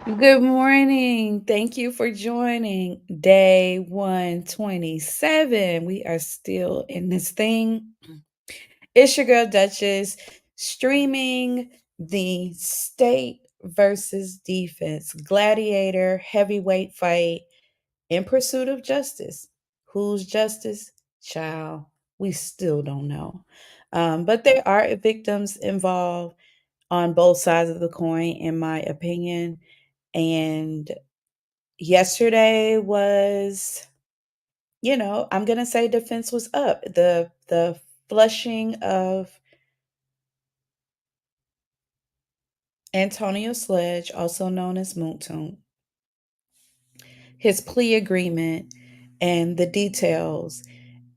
Good morning. Thank you for joining day 127. We are still in this thing. It's your girl Duchess streaming the state versus defense gladiator heavyweight fight in pursuit of justice. Who's justice? Child, we still don't know. But there are victims involved on both sides of the coin, in my opinion. And yesterday was, I'm gonna say defense was up. The flushing of Antonio Sledge, also known as Moontoon, his plea agreement and the details,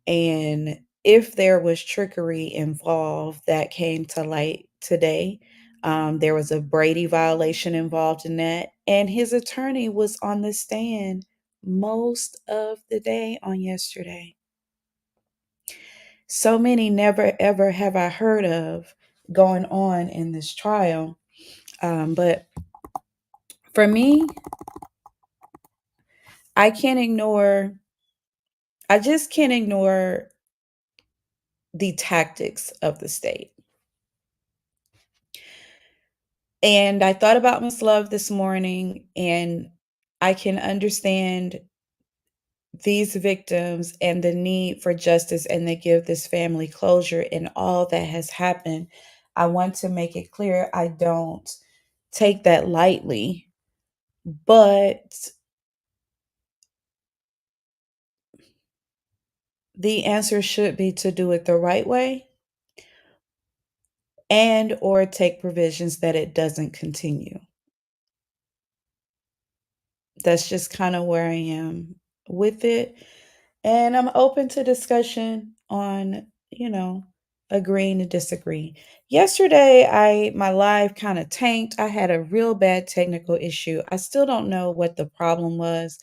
and if there was trickery involved that came to light today. There was a Brady violation involved in that, and his attorney was on the stand most of the day on yesterday. So many never ever have I heard of going on in this trial. But for me, I can't ignore, I just can't ignore the tactics of the state. And I thought about Miss Love this morning, and I can understand these victims and the need for justice and to give this family closure and all that has happened. I want to make it clear I don't take that lightly, but the answer should be to do it the right way and or take provisions that it doesn't continue. That's just kind of where I am with it. And I'm open to discussion on, agreeing to disagree. Yesterday, I my live kind of tanked. I had a real bad technical issue. I still don't know what the problem was,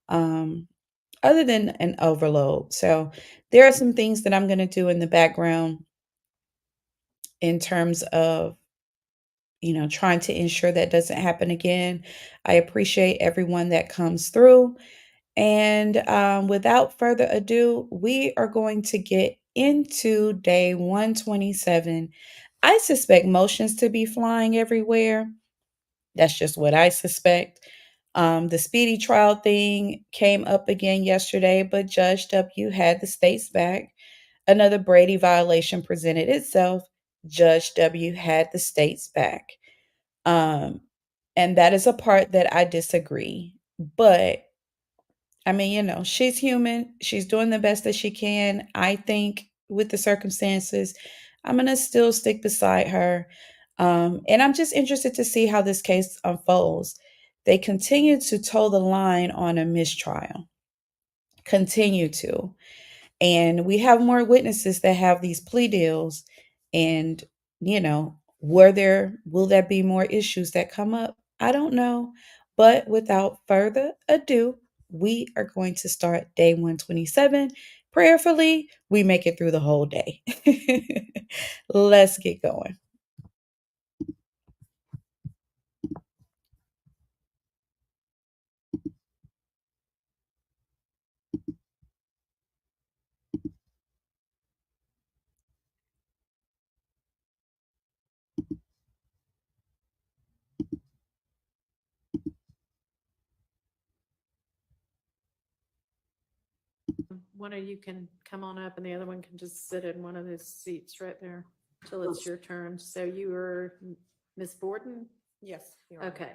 um, other than an overload. So there are some things that I'm going to do in the background in terms of trying to ensure that doesn't happen again. I appreciate everyone that comes through. And without further ado, we are going to get into day 127. I suspect motions to be flying everywhere. That's just what I suspect. The speedy trial thing came up again yesterday, but Judge W had the states back. Another Brady violation presented itself. Judge W had the states back. Um, and that is a part that I disagree. But I mean, she's human. She's doing the best that she can. I think with the circumstances, I'm going to still stick beside her. And I'm just interested to see how this case unfolds. They continue to toe the line on a mistrial, continue to. And we have more witnesses that have these plea deals. And, will there be more issues that come up? I don't know. But without further ado, we are going to start day 127. Prayerfully, we make it through the whole day. Let's get going. One of you can come on up and the other one can just sit in one of those seats right there till it's your turn. So you are Miss Borden? Yes, Your Honor. Okay.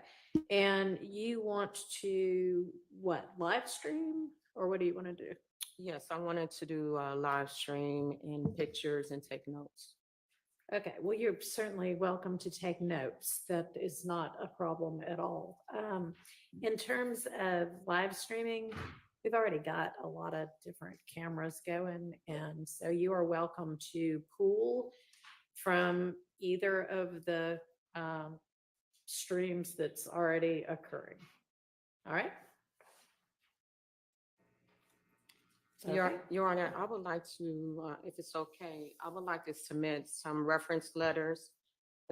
And you want to, what, live stream or what do you want to do? Yes, I wanted to do a live stream in pictures and take notes. Okay, well, you're certainly welcome to take notes. That is not a problem at all. In terms of live streaming, we've already got a lot of different cameras going, and so you are welcome to pull from either of the streams that's already occurring. All right? Okay. Your Honor, I would like to, if it's okay, I would like to submit some reference letters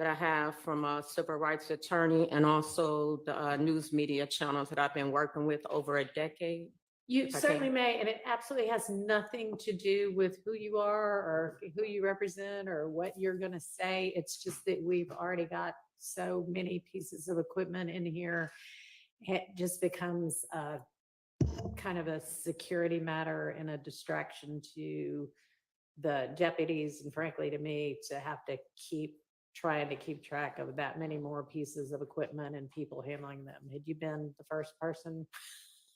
that I have from a civil rights attorney and also the news media channels that I've been working with over a decade. You If I certainly can. may, and it absolutely has nothing to do with who you are or who you represent or what you're going to say. It's just that we've already got so many pieces of equipment in here. It just becomes a kind of a security matter and a distraction to the deputies and frankly to me to have to keep trying to keep track of that many more pieces of equipment and people handling them. Had you been the first person,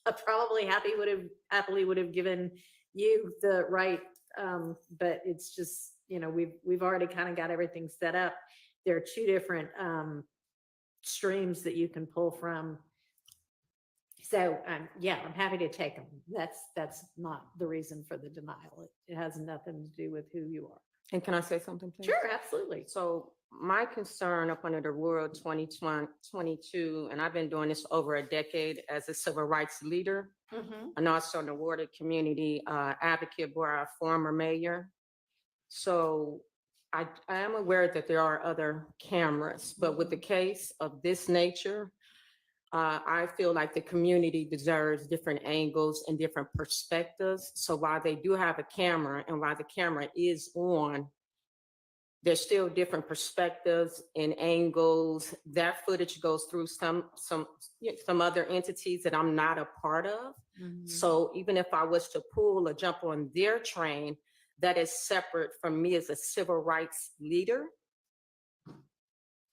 I probably happily would have given you the right. But it's just, we've already kind of got everything set up. There are two different streams that you can pull from. So yeah, I'm happy to take them. That's not the reason for the denial. It has nothing to do with who you are. And can I say something, please? Sure, absolutely. So my concern up under the Rule 2022, and I've been doing this over a decade as a civil rights leader Mhm. and also an awarded community advocate for our former mayor. So I am aware that there are other cameras, but with the case of this nature, I feel like the community deserves different angles and different perspectives. So while they do have a camera and while the camera is on, there's still different perspectives and angles. That footage goes through some other entities that I'm not a part of. Mhm. So even if I was to pull or jump on their train, that is separate from me as a civil rights leader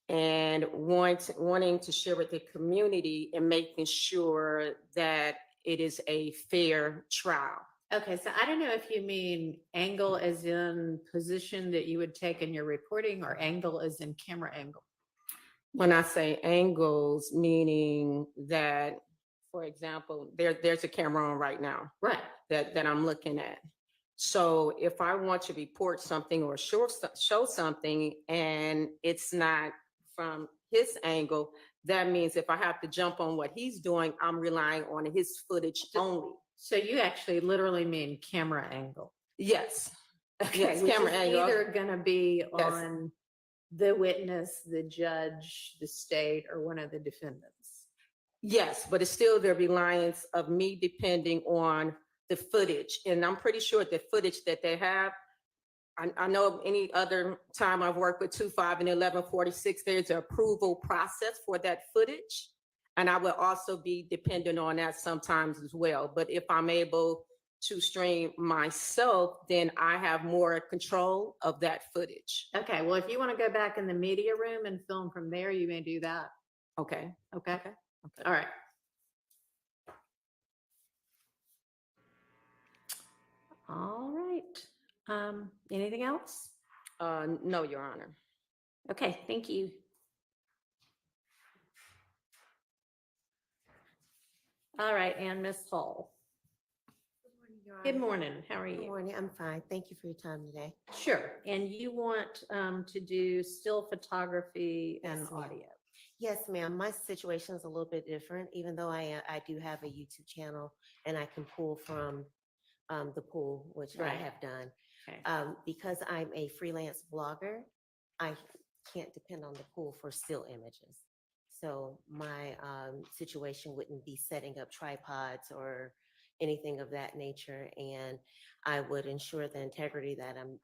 and wanting to share with the community and making sure that it is a fair trial. Okay, so I don't know if you mean angle as in position that you would take in your reporting or angle as in camera angle. When I say angles, meaning that, for example, there's a camera on right now Right. that I'm looking at. So if I want to report something or show something and it's not from his angle, that means if I have to jump on what he's doing, I'm relying on his footage only. So you actually literally mean camera angle. Yes. Okay, Yes, which camera is angle. either going to be Yes. on the witness, the judge, the state, or one of the defendants. Yes, but it's still the reliance of me depending on the footage. And I'm pretty sure the footage that they have, I know any other time I've worked with 25 and 1146, there's an approval process for that footage. And I will also be dependent on that sometimes as well. But if I'm able to stream myself, then I have more control of that footage. Okay, well, if you want to go back in the media room and film from there, you may do that. Okay. Okay. Okay. All right. All right. Anything else? No, Your Honor. Okay, thank you. All right, and Ms. Hall. Good morning. How are Good you? morning. I'm fine. Thank you for your time today. Sure. And you want to do still photography and Yes, ma'am. audio? Yes, ma'am. My situation is a little bit different, even though I do have a YouTube channel and I can pull from the pool, which I Right. have done. Okay. Because I'm a freelance blogger, I can't depend on the pool for still images. So my situation wouldn't be setting up tripods or anything of that nature. And I would ensure the integrity that I'm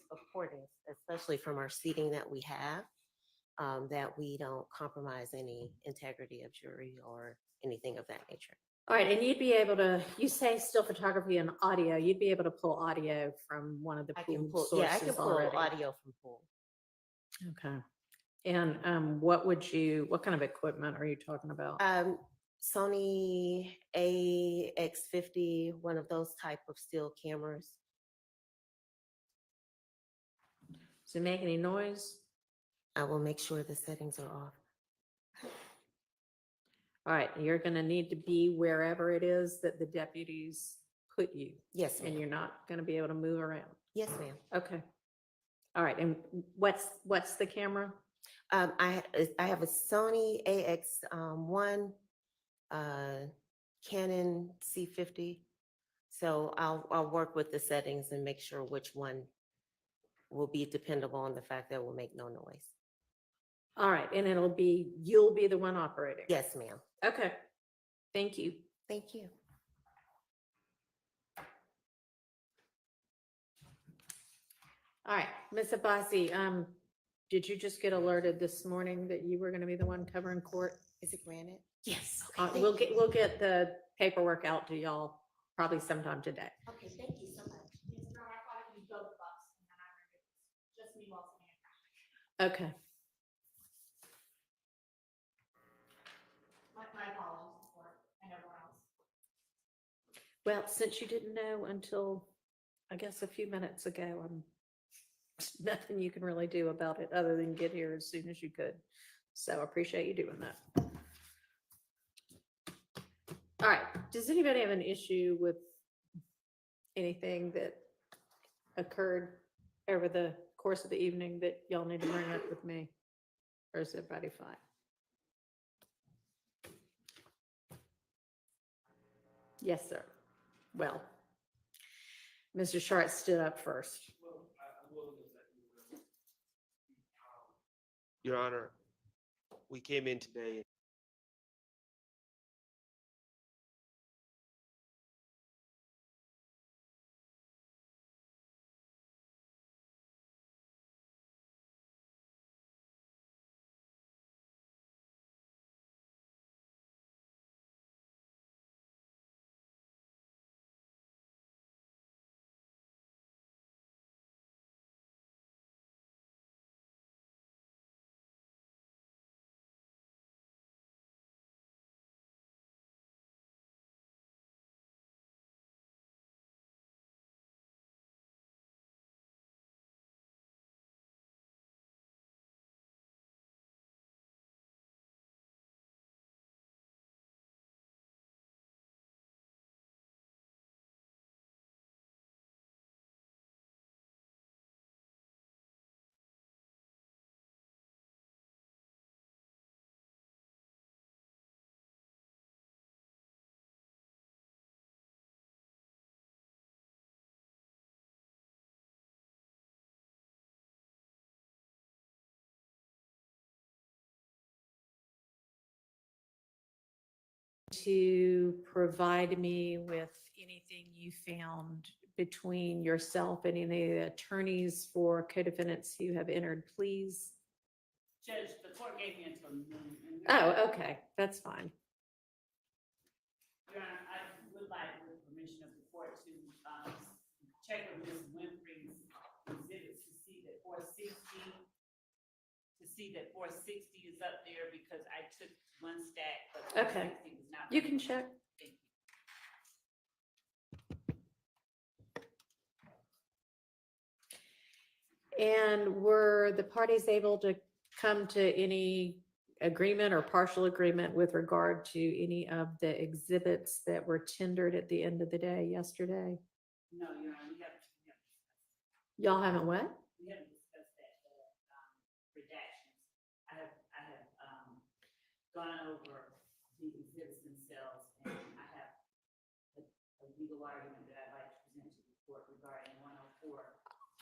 supporting, especially from our seating that we have, that we don't compromise any integrity of jury or anything of that nature. All right, and you'd be able to, you say still photography and audio, you'd be able to pull audio from one of the I pool can pull, sources yeah, I can pull already. audio from pool. Okay. And what kind of equipment are you talking about? Sony AX50, one of those type of still cameras. Does it make any noise? I will make sure the settings are off. All right, you're gonna need to be wherever it is that the deputies put you, Yes, and ma'am. you're not gonna be able to move around. Yes, ma'am. Okay. All right, and what's the camera? I have a Sony AX1, Canon C50. So I'll work with the settings and make sure which one will be dependable on the fact that it will make no noise. All right, and you'll be the one operating? Yes, ma'am. Okay, thank you. Thank you. All right, Ms. Abbasi, did you just get alerted this morning that you were gonna be the one covering court? Is it granted? Yes. Okay, thank We'll you. we'll get the paperwork out to y'all probably sometime today. Okay, thank you so much. Okay. My apologies for it and everyone else. Well, since you didn't know until, I guess, a few minutes ago, nothing you can really do about it other than get here as soon as you could. So I appreciate you doing that. All right, does anybody have an issue with anything that occurred over the course of the evening that y'all need to bring up with me? Or is everybody fine? Yes, sir. Well, Mr. Sharp stood up first. Your Honor, we came in today. To provide me with anything you found between yourself and any of the attorneys for co-defendants who have entered pleas. Judge, the court gave me until noon. And Oh, okay, that's fine. Your Honor, I would like, with permission of the court, to check with Ms. Winfrey's exhibits to see that 460 is up there because I took one stack, but Okay. 460 was not. You can check. Thank you. And were the parties able to come to any agreement or partial agreement with regard to any of the exhibits that were tendered at the end of the day yesterday? No, Your Honor, Y'all haven't what? we haven't discussed that, redactions. I have gone over the exhibits themselves, and I have a legal argument that I'd like to present to the court regarding 104.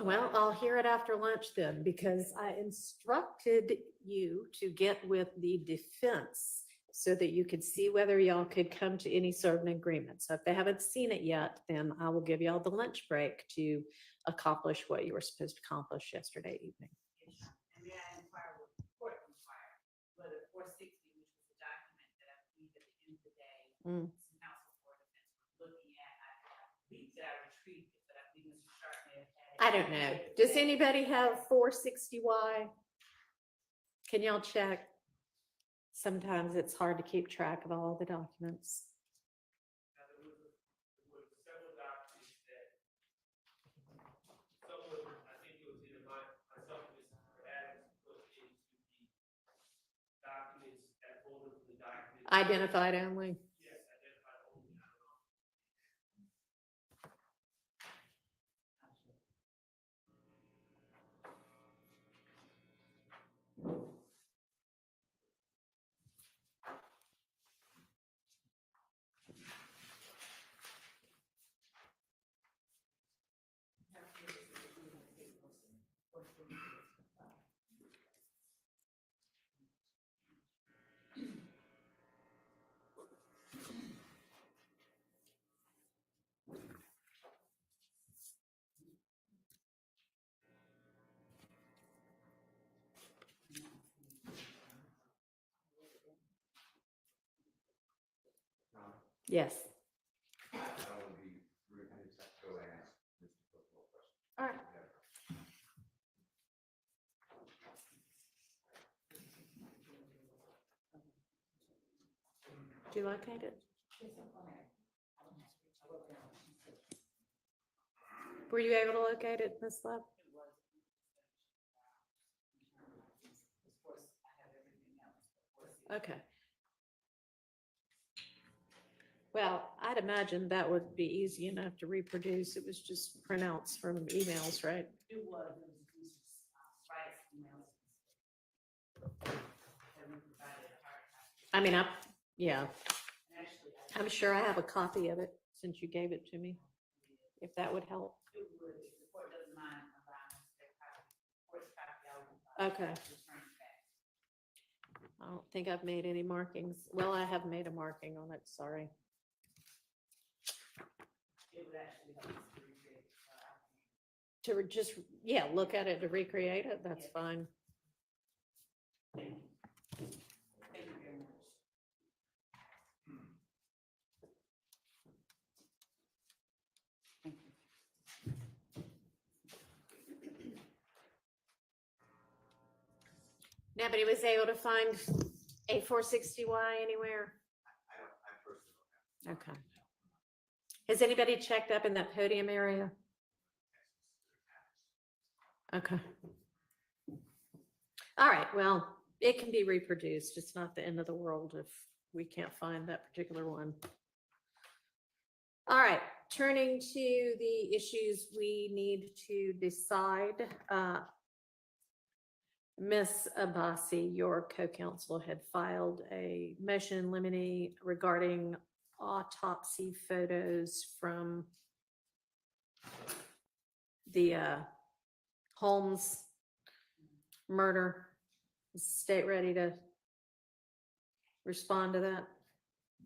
Well, I'll hear it after lunch then, because I instructed you to get with the defense so that you could see whether y'all could come to any sort of an agreement. So if they haven't seen it yet, then I will give y'all the lunch break to accomplish what you were supposed to accomplish yesterday evening. Yes, Your Honor. And may I inquire what the court inquired, whether 460, which was a document that I believe at the end of the day, Mm. some counsel for defense were looking at, I believe that I retrieved it, but I think Mr. Sharp may have had it. I don't know. Does anybody have 460Y? Can y'all check? Sometimes it's hard to keep track of all the documents. Now, there were several documents that, some of them, I think it was either myself or Mr. Adams put into the documents, that folder for the documents. Identified only. Yes, identified only, I don't know. Yes. All right. Did you locate it? Were you able to locate it, Ms. Love? Okay. Well, I'd imagine that would be easy enough to reproduce. It was just printouts from emails, right? It was right, emails. And we provided a hard copy. I mean, yeah, And actually, I'm sure I have a copy of it since you gave it to me, if that would help. it would, if the court doesn't mind allowing us to copy, court's copy, I will. Okay. Return it back. I don't think I've made any markings. Well, I have made a marking on it, sorry. It would actually help us to recreate, I To just, yeah, look at it to recreate it, that's fine. think. Thank you very much. Nobody was able to find a 460Y anywhere? Okay. Has anybody checked up in that podium area? Okay. All right, well, it can be reproduced. It's not the end of the world if we can't find that particular one. All right, turning to the issues we need to decide. Ms. Abbasi, your co-counsel had filed a motion in limine regarding autopsy photos from the Holmes murder. Is the state ready to respond to that?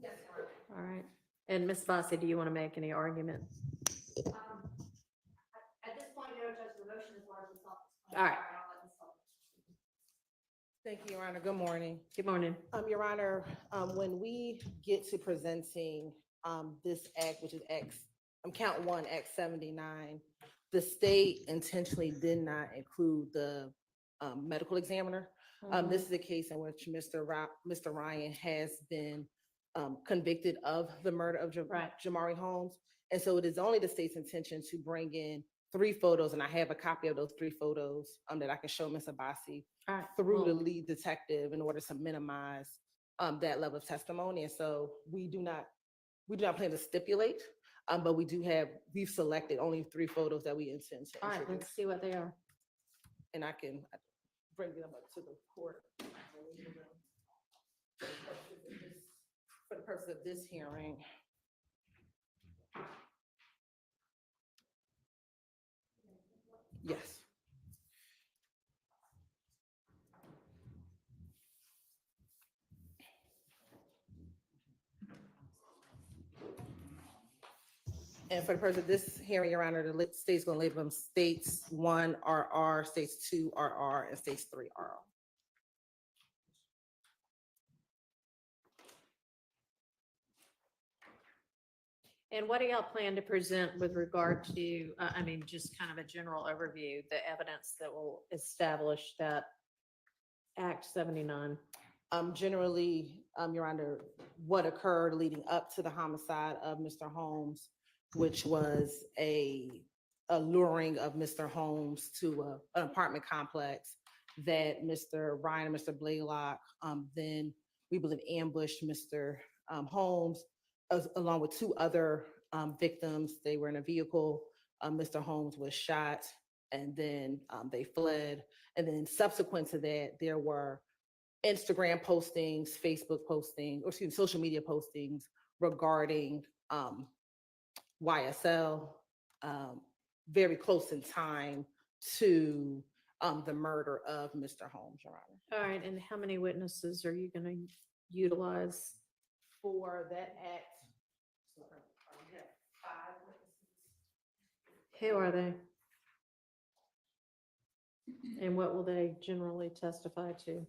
Yes, Your Honor. All right. And Ms. Abbasi, do you want to make any argument? At this point, no, Judge, the motion is largely self-explanatory. All right. I'll let Ms. Sullivan. Thank you, Your Honor. Good morning. Good morning. Your Honor, when we get to presenting this act, which is count one, Act 79, the state intentionally did not include the medical examiner. This is a case in which Mr. Ryan has been convicted of the murder of Right. Jamari Holmes. And so it is only the state's intention to bring in 3 photos, and I have a copy of those 3 photos that I can show Ms. Abbasi All right. through the Well, lead detective in order to minimize that level of testimony. And so we do not plan to stipulate, but we've selected only 3 photos that we intend to all right, introduce. let's see what they are. And I can bring them up to the court. For the purpose of this hearing. Yes. And for the purpose of this hearing, Your Honor, the state's gonna label them states 1 RR, states 2 RR, and states 3 RR. And what do y'all plan to present with regard to, I mean, just kind of a general overview, the evidence that will establish that Act 79? Generally, Your Honor, what occurred leading up to the homicide of Mr. Holmes, which was a luring of Mr. Holmes to an apartment complex that Mr. Ryan and Mr. Blaylock then, we believe, ambushed Mr. Holmes along with 2 other victims. They were in a vehicle. Mr. Holmes was shot, and then they fled. And then subsequent to that, there were Instagram postings, Facebook postings, or excuse me, social media postings regarding YSL, very close in time to the murder of Mr. Holmes, Your Honor. All right, and how many witnesses are you going to utilize? For that act, so, we have 5 witnesses. Who are they? And what will they generally testify to?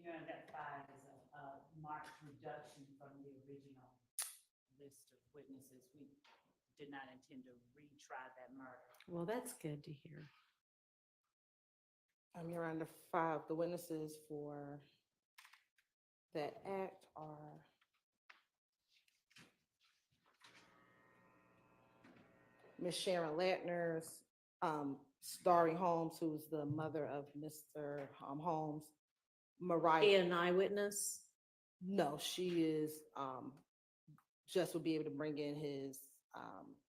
hearing that five is a marked reduction from the original list of witnesses. We did not intend to retry that murder. Well, that's good to hear. Your Honor, five, the witnesses for that act are Ms. Sharon Latner's, Starry Holmes, who's the mother of Mr. Holmes, Be Mariah. an eyewitness? No, she is, just would be able to bring in his,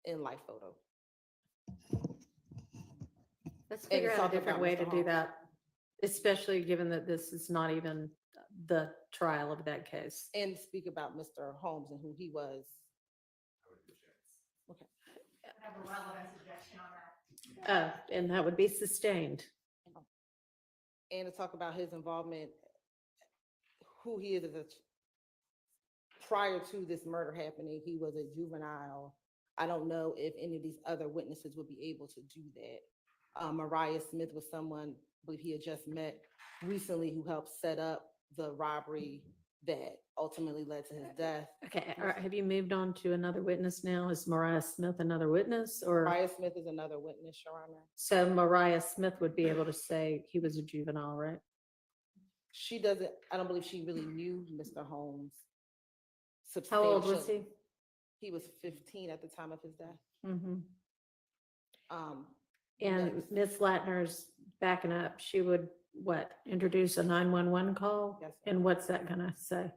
in-life photo. Let's And figure it's out a talking different about way Mr. to do Holmes. that, especially given that this is not even the trial of that case. And speak about Mr. Holmes and who he was. Okay. I have a relevance objection on that. And that would be sustained. And to talk about his involvement, who he is as a, prior to this murder happening, he was a juvenile. I don't know if any of these other witnesses would be able to do that. Mariah Smith was someone, I believe he had just met recently, who helped set up the robbery that ultimately led to his death. Okay, all right, have you moved on to another witness now? Is Mariah Smith another witness or? Mariah Smith is another witness, Your Honor. So Mariah Smith would be able to say he was a juvenile, right? She doesn't, I don't believe she really knew Mr. Holmes. How old was he? substantially. He was 15 at the time of his death. Mhm. Yes. And Ms. Latner's backing up, she would, what, introduce a 911 call? Yes, And what's that gonna say?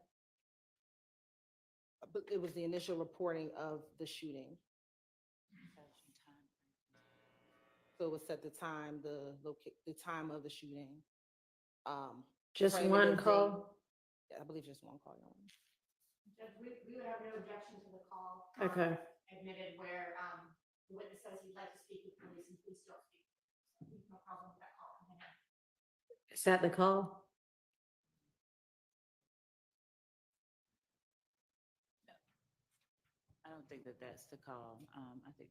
But it was the initial reporting of the shooting. So it was at the time, the time of the shooting. Just framing one the date. call? Yeah, I believe just one call, Your Honor. Judge, we would have no objection to the call. Okay. Admitted where, the witness says he'd like to speak with police and police don't speak. So we have no problem with that call coming in. Is that the call? I don't think that that's the call. I think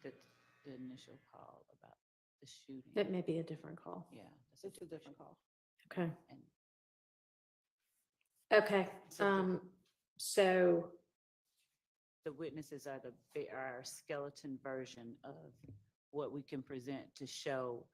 that the initial call about the shooting. It may be a different call. Yeah. that's It's a different call. Okay. And Okay, So so, the witnesses are our skeleton version of what we can present to show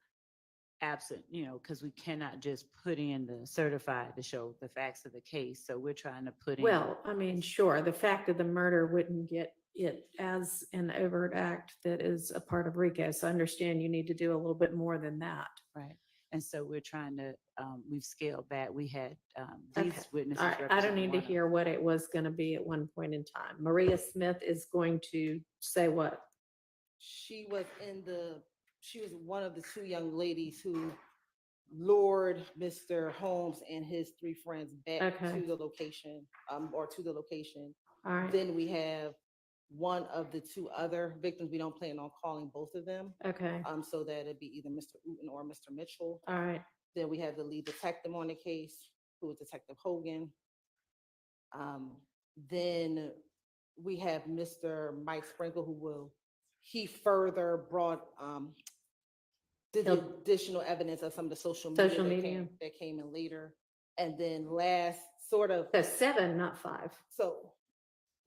absent, because we cannot just put in the certified to show the facts of the case. So we're trying to put in. well, I mean, sure, the fact of the murder wouldn't get it as an overt act that is a part of Rico. So I understand you need to do a little bit more than that. Right. And so we're trying to, we've scaled back. We had Okay. these witnesses. All right, I don't represent need to one of- hear what it was gonna be at one point in time. Maria Smith is going to say what? She was one of the two young ladies who lured Mr. Holmes and his three friends back Okay. to the location, or to the location. All right, Then we have one of the two other victims. We don't plan on calling both of them. okay, So that it'd be either Mr. Uten or Mr. Mitchell. all right, Then we have the lead detective on the case, who is Detective Hogan. Then we have Mr. Mike Sprinkle, he further brought, did the He'll- additional evidence of some of the social Social media media. that came in later. And then last, sort of, so 7, not 5. so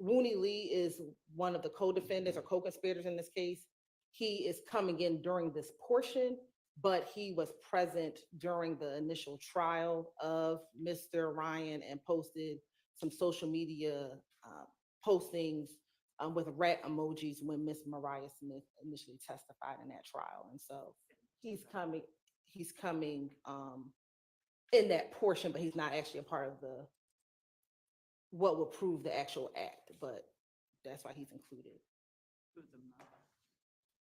Rooney Lee is one of the co-defendants or co-conspirators in this case. He is coming in during this portion, but he was present during the initial trial of Mr. Ryan and posted some social media postings with rat emojis when Miss Mariah Smith initially testified in that trial. And so he's coming in that portion, but he's not actually a part of what will prove the actual act, but that's why he's included.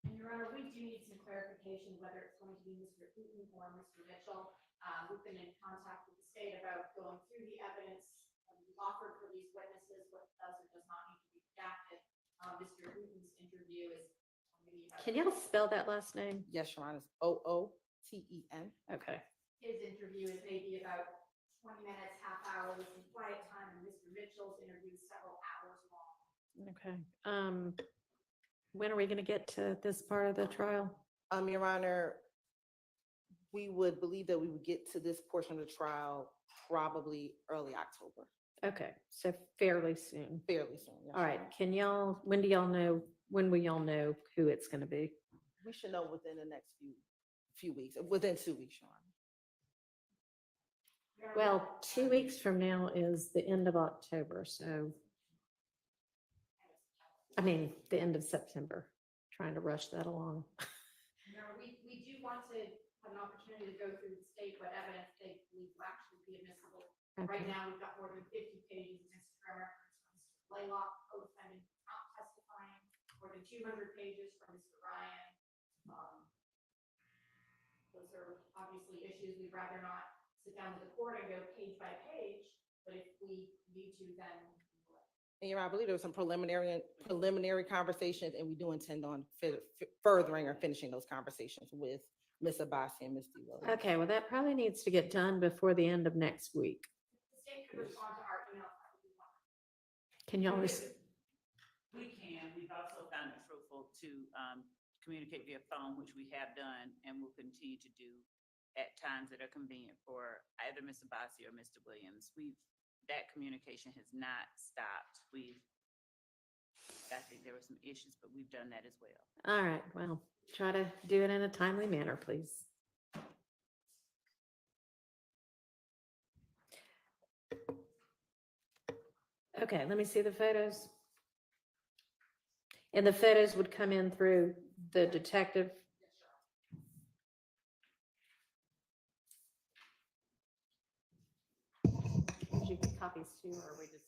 And Your Honor, we do need some clarification whether it's going to be Mr. Uten or Mr. Mitchell. We've been in contact with the state about going through the evidence we've offered for these witnesses, what does or does not need to be redacted. Mr. Uten's interview is. Can y'all spell that last name? Yes, Your Honor, it's OOTEN. Okay. His interview is maybe about 20 minutes, half hour with some quiet time, and Mr. Mitchell's interview is several hours long. Okay. When are we gonna get to this part of the trial? Your Honor, We would believe that we would get to this portion of the trial probably early October, Okay, so fairly soon. fairly soon. Yes, All Your right, Honor. when will y'all know who it's gonna be? We should know within the next few weeks, within 2 weeks, Your Honor. Well, 2 weeks from now is the end of October, so. I mean, the end of September, trying to rush that along. We do want to have an opportunity to go through the state what evidence they believe will actually be admissible. Right Okay. now, we've got more than 50 pages of Instagram records from Mr. Blaylock, co-defendant not testifying, more than 200 pages from Mr. Ryan. Those are obviously issues we'd rather not sit down with the court and go page by page, but if we need to, then we will. And Your Honor, I believe there was some preliminary conversations, and we do intend on furthering or finishing those conversations with Ms. Abbasi and Ms. D. Williams. Okay, well, that probably needs to get done before the end of next week. The state could respond to our email. That would be fine. Can y'all, We can. We've also found it fruitful to communicate via phone, which we have done and will continue to do at times that are convenient for either Mr. Abbasi or Mr. Williams. That communication has not stopped. I think there were some issues, but we've done that as well. all right, well, try to do it in a timely manner, please. Okay, let me see the photos. And the photos would come in through the detective? Did you get copies too, or are we just?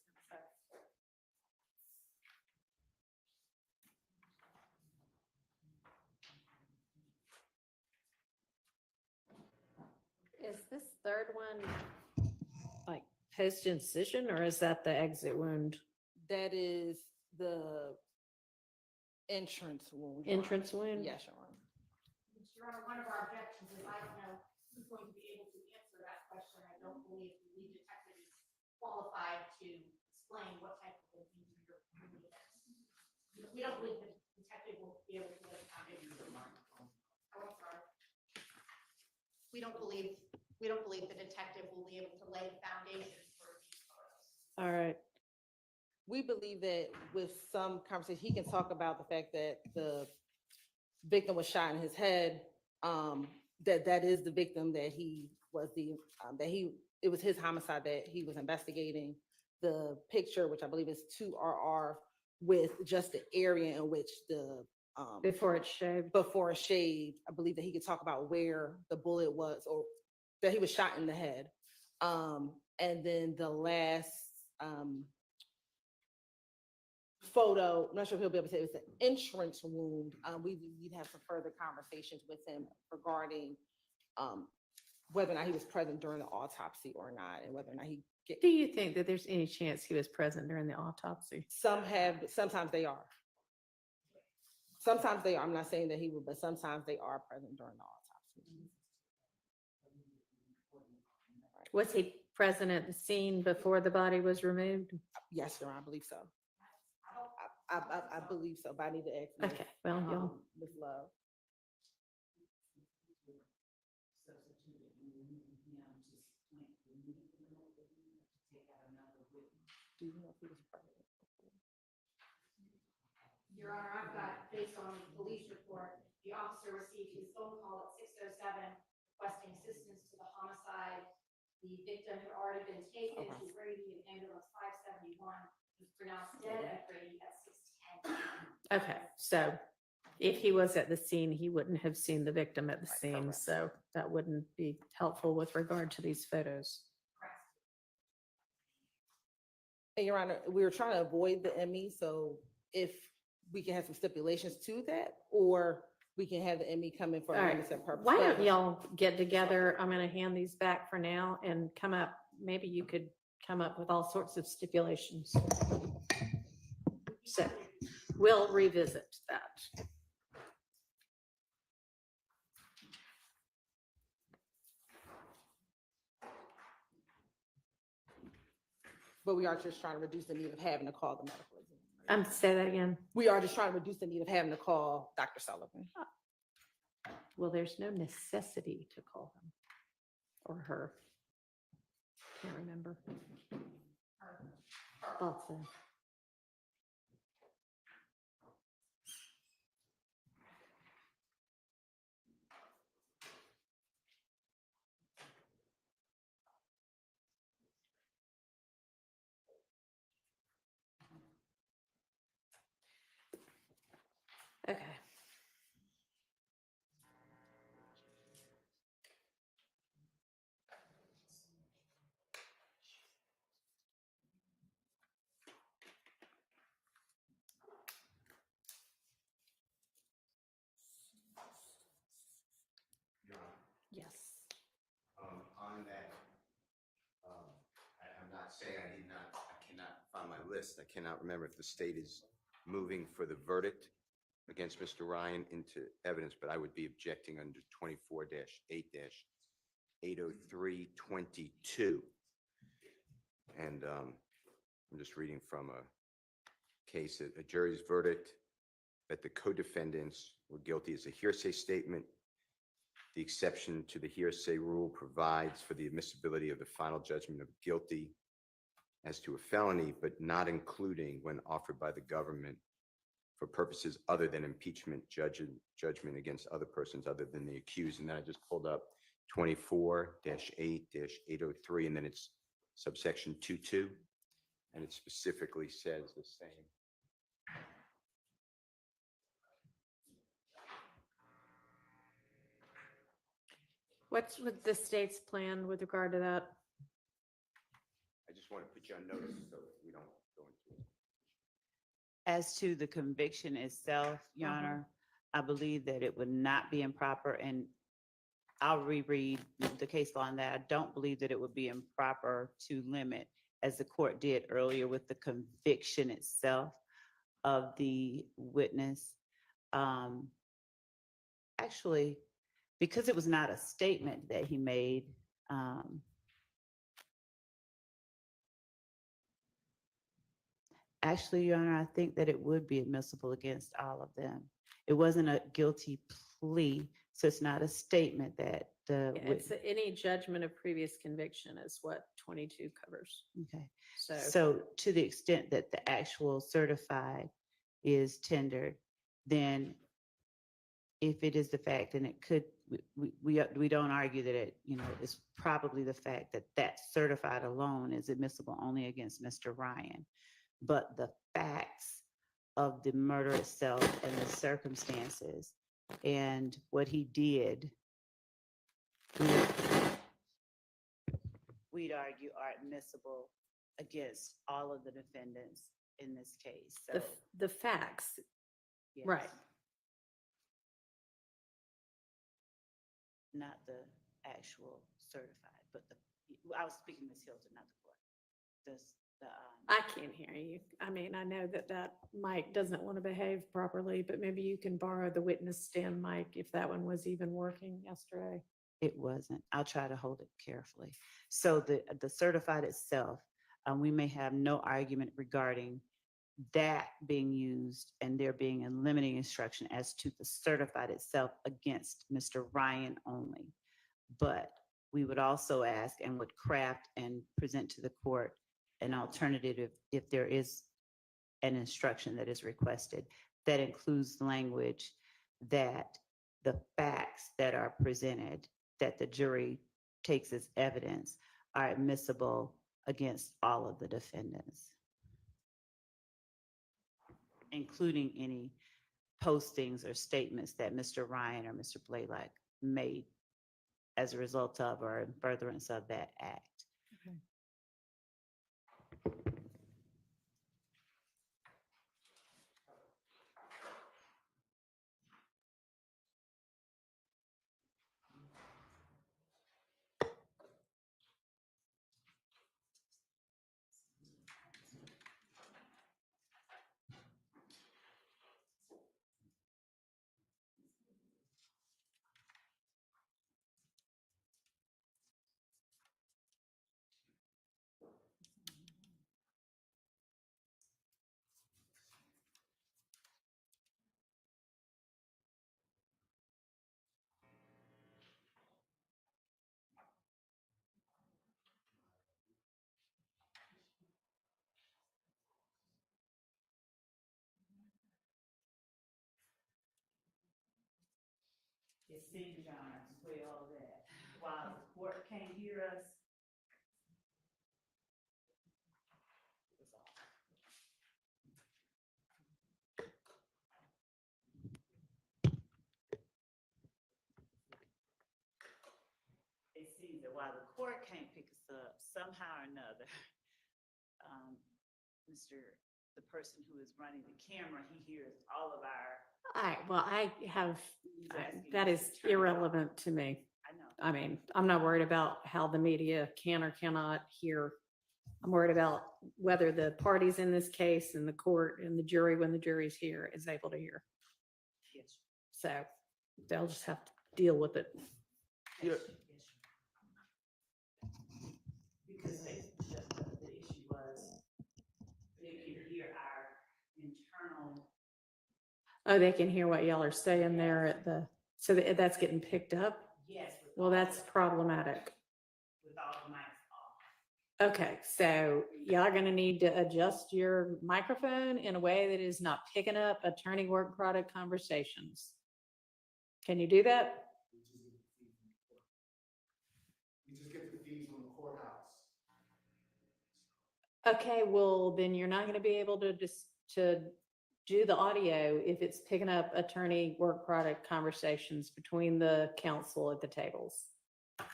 Is this third one like post-incision, or is that the exit wound? That is the entrance wound. Your Honor. Entrance wound? Yes, Your Honor. Your Honor, one of our objections is I don't know who's going to be able to answer that question. I don't believe the lead detective is qualified to explain what type of injury you're really in. We don't believe the detective will be able to lay the foundation. Oh, I'm sorry. We don't believe the detective will be able to lay the foundation for these photos. All right. We believe that with some conversation, he can talk about the fact that the victim was shot in his head, that is the victim, that he was it was his homicide that he was investigating. The picture, which I believe is 2RR, with just the area in which the Before it's shaved. before a shave, I believe that he could talk about where the bullet was, or that he was shot in the head. And then the last photo, I'm not sure if he'll be able to say it's an entrance wound. We'd have some further conversations with him regarding whether or not he was present during the autopsy or not, and whether or not he Do you think that there's any chance he was present during the autopsy? some have, but sometimes they are. Sometimes they are. I'm not saying that he would, but sometimes they are present during the autopsy. Was he present at the scene before the body was removed? Yes, Your Honor, I believe so. I believe so, but I need to ask. Ms., Okay, well, y'all. Ms. Love. Do you know if he was present? Your Honor, I've got, based on the police report, the officer received his phone call at 6:07 requesting assistance to the homicide. The victim had already been taken to Grady in ambulance 571, was pronounced dead at Grady at 6:10. Okay, so if he was at the scene, he wouldn't have seen the victim at the Right, scene, correct. so that wouldn't be helpful with regard to these photos. And Your Honor, we were trying to avoid the ME, so if we can have some stipulations to that, or we can have the ME come in for All a right, innocent purpose. why don't y'all get together? I'm gonna hand these back for now and come up, maybe you could come up with all sorts of stipulations. So we'll revisit that. But we are just trying to reduce the need of having to call the medical examiner. Say that again. We are just trying to reduce the need of having to call Dr. Sullivan. Well, there's no necessity to call him or her. Can't remember. Thought so. Okay. Yes. On that, I'm not saying I cannot find my list. I cannot remember if the state is moving for the verdict against Mr. Ryan into evidence, but I would be objecting under 24-8-80322. And I'm just reading from a case, a jury's verdict that the co-defendants were guilty as a hearsay statement. The exception to the hearsay rule provides for the admissibility of the final judgment of guilty as to a felony, but not including when offered by the government for purposes other than impeachment, judgment against other persons other than the accused. And then I just pulled up 24-8-803, and then it's subsection 22, and it specifically says the same. What's with the state's plan with regard to that? I just want to put you on notice so we don't go into it. As to the conviction itself, Your Uh-huh. Honor, I believe that it would not be improper, and I'll reread the case law on that. I don't believe that it would be improper to limit, as the court did earlier with the conviction itself of the witness. Actually, because it was not a statement that he made, actually, Your Honor, I think that it would be admissible against all of them. It wasn't a guilty plea, so it's not a statement that the Yeah, it's any judgment of previous conviction is what 22 covers. okay. So So to the extent that the actual certified is tendered, then if it is the fact, and it could, we don't argue that it, it's probably the fact that that certified alone is admissible only against Mr. Ryan. But the facts of the murder itself and the circumstances and what he did, we'd argue are admissible against all of the defendants in this case. So, the facts, yes. right. Not the actual certified, but I was speaking Ms. Hilton, not the court. I can't hear you. I mean, I know that mic doesn't want to behave properly, but maybe you can borrow the witness stand mic if that one was even working yesterday. It wasn't. I'll try to hold it carefully. So the certified itself, we may have no argument regarding that being used and there being a limiting instruction as to the certified itself against Mr. Ryan only. But we would also ask and would craft and present to the court an alternative if there is an instruction that is requested that includes language that the facts that are presented that the jury takes as evidence are admissible against all of the defendants, including any postings or statements that Mr. Ryan or Mr. Blaylock made as a result of or in furtherance of that act. Okay. see John play all that while the court can't hear us. It seems that while the court can't pick us up, somehow or another, Mr. the person who is running the camera, he hears all of our. I have, He's asking that us is to turn it off. irrelevant to me. I know. I mean, I'm not worried about how the media can or cannot hear. I'm worried about whether the parties in this case and the court and the jury, when the jury's here, is able to hear. Yes. So they'll just have to deal with it. Yes. Because the issue was they could hear our internal. Oh, they can hear what y'all are saying there at the, so that's getting picked up? Yes. Well, that's problematic. With all the mics off. Okay, so y'all are gonna need to adjust your microphone in a way that is not picking up attorney work product conversations. Can you do that? We just get the fees from the courthouse. Okay, well, then you're not gonna be able to just, to do the audio if it's picking up attorney work product conversations between the counsel at the tables. I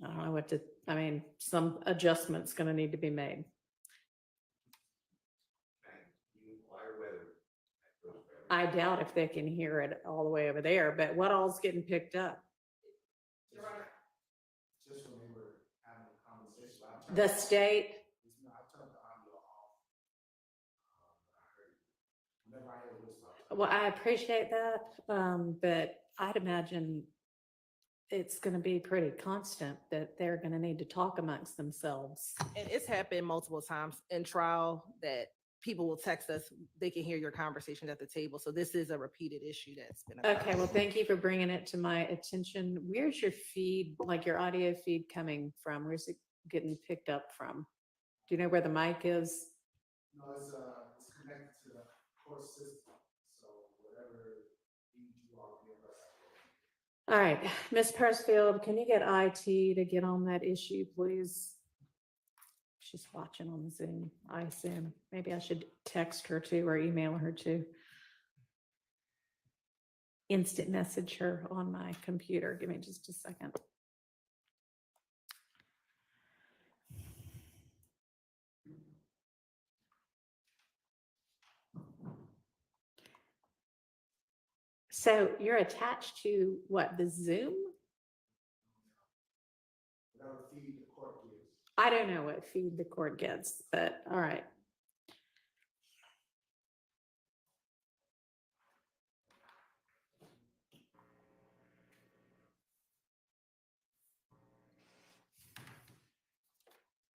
don't know what to, I mean, some adjustment's gonna need to be made. You inquire whether. I doubt if they can hear it all the way over there, but what all's getting picked up? Just when we were having a conversation. I The turned- state, I turned the audio off. I heard it. Whenever I hear a whistle, I turn it well, I appreciate that, but I'd imagine it's gonna be pretty constant that they're gonna need to talk amongst themselves. And it's happened multiple times in trial that people will text us, they can hear your conversations at the table. So this is a repeated issue that's been. Okay, well, thank you for bringing it to my attention. Where's your feed, like your audio feed coming from? Where's it getting picked up from? Do you know where the mic is? No, it's connected to the court system. So whatever you are being represented. All right, Ms. Persfield, can you get IT to get on that issue, please? She's watching on Zoom, I assume. Maybe I should text her too or email her too. Instant message her on my computer. Give me just a second. So you're attached to what, the Zoom? Whatever feed the court gives. I don't know what feed the court gets, but all right.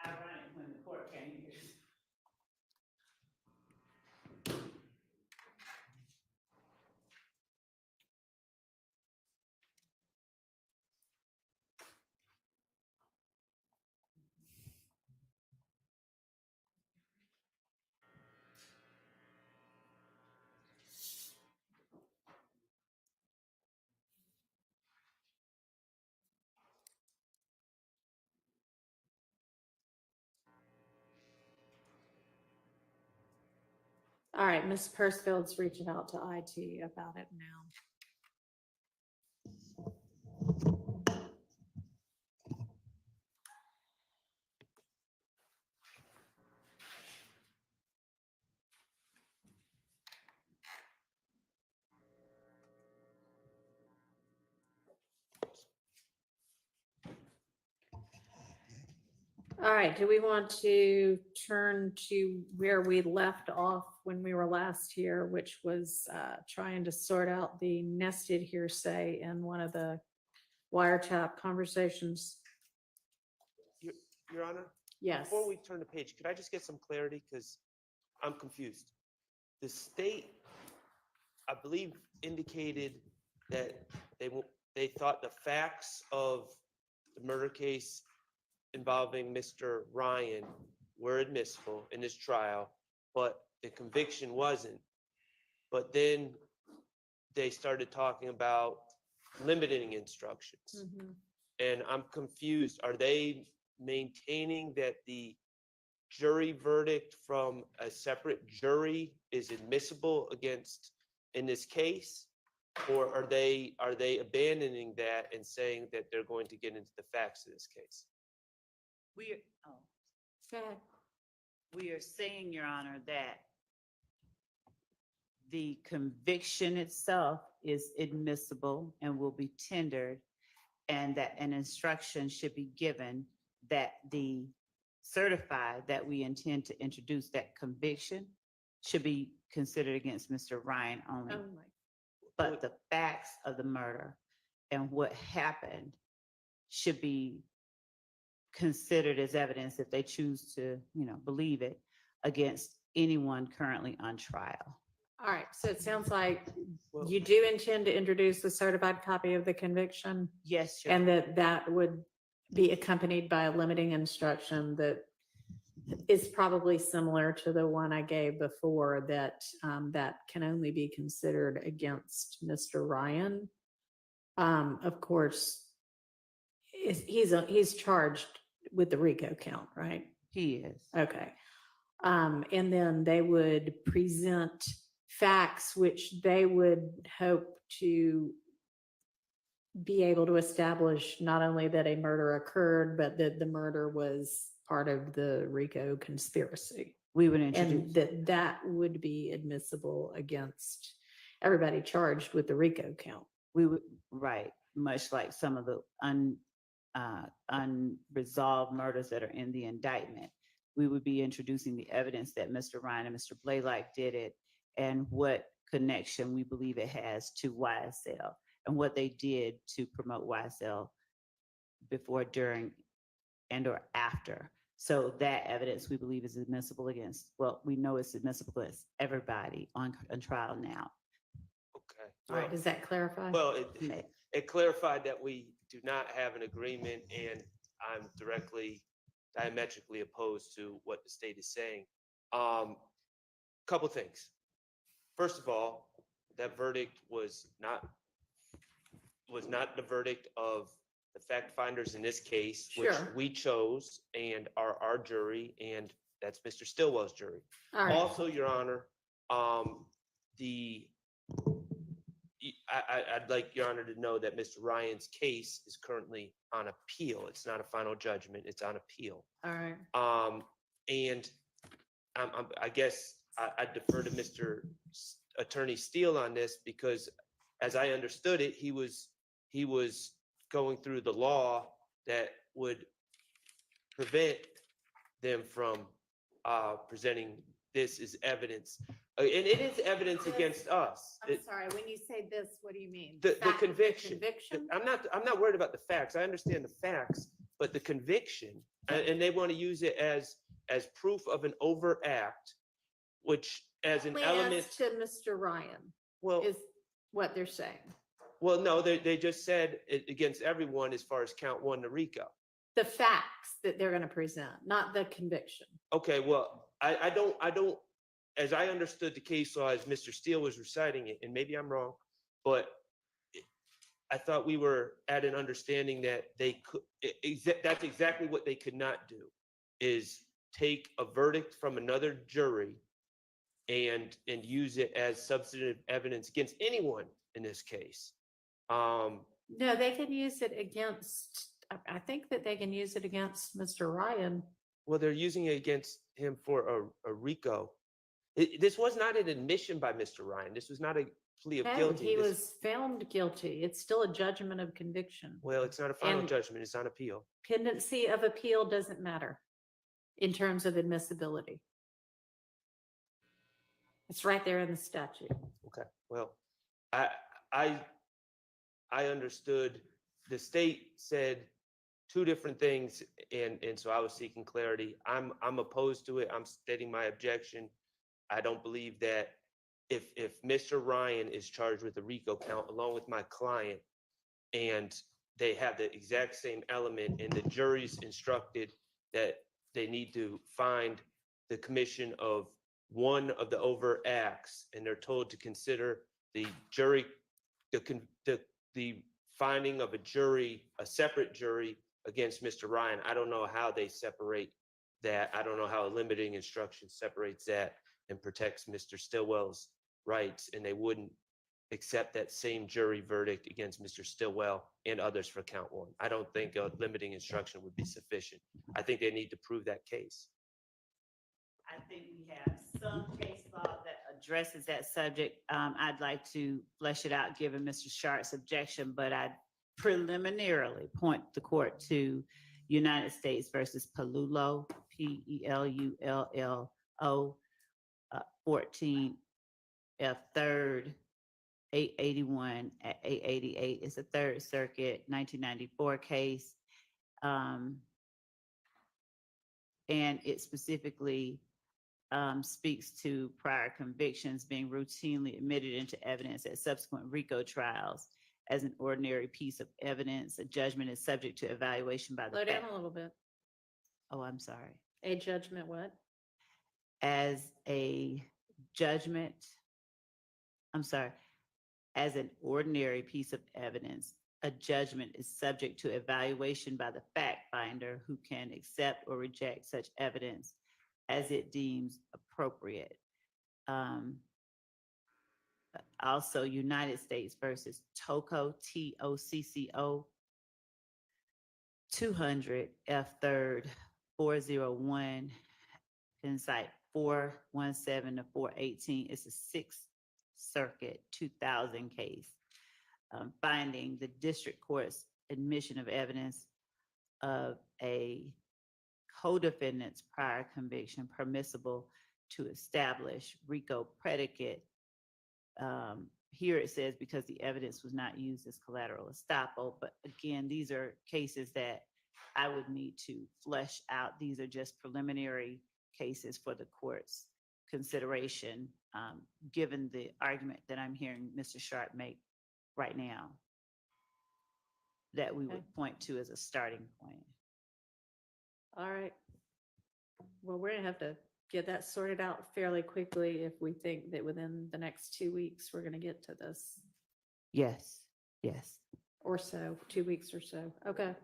Ironic when the court can't hear us. All right, Ms. Persfield's reaching out to IT about it now. All right, do we want to turn to where we left off when we were last here, which was trying to sort out the nested hearsay in one of the wiretap conversations? Your Honor? Yes. Before we turn the page, could I just get some clarity? Because I'm confused. The state, I believe, indicated that they thought the facts of the murder case involving Mr. Ryan were admissible in this trial, but the conviction wasn't. But then they started talking about limiting instructions. And I'm confused. Are they maintaining that the jury verdict from a separate jury is admissible against in this case? Or are they abandoning that and saying that they're going to get into the facts of this case? We, we are saying, Your Honor, that the conviction itself is admissible and will be tendered, and that an instruction should be given that the certified that we intend to introduce that conviction should be considered against Mr. Ryan only. Oh my. But the facts of the murder and what happened should be considered as evidence if they choose to, believe it, against anyone currently on trial. All right, so it sounds like Well- you do intend to introduce the certified copy of the conviction, Yes, Your and Honor. that would be accompanied by a limiting instruction that is probably similar to the one I gave before, that that can only be considered against Mr. Ryan. Of course, he's charged with the Rico count, right? He is. Okay. And then they would present facts which they would hope to be able to establish not only that a murder occurred, but that the murder was part of the Rico conspiracy. We would And introduce. that would be admissible against everybody charged with the Rico count. We would, right, much like some of the unresolved murders that are in the indictment. We would be introducing the evidence that Mr. Ryan and Mr. Blaylock did it, and what connection we believe it has to YSL, and what they did to promote YSL before, during, and or after. So that evidence we believe is admissible against, well, we know it's admissible against everybody on trial now. Okay. All right, does that clarify? Well, it clarified that we do not have an agreement, and I'm diametrically opposed to what the state is saying. Couple things. First of all, that verdict was not the verdict of the fact finders in this case, which Sure. we chose and are our jury, and that's Mr. Stillwell's jury. All right. Also, Your Honor, I'd like Your Honor to know that Mr. Ryan's case is currently on appeal. It's not a final judgment, it's on appeal. All right. And I guess I defer to Mr. Attorney Steele on this, because as I understood it, he was going through the law that would prevent them from presenting this as evidence. And it is evidence against us. I'm sorry, when you say this, what do you mean? The Fact of conviction. Conviction? I'm not worried about the facts. I understand the facts, but the conviction, and they want to use it as proof of an overt act, which as an Only element. as to Mr. Ryan Well, is what they're saying. well, no, they just said it against everyone as far as count one to Rico. The facts that they're going to present, not the conviction. Okay, well, I don't, as I understood the case law as Mr. Steele was reciting it, and maybe I'm wrong, but I thought we were at an understanding that they could, that's exactly what they could not do, is take a verdict from another jury and use it as substantive evidence against anyone in this case. No, they can use it against, I think that they can use it against Mr. Ryan. Well, they're using it against him for a RICO. This was not an admission by Mr. Ryan. This was not a plea of No, guilty. he This- was found guilty. It's still a judgment of conviction. Well, it's not a final And- judgment. It's on appeal. Pendency of appeal doesn't matter in terms of admissibility. It's right there in the statute. Okay, well, I understood the state said two different things, and so I was seeking clarity. I'm opposed to it. I'm stating my objection. I don't believe that if Mr. Ryan is charged with a RICO count along with my client, and they have the exact same element, and the jury's instructed that they need to find the commission of one of the overt acts, and they're told to consider the jury, the finding of a jury, a separate jury against Mr. Ryan. I don't know how they separate that. I don't know how a limiting instruction separates that and protects Mr. Stillwell's rights, and they wouldn't accept that same jury verdict against Mr. Stillwell and others for count one. I don't think a limiting instruction would be sufficient. I think they need to prove that case. I think we have some case law that addresses that subject. I'd like to flesh it out, given Mr. Sharp's objection, but I'd preliminarily point the court to United States versus Pelullo, Pelullo, 14 F third 881 at 888. It's a Third Circuit 1994 case. And it specifically speaks to prior convictions being routinely admitted into evidence at subsequent Rico trials as an ordinary piece of evidence. A judgment is subject to evaluation by the Slow down fact. a little bit. Oh, I'm sorry. A judgment what? As a judgment, I'm sorry, as an ordinary piece of evidence, a judgment is subject to evaluation by the fact finder, who can accept or reject such evidence as it deems appropriate. Also, United States versus Tocco, Tocco, 200 F third 401, can cite 417 to 418. It's a Sixth Circuit 2000 case, finding the district court's admission of evidence of a co-defendant's prior conviction permissible to establish RICO predicate. Here it says because the evidence was not used as collateral estoppel, but again, these are cases that I would need to flesh out. These are just preliminary cases for the court's consideration, given the argument that I'm hearing Mr. Sharp make right now, that we would point to as a starting point. All right. Well, we're gonna have to get that sorted out fairly quickly if we think that within the next 2 weeks, we're gonna get to this, Yes, yes. or so, 2 weeks or so. Okay.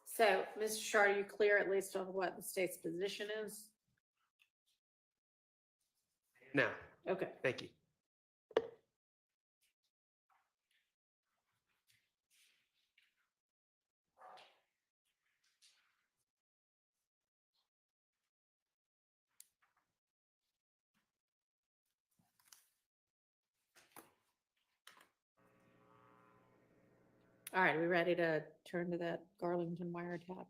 So, Mr. Shard, are you clear at least on what the state's position is? Now, Okay. thank you. All right, are we ready to turn to that Garlington wiretap?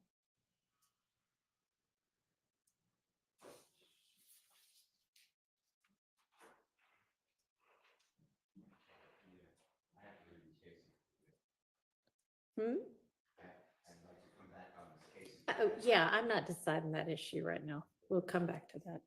Hmm? Oh, yeah, I'm not deciding that issue right now. We'll come back to that.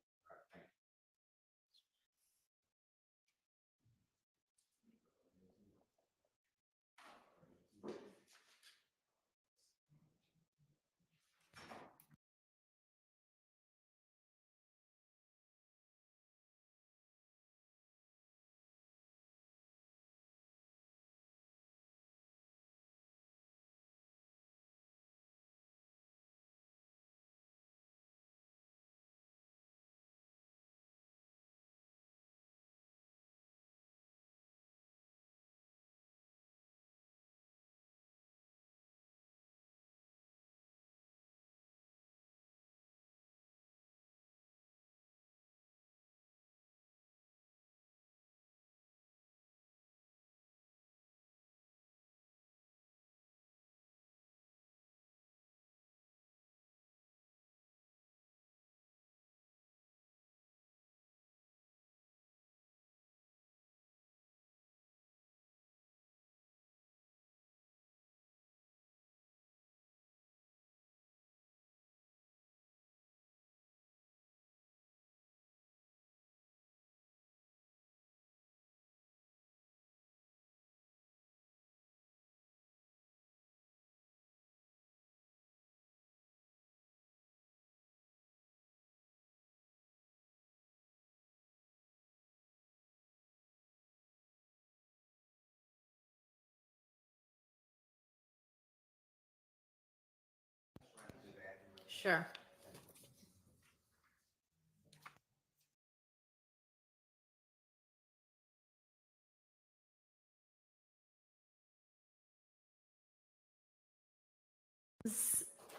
Sure.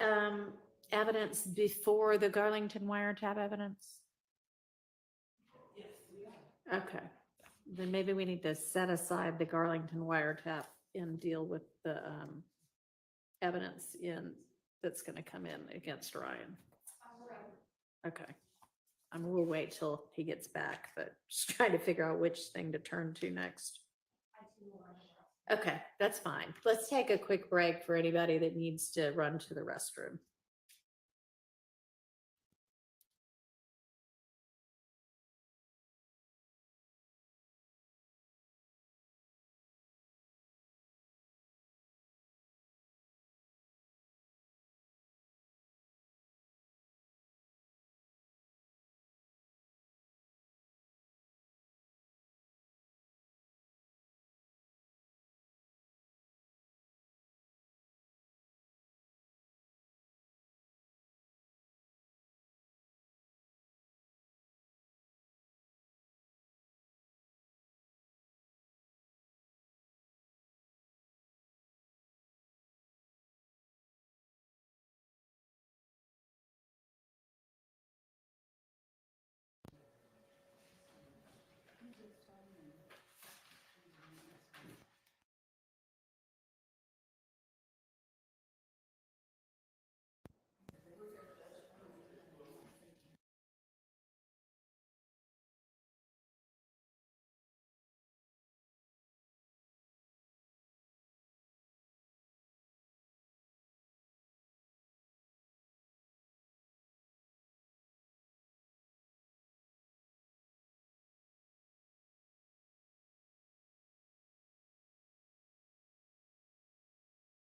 Um, Evidence before the Garlington wiretap evidence? Okay, then maybe we need to set aside the Garlington wiretap and deal with the evidence that's gonna come in against Ryan. Okay. We'll wait till he gets back, but just trying to figure out which thing to turn to next. Okay, that's fine. Let's take a quick break for anybody that needs to run to the restroom.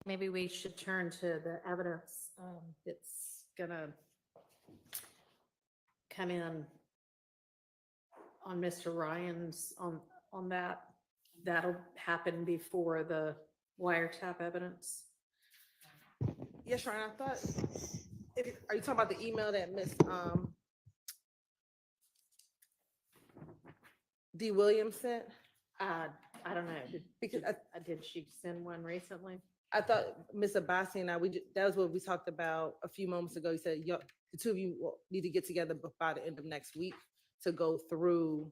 Maybe we should turn to the evidence that's gonna come in on Mr. Ryan's, on that. That'll happen before the wiretap evidence. Yes, Ryan, I thought, are you talking about the email that Miss D. Williams sent? I don't know. Because Did she send one recently? I thought Ms. Abbasi and I, that was what we talked about a few moments ago. You said, the two of you need to get together by the end of next week to go through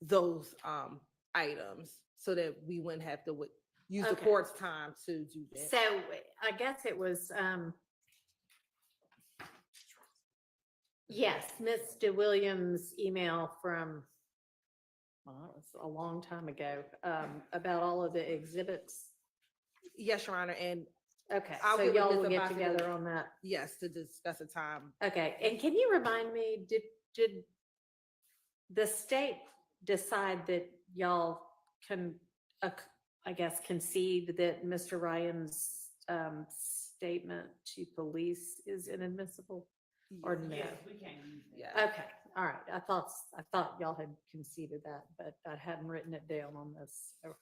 those items so that we wouldn't have to use the Okay. court's time to do that. So I guess it was, yes, Ms. DeWilliams' email from, well, it was a long time ago, about all of the exhibits. Yes, Your Honor, and Okay, I'll so get with y'all Ms. will get Abbasi to- together on that. yes, to discuss a time. Okay, and can you remind me, did the state decide that y'all can, I guess, concede that Mr. Ryan's statement to police is inadmissible? Or no? Yes, we can use that. Yeah. Okay, all right. I thought y'all had conceded that, but I hadn't written it down on this. So.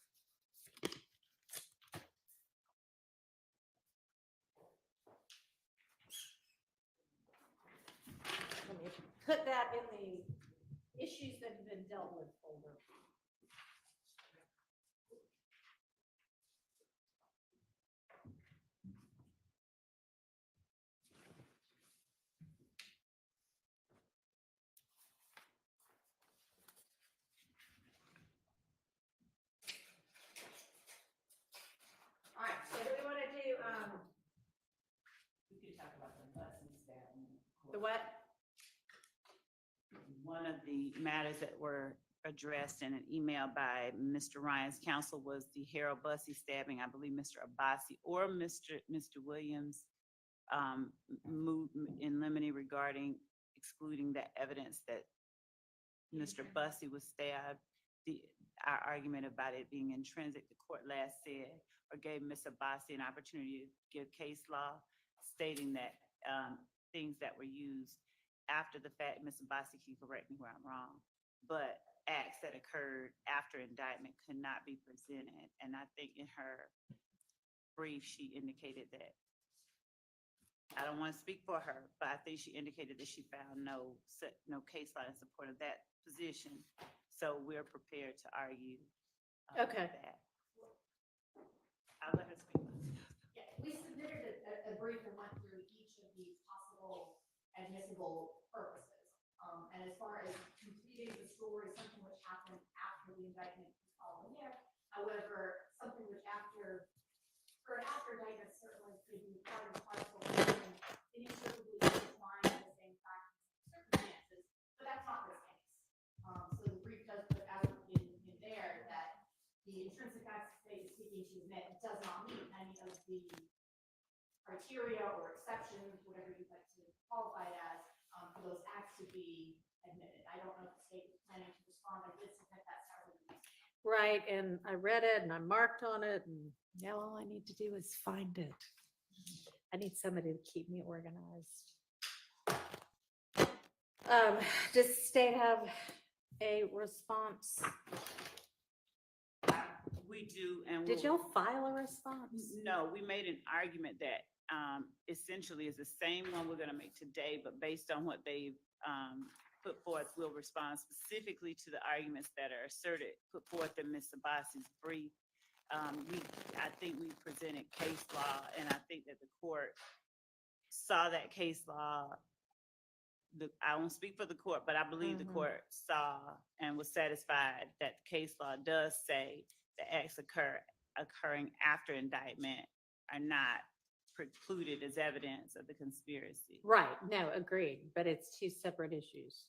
Let me put that in the issues that have been dealt with folder. All right, so do we want to do, We could talk about the buses that. the what? One of the matters that were addressed in an email by Mr. Ryan's counsel was the Harold Bussey stabbing. I believe Mr. Abbasi or Mr. Williams moved in limine regarding excluding the evidence that Mr. Bussey was stabbed. Our argument about it being intrinsic, the court last said, or gave Ms. Abbasi an opportunity to give case law stating that things that were used after the fact, Ms. Abbasi can correct me where I'm wrong, but acts that occurred after indictment could not be presented. And I think in her brief, she indicated that I don't want to speak for her, but I think she indicated that she found no case law in support of that position. So we're prepared to argue. Okay. That. I'll let her speak. Yeah, we submitted a brief and went through each of the possible admissible purposes. And as far as completing the story, something which happened after the indictment was following there. However, something which after indictment certainly could be part and parcel and inextricably intertwined in the same facts and circumstances, but that's not this case. So the brief does put out in there that the intrinsic facts the state is seeking to admit does not meet any of the criteria or exceptions, whatever you'd like to qualify it as, for those acts to be admitted. I don't know if the state is planning to respond. I did submit that separately. Right, and I read it and I marked on it, and now all I need to do is find it. I need somebody to keep me organized. Does the state have a response? We do, and Did we'll- y'all file a response? No, we made an argument that essentially is the same one we're going to make today, but based on what they've put forth, we'll respond specifically to the arguments that are asserted, put forth in Ms. Sabasi's brief. I think we presented case law, and I think that the court saw that case law. I won't speak for the court, but I believe the court saw and was satisfied that case law does say the acts occurring after indictment are not precluded as evidence of the conspiracy. Right, no, agreed, but it's two separate issues.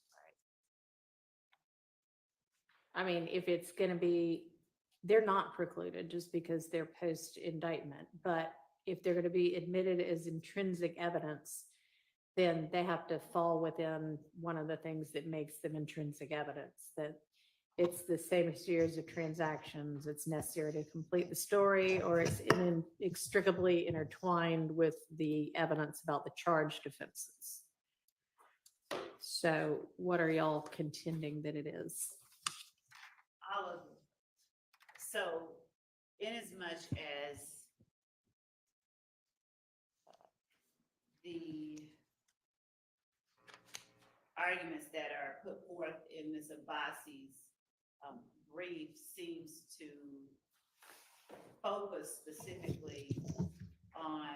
I mean, if it's gonna be, they're not precluded just because they're post indictment, but if they're gonna be admitted as intrinsic evidence, then they have to fall within one of the things that makes them intrinsic evidence, that it's the same series of transactions, it's necessary to complete the story, or it's inextricably intertwined with the evidence about the charged offenses. So what are y'all contending that it is? All of them. So inasmuch as the arguments that are put forth in Ms. Abbasi's brief seems to focus specifically on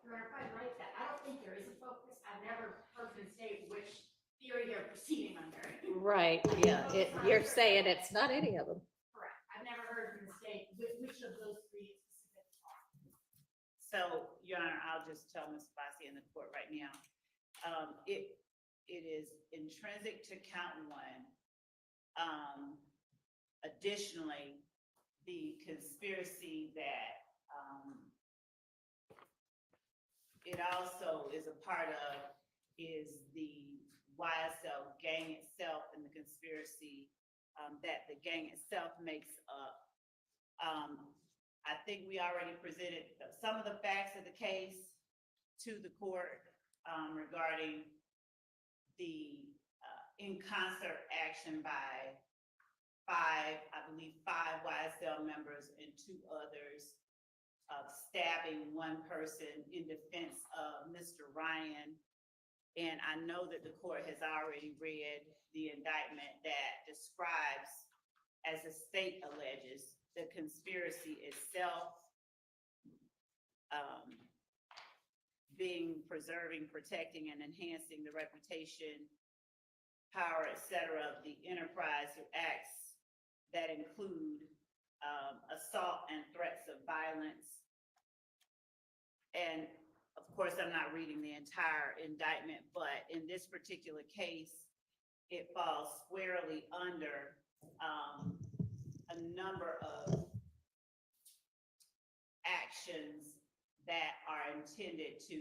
You're quite right that I don't think there is a focus. I've never heard them state which theory they're proceeding under. Right, yeah, you're saying it's not any of them. Correct. I've never heard them state which of those three specific are. So, Your Honor, I'll just tell Ms. Abbasi in the court right now. It is intrinsic to count one. Additionally, the conspiracy that it also is a part of is the YSL gang itself and the conspiracy that the gang itself makes up. I think we already presented some of the facts of the case to the court regarding the in concert action by five YSL members and two others of stabbing one person in defense of Mr. Ryan. And I know that the court has already read the indictment that describes, as the state alleges, the conspiracy itself being preserving, protecting, and enhancing the reputation, power, et cetera, of the enterprise through acts that include assault and threats of violence. And of course, I'm not reading the entire indictment, but in this particular case, it falls squarely under a number of actions that are intended to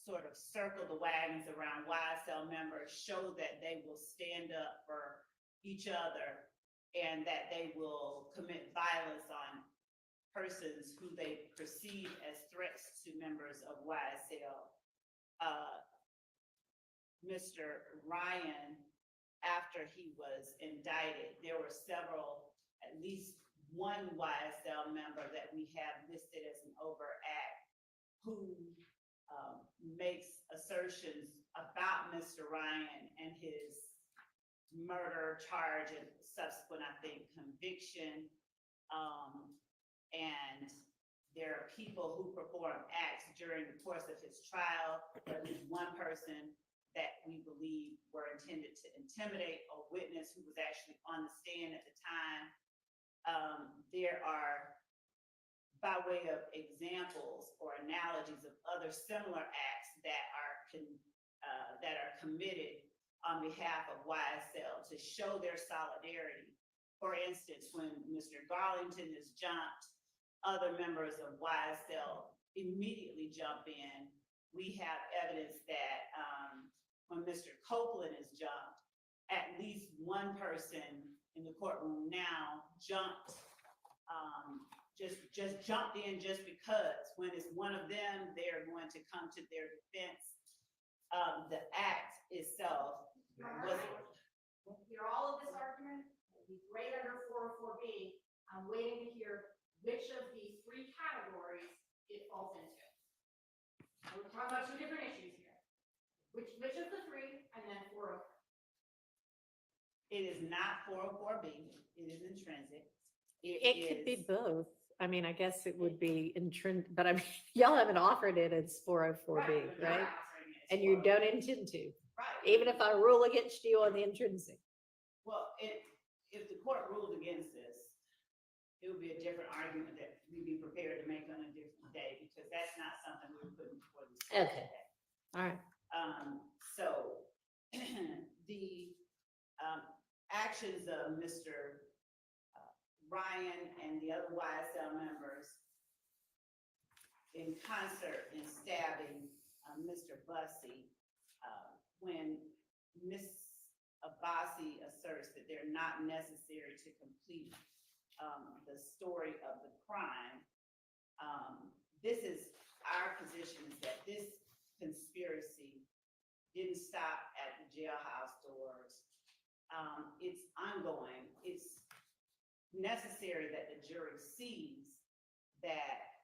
sort of circle the wagons around YSL members, show that they will stand up for each other and that they will commit violence on persons who they perceive as threats to members of YSL. Mr. Ryan, after he was indicted, there were several, at least one YSL member that we have listed as an overact who makes assertions about Mr. Ryan and his murder charge and subsequent, I think, conviction. And there are people who perform acts during the course of his trial, or at least one person that we believe were intended to intimidate a witness who was actually on the stand at the time. There are, by way of examples or analogies of other similar acts that are committed on behalf of YSL to show their solidarity. For instance, when Mr. Garlington is jumped, other members of YSL immediately jump in. We have evidence that when Mr. Copeland is jumped, at least one person in the courtroom now jumped, just jumped in just because. When it's one of them, they're going to come to their defense. The act itself was. Hear all of this argument, it'd be great under 404B. I'm waiting to hear which of the three categories it falls into. We're talking about two different issues here. Which of the three, and then 404. It is not 404B, it is intrinsic. It could be is- both. I mean, I guess it would be intrinsic, but I mean, y'all haven't offered it as 404B, we're not right? offering it as And you 404B. don't intend to, Right. even if I rule against you on the intrinsic. Well, if the court ruled against this, it would be a different argument that we'd be prepared to make on a different day, because that's not something we're putting before this court Okay. today. All right. So the actions of Mr. Ryan and the other YSL members in concert in stabbing Mr. Bussey, when Ms. Abbasi asserts that they're not necessary to complete the story of the crime, this is our position, is that this conspiracy didn't stop at the jailhouse doors. It's ongoing. It's necessary that the jury sees that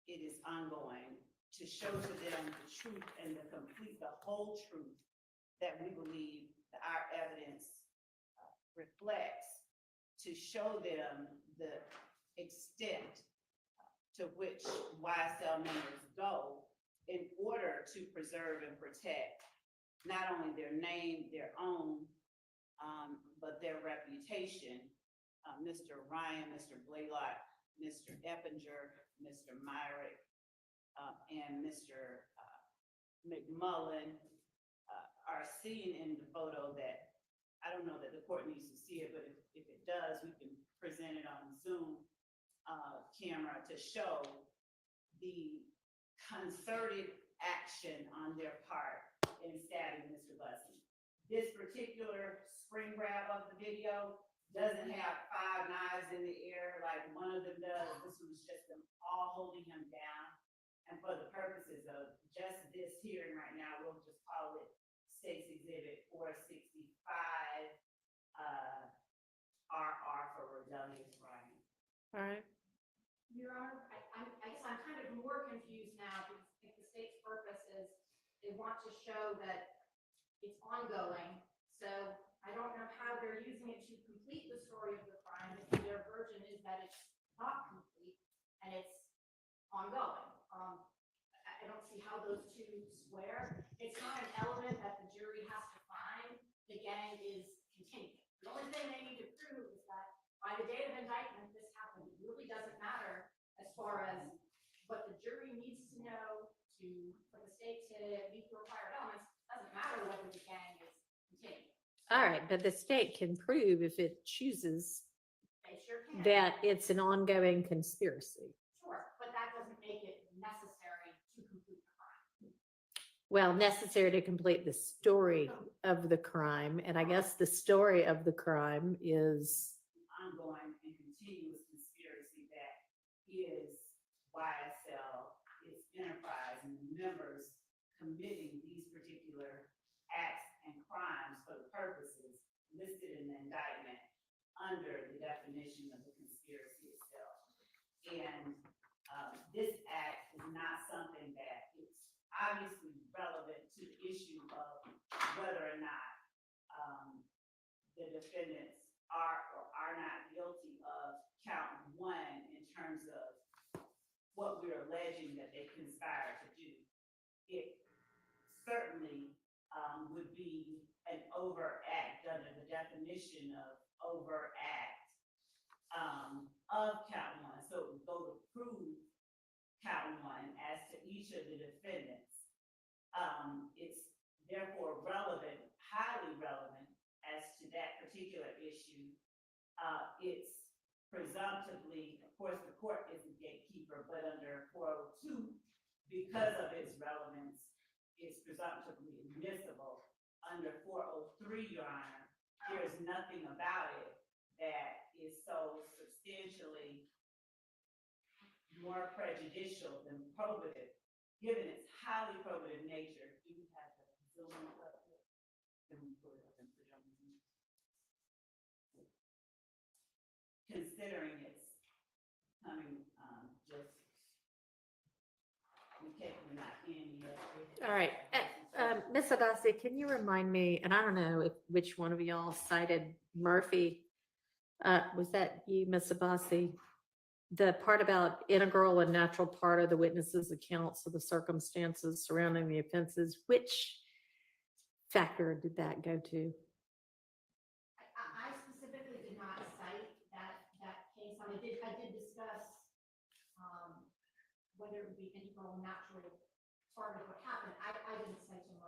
it is ongoing, to show to them the truth and the whole truth that we believe that our evidence reflects, to show them the extent to which YSL members go in order to preserve and protect not only their name, their own, but their reputation. Mr. Ryan, Mr. Blaylock, Mr. Eppinger, Mr. Myrick, and Mr. McMullen are seen in the photo that, I don't know that the court needs to see it, but if it does, we can present it on Zoom camera to show the concerted action on their part in stabbing Mr. Bussey. This particular screen grab of the video doesn't have 5 knives in the air like one of them does. This was just them all holding him down. And for the purposes of just this hearing right now, we'll just call it State's Exhibit 465, RR for rebellious Ryan. All right. Your Honor, I guess I'm kind of more confused now, because I think the state's purpose is they want to show that it's ongoing. So I don't know how they're using it to complete the story of the crime if their version is that it's not complete and it's ongoing. I don't see how those two square. It's not an element that the jury has to find. The gang is continuing. The only thing they need to prove is that by the date of indictment, this happened. It really doesn't matter as far as what the jury needs to know for the state to meet the required elements. It doesn't matter whether the gang is continuing. All right, but the state can prove, if it chooses, They sure can. that it's an ongoing conspiracy. Sure, but that doesn't make it necessary to complete the crime. Well, necessary to complete the story of the crime. And I guess the story of the crime is, Ongoing and continuous conspiracy that is YSL, its enterprise, and the members committing these particular acts purposes listed in the indictment under the definition of the conspiracy itself. And this act is not something that is obviously relevant to the issue of whether or not the defendants are or are not guilty of count one in terms of what we're alleging that they conspired to do. It certainly would be an overt act under the definition of overt act of count one. So it would go to prove count one as to each of the defendants. It's therefore relevant, highly relevant as to that particular issue. It's presumptively, of course, the court is the gatekeeper, but under 402, because of its relevance, it's presumptively admissible. Under 403, Your Honor, there's nothing about it that is so substantially more prejudicial than probative, given its highly probative nature. Do you have the Zoom up here? Can we put it up and put it on Zoom? Considering it's coming just, we can't, we're not in yet. All right, Ms. Agassi, can you remind me, and I don't know which one of y'all cited Murphy. Was that you, Ms. Agassi? The part about integral and natural part of the witness's accounts of the circumstances surrounding the offenses, which factor did that go to? I specifically did not cite that case. I did discuss whether it would be integral and natural part of what happened. I didn't cite him.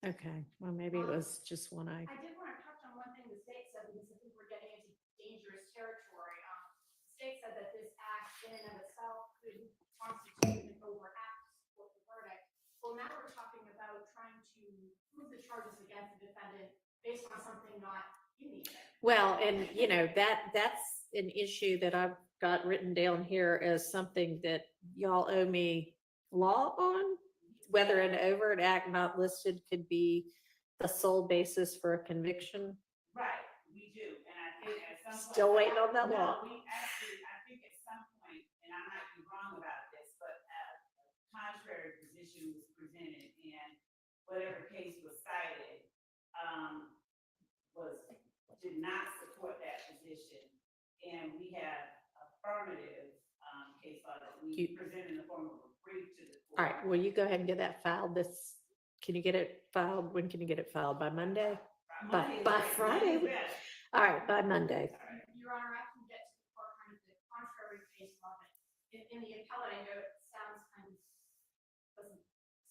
Okay, well, maybe it was just one I. I did want to touch on one thing the state said, because I think we're getting into dangerous territory. The state said that this act in and of itself could constitute an overact to support the verdict. Well, now we're talking about trying to prove the charges against the defendant based on something not in the indictment. Well, and you know, that's an issue that I've got written down here as something that y'all owe me law on, whether an overt act not listed could be the sole basis for a conviction. Right, we do, and I think at some point. Still waiting on that law. No, we actually, I think at some point, and I might be wrong about this, but a contrary position was presented, and whatever case was cited, did not support that position. And we have affirmative case law that we present in the form of a brief to the court. All right, well, you go ahead and get that filed can you get it filed? When can you get it filed? By Monday? By Friday? All right, by Monday. Your Honor, I can get to the part kind of the contrary case law that in the appellate, I know it sounds kind of, doesn't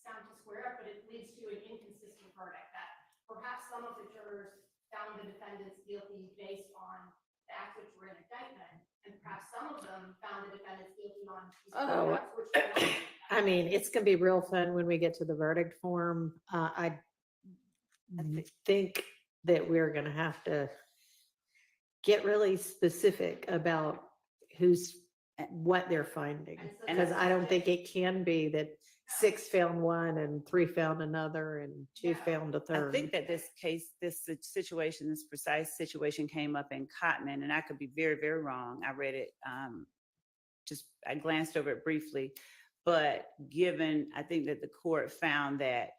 sound to square up, but it leads to an inconsistent verdict that perhaps some of the jurors found the defendants guilty based on the acts which were in indictment, and perhaps some of them found the defendants guilty on these acts which were not. I mean, it's gonna be real fun when we get to the verdict form. I think that we're gonna have to get really specific about what they're finding. Because I don't think it can be that 6 found one and 3 found another and 2 found a third. I think that this situation, this precise situation came up in Cotman, and I could be very, very wrong. I read it, I glanced over it briefly, but I think that the court found that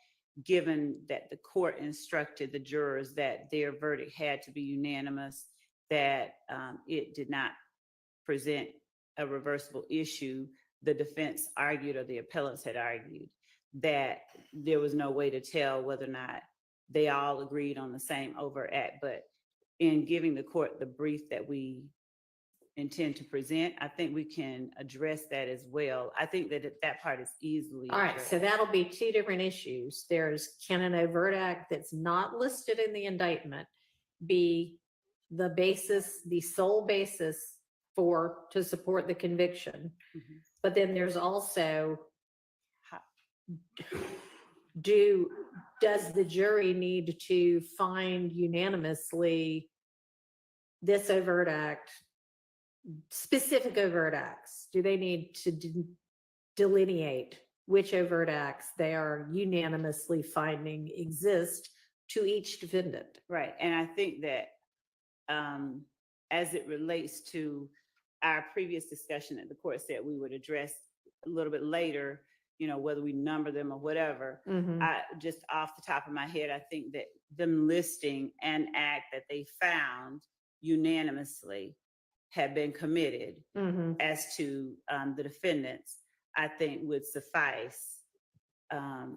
given that the court instructed the jurors that their verdict had to be unanimous, that it did not present a reversible issue. The defense argued, or the appellants had argued, that there was no way to tell whether or not they all agreed on the same overt act. But in giving the court the brief that we intend to present, I think we can address that as well. I think that part is easily All right, addressed. so that'll be 2 different issues. Can an overt act that's not listed in the indictment be the basis, the sole basis to support the conviction? Mhm. But then there's also, does the jury need to find unanimously this overt act, specific overt acts? Do they need to delineate which overt acts they are unanimously finding exist to each defendant. Right, and I think that as it relates to our previous discussion that the court said we would address a little bit later, you know, whether we number them or whatever, I just off the top of my head, I think that them listing an act that they found unanimously had been committed as to the defendants, I think would suffice.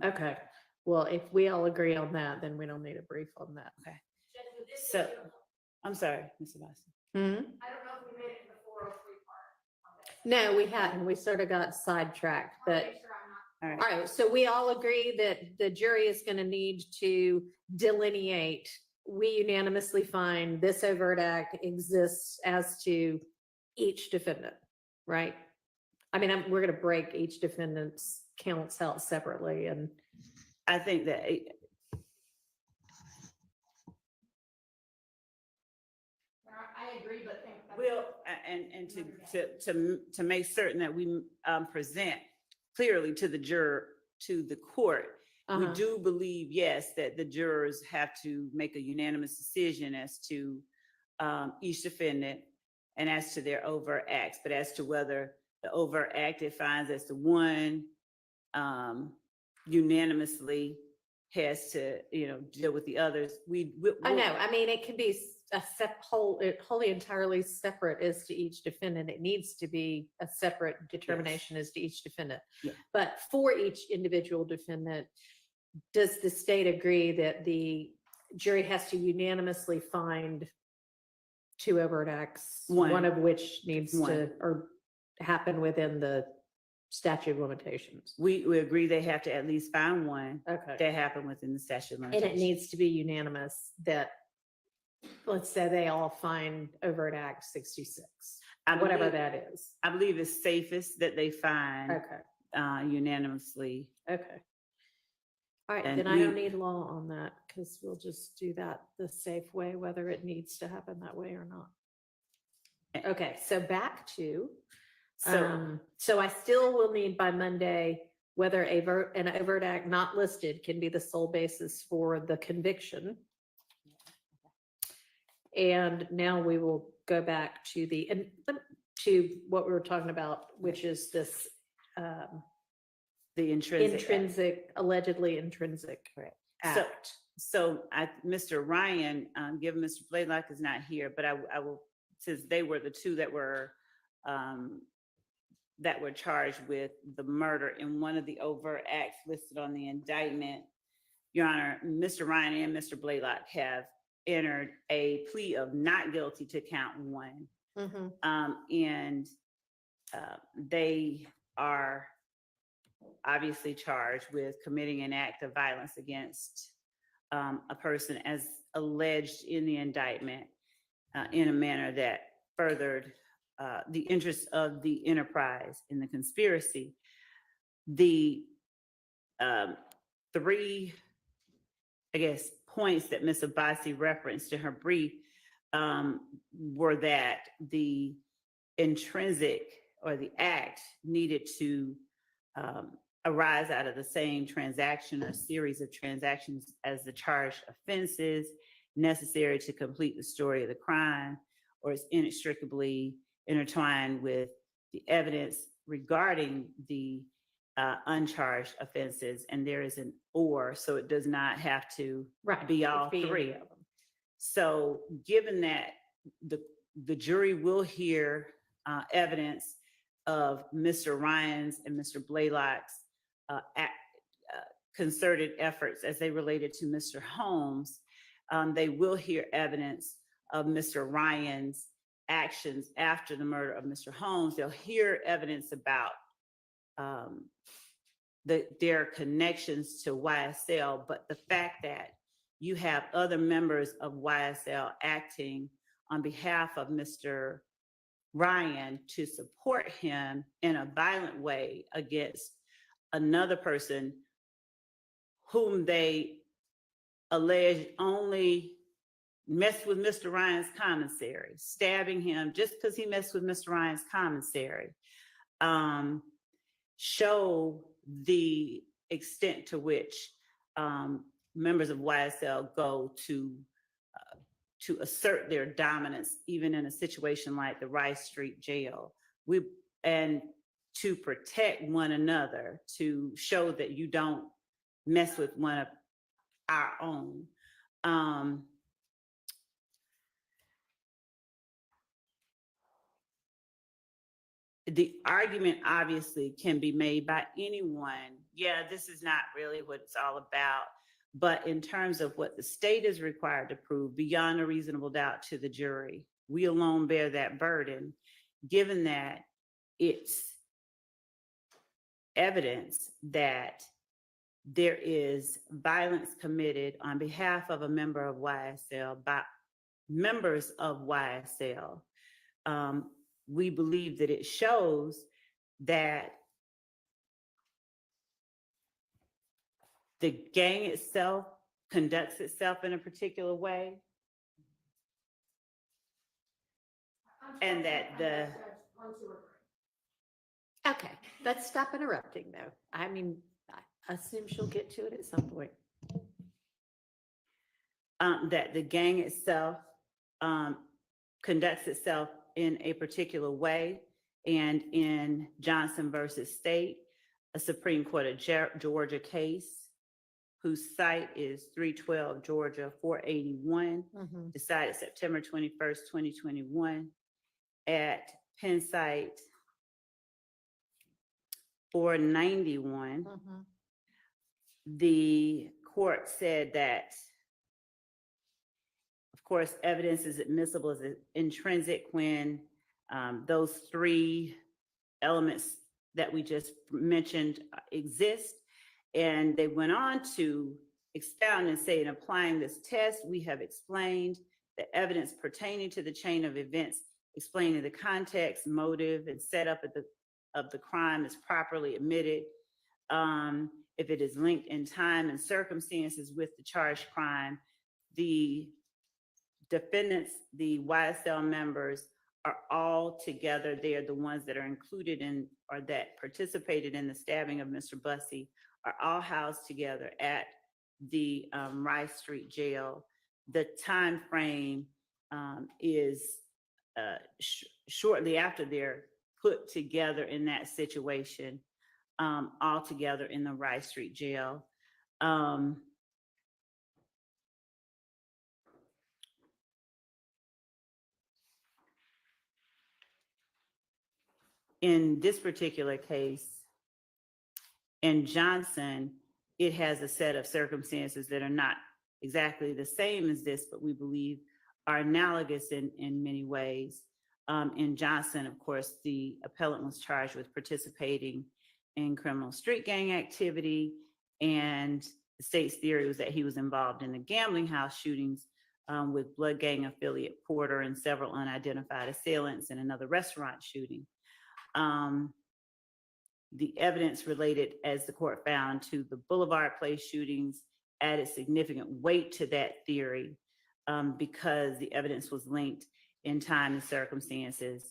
Okay, well, if we all agree on that, then we don't need a brief on that. Okay. Judge, would this So, be a- I'm sorry, Mr. Boston. Hmm? I don't know if we made it to the 403 part on this. No, we hadn't. We sort of got sidetracked, I wanna but make sure I'm not. All right. all right, so we all agree that the jury is going to need to delineate. We unanimously find this overt act exists as to each defendant, right? I mean, we're going to break each defendant's counts out separately and. I think that I agree, but think. will, and to make certain that we present clearly to the juror, to the court, we Uh-huh. do believe, yes, that the jurors have to make a unanimous decision as to each defendant and as to their overt acts, but as to whether the overt act it finds as to one unanimously has to, you know, deal with the others. I know. I mean, it can be wholly entirely separate as to each defendant. It needs to be a separate determination as to each defendant. Yeah. But for each individual defendant, does the state agree that the jury has to unanimously find two overt acts, one of which needs to or happen within the statute of limitations? We agree they have to at least find one Okay. that happened within the statute of And limitations. it needs to be unanimous that, let's say they all find overt act 66, whatever that is. I believe it's safest that they find Okay, unanimously. okay. All right, And then I don't need law on that because we'll just do that the safe way, whether it needs to happen that way or not. Okay, so back to, so I still will need by Monday whether an overt act not listed can be the sole basis for the conviction. And now we will go back to to what we were talking about, which is this the intrinsic allegedly intrinsic act. So Mr. Ryan, given Mr. Blaylock is not here, but I will, since they were the two that were charged with the murder in one of the overt acts listed on the indictment, Your Honor, Mr. Ryan and Mr. Blaylock have entered a plea of not guilty to count one. And they are obviously charged with committing an act of violence against a person as alleged in the indictment in a manner that furthered the interests of the enterprise in the conspiracy. The three, I guess, points that Ms. Abbasi referenced in her brief were that the intrinsic or the act needed to arise out of the same transaction or series of transactions as the charged offenses necessary to complete the story of the crime, or is inextricably intertwined with the evidence regarding the uncharged offenses. And there is an or, so it does not have to be all three of them. So given that the jury will hear evidence of Mr. Ryan's and Mr. Blaylock's concerted efforts as they related to Mr. Holmes, they will hear evidence of Mr. Ryan's actions after the murder of Mr. Holmes. They'll hear evidence about their connections to YSL, but the fact that you have other members of YSL acting on behalf of Mr. Ryan to support him in a violent way against another person whom they allege only messed with Mr. Ryan's commissary, stabbing him just because he messed with Mr. Ryan's commissary, show the extent to which members of YSL go to assert their dominance, even in a situation like the Rice Street jail. And to protect one another, to show that you don't mess with one of our own. The argument obviously can be made by anyone. Yeah, this is not really what it's all about. But in terms of what the state is required to prove beyond a reasonable doubt to the jury, we alone bear that burden, given that it's evidence that there is violence committed on behalf of a member of YSL by members of YSL. We believe that it shows that the gang itself conducts itself in a particular way, and that the Okay, let's stop interrupting though. I mean, I assume she'll get to it at some point. that the gang itself conducts itself in a particular way. And in Johnson versus State, a Supreme Court of Georgia case, whose site is 312 Georgia 481, decided September 21st, 2021, at Penn site 491. The court said that, of course, evidence is admissible as intrinsic when those three elements that we just mentioned exist. And they went on to expound and say, in applying this test, we have explained the evidence pertaining to the chain of events, explaining the context, motive, and setup of the crime is properly admitted. If it is linked in time and circumstances with the charged crime, the defendants, the YSL members, are all together. They are the ones that are included in or that participated in the stabbing of Mr. Bussey, are all housed together at the Rice Street jail. The time frame is shortly after they're put together in that situation, all together in the Rice Street jail. In this particular case, in Johnson, it has a set of circumstances that are not exactly the same as this, but we believe are analogous in many ways. In Johnson, of course, the appellant was charged with participating in criminal street gang activity, and the state's theory was that he was involved in the gambling house shootings with Blood Gang affiliate Porter and several unidentified assailants in another restaurant shooting. The evidence related, as the court found, to the Boulevard Place shootings added significant weight to that theory because the evidence was linked in time and circumstances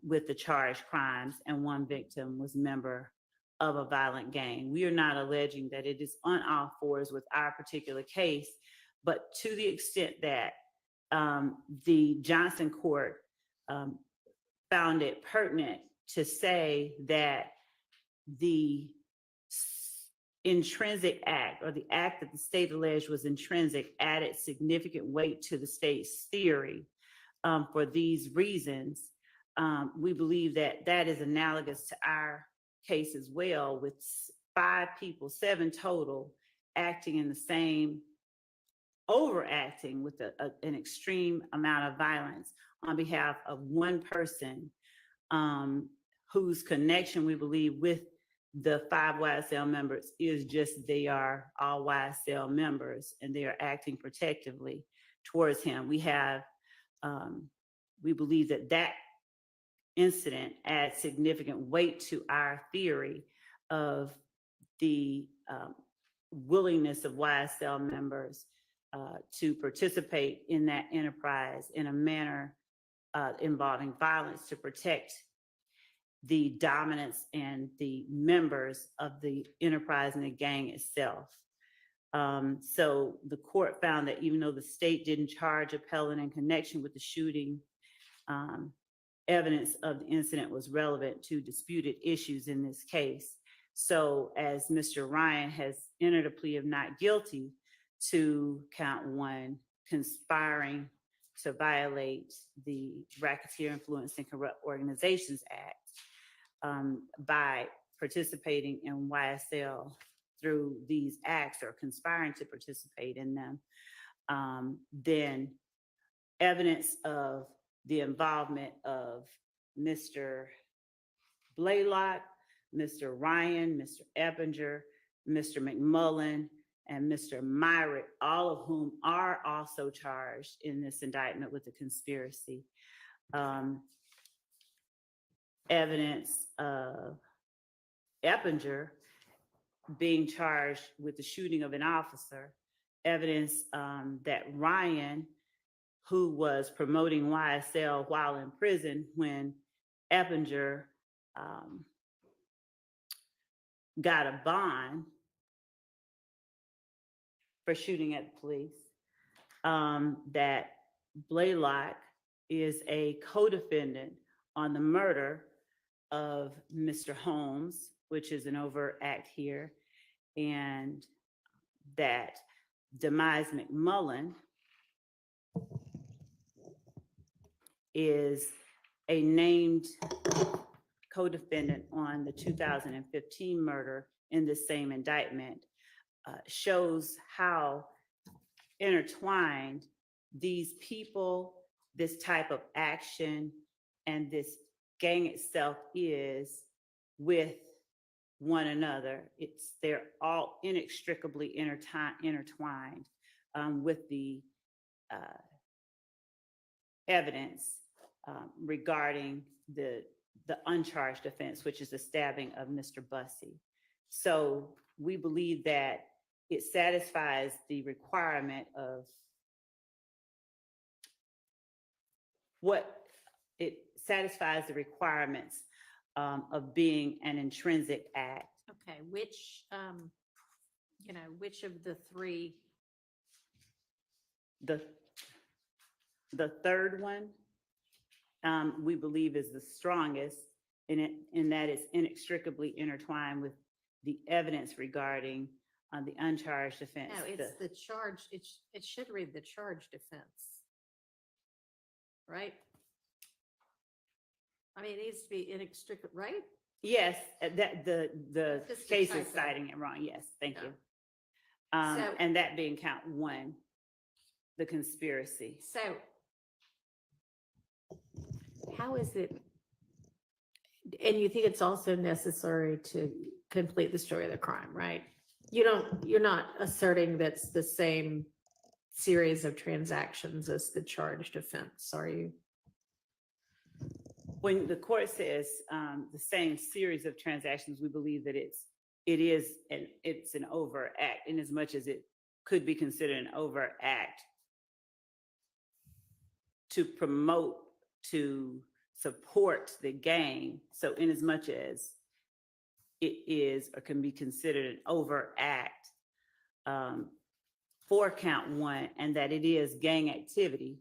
with the charged crimes, and one victim was a member of a violent gang. We are not alleging that it is on all fours with our particular case, but to the extent that the Johnson court found it pertinent to say that the intrinsic act, or the act that the state alleged was intrinsic, added significant weight to the state's theory. For these reasons, we believe that that is analogous to our case as well, with 5 people, 7 total, acting in the same, overacting with an extreme amount of violence on behalf of one person whose connection, we believe, with the 5 YSL members is just they are all YSL members and they are acting protectively towards him. We believe that that incident adds significant weight to our theory of the willingness of YSL members to participate in that enterprise in a manner involving violence to protect the dominance and the members of the enterprise and the gang itself. So the court found that even though the state didn't charge appellant in connection with the shooting, evidence of the incident was relevant to disputed issues in this case. So as Mr. Ryan has entered a plea of not guilty to count 1, conspiring to violate the Racketeer Influence and Corrupt Organizations Act, by participating in YSL through these acts or conspiring to participate in them, then evidence of the involvement of Mr. Blaylock, Mr. Ryan, Mr. Eppinger, Mr. McMullen, and Mr. Myrick, all of whom are also charged in this indictment with the conspiracy. Evidence of Eppinger being charged with the shooting of an officer, evidence that Ryan, who was promoting YSL while in prison when Eppinger got a bond for shooting at the police, that Blaylock is a co-defendant on the murder of Mr. Holmes, which is an overt act here, and that Demise McMullen is a named co-defendant on the 2015 murder in the same indictment, shows how intertwined these people, this type of action, and this gang itself is with one another. They're all inextricably intertwined with the evidence regarding the uncharged offense, which is the stabbing of Mr. Bussey. So we believe that it satisfies the requirement of it satisfies the requirements of being an intrinsic act. Okay, which of the 3? The third one, we believe is the strongest in that it's inextricably intertwined with the evidence regarding the uncharged offense. No, it's the charge, it should read the charged offense, right? I mean, it needs to be inextricable, right? Yes, that the Just a case is typo. citing it wrong. Yes, thank you. So- And that being count 1, the conspiracy. So how is it, and you think it's also necessary to complete the story of the crime, right? You're not asserting that's the same series of transactions as the charged offense, are you? When the court says the same series of transactions, we believe that it's an overt act, in as much as it could be considered an overt act to promote, to support the gang. So in as much as it is or can be considered an overt act for count 1, and that it is gang activity,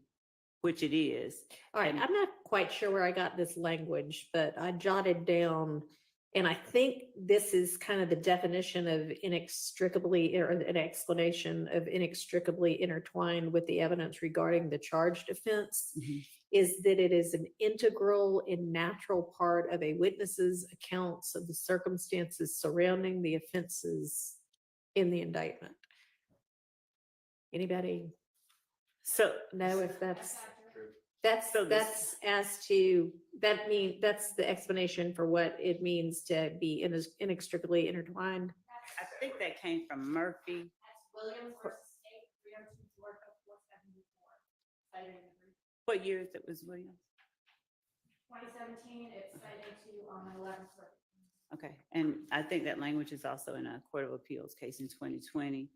which it is. All right, And- I'm not quite sure where I got this language, but I jotted down, and I think this is kind of the definition of inextricably, or an explanation of inextricably intertwined with the evidence regarding the charged offense, Mhm. is that it is an integral and natural part of a witness's accounts of the circumstances surrounding the offenses in the indictment. Anybody So know if that's So this- that's as to, that's the explanation for what it means to be inextricably intertwined. I think that came from Murphy. That's Williams versus State, 302 Georgia 474. Cited in the brief. What year it was, Williams? 2017, it's cited to 11th Circuit. Okay, and I think that language is also in a Court of Appeals case in 2020.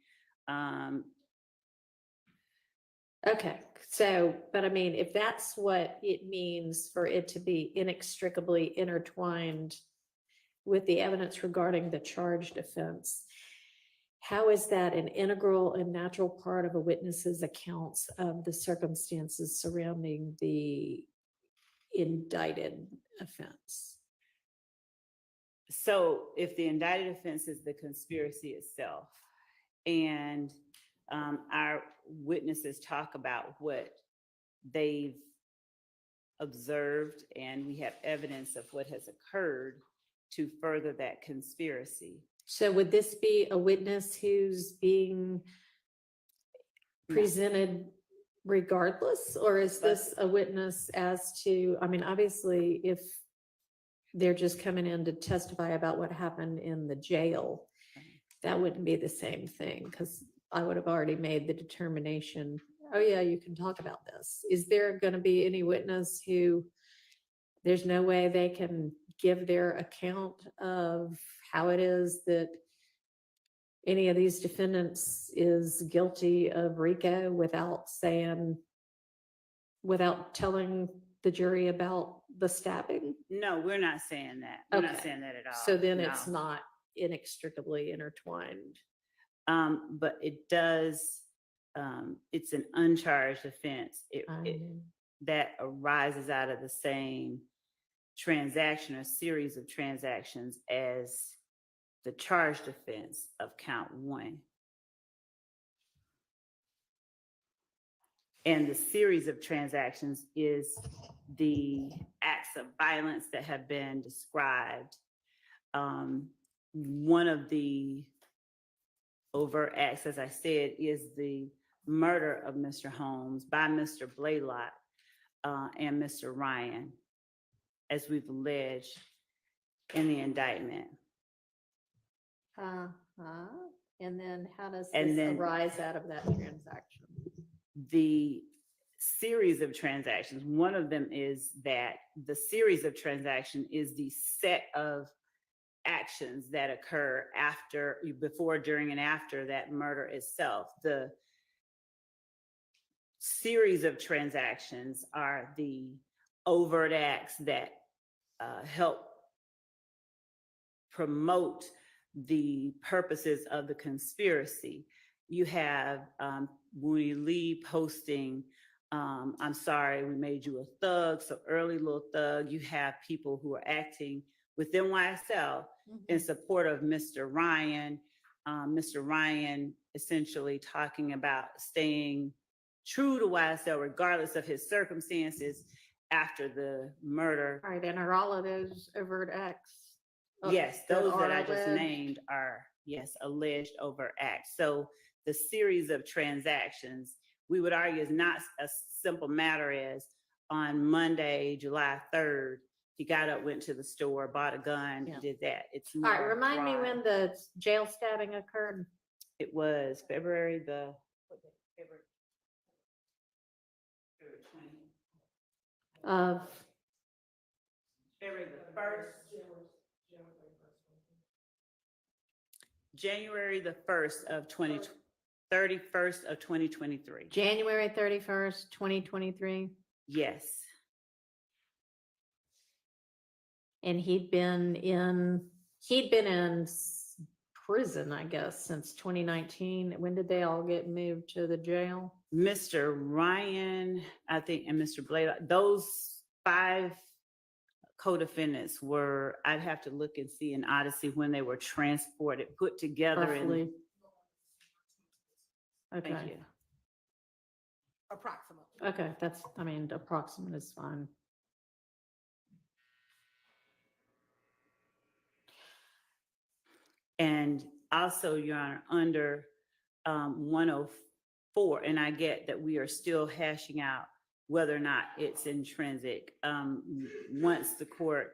Okay, so, but I mean, if that's what it means for it to be inextricably intertwined with the evidence regarding the charged offense, how is that an integral and natural part of a witness's accounts of the circumstances surrounding the indicted offense? So if the indicted offense is the conspiracy itself, and our witnesses talk about what they've observed, and we have evidence of what has occurred to further that conspiracy. So would this be a witness who's being No. presented regardless, or is this a witness as to, I mean, obviously, if they're just coming in to testify about what happened in the jail, that wouldn't be the same thing, because I would have already made the determination, oh yeah, you can talk about this. Is there going to be any witness who there's no way they can give their account of how it is that any of these defendants is guilty of Rico without telling the jury about the stabbing? No, we're not saying that. We're not Okay. saying that at all. So then it's No. not inextricably intertwined. But it does, it's an uncharged offense. That arises out of the same transaction or series of transactions as the charged offense of count 1. And the series of transactions is the acts of violence that have been described. One of the overt acts, as I said, is the murder of Mr. Holmes by Mr. Blaylock and Mr. Ryan, as we've alleged in the indictment. And then how does And this then- arise out of that transaction? The series of transactions, one of them is that the series of transaction is the set of actions that occur after, before, during, and after that murder itself. The series of transactions are the overt acts that help promote the purposes of the conspiracy. You have Mooney Lee posting, I'm sorry, we made you a thug, so early little thug. You have people who are acting within YSL in support of Mr. Ryan. Mr. Ryan essentially talking about staying true to YSL regardless of his circumstances after the murder. All right, and are all of those overt acts? Yes, that those that are I just alleged? named are, yes, alleged overt acts. So the series of transactions, we would argue, is not a simple matter as on Monday, July 3rd, he got up, went to the store, bought a gun, Yeah. did that. It's All more right, remind me broad. when the jail stabbing occurred. It was February the, what day? February 20th. Of, February the 1st. January the 1st of 31st of 2023. January 31st, 2023, Yes, and he'd been in prison, I guess, since 2019. When did they all get moved to the jail? Mr. Ryan, I think, and Mr. Blaylock, those 5 co-defendants were, I'd have to look and see in Odyssey when they were transported, put together in. Roughly. Thank Okay, you. Approximately. okay, that's, I mean, approximate is fine. And also, Your Honor, under 104, and I get that we are still hashing out whether or not it's intrinsic. Once the court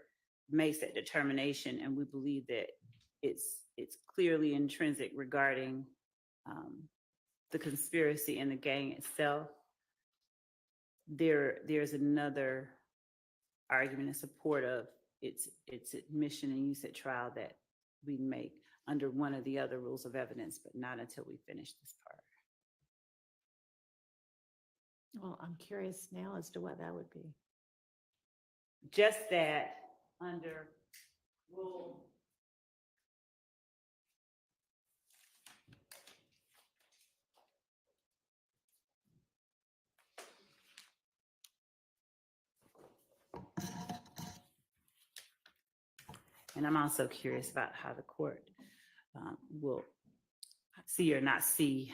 makes that determination, and we believe that it's clearly intrinsic regarding the conspiracy and the gang itself, there's another argument in support of its admission and use at trial that we make under one of the other rules of evidence, but not until we finish this part. Well, I'm curious now as to what that would be. Just that under rule and I'm also curious about how the court will see or not see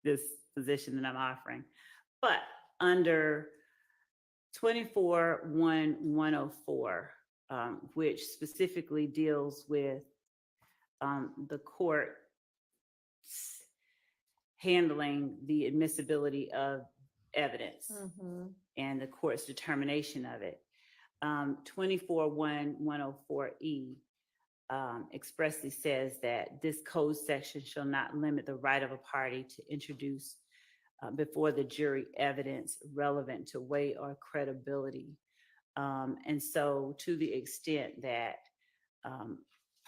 this position that I'm offering. But under 24-1-104, which specifically deals with the court handling the admissibility of evidence and the court's determination of it. 24-1-104E expressly says that this code section shall not limit the right of a party to introduce before the jury evidence relevant to weight or credibility. And so to the extent that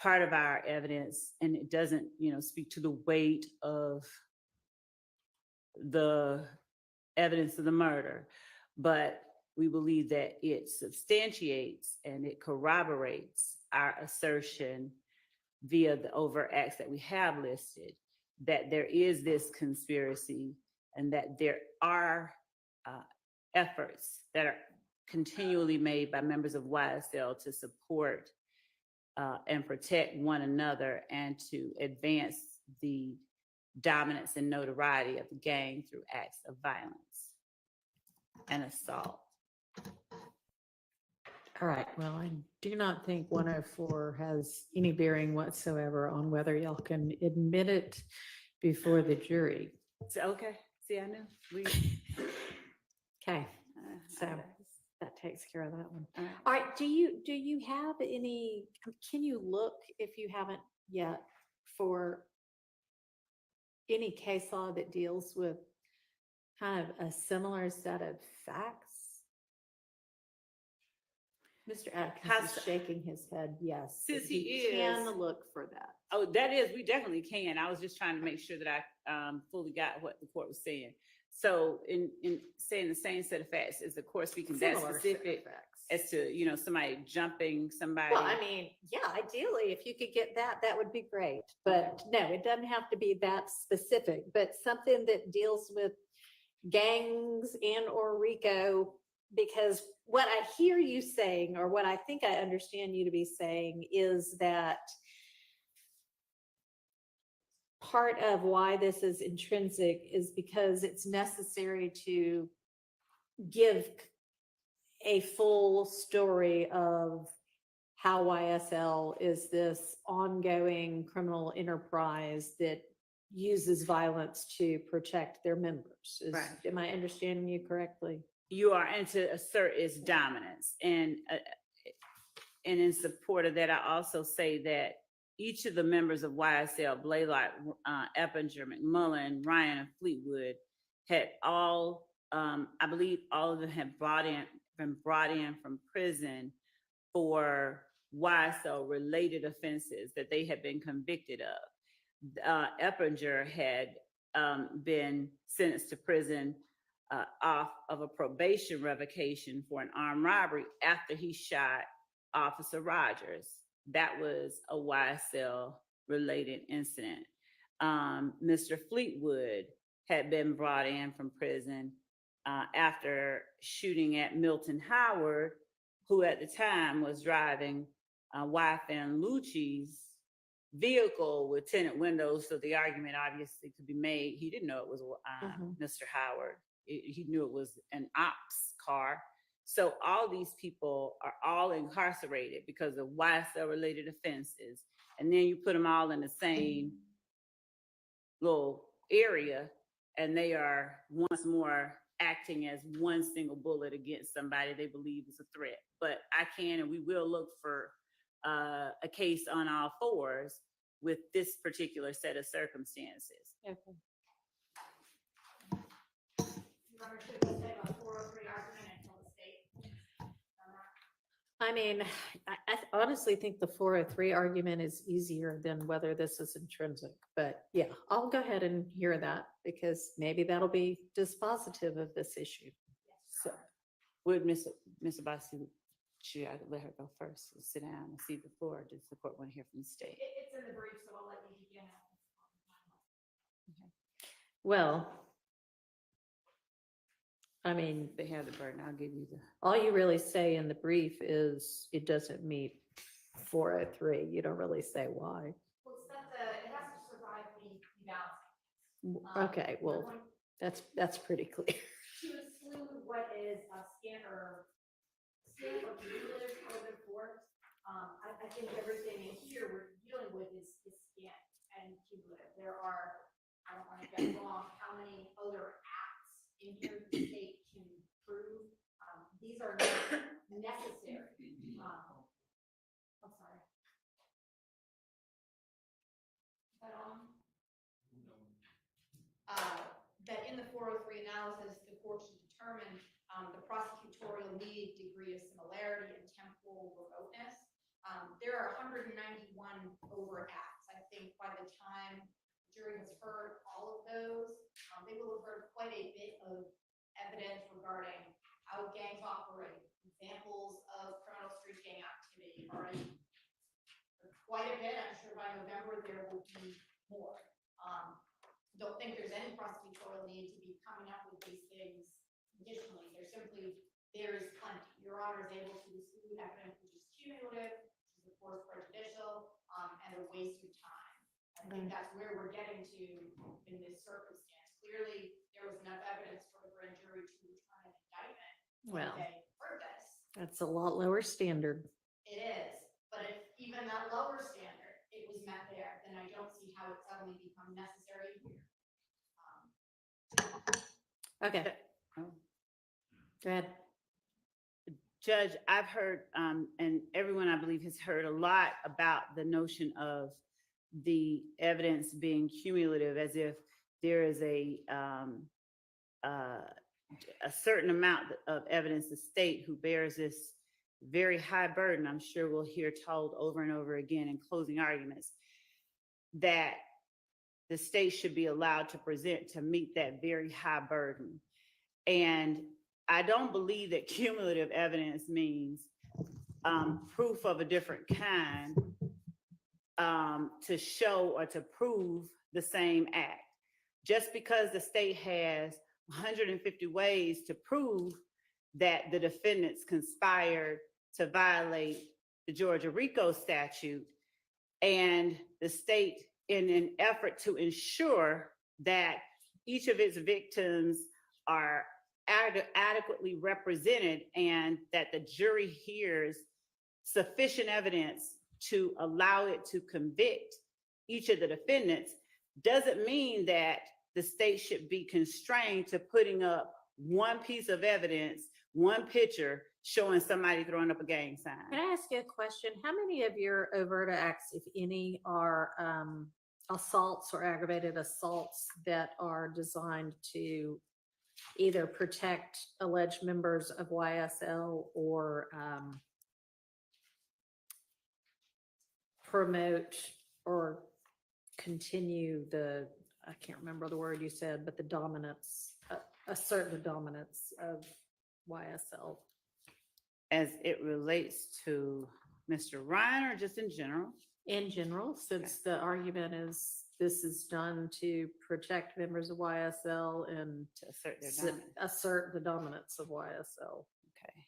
part of our evidence, and it doesn't, speak to the weight of the evidence of the murder, but we believe that it substantiates and it corroborates our assertion via the overt acts that we have listed, that there is this conspiracy and that there are efforts that are continually made by members of YSL to support and protect one another and to advance the dominance and notoriety of the gang through acts of violence and assault. All right, well, I do not think 104 has any bearing whatsoever on whether y'all can admit it before the jury. So, okay, see, I knew. Okay, so I- that takes care of that one. all right. All right, do you have any, can you look, if you haven't yet, for any case law that deals with kind of a similar set of facts? Mr. Atkins is shaking his head, yes. Since that he can is- look for that. Oh, that is, we definitely can. I was just trying to make sure that I fully got what the court was saying. So in saying the same set of facts, is the court speaking that Similar set of specific facts. as to, somebody jumping somebody? Well, I mean, yeah, ideally, if you could get that, that would be great. But no, it doesn't have to be that specific, but something that deals with gangs and or Rico, because what I hear you saying, or what I think I understand you to be saying, is that part of why this is intrinsic is because it's necessary to give a full story of how YSL is this ongoing criminal enterprise that uses violence to protect their members. Right. Am I understanding you correctly? You are, and to assert its dominance. And in support of that, I also say that each of the members of YSL, Blaylock, Eppinger, McMullen, Ryan, and Fleetwood, had all, I believe all of them had been brought in from prison for YSL related offenses that they had been convicted of. Eppinger had been sentenced to prison off of a probation revocation for an armed robbery after he shot Officer Rogers. That was a YSL related incident. Mr. Fleetwood had been brought in from prison after shooting at Milton Howard, who at the time was driving YFN Lucci's vehicle with tinted windows. So the argument obviously could be made. He didn't know it was Mr. Howard. He knew it was an ops car. So all these people are all incarcerated because of YSL related offenses. And then you put them all in the same little area and they are once more acting as one single bullet against somebody they believe is a threat. But I can and we will look for a case on all fours with this particular set of circumstances. Okay. I mean, I honestly think the 403 argument is easier than whether this is intrinsic, but yeah, I'll go ahead and hear that because maybe that'll be dispositive of this issue. So would Ms. Abasi, should I let her go first and sit down and see the floor? Does the court want to hear from the state? It's in the brief, so I'll let you begin. Well, I mean, They have the burden. I'll give you the. all you really say in the brief is it doesn't meet 403. You don't really say why. Well, it's that it has to survive the balancing. Okay, well, that's pretty clear. To exclude what is a scan or cumulative COVID force, I think everything in here we're dealing with is scan and cumulative. There are, I don't want to get wrong, how many other acts in here the state can prove. These are not necessary. I'm sorry. Is that on? That in the 403 analysis, the court should determine the prosecutorial need, degree of similarity, and temporal remoteness. There are 191 overt acts. I think by the time the jury has heard all of those, they will have heard quite a bit of evidence regarding how gangs operate, examples of criminal street gang activity, already quite a bit. I'm sure by November there will be more. Don't think there's any prosecutorial need to be coming up with these things additionally. There is plenty. Your Honor is able to exclude evidence which is cumulative, which is of course prejudicial, and a waste of time. I think that's where we're getting to in this circumstance. Clearly, there was enough evidence for the grand jury to return an indictment. Well, they heard this. that's a lot lower standard. It is, but if even that lower standard, it was met there, then I don't see how it suddenly become necessary here. Okay, Oh. go ahead. Judge, I've heard, and everyone I believe has heard a lot about the notion of the evidence being cumulative, as if there is a certain amount of evidence the state who bears this very high burden. I'm sure we'll hear told over and over again in closing arguments that the state should be allowed to present to meet that very high burden. And I don't believe that cumulative evidence means proof of a different kind to show or to prove the same act. Just because the state has 150 ways to prove that the defendants conspired to violate the Georgia Rico statute, and the state, in an effort to ensure that each of its victims are adequately represented and that the jury hears sufficient evidence to allow it to convict each of the defendants, doesn't mean that the state should be constrained to putting up one piece of evidence, one picture showing somebody throwing up a gang sign. Can I ask you a question? How many of your overt acts, if any, are assaults or aggravated assaults that are designed to either protect alleged members of YSL or promote or continue the, I can't remember the word you said, but the dominance, assert the dominance of YSL? As it relates to Mr. Ryan, or just in general? In general, since the argument is this is done to protect members of YSL and To assert their dominance. assert the dominance of YSL. Okay.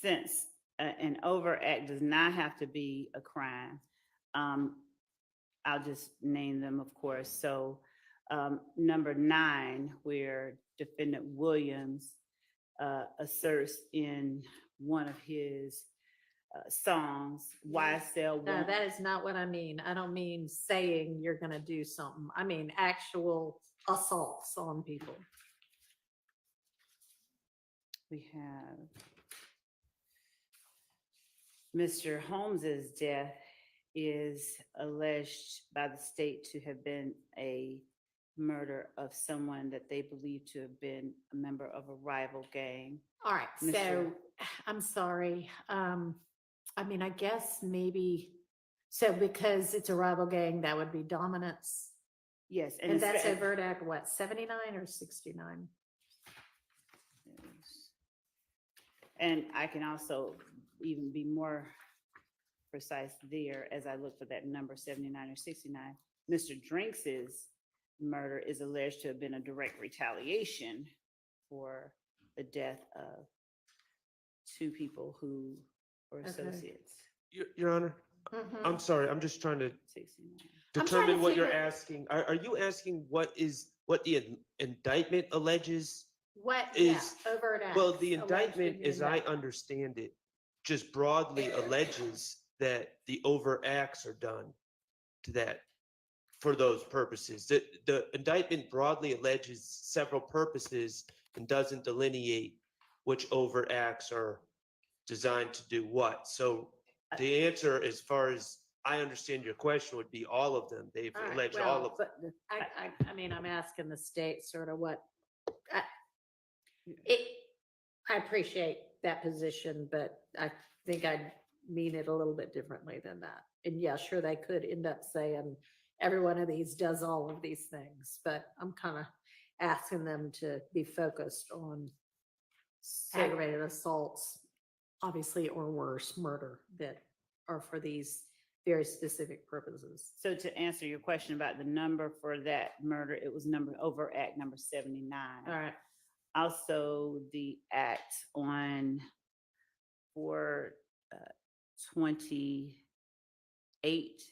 Since an overt act does not have to be a crime, I'll just name them, of course. So number 9, where defendant Williams asserts in one of his songs, YSL. No, that is not what I mean. I don't mean saying you're going to do something. I mean actual assaults on people. We have Mr. Holmes's death is alleged by the state to have been a murder of someone that they believe to have been a member of a rival gang. All right, so Mr. I'm sorry. I mean, I guess maybe, so because it's a rival gang, that would be dominance. Yes. And it's- that's overt act, what, 79 or 69? And I can also even be more precise there as I look for that number 79 or 69. Mr. Drinks's murder is alleged to have been a direct retaliation for the death of two people who were Okay. associates. Your Honor, Mhm. I'm sorry, I'm just trying to 69. I'm trying determine to what you're figure- asking. Are you asking what the indictment alleges? What, Is- overt acts. Well, the alleged indictment, in the as I indictment. understand it, just broadly alleges that the overt acts are done to that, for those purposes. The indictment broadly alleges several purposes and doesn't delineate which overt acts are designed to do what. So the answer, as far as I understand your question, would be all of them. They've All right, alleged well, all of them. But I mean, I'm asking the state sort of what, I- it, I appreciate that position, but I think I'd mean it a little bit differently than that. And yeah, sure, they could end up saying every one of these does all of these things, but I'm kind of asking them to be focused on aggravated assaults, obviously, or worse, murder, that are for these very specific purposes. so to answer your question about the number for that murder, it was overt act number 79. All right. Also, the act on for 28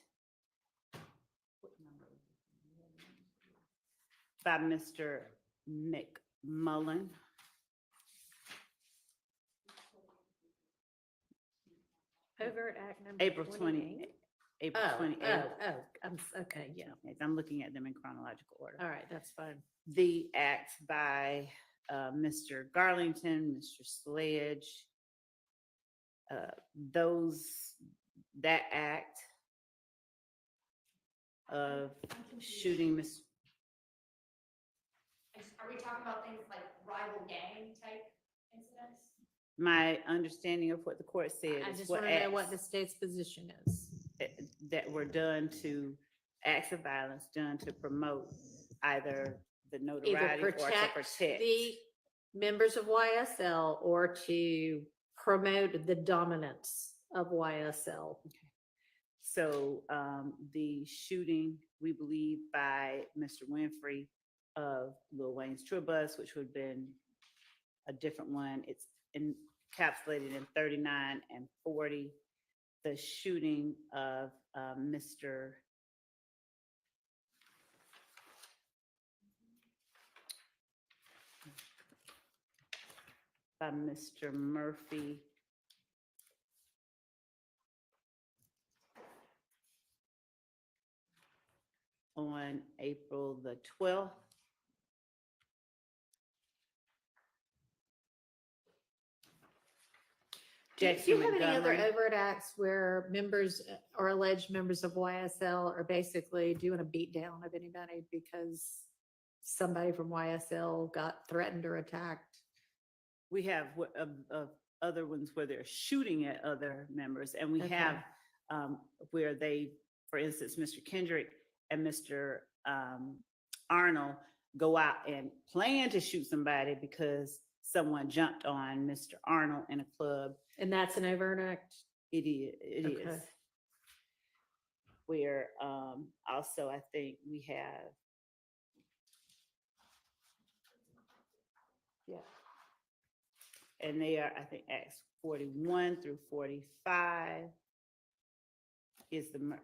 by Mr. McMullen. Overt act number April 28. April Oh, 28th. okay, yeah. Yes, I'm looking at them in chronological order. All right, that's fine. The act by Mr. Garlington, Mr. Sledge, that act of shooting Miss, Are we talking about things like rival gang type incidents? my understanding of what the court said I is just what want to know what the acts state's position is. that were done to acts of violence done to promote either the Either notoriety or to protect protect. the members of YSL or to promote the dominance of YSL. So the shooting, we believe, by Mr. Winfrey of Lil Wayne's tour bus, which would have been a different one. It's encapsulated in 39 and 40. The shooting of Mr. by Mr. Murphy. On April the 12th. Do you Jackson have any other Montgomery. overt acts where members or alleged members of YSL are basically doing a beat down of anybody because somebody from YSL got threatened or attacked? We have other ones where they're shooting at other members, and we Okay. have where they, for instance, Mr. Kendrick and Mr. Arnold go out and plan to shoot somebody because someone jumped on Mr. Arnold in a club. And that's an overt act? It is. Okay. Where also I think we have. Yeah. And they are, I think, Acts 41 through 45 is the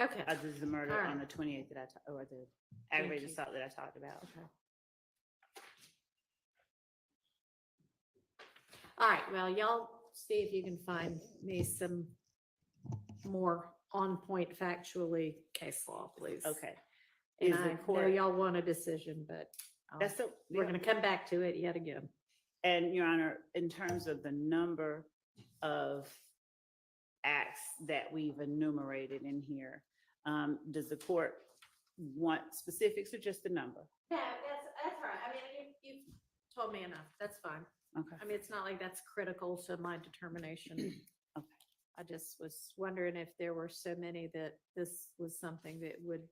Okay. this is the murder All right. on the 28th that or the Thank aggravated you. assault that I talked about. Okay. All right, well, y'all see if you can find me some more on point factually case law, please. Okay. And Is the I know court, y'all want a decision, but that's so, we're gonna come back to it yet again. and Your Honor, in terms of the number of acts that we've enumerated in here, does the court want specifics or just the number? No, that's right. I mean, you've told me enough. That's fine. Okay. I mean, it's not like that's critical to my determination. Okay. I just was wondering if there were so many that this was something that would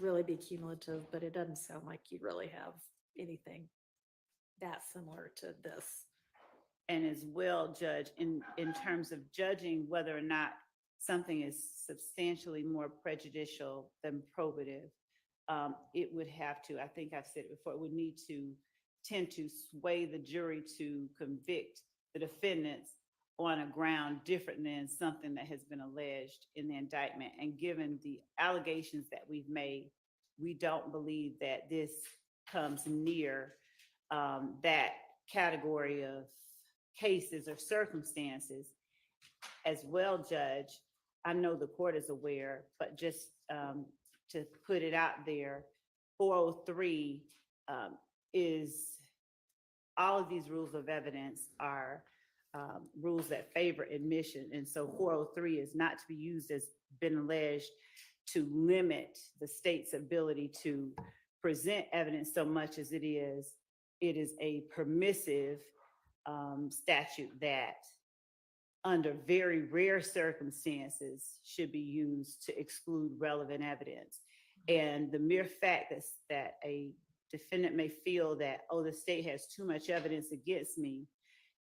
really be cumulative, but it doesn't sound like you really have anything that similar to this. And as well, Judge, in terms of judging whether or not something is substantially more prejudicial than probative, it would have to, I think I've said it before, it would need to tend to sway the jury to convict the defendants on a ground different than something that has been alleged in the indictment. And given the allegations that we've made, we don't believe that this comes near that category of cases or circumstances. As well, Judge, I know the court is aware, but just to put it out there, 403 is, all of these rules of evidence are rules that favor admission. And so 403 is not to be used as been alleged to limit the state's ability to present evidence so much as it is a permissive statute that under very rare circumstances should be used to exclude relevant evidence. And the mere fact that a defendant may feel that, oh, the state has too much evidence against me,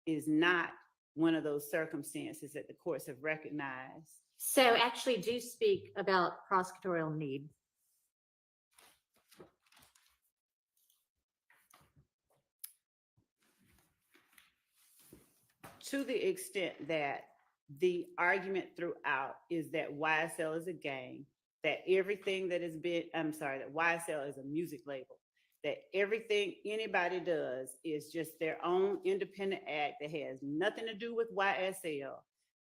is not one of those circumstances that the courts have recognized. So actually do speak about prosecutorial need. To the extent that the argument throughout is that YSL is a gang, that everything that has been, that YSL is a music label, that everything anybody does is just their own independent act that has nothing to do with YSL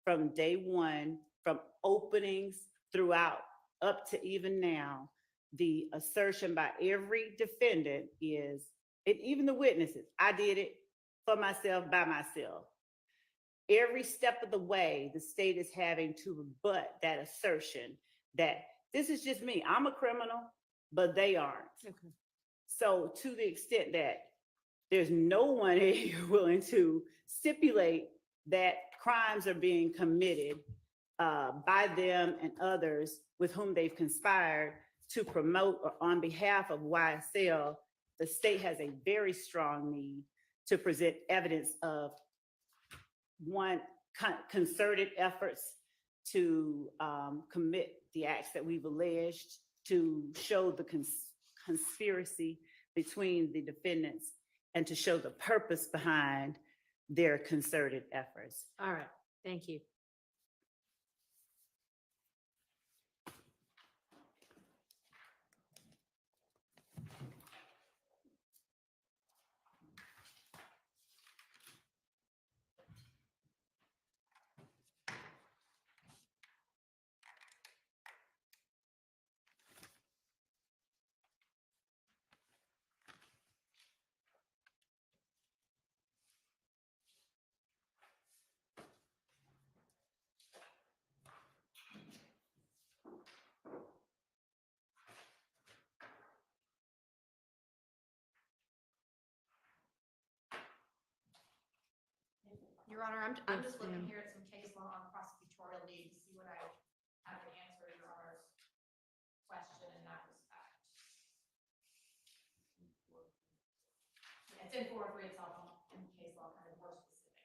from day one, from openings throughout up to even now. The assertion by every defendant is, and even the witnesses, I did it for myself, by myself. Every step of the way, the state is having to rebut that assertion that this is just me. I'm a criminal, but they aren't. Okay. So to the extent that there's no one here willing to stipulate that crimes are being committed by them and others with whom they've conspired to promote or on behalf of YSL, the state has a very strong need to present evidence of one, concerted efforts to commit the acts that we've alleged, to show the conspiracy between the defendants, and to show the purpose behind their concerted efforts. All right, thank you. Your Honor, I'm just looking ma'am. here at some case law on prosecutorial need to see what I have to answer Your Honor's question in that respect. Yeah, it's in 403 itself, in case law, kind of more specific.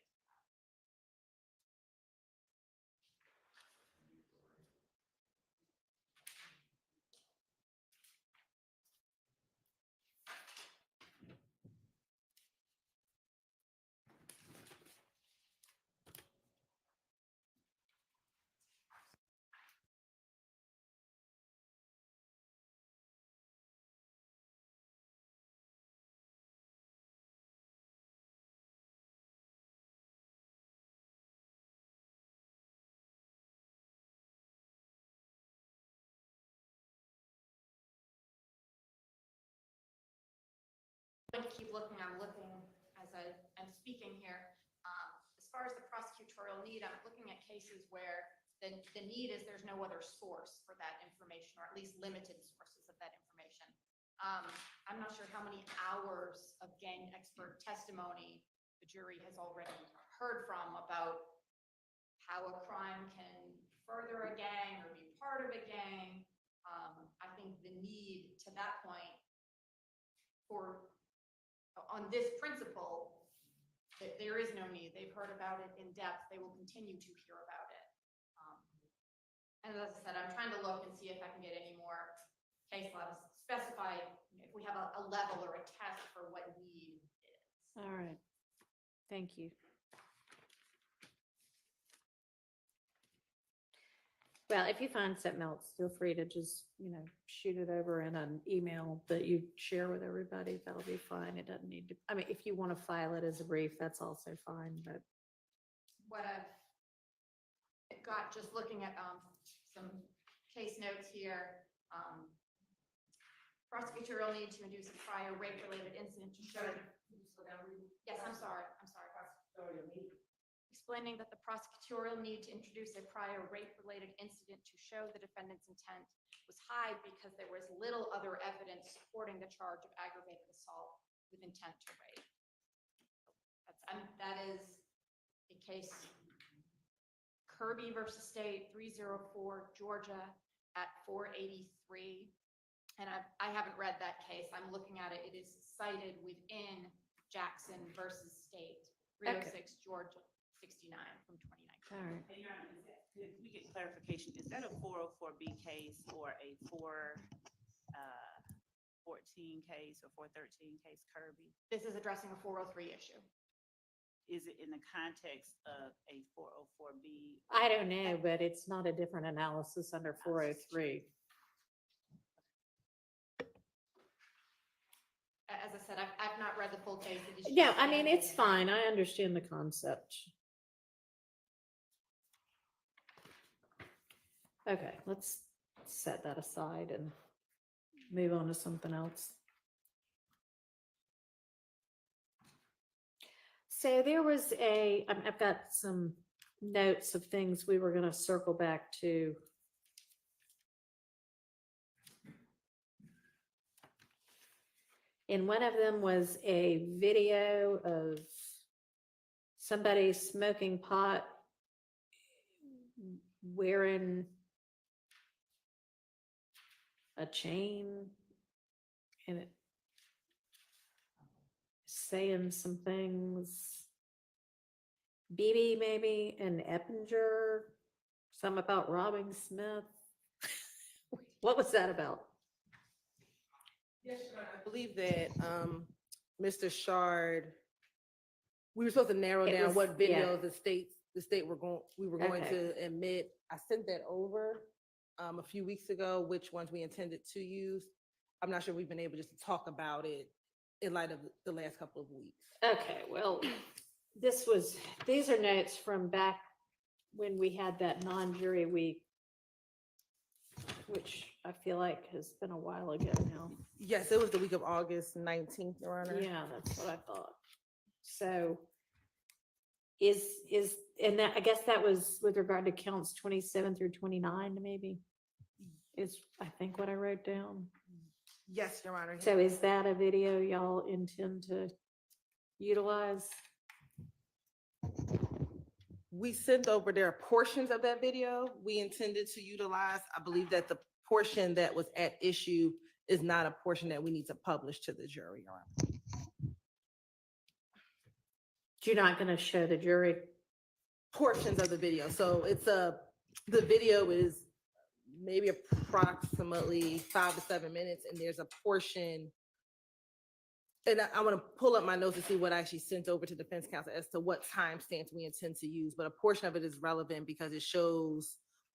I'm going to keep looking. I'm looking as I'm speaking here. As far as the prosecutorial need, I'm looking at cases where the need is there's no other source for that information, or at least limited sources of that information. I'm not sure how many hours of gang expert testimony the jury has already heard from about how a crime can further a gang or be part of a gang. I think the need to that point on this principle, that there is no need. They've heard about it in depth. They will continue to hear about it. And as I said, I'm trying to look and see if I can get any more case law to specify, if we have a level or a test for what need is. All right. Thank you. Well, if you find something else, feel free to just, shoot it over in an email that you share with everybody. That'll be fine. It doesn't need to, I mean, if you want to file it as a brief, that's also fine, but What I've got, just looking at some case notes here, prosecutorial need to induce a prior rape-related incident to show. Yes, I'm sorry. Explaining that the prosecutorial need to introduce a prior rape-related incident to show the defendant's intent was high because there was little other evidence supporting the charge of aggravated assault with intent to rape. That is a case, Kirby versus State, 304 Georgia at 483. And I haven't read that case. I'm looking at it. It is cited within Jackson versus State, 306 Georgia, 69 from 2019. all right. And Your Honor, could we get clarification? Is that a 404B case or a 414 case or 413 case, Kirby? This is addressing a 403 issue. Is it in the context of a 404B? I don't know, but it's not a different analysis under 403. As I said, I've not read the full case. It is Yeah, just I mean, it's cited. fine. I understand the concept. Okay, let's set that aside and move on to something else. So there was I've got some notes of things we were going to circle back to. And one of them was a video of somebody smoking pot wearing a chain and it saying some things. BB maybe and Eppinger, some about robbing Smith. What was that about? Yes, Your Honor, I believe that Mr. Shard, we were supposed to narrow It down was- what yeah. video the state we were going Okay. to admit. I sent that over a few weeks ago, which ones we intended to use. I'm not sure we've been able just to talk about it in light of the last couple of weeks. Okay, well, these are notes from back when we had that non-jury week, which I feel like has been a while ago now. Yes, it was the week of August 19th, Your Honor. Yeah, that's what I thought. So and that, I guess that was with regard to counts 27 through 29, maybe, is I think what I wrote down. Yes, Your Honor. So is that a video y'all intend to utilize? We sent over, there are portions of that video we intended to utilize. I believe that the portion that was at issue is not a portion that we need to publish to the jury, Your Honor. You're not going to show the jury? Portions of the video. So the video is maybe approximately 5 to 7 minutes, and there's a portion, and I want to pull up my notes to see what I actually sent over to defense counsel as to what timestamps we intend to use, but a portion of it is relevant because it shows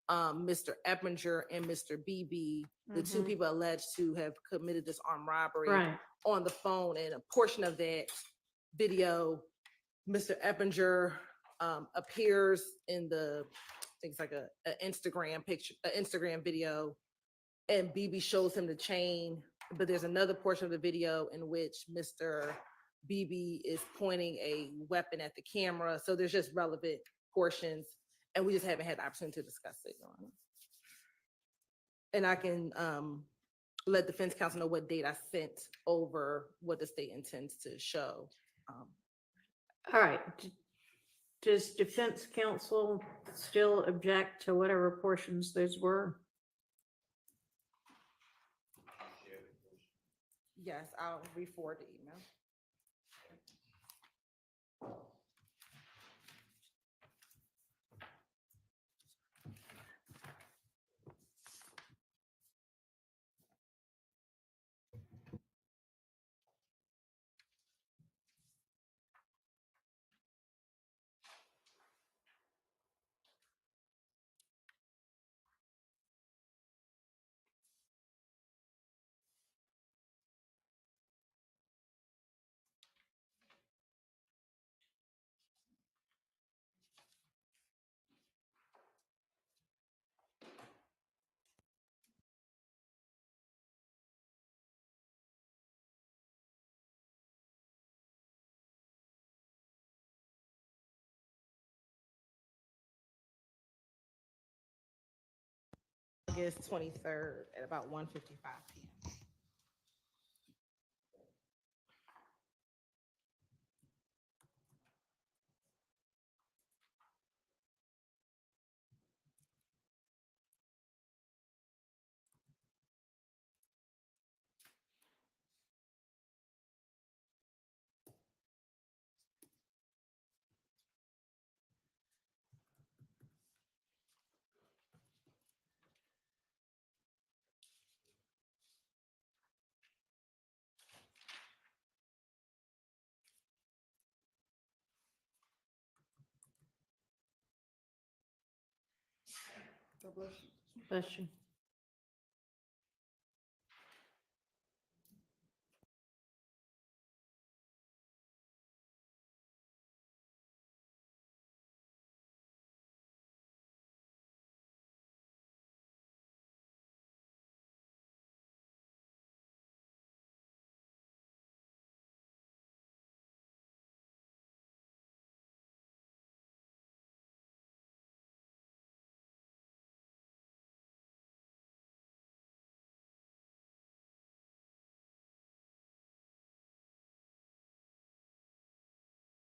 Mr. Eppinger and Mr. BB, the two Mhm. people alleged to have committed this armed robbery, Right. on the phone. And a portion of that video, Mr. Eppinger appears in I think it's like a Instagram picture, an Instagram video, and BB shows him the chain. But there's another portion of the video in which Mr. BB is pointing a weapon at the camera. So there's just relevant portions, and we just haven't had the opportunity to discuss it, Your Honor. And I can let defense counsel know what date I sent over what the state intends to show. All right. Does defense counsel still object to whatever portions those were? Yes, I'll re-forward the email. August 23rd at about 1:55 p.m. Bless you.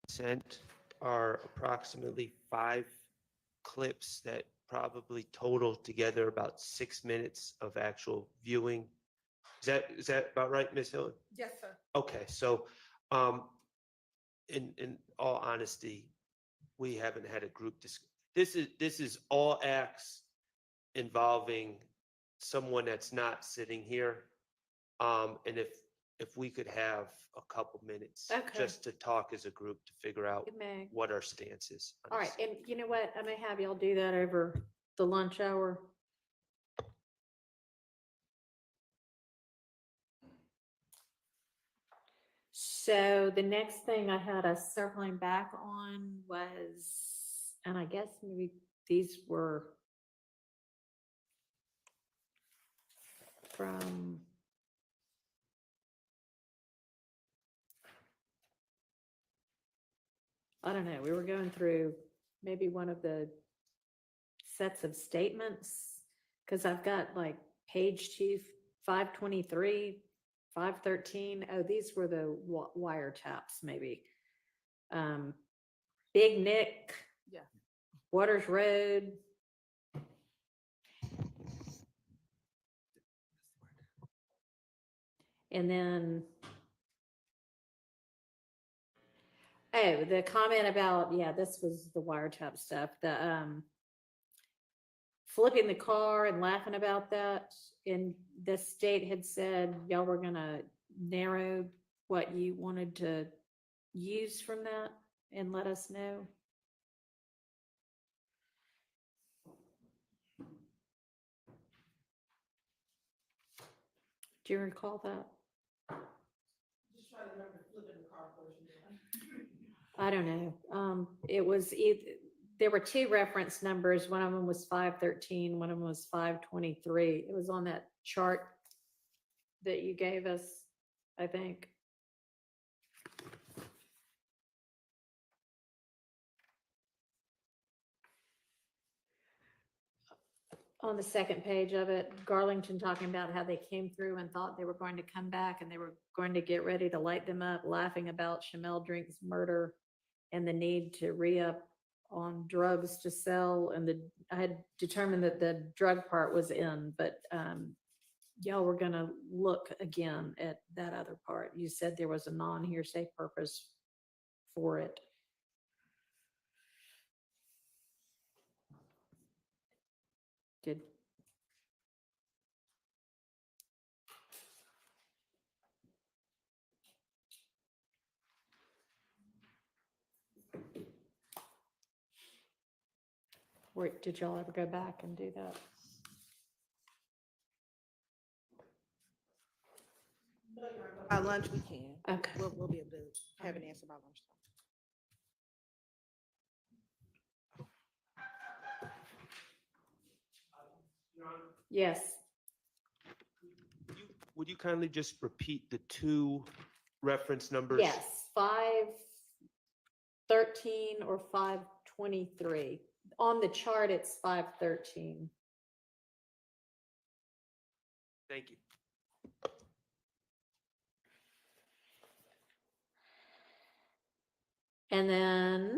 Sent are approximately 5 clips that probably total together about 6 minutes of actual viewing. Is that about right, Ms. Hill? Yes, sir. Okay, so, in all honesty, we haven't had a group this is all acts involving someone that's not sitting here. And if we could have a couple minutes Okay. just to talk as a group to figure out You may. what our stance is. on All right, this. and you know what? I may have y'all do that over the lunch hour. So the next thing I had us circling back on was, and I guess maybe these were from I don't know, we were going through maybe one of the sets of statements, because I've got like page 523, 513. Oh, these were the wiretaps, maybe. Big Nick. Yeah. Waters Road. And then, oh, the comment about, yeah, this was the wiretap stuff, the flipping the car and laughing about that. And the state had said y'all were gonna narrow what you wanted to use from that and let us know. Do you recall that? Just trying to remember flipping the car portion. I don't know. It was there were two reference numbers. One of them was 513, one of them was 523. It was on that chart that you gave us, I think. On the second page of it, Garlington talking about how they came through and thought they were going to come back and they were going to get ready to light them up, laughing about Shamel Drink's murder and the need to re-up on drugs to sell. And I had determined that the drug part was in, but y'all were gonna look again at that other part. You said there was a non-hearsay purpose for it. Did did y'all ever go back and do that? By lunch, we can. Okay. We'll be able to have an answer by lunchtime. Yes. Would you kindly just repeat the two reference numbers? Yes, 513 or 523. On the chart, it's 513. Thank you. And then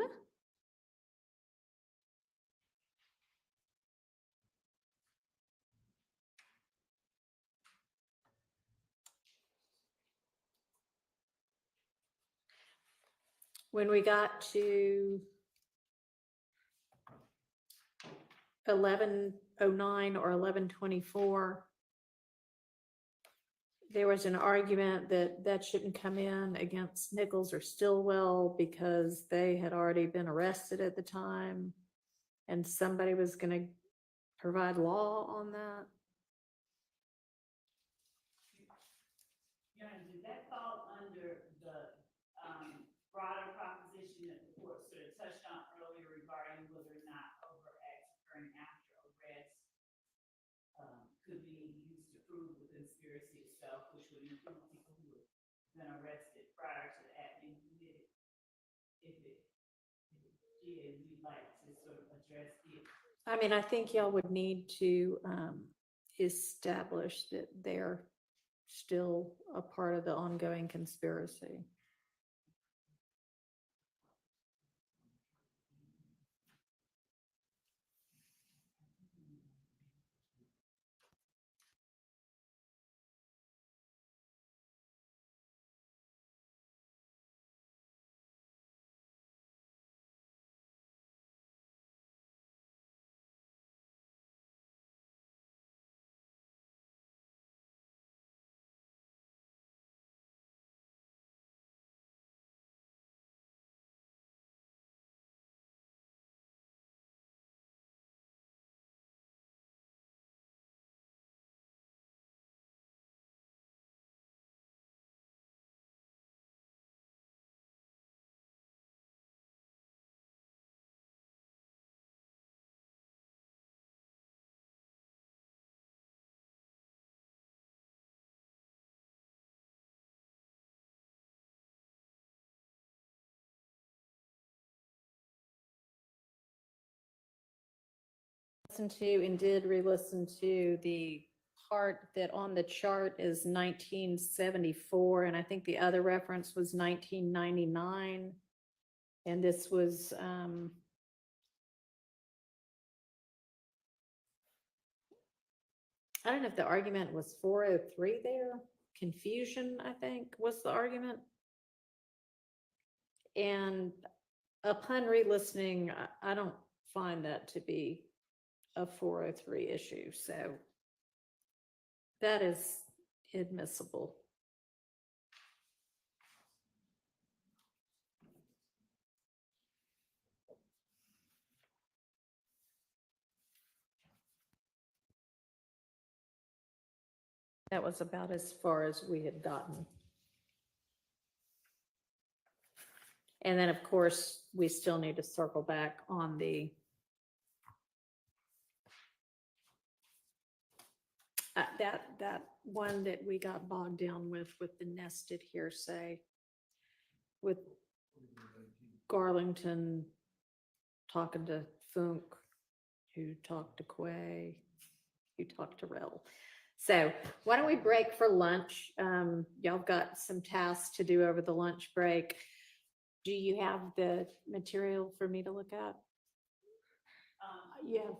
when we got to 1109 or 1124, there was an argument that that shouldn't come in against Nichols or Stillwell because they had already been arrested at the time, and somebody was going to provide law on that. Yeah, did that fall under the broader proposition that the court sort of touched on earlier regarding whether or not overt acts occurring after arrest could be used to prove the conspiracy itself, which would include people who have been arrested prior to the act being committed? If it did, we'd like to sort of address it. I mean, I think y'all would need to establish that they're still a part of the ongoing conspiracy. Listened to and did re-listen to the part that on the chart is 1974, and I think the other reference was 1999. And this was I don't know if the argument was 403 there. Confusion, I think, was the argument. And upon re-listening, I don't find that to be a 403 issue. So that is admissible. That was about as far as we had gotten. And then, of course, we still need to circle back on the that one that we got bogged down with the nested hearsay with Garlington talking to Funk, who talked to Quay, who talked to Rel. So why don't we break for lunch? Y'all got some tasks to do over the lunch break. Do you have the material for me to look at? Yeah,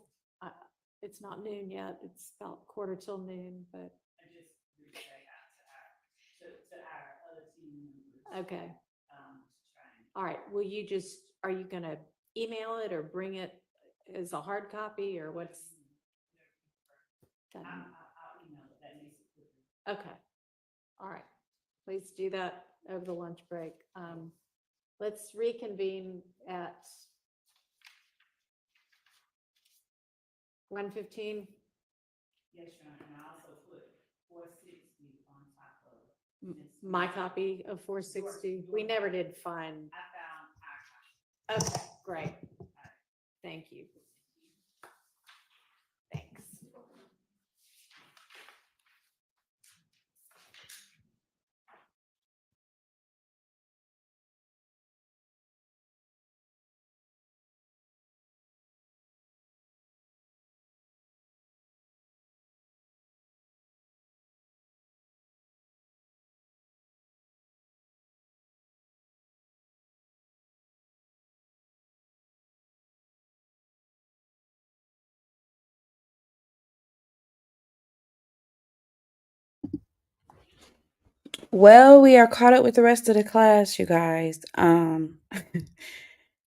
it's not noon yet. It's about 1:45 but. I just reached back out to our other team members. Okay. To try and. All right. Will you just, are you gonna email it or bring it as a hard copy or what's? I'll email it. That makes it quicker. Okay. All right. Please do that over the lunch break. Let's reconvene at 1:15. Yes, Your Honor, and I also put 460 on top of. My copy of 460. We never did find. I found our copy. Okay, great. Thank you. Thanks. Well, we are caught up with the rest of the class, you guys.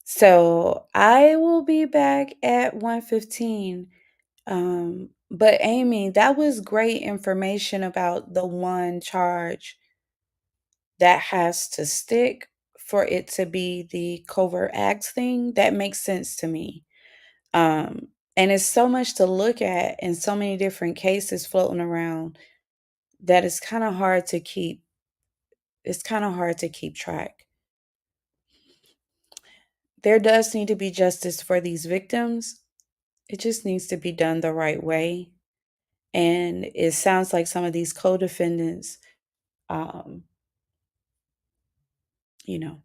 So I will be back at 1:15. But Amy, that was great information about the one charge that has to stick for it to be the covert acts thing. That makes sense to me. And it's so much to look at and so many different cases floating around that it's kind of hard to keep track. There does need to be justice for these victims. It just needs to be done the right way. And it sounds like some of these co-defendants, um, you know,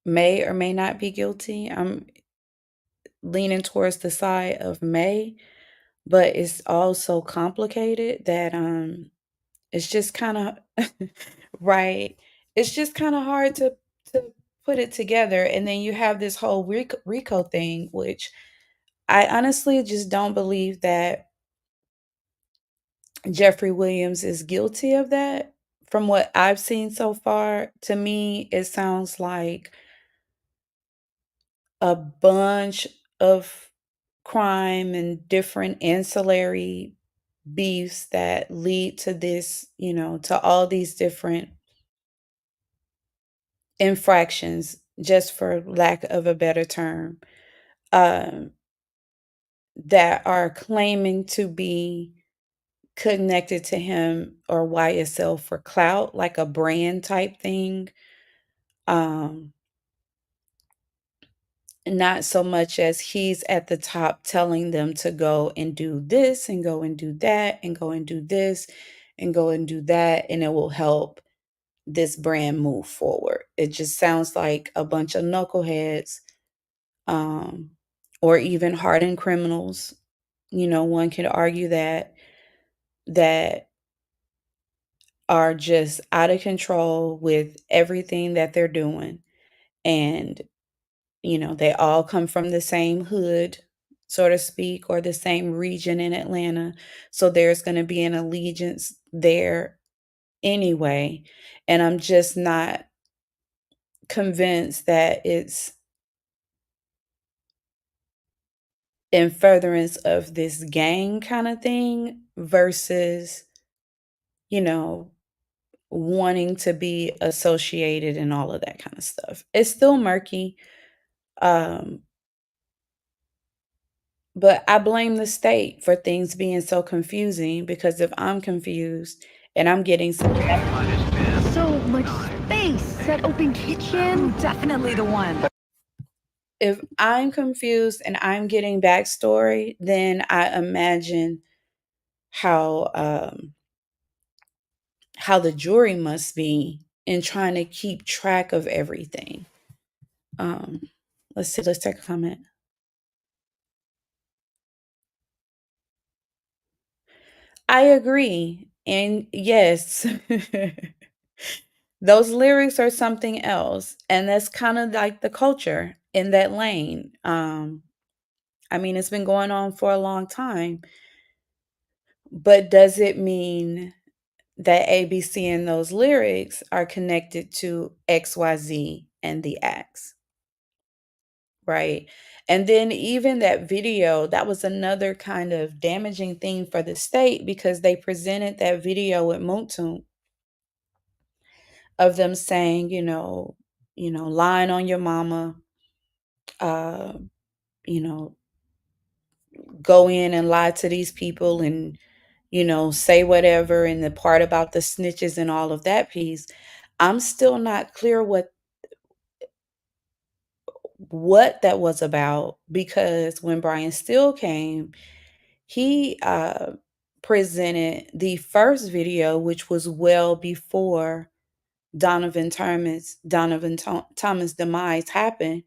may or may not be guilty. I'm leaning towards the side of may, but it's all so complicated that it's just kind of right. It's just kind of hard to put it together. And then you have this whole Rico thing, which I honestly just don't believe that Jeffrey Williams is guilty of that. From what I've seen so far, to me, it sounds like a bunch of crime and different ancillary beefs that lead to this, to all these different infractions, just for lack of a better term, um, that are claiming to be connected to him or YSL for clout, like a brand type thing. Um, Not so much as he's at the top telling them to go and do this and go and do that and go and do this and go and do that, and it will help this brand move forward. It just sounds like a bunch of knuckleheads, um, or even hardened criminals. One could argue that are just out of control with everything that they're doing. And, they all come from the same hood, so to speak, or the same region in Atlanta. So there's going to be an allegiance there anyway. And I'm just not convinced that it's in furtherance of this gang kind of thing versus, you know, wanting to be associated and all of that kind of stuff. It's still murky. Um, but I blame the state for things being so confusing, because if I'm confused and I'm getting some So much space, that open kitchen, definitely the one. if I'm confused and I'm getting backstory, then I imagine how how the jury must be in trying to keep track of everything. Um, let's see, let's take a comment. I agree. And yes, those lyrics are something else. And that's kind of like the culture in that lane. I mean, it's been going on for a long time. But does it mean that ABC and those lyrics are connected to XYZ and the acts? Right. And then even that video, that was another kind of damaging thing for the state, because they presented that video with Muntu of them saying, lying on your mama, uh, you know, go in and lie to these people and, say whatever. And the part about the snitches and all of that piece, I'm still not clear what that was about, because when Brian Steele came, he presented the first video, which was well before Donovan Thomas demise happened.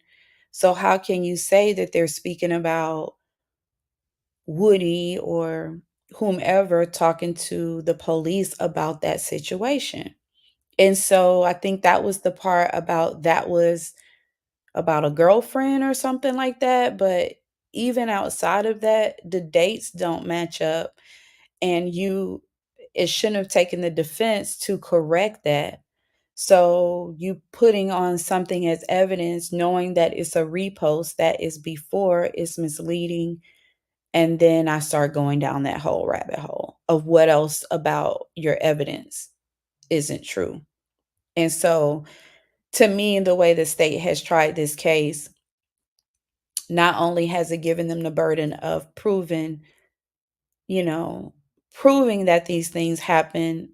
So how can you say that they're speaking about Woody or whomever talking to the police about that situation? And so I think that was the part about that was about a girlfriend or something like that. But even outside of that, the dates don't match up. And it shouldn't have taken the defense to correct that. So you putting on something as evidence, knowing that it's a repost that is before, is misleading. And then I start going down that whole rabbit hole of what else about your evidence isn't true. And so, to me, the way the state has tried this case, not only has it given them the burden of you know, proving that these things happen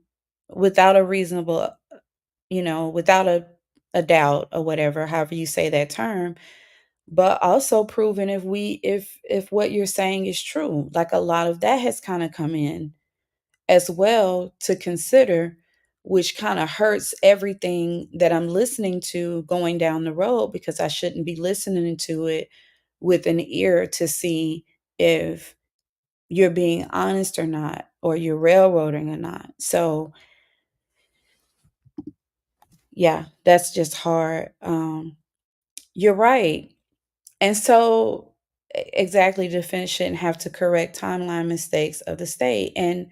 without a reasonable, without a doubt or whatever, however you say that term, but also proving if what you're saying is true. Like a lot of that has kind of come in as well to consider, which kind of hurts everything that I'm listening to going down the road, because I shouldn't be listening to it with an ear to see if you're being honest or not, or you're railroading or not. So, yeah, that's just hard. You're right. And so, exactly, defense shouldn't have to correct timeline mistakes of the state. And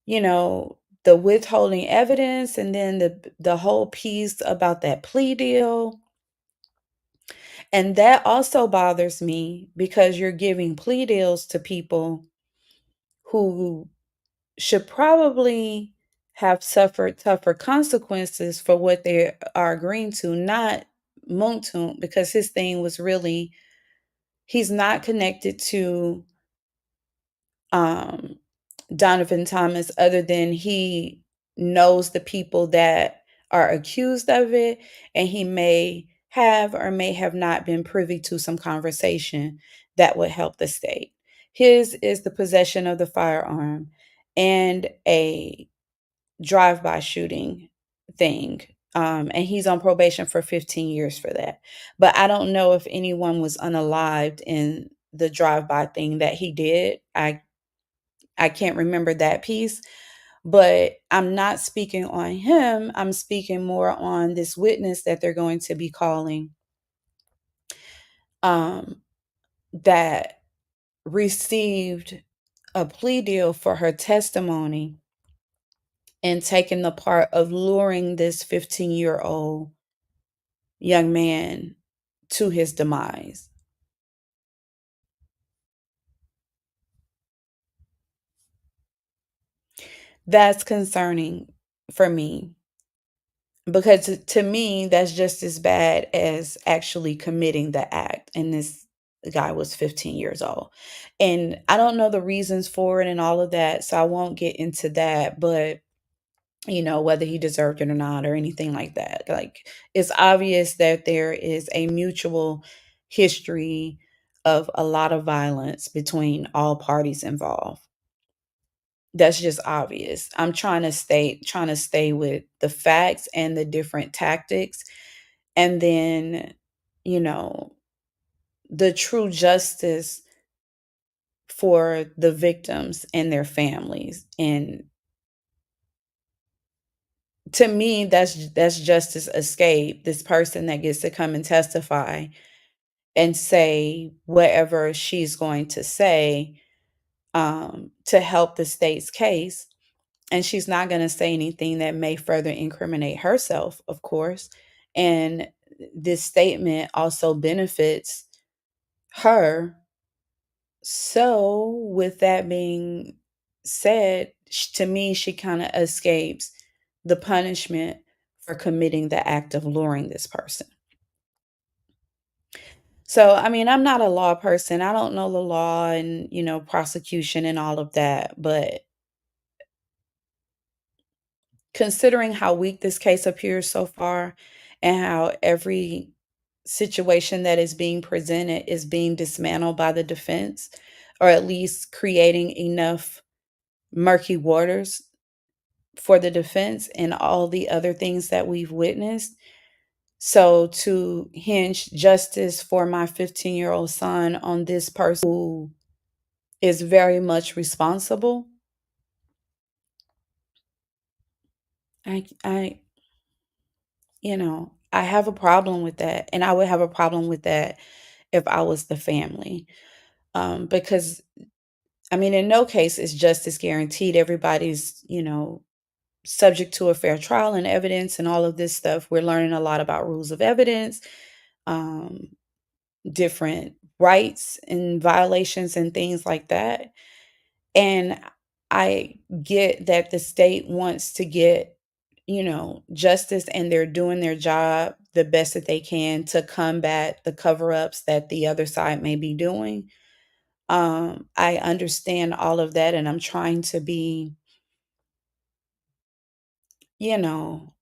you know, the withholding evidence, and then the whole piece about that plea deal. And that also bothers me because you're giving plea deals to people who should probably have suffered tougher consequences for what they are agreeing to, not Muntu, because his thing was really, he's not connected to um Donovan Thomas, other than he knows the people that are accused of it, and he may have or may have not been privy to some conversation that would help the state. His is the possession of the firearm and a drive-by shooting thing. And he's on probation for 15 years for that. But I don't know if anyone was unalived in the drive-by thing that he did. I can't remember that piece, but I'm not speaking on him. I'm speaking more on this witness that they're going to be calling, um, that received a plea deal for her testimony and taking the part of luring this 15-year-old young man to his demise. That's concerning for me, because to me, that's just as bad as actually committing the act. And this guy was 15 years old. And I don't know the reasons for it and all of that. So I won't get into that. But, whether he deserved it or not, or anything like that. Like, it's obvious that there is a mutual history of a lot of violence between all parties involved. That's just obvious. I'm trying to stay with the facts and the different tactics, and then, you know, the true justice for the victims and their families. And to me, that's justice escape. This person that gets to come and testify and say whatever she's going to say, to help the state's case. And she's not going to say anything that may further incriminate herself, of course. And this statement also benefits her. So, with that being said, to me, she kind of escapes the punishment for committing the act of luring this person. So, I mean, I'm not a law person. I don't know the law and, prosecution and all of that. But considering how weak this case appears so far, and how every situation that is being presented is being dismantled by the defense, or at least creating enough murky waters for the defense and all the other things that we've witnessed. So, to hinge justice for my 15-year-old son on this person who is very much responsible, I I have a problem with that. And I would have a problem with that if I was the family. Because I mean, in no case is justice guaranteed. Everybody's, subject to a fair trial and evidence and all of this stuff. We're learning a lot about rules of evidence, um, different rights and violations and things like that. And I get that the state wants to get, justice, and they're doing their job the best that they can to combat the cover ups that the other side may be doing. I understand all of that, and I'm trying to be,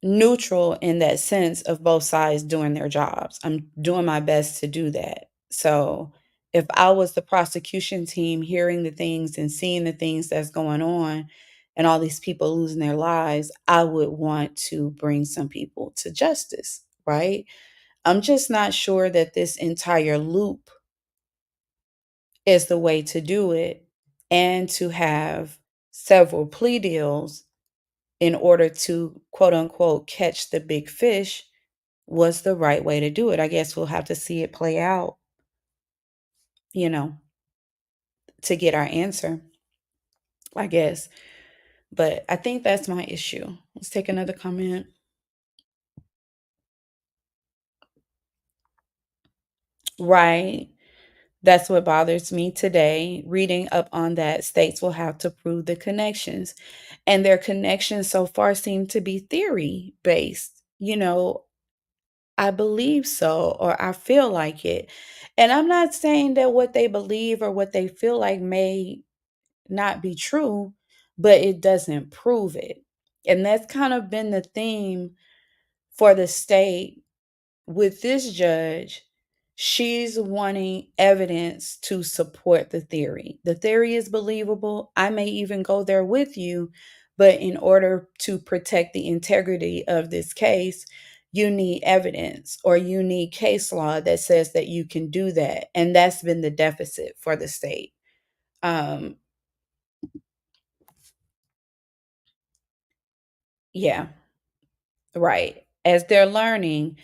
neutral in that sense of both sides doing their jobs. I'm doing my best to do that. So if I was the prosecution team hearing the things and seeing the things that's going on and all these people losing their lives, I would want to bring some people to justice, right? I'm just not sure that this entire loop is the way to do it, and to have several plea deals in order to quote unquote catch the big fish was the right way to do it. I guess we'll have to see it play out, you know, to get our answer, I guess. But I think that's my issue. Let's take another comment. Right. That's what bothers me today. Reading up on that, states will have to prove the connections. And their connections so far seem to be theory based. I believe so, or I feel like it. And I'm not saying that what they believe or what they feel like may not be true, but it doesn't prove it. And that's kind of been the theme for the state with this judge. She's wanting evidence to support the theory. The theory is believable. I may even go there with you, but in order to protect the integrity of this case, you need evidence, or you need case law that says that you can do that. And that's been the deficit for the state. Um, yeah, right. As they're learning.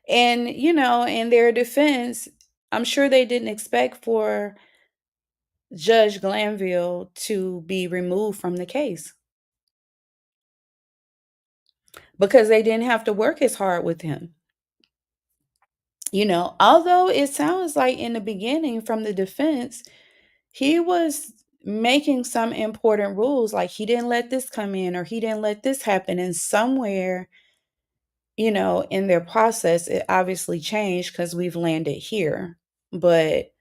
And, in their defense, I'm sure they didn't expect for Judge Glanville to be removed from the case because they didn't have to work as hard with him. Although it sounds like in the beginning from the defense, he was making some important rules, like he didn't let this come in or he didn't let this happen. And somewhere, in their process, it obviously changed because we've landed here. But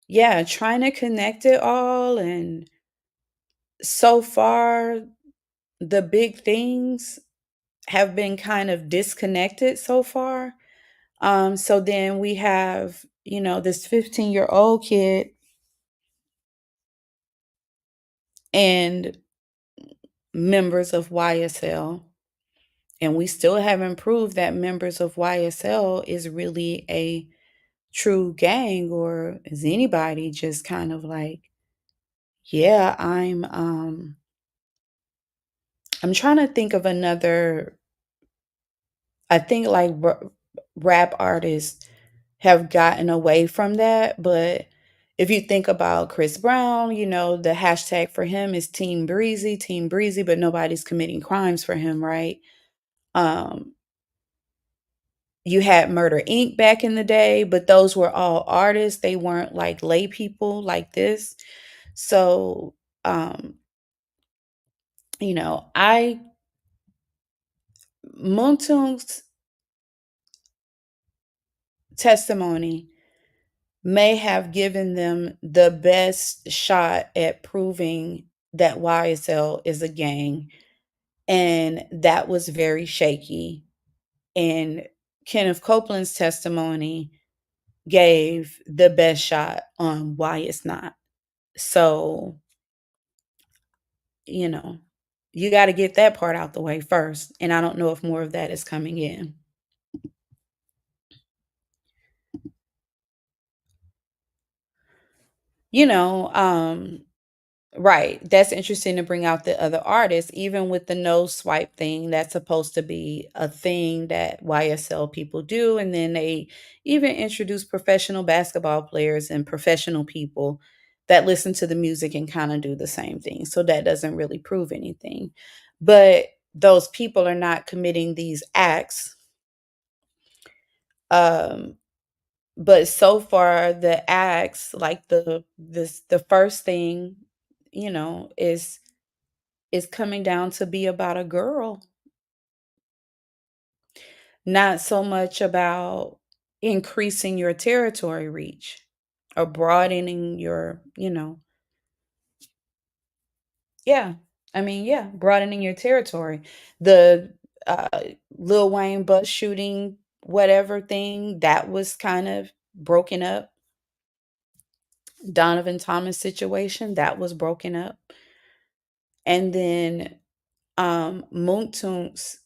yeah, trying to connect it all. And so far, the big things have been kind of disconnected so far. So then we have, this 15-year-old kid and members of YSL. And we still haven't proved that members of YSL is really a true gang, or is anybody just kind of like, yeah, I'm trying to think of another. I think like rap artists have gotten away from that, but if you think about Chris Brown, the hashtag for him is Team Breezy, but nobody's committing crimes for him, right? Um, you had Murder Inc. back in the day, but those were all artists. They weren't like lay people like this. So, um, I Muntung's testimony may have given them the best shot at proving that YSL is a gang. And that was very shaky. And Kenneth Copeland's testimony gave the best shot on why it's not. So, you know, you got to get that part out the way first. And I don't know if more of that is coming in. You know, right. That's interesting to bring out the other artists, even with the no swipe thing. That's supposed to be a thing that YSL people do. And then they even introduce professional basketball players and professional people that listen to the music and kind of do the same thing. So that doesn't really prove anything. But those people are not committing these acts. Um, but so far the acts, like the first thing, is coming down to be about a girl, not so much about increasing your territory reach or broadening your. Yeah. I mean, yeah, broadening your territory. The uh Lil Wayne bus shooting, whatever thing, that was kind of broken up. Donovan Thomas situation, that was broken up. And then Moontune's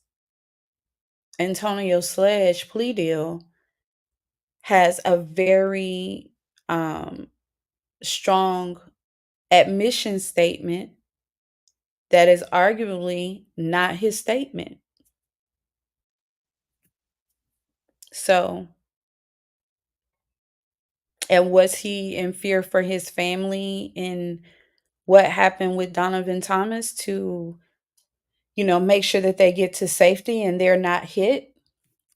Antonio Sledge plea deal has a very strong admission statement that is arguably not his statement. So, and was he in fear for his family in what happened with Donovan Thomas to, make sure that they get to safety and they're not hit?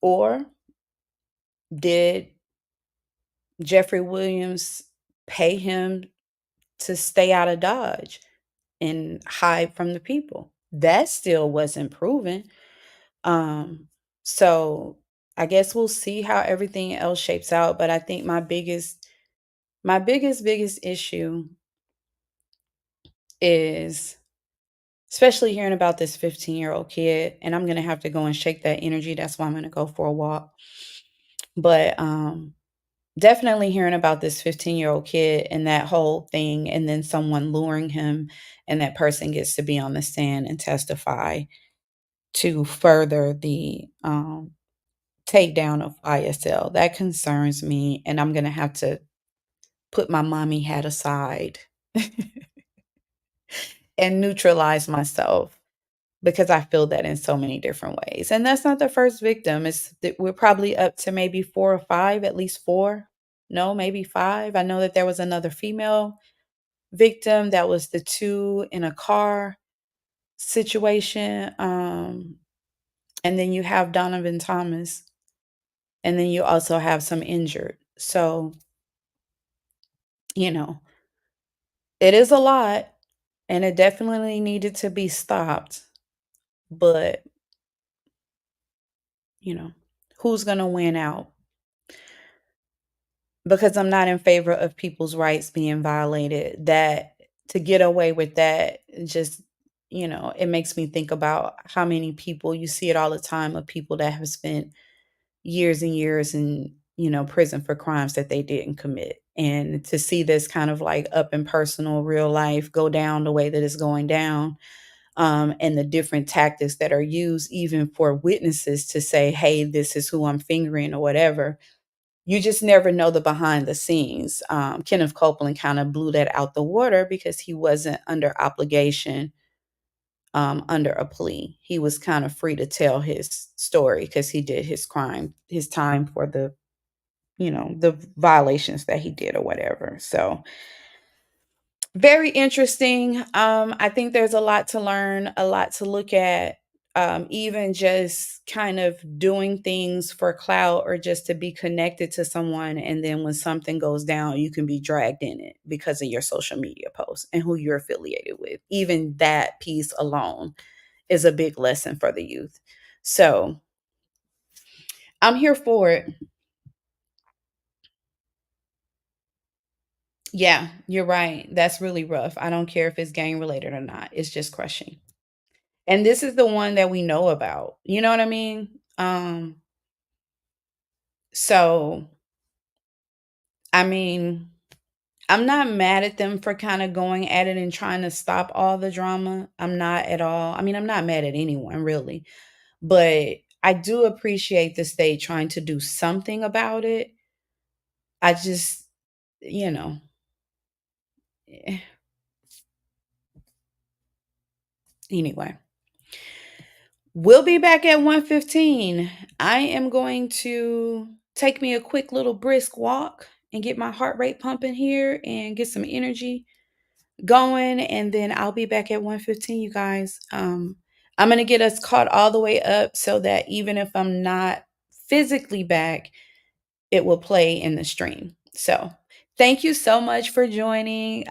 Or did Jeffrey Williams pay him to stay out of Dodge and hide from the people? That still wasn't proven. Um, so I guess we'll see how everything else shapes out. But I think my biggest issue is, especially hearing about this 15-year-old kid, and I'm gonna have to go and shake that energy. That's why I'm gonna go for a walk. But definitely hearing about this 15-year-old kid and that whole thing, and then someone luring him, and that person gets to be on the stand and testify to further the takedown of ISL. That concerns me, and I'm gonna have to put my mommy hat aside and neutralize myself, because I feel that in so many different ways. And that's not the first victim. It's that we're probably up to maybe 4 or 5, at least 4. No, maybe 5. I know that there was another female victim. That was the 2 in a car situation. And then you have Donovan Thomas. And then you also have some injured. So, you know, it is a lot, and it definitely needed to be stopped. But, you know, who's going to win out? Because I'm not in favor of people's rights being violated. That to get away with that, just, it makes me think about how many people, you see it all the time, of people that have spent years and years in, prison for crimes that they didn't commit. And to see this kind of like up and personal real life go down the way that it's going down, and the different tactics that are used, even for witnesses to say, hey, this is who I'm fingering or whatever. You just never know the behind the scenes. Kenneth Copeland kind of blew that out the water because he wasn't under obligation, under a plea. He was kind of free to tell his story because he did his time for the violations that he did or whatever. So very interesting. I think there's a lot to learn, a lot to look at. Even just kind of doing things for clout or just to be connected to someone. And then when something goes down, you can be dragged in it because of your social media posts and who you're affiliated with. Even that piece alone is a big lesson for the youth. So I'm here for it. Yeah, you're right. That's really rough. I don't care if it's gang related or not. It's just crushing. And this is the one that we know about. You know what I mean? So I mean, I'm not mad at them for kind of going at it and trying to stop all the drama. I'm not at all. I mean, I'm not mad at anyone really, but I do appreciate the state trying to do something about it. I just, you know, eh, anyway. We'll be back at 1:15. I am going to take me a quick little brisk walk and get my heart rate pumping here and get some energy going, and then I'll be back at 1:15, you guys. I'm going to get us caught all the way up so that even if I'm not physically back, it will play in the stream. So, thank you so much for joining.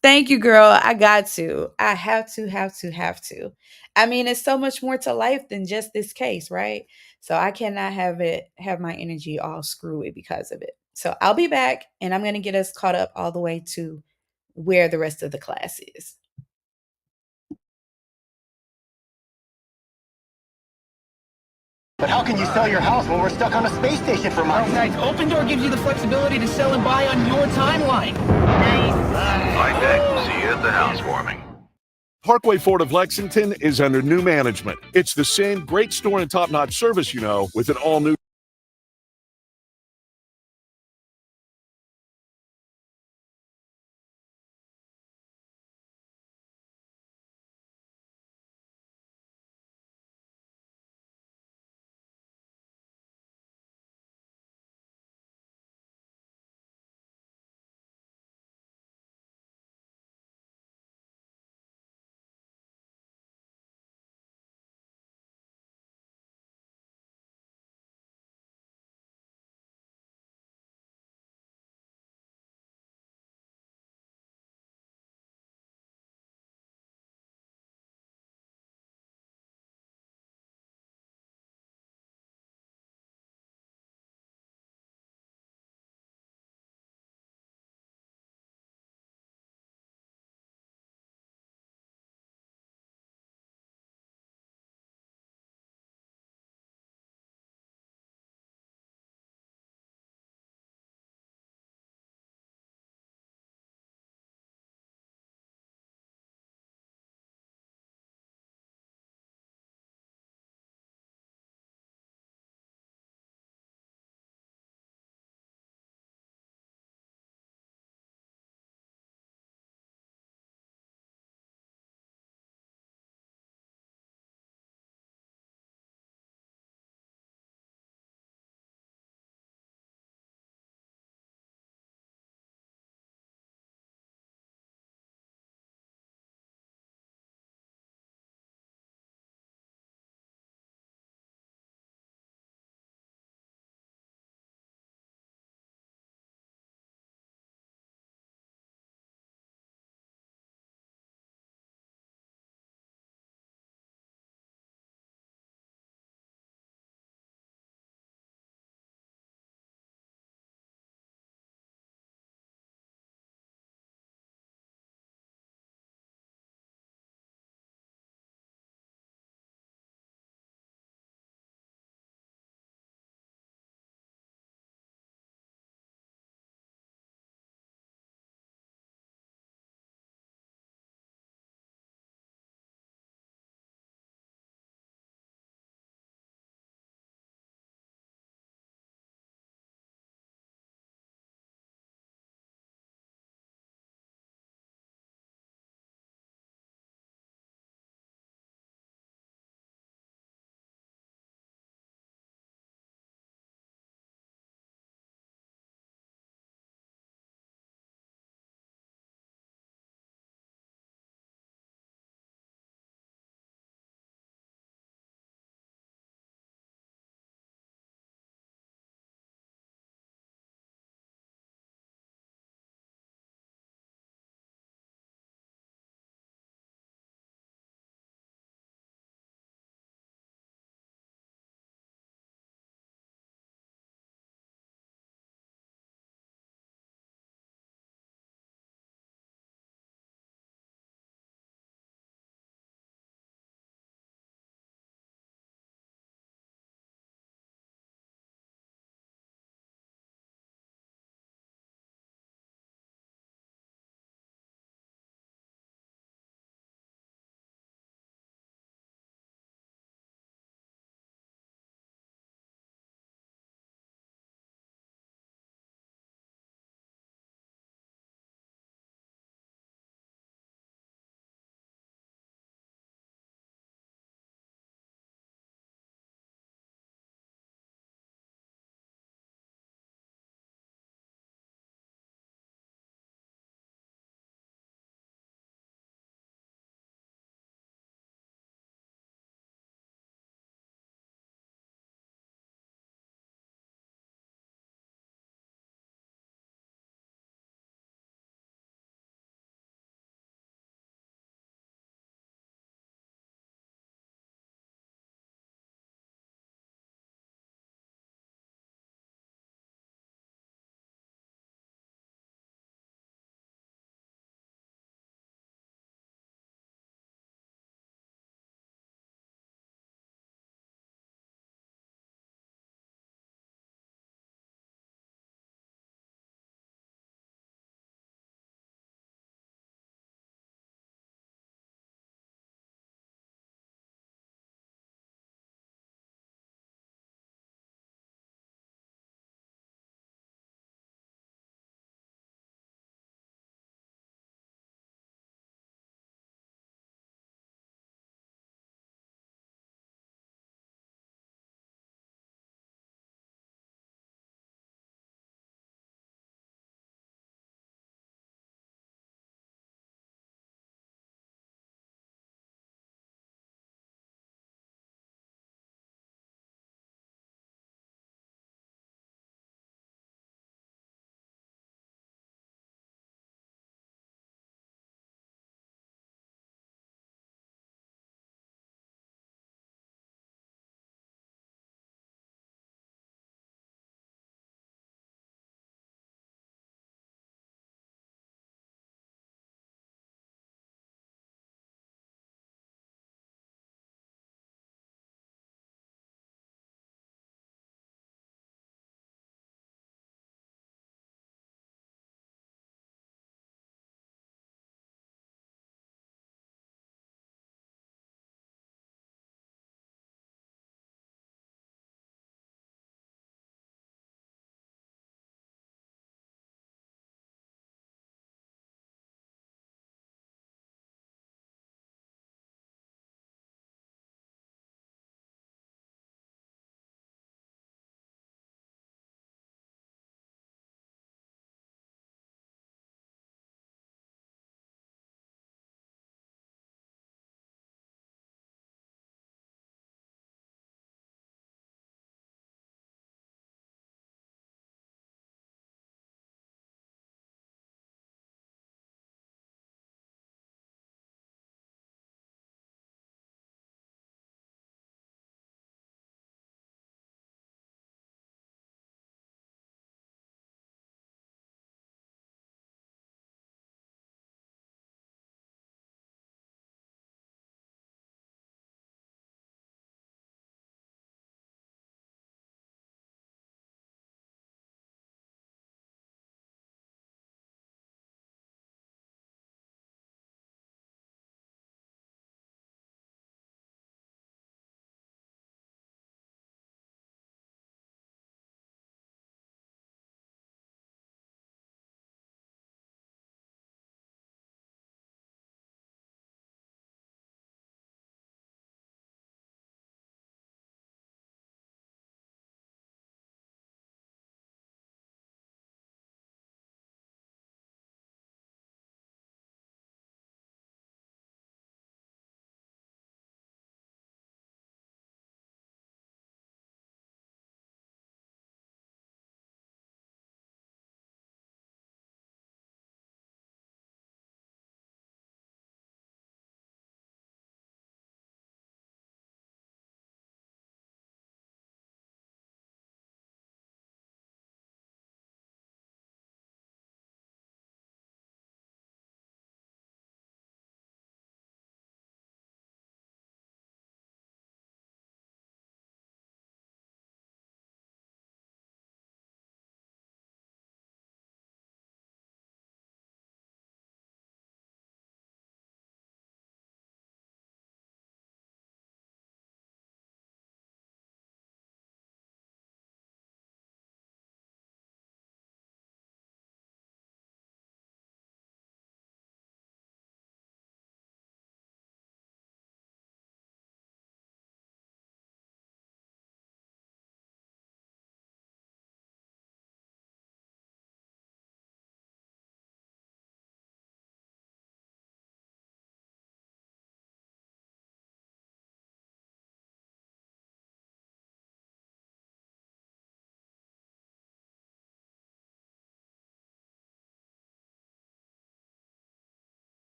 Thank you, girl. I got to. I have to. I mean, it's so much more to life than just this case, right? So I cannot have my energy all screwy because of it. So I'll be back and I'm going to get us caught up all the way to where the rest of the class is. But how can you sell your house when we're stuck on a space station for months? Nice. Open Door gives you the flexibility to sell and buy on your timeline. Nice. Like that. See you at the housewarming. Parkway Ford of Lexington is under new management. It's the same great store and top-notch service you know, with an all-new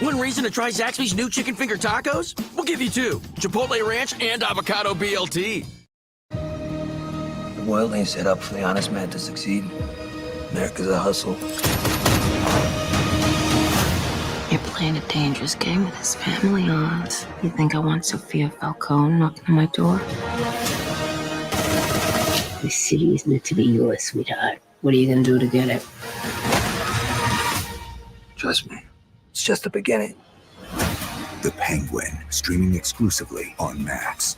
One reason to try Zaxby's new chicken finger tacos? We'll give you two, Chipotle Ranch and Avocado BLT. The world ain't set up for the honest man to succeed. America's a hustle. You're playing a dangerous game with his family, Oz. You think I want Sophia Falcone knocking on my door? This city is meant to be yours, sweetheart. What are you gonna do to get it? Trust me, it's just the beginning. The Penguin, streaming exclusively on Max.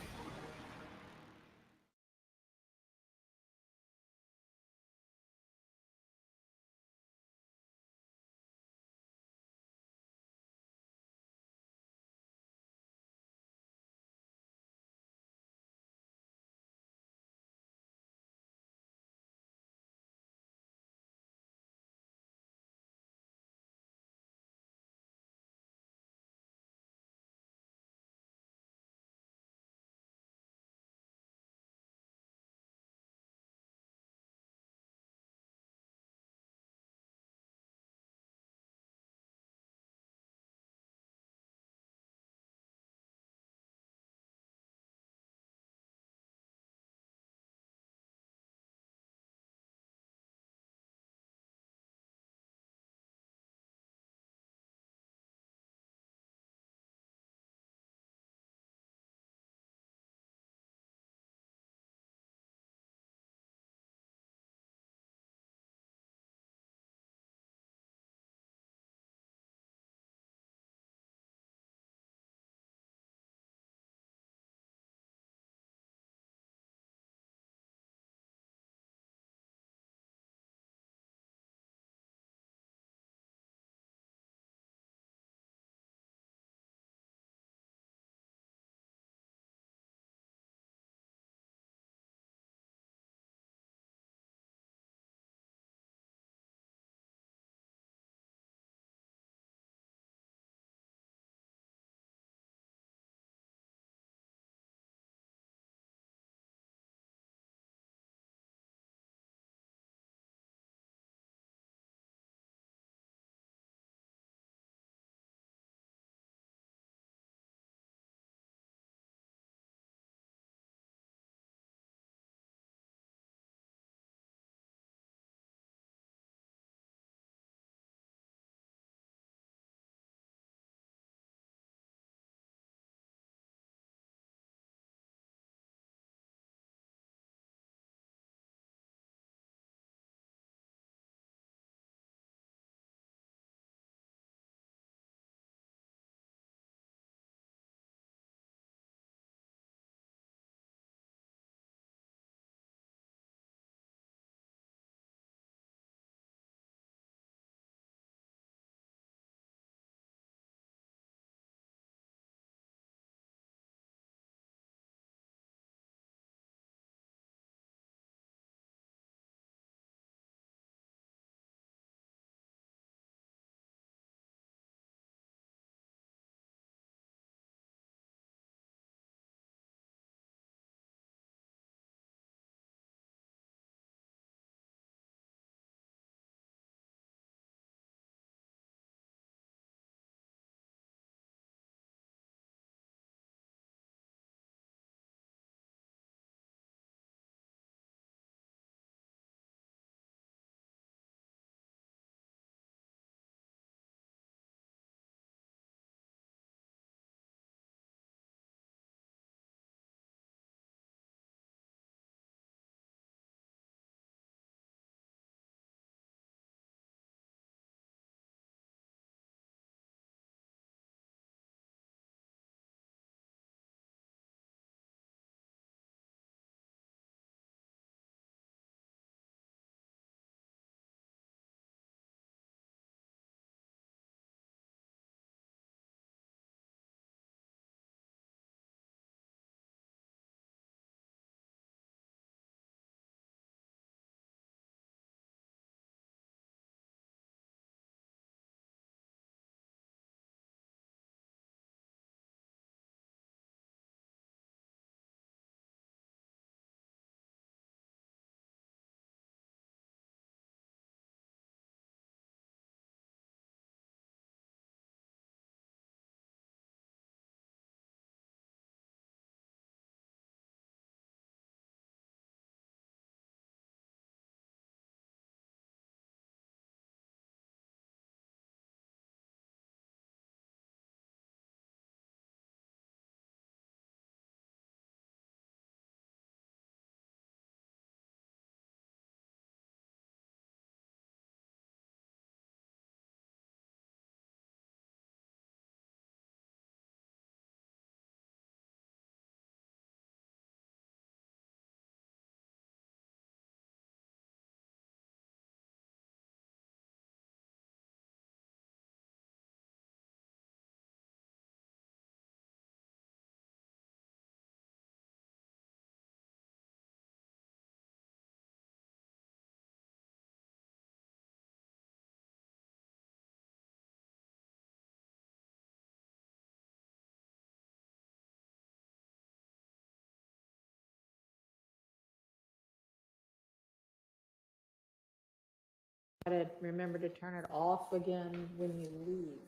to remember to turn it off again when you leave.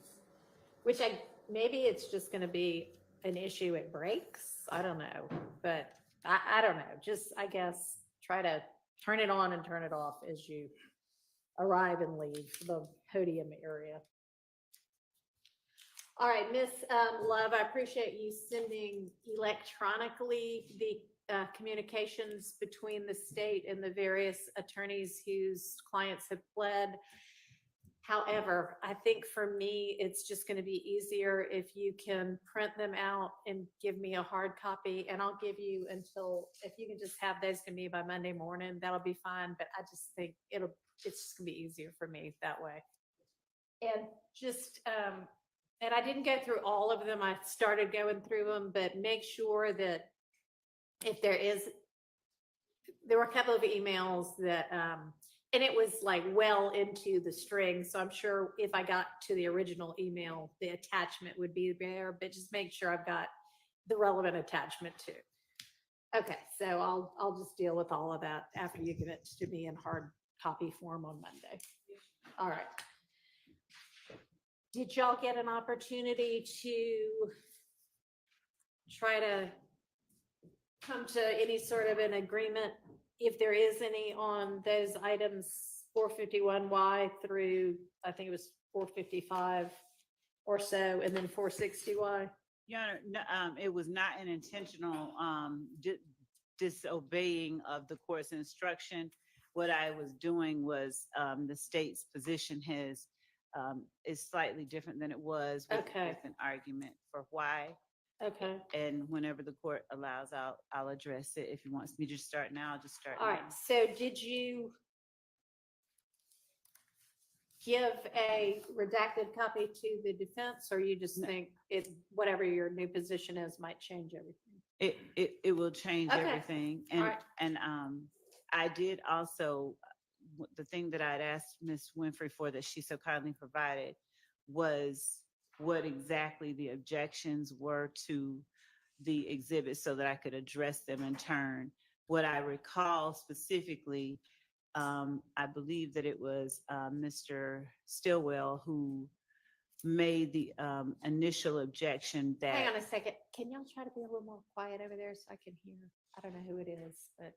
Which maybe it's just gonna be an issue at breaks. I don't know, but I don't know. Just, I guess, try to turn it on and turn it off as you arrive and leave the podium area. All right, Miss Love, I appreciate you sending electronically the communications between the state and the various attorneys whose clients have pled. However, I think for me, it's just going to be easier if you can print them out and give me a hard copy, and I'll give you until, if you can just have those to me by Monday morning, that'll be fine. But I just think it's just gonna be easier for me that way. And just, and I didn't go through all of them. I started going through them, but make sure that if there were a couple of emails that, and it was like well into the string. So I'm sure if I got to the original email, the attachment would be there, but just make sure I've got the relevant attachment too. Okay, so I'll just deal with all of that after you give it to me in hard copy form on Monday. All right. Did y'all get an opportunity to try to come to any sort of an agreement, if there is any, on those items 451Y through, I think it was 455 or so, and then 460Y? Your Honor, it was not an intentional disobeying of the court's instruction. What I was doing was the state's position is slightly different than it was with an argument for why. Okay. And whenever the court allows, I'll address it. If he wants me to start now, I'll just start All now. right, so did you give a redacted copy to the defense, or you just think whatever your new position is might change everything? It will change everything. And, right. and I did also, the thing that I'd asked Ms. Winfrey for that she so kindly provided was what exactly the objections were to the exhibit so that I could address them in turn. What I recall specifically, I believe that it was Mr. Stillwell who made the initial objection that— Hang on a second. Can y'all try to be a little more quiet over there so I can hear? I don't know who it is, but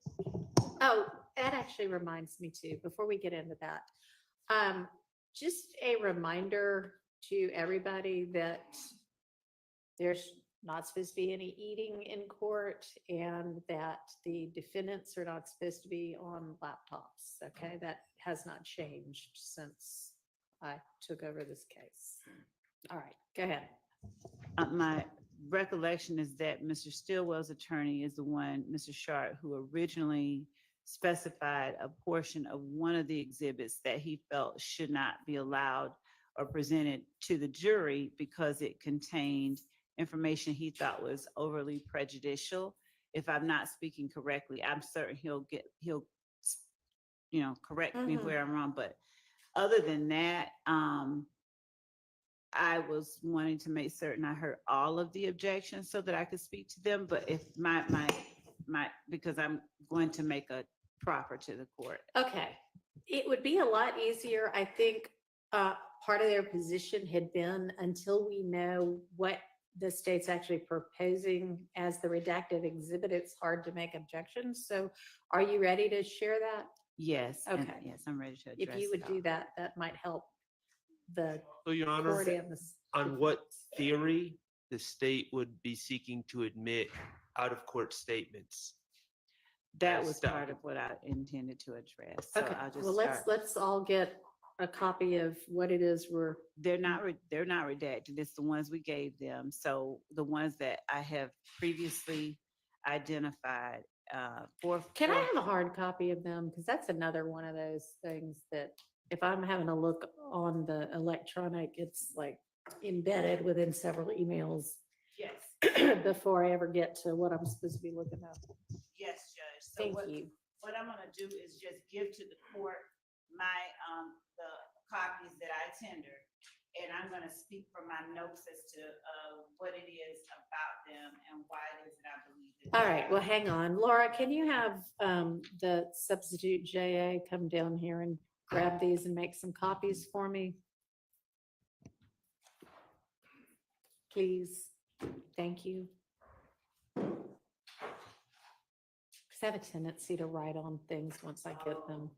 oh, that actually reminds me too, before we get into that, just a reminder to everybody that there's not supposed to be any eating in court, and that the defendants are not supposed to be on laptops. Okay, that has not changed since I took over this case. All right, go ahead. My recollection is that Mr. Stillwell's attorney is the one, Mr. Sharp, who originally specified a portion of one of the exhibits that he felt should not be allowed or presented to the jury because it contained information he thought was overly prejudicial. If I'm not speaking correctly, I'm certain he'll correct me where I'm wrong. But other than that, I was wanting to make certain I heard all of the objections so that I could speak to them. But if because I'm going to make a proffer to the court. Okay, it would be a lot easier, I think. Part of their position had been, until we know what the state's actually proposing as the redacted exhibit, it's hard to make objections. So are you ready to share that? Yes. Okay. Yes, I'm ready to address If you would it do all. that, that might help the So, Your Honor, court and the on what theory the state would be seeking to admit out-of-court statements? That was part of what I intended to address. So Okay, I'll just well, let's all get a copy of what it is they're not redacted. It's the ones we gave them. So the ones that I have previously identified Can I have a hard copy of them? Because that's another one of those things that if I'm having a look on the electronic, it's like embedded within several emails. Yes. Before I ever get to what I'm supposed to be looking at. Yes, Judge. So Thank what, you. What I'm gonna do is just give to the court my the copies that I tendered, and I'm gonna speak from my notes as to what it is about them and why it is that I believe it. All right, well, hang on. Laura, can you have the substitute JA come down here and grab these and make some copies for me? Please, thank you. Because I have a tendency to write on things once I get them.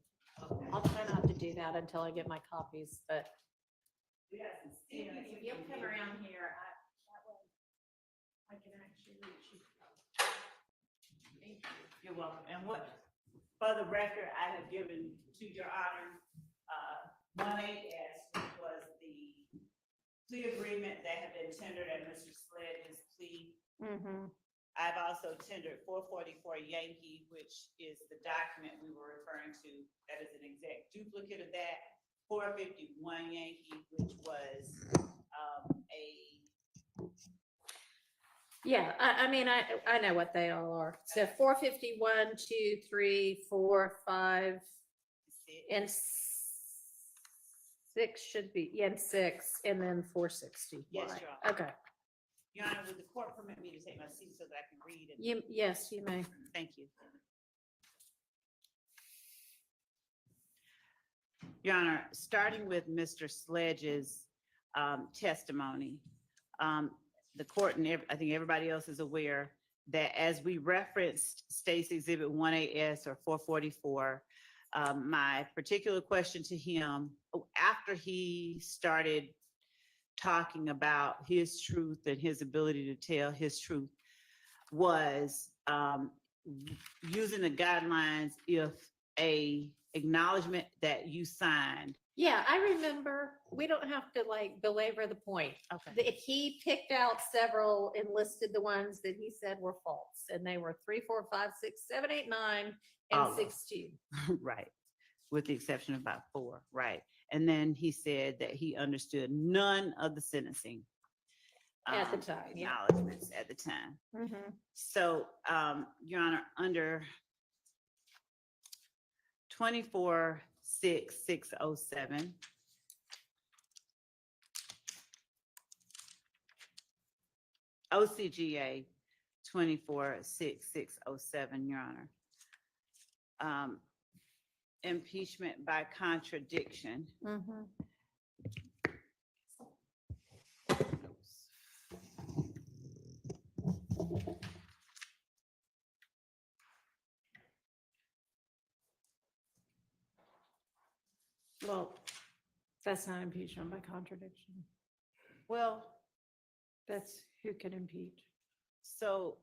I'll try not to do that until I get my copies, but if you'll come around here, that way I can actually reach you. Thank you. You're welcome. And what, for the record, I have given to your honor, 1AS, which was the plea agreement that had been tendered at Mr. Sledge's plea. I've also tendered 444 Yankee, which is the document we were referring to, that is an exact duplicate of that. 451 Yankee, which was Yeah, I mean, I know what they all are. So 451, 2, 3, 4, 5, and 6 should be, yeah, and 6, and then 460. Yes, Your Honor. Okay. Your Honor, would the court permit me to take my seat so that I can read it? Yes, you may. Thank you. Your Honor, starting with Mr. Sledge's testimony, the court and I think everybody else is aware that as we referenced State's Exhibit 1AS or 444, my particular question to him after he started talking about his truth and his ability to tell his truth was using the guidelines if a acknowledgement that you signed. Yeah, I remember. We don't have to like belabor the point. Okay. If he picked out several and listed the ones that he said were false, and they were 3, 4, 5, 6, 7, 8, 9, and 16. Right. With the exception of about 4. Right. And then he said that he understood none of the sentencing At the time, yeah. acknowledgements at the time. So, Your Honor, under 24-6-607, OCGA 24-6-607, Your Honor. Impeachment by contradiction. Well, that's not impeachment by contradiction. Well, that's who can impeach. So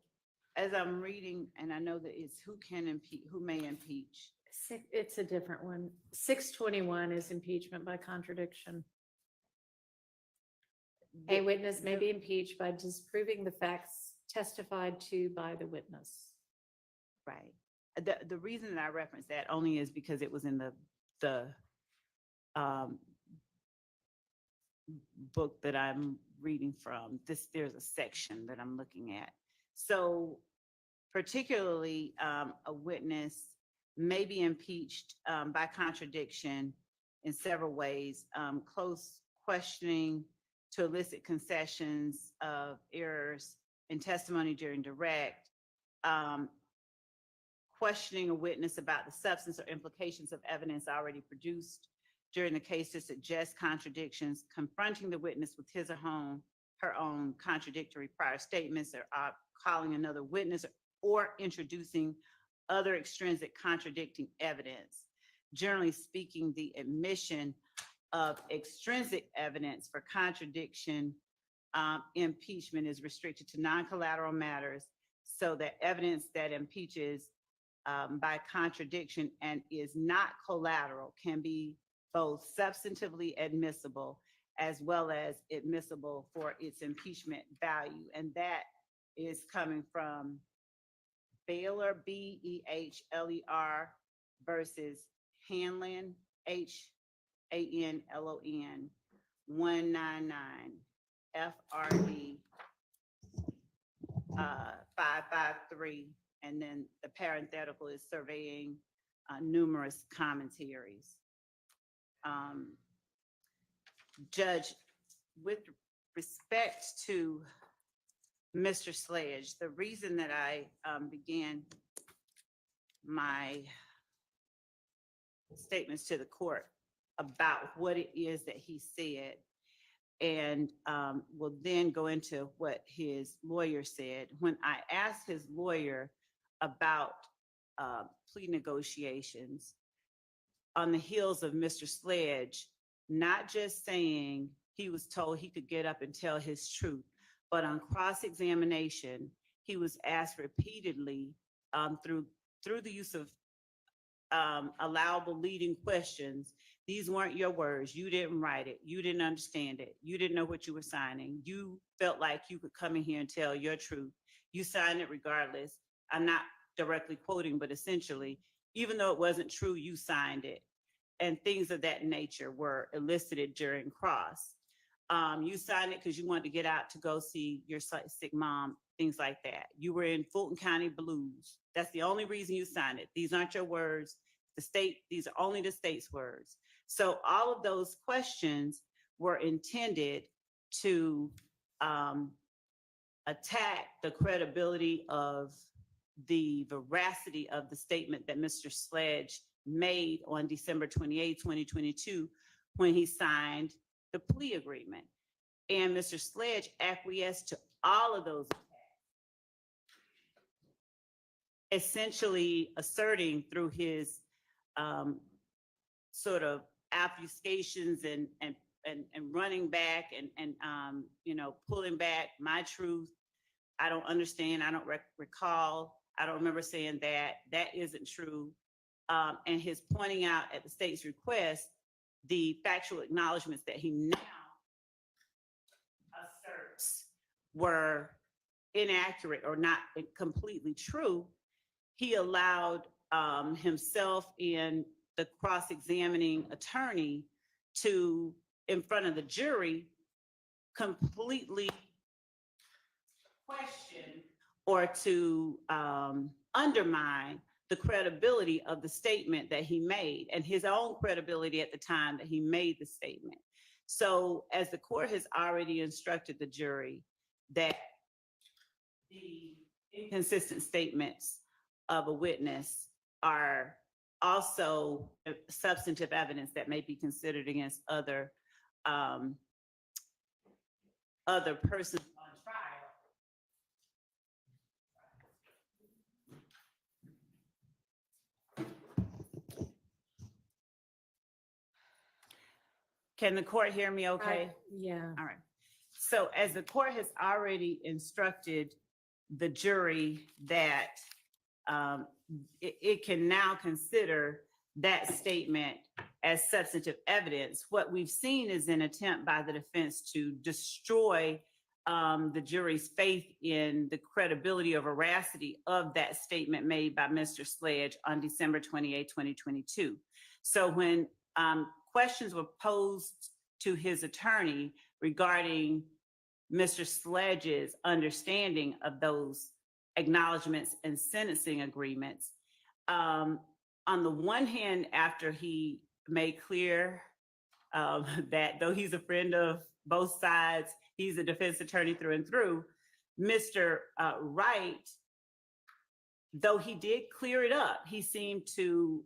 as I'm reading, and I know that it's who can impeach, who may impeach. It's a different one. 621 is impeachment by contradiction. A witness may be impeached by disproving the facts testified to by the witness. Right. The reason that I reference that only is because it was in the book that I'm reading from. There's a section that I'm looking at. So particularly a witness may be impeached by contradiction in several ways. Close questioning to elicit concessions of errors in testimony during direct, questioning a witness about the substance or implications of evidence already produced during the case to suggest contradictions, confronting the witness with his or her own contradictory prior statements, or calling another witness, or introducing other extrinsic contradicting evidence. Generally speaking, the admission of extrinsic evidence for contradiction impeachment is restricted to non-collateral matters, so that evidence that impeaches by contradiction and is not collateral can be both substantively admissible as well as admissible for its impeachment value. And that is coming from Baylor, Behler versus Hanlon, Hanlon, 199 FRD 553. And then the parenthetical is surveying numerous commentaries. Judge, with respect to Mr. Sledge, the reason that I began my statements to the court about what it is that he said, and we'll then go into what his lawyer said. When I asked his lawyer about plea negotiations on the heels of Mr. Sledge, not just saying he was told he could get up and tell his truth, but on cross-examination, he was asked repeatedly through the use of allowable leading questions. These weren't your words. You didn't write it. You didn't understand it. You didn't know what you were signing. You felt like you could come in here and tell your truth. You signed it regardless. I'm not directly quoting, but essentially, even though it wasn't true, you signed it. And things of that nature were elicited during cross. You signed it because you wanted to get out to go see your sick mom, things like that. You were in Fulton County Blues. That's the only reason you signed it. These aren't your words. These are only the state's words. So all of those questions were intended to attack the credibility of the veracity of the statement that Mr. Sledge made on December 28, 2022, when he signed the plea agreement. And Mr. Sledge acquiesced to all of those attacks, essentially asserting through his sort of obfuscations and running back and pulling back my truth. I don't understand. I don't recall. I don't remember saying that. That isn't true. And his pointing out at the state's request the factual acknowledgments that he now asserts were inaccurate or not completely true. He allowed himself and the cross-examining attorney to, in front of the jury, completely question or to undermine the credibility of the statement that he made and his own credibility at the time that he made the statement. So as the court has already instructed the jury that the inconsistent statements of a witness are also substantive evidence that may be considered against other persons on trial. Can the court hear me okay? Yeah. All right. So as the court has already instructed the jury that it can now consider that statement as substantive evidence, what we've seen is an attempt by the defense to destroy the jury's faith in the credibility or veracity of that statement made by Mr. Sledge on December 28, 2022. So when questions were posed to his attorney regarding Mr. Sledge's understanding of those acknowledgments and sentencing agreements, on the one hand, after he made clear that though he's a friend of both sides, he's a defense attorney through and through, Mr. Wright, though he did clear it up, he seemed to,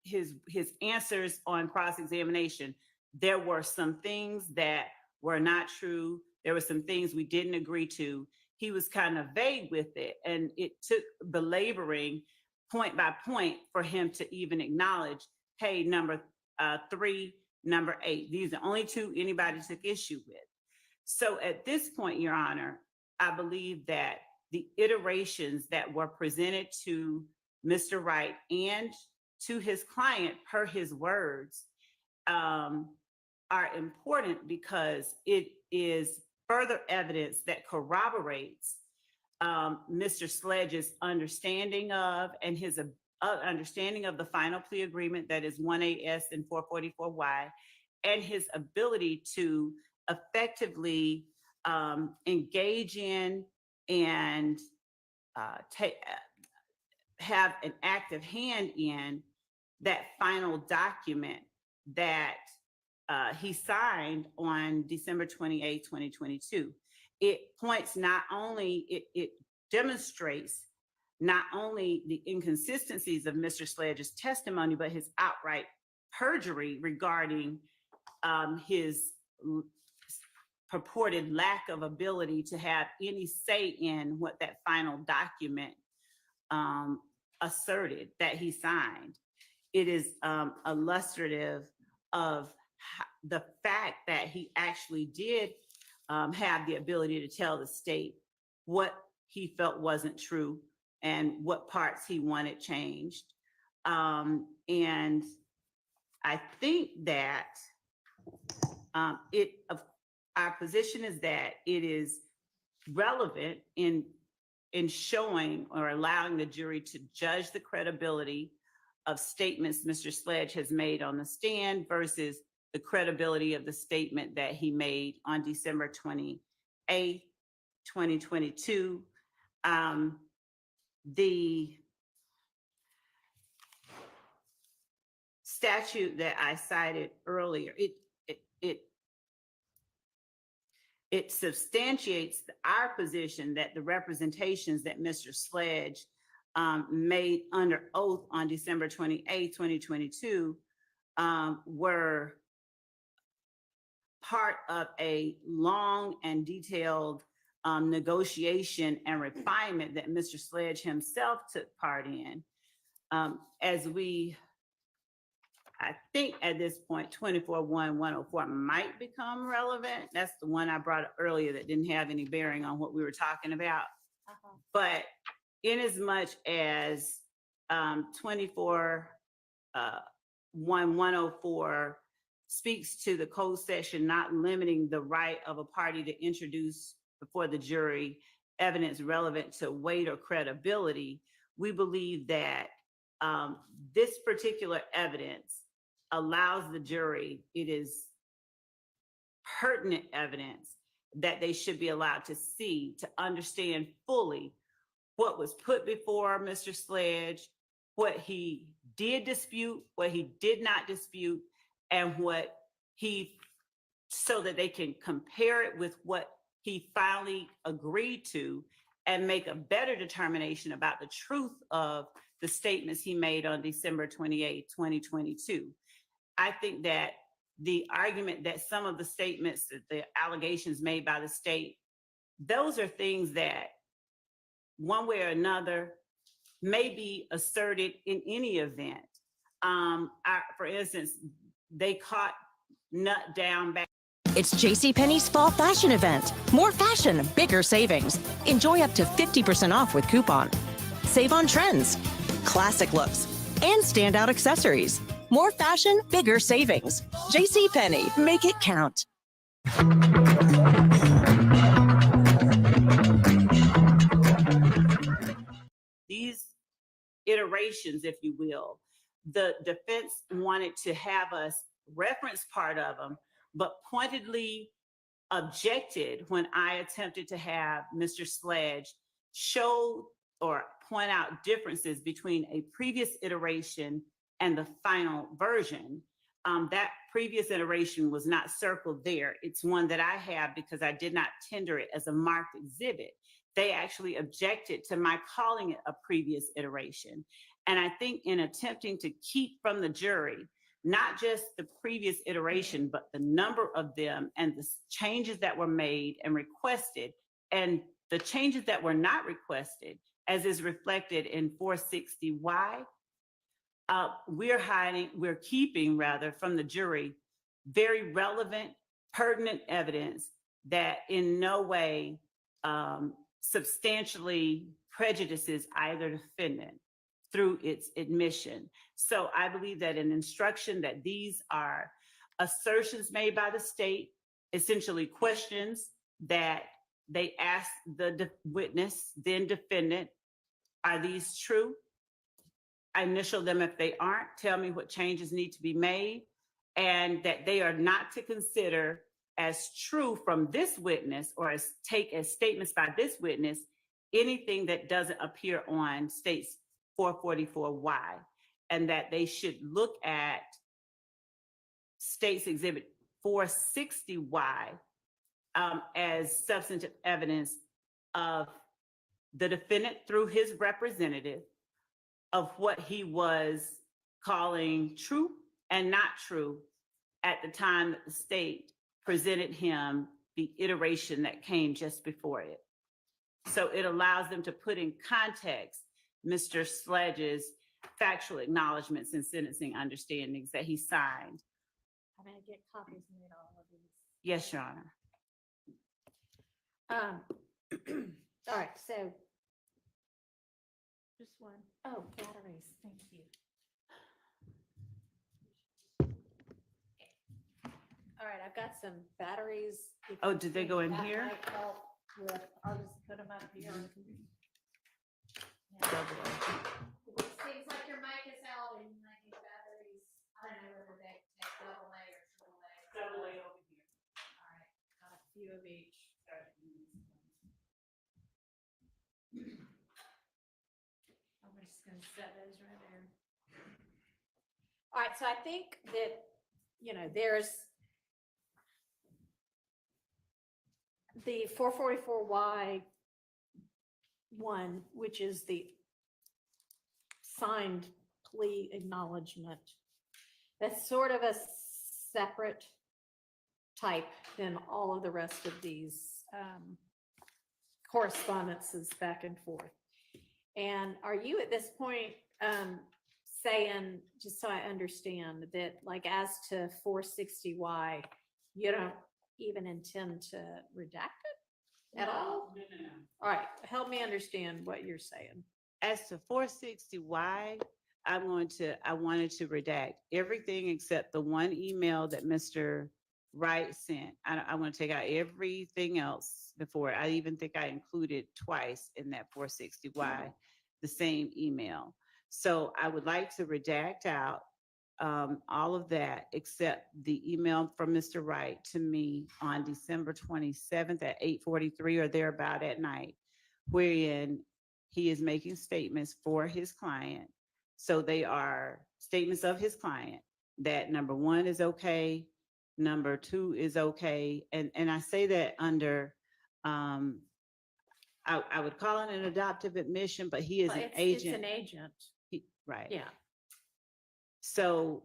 his answers on cross-examination, there were some things that were not true. There were some things we didn't agree to. He was kind of vague with it, and it took belaboring point by point for him to even acknowledge, hey, number 3, number 8, these are the only 2 anybody took issue with. So at this point, Your Honor, I believe that the iterations that were presented to Mr. Wright and to his client per his words are important because it is further evidence that corroborates Mr. Sledge's understanding of and his understanding of the final plea agreement that is 18S and 444Y, and his ability to effectively engage in and have an active hand in that final document that he signed on December 28, 2022. It points not only, it demonstrates not only the inconsistencies of Mr. Sledge's testimony, but his outright perjury regarding his purported lack of ability to have any say in what that final document asserted that he signed. It is illustrative of the fact that he actually did have the ability to tell the state what he felt wasn't true and what parts he wanted changed. And I think that our position is that it is relevant in showing or allowing the jury to judge the credibility of statements Mr. Sledge has made on the stand versus the credibility of the statement that he made on December 28th, 2022. The statute that I cited earlier, it substantiates our position that the representations that Mr. Sledge made under oath on December 28, 2022 were part of a long and detailed negotiation and refinement that Mr. Sledge himself took part in. I think at this point, 24-1-104 might become relevant. That's the one I brought up earlier that didn't have any bearing on what we were talking about. But in as much as 24-1-104 speaks to the code section not limiting the right of a party to introduce before the jury evidence relevant to weight or credibility, we believe that this particular evidence allows the jury, it is pertinent evidence that they should be allowed to see, to understand fully what was put before Mr. Sledge, what he did dispute, what he did not dispute, and so that they can compare it with what he finally agreed to and make a better determination about the truth of the statements he made on December 28, 2022. I think that the argument that some of the statements, the allegations made by the state, those are things that one way or another may be asserted in any event. For instance, they caught Nut down back. It's JCPenney's fall fashion event. More fashion, bigger savings. Enjoy up to 50% off with coupon. Save on trends, classic looks, and standout accessories. More fashion, bigger savings. JCPenney, make it count. These iterations, if you will, the defense wanted to have us reference part of them, but pointedly objected when I attempted to have Mr. Sledge show or point out differences between a previous iteration and the final version. That previous iteration was not circled there. It's one that I have because I did not tender it as a marked exhibit. They actually objected to my calling it a previous iteration. And I think in attempting to keep from the jury, not just the previous iteration, but the number of them and the changes that were made and requested, and the changes that were not requested, as is reflected in 460Y, we're keeping rather from the jury very relevant, pertinent evidence that in no way substantially prejudices either defendant through its admission. So I believe that an instruction that these are assertions made by the state, essentially questions that they ask the witness, then defendant, are these true? I initial them if they aren't, tell me what changes need to be made, and that they are not to consider as true from this witness or take as statements by this witness anything that doesn't appear on state's 444Y, and that they should look at state's exhibit 460Y as substantive evidence of the defendant through his representative of what he was calling true and not true at the time that the state presented him the iteration that came just before it. So it allows them to put in context Mr. Sledge's factual acknowledgments and sentencing understandings that he signed. I'm gonna get copies made all of these. Yes, Your Honor. All right, so. Just one. Oh, batteries, thank you. All right, I've got some batteries. If Oh, you did they think go in that here? might help with- I'll just put them up here. Double A. It seems like your mic is out and you might need batteries. I don't know whether they take double A or triple A. Double A over here. All right, got a few of each. I'm just gonna set those right there. All right, so I think that, there's the 444Y one, which is the signed plea acknowledgement. That's sort of a separate type than all of the rest of these correspondences back and forth. And are you at this point saying, just so I understand, that like as to 460Y, you don't even intend to redact it at all? No. All right, help me understand what you're saying. As to 460Y, I wanted to redact everything except the one email that Mr. Wright sent. I want to take out everything else before. I even think I included twice in that 460Y, the same email. So I would like to redact out all of that except the email from Mr. Wright to me on December 27th at 8:43 or thereabout at night, wherein he is making statements for his client. So they are statements of his client that number one is okay, number two is okay. And I say that under, I would call it an adoptive admission, but he is Well, an it's agent. an agent. Right. Yeah. So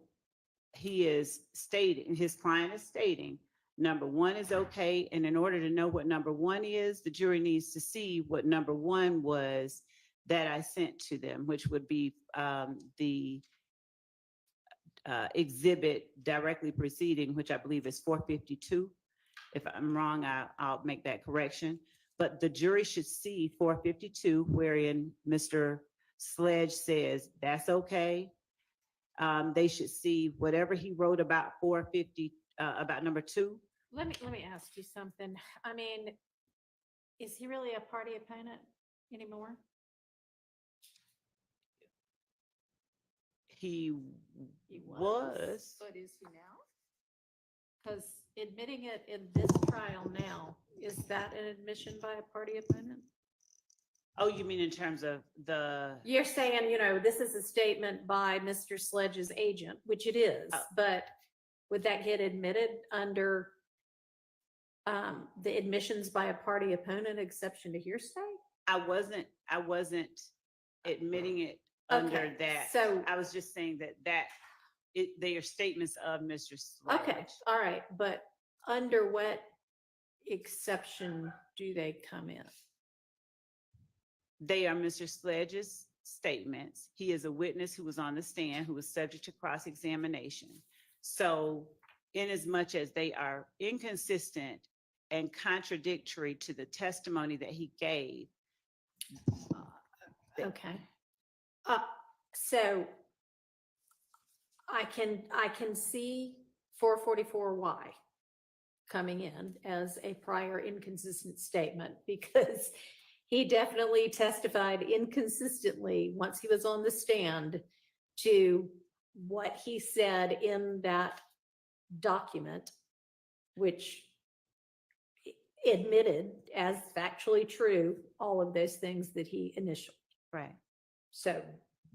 he is stating, his client is stating, number one is okay. And in order to know what number one is, the jury needs to see what number one was that I sent to them, which would be the exhibit directly preceding, which I believe is 452. If I'm wrong, I'll make that correction. But the jury should see 452, wherein Mr. Sledge says, that's okay. They should see whatever he wrote about 450, about number two. Let me ask you something. I mean, is he really a party opponent anymore? He was. But is he now? Because admitting it in this trial now, is that an admission by a party opponent? Oh, you mean in terms of the? You're saying, this is a statement by Mr. Sledge's agent, which it is, but would that get admitted under the admissions by a party opponent exception to hearsay? I wasn't admitting it under Okay, that. so- I was just saying they are statements of Mr. Sledge. Okay, all right, but under what exception do they come in? They are Mr. Sledge's statements. He is a witness who was on the stand, who was subject to cross-examination. So in as much as they are inconsistent and contradictory to the testimony that he gave. Okay. So I can see 444Y coming in as a prior inconsistent statement because he definitely testified inconsistently once he was on the stand to what he said in that document, which admitted as factually true all of those things that he initialed. Right. So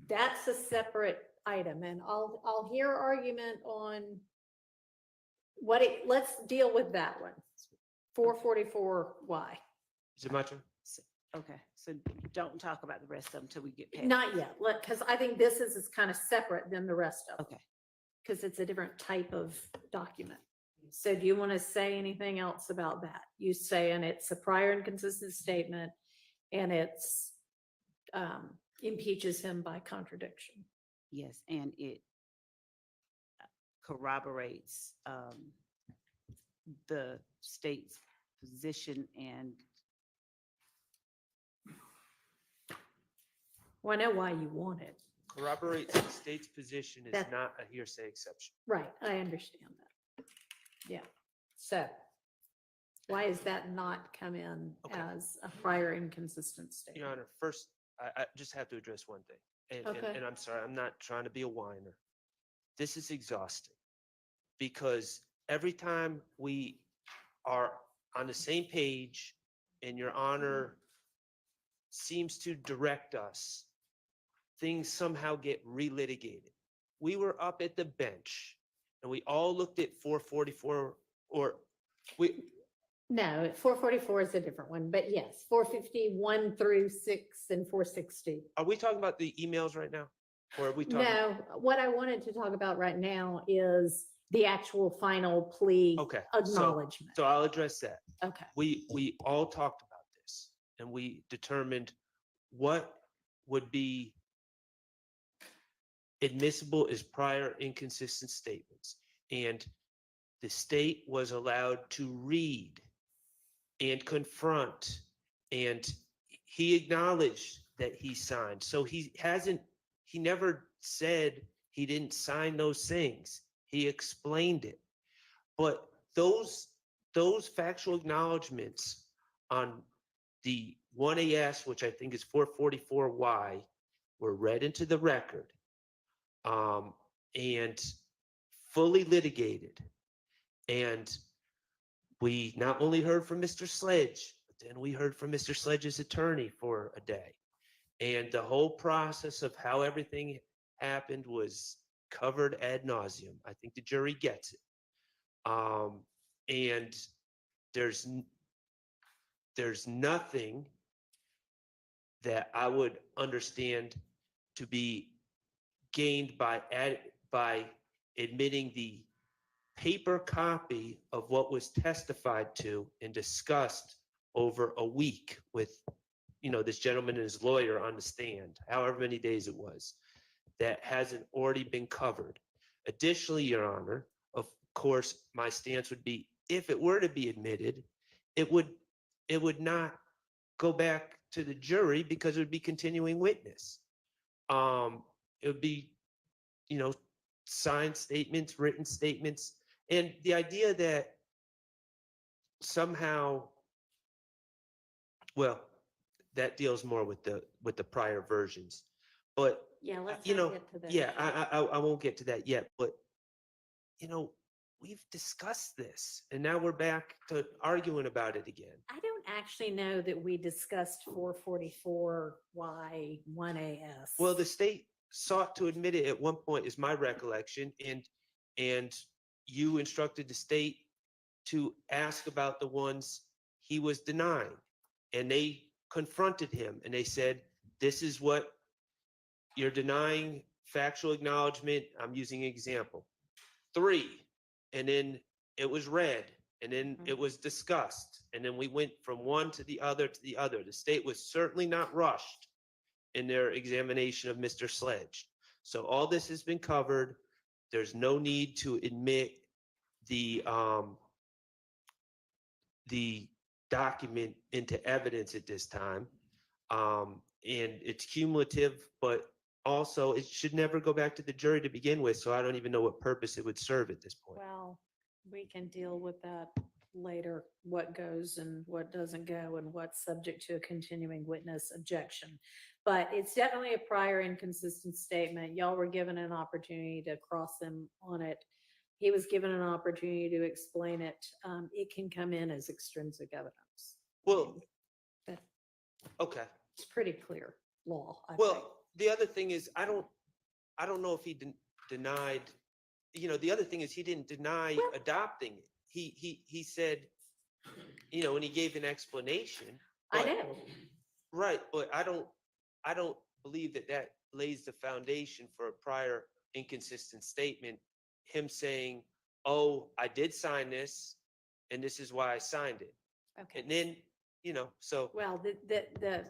that's a separate item, and I'll hear argument on let's deal with that one. 444Y. Is it my turn? Okay, so don't talk about the rest of them until we get past. Not yet, because I think this is kind of separate than the rest of them. Okay. because it's a different type of document. So do you want to say anything else about that? You saying it's a prior inconsistent statement and it's impeaches him by contradiction. Yes, and it corroborates the state's position and Well, I know why you want it. Corroborates the state's position is That- not a hearsay exception. Right, I understand that. Yeah, so why is that not come in as a prior inconsistent Your statement? Honor, first, I just have to address one thing. Okay. And I'm sorry, I'm not trying to be a whiner. This is exhausting because every time we are on the same page and Your Honor seems to direct us, things somehow get relitigated. We were up at the bench and we all looked at 444 or we, No, 444 is a different one, but yes, 451 through 6 and 460. are we talking about the emails right now? Or are we talking? No, what I wanted to talk about right now is the actual final plea Okay. acknowledgement. So I'll address that. Okay. We all talked about this and we determined what would be admissible as prior inconsistent statements. And the state was allowed to read and confront, and he acknowledged that he signed. So he never said he didn't sign those things. He explained it. But those factual acknowledgments on the 1AS, which I think is 444Y, were read into the record and fully litigated. And we not only heard from Mr. Sledge, but then we heard from Mr. Sledge's attorney for a day. And the whole process of how everything happened was covered ad nauseum. I think the jury gets it. And there's nothing that I would understand to be gained by admitting the paper copy of what was testified to and discussed over a week with, this gentleman and his lawyer on the stand, however many days it was, that hasn't already been covered. Additionally, Your Honor, of course, my stance would be, if it were to be admitted, it would not go back to the jury because it would be continuing witness. It would be, signed statements, written statements, and the idea that somehow, well, that deals more with the prior versions, but Yeah, let's not get to that. yeah, I won't get to that yet, but we've discussed this, and now we're back to arguing about it again. I don't actually know that we discussed 444Y1AS. Well, the state sought to admit it at one point, is my recollection, and you instructed the state to ask about the ones he was denying, and they confronted him and they said, "This is what you're denying, factual acknowledgement." I'm using an example. 3, and then it was read, and then it was discussed, and then we went from one to the other to the other. The state was certainly not rushed in their examination of Mr. Sledge. So all this has been covered. There's no need to admit the document into evidence at this time. And it's cumulative, but also it should never go back to the jury to begin with. So I don't even know what purpose it would serve at this point. Well, we can deal with that later, what goes and what doesn't go and what's subject to a continuing witness objection. But it's definitely a prior inconsistent statement. Y'all were given an opportunity to cross him on it. He was given an opportunity to explain it. It can come in as extrinsic evidence. Well, That- okay. It's pretty clear law, I think. Well, the other thing is, I don't know if he denied, the other thing is he didn't deny adopting it. He said, and he gave an explanation. I but- know. Right, but I don't believe that lays the foundation for a prior inconsistent statement him saying, oh, I did sign this, and this is why I signed it. Okay. And then, so. Well, the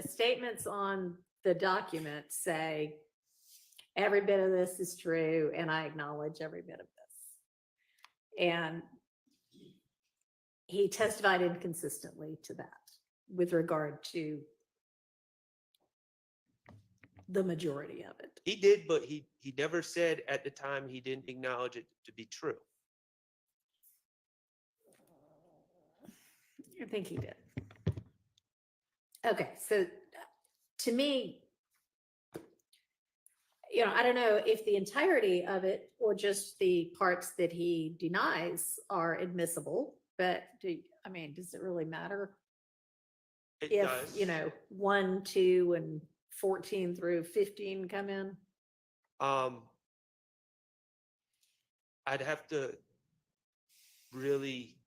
statements on the document say, every bit of this is true, and I acknowledge every bit of this. And he testified inconsistently to that with regard to the majority of it. He did, but he never said at the time he didn't acknowledge it to be true. I think he did. Okay, so to me, I don't know if the entirety of it or just the parts that he denies are admissible, but does it really matter? It If, does. 1, 2, and 14 through 15 come in? I'd have to really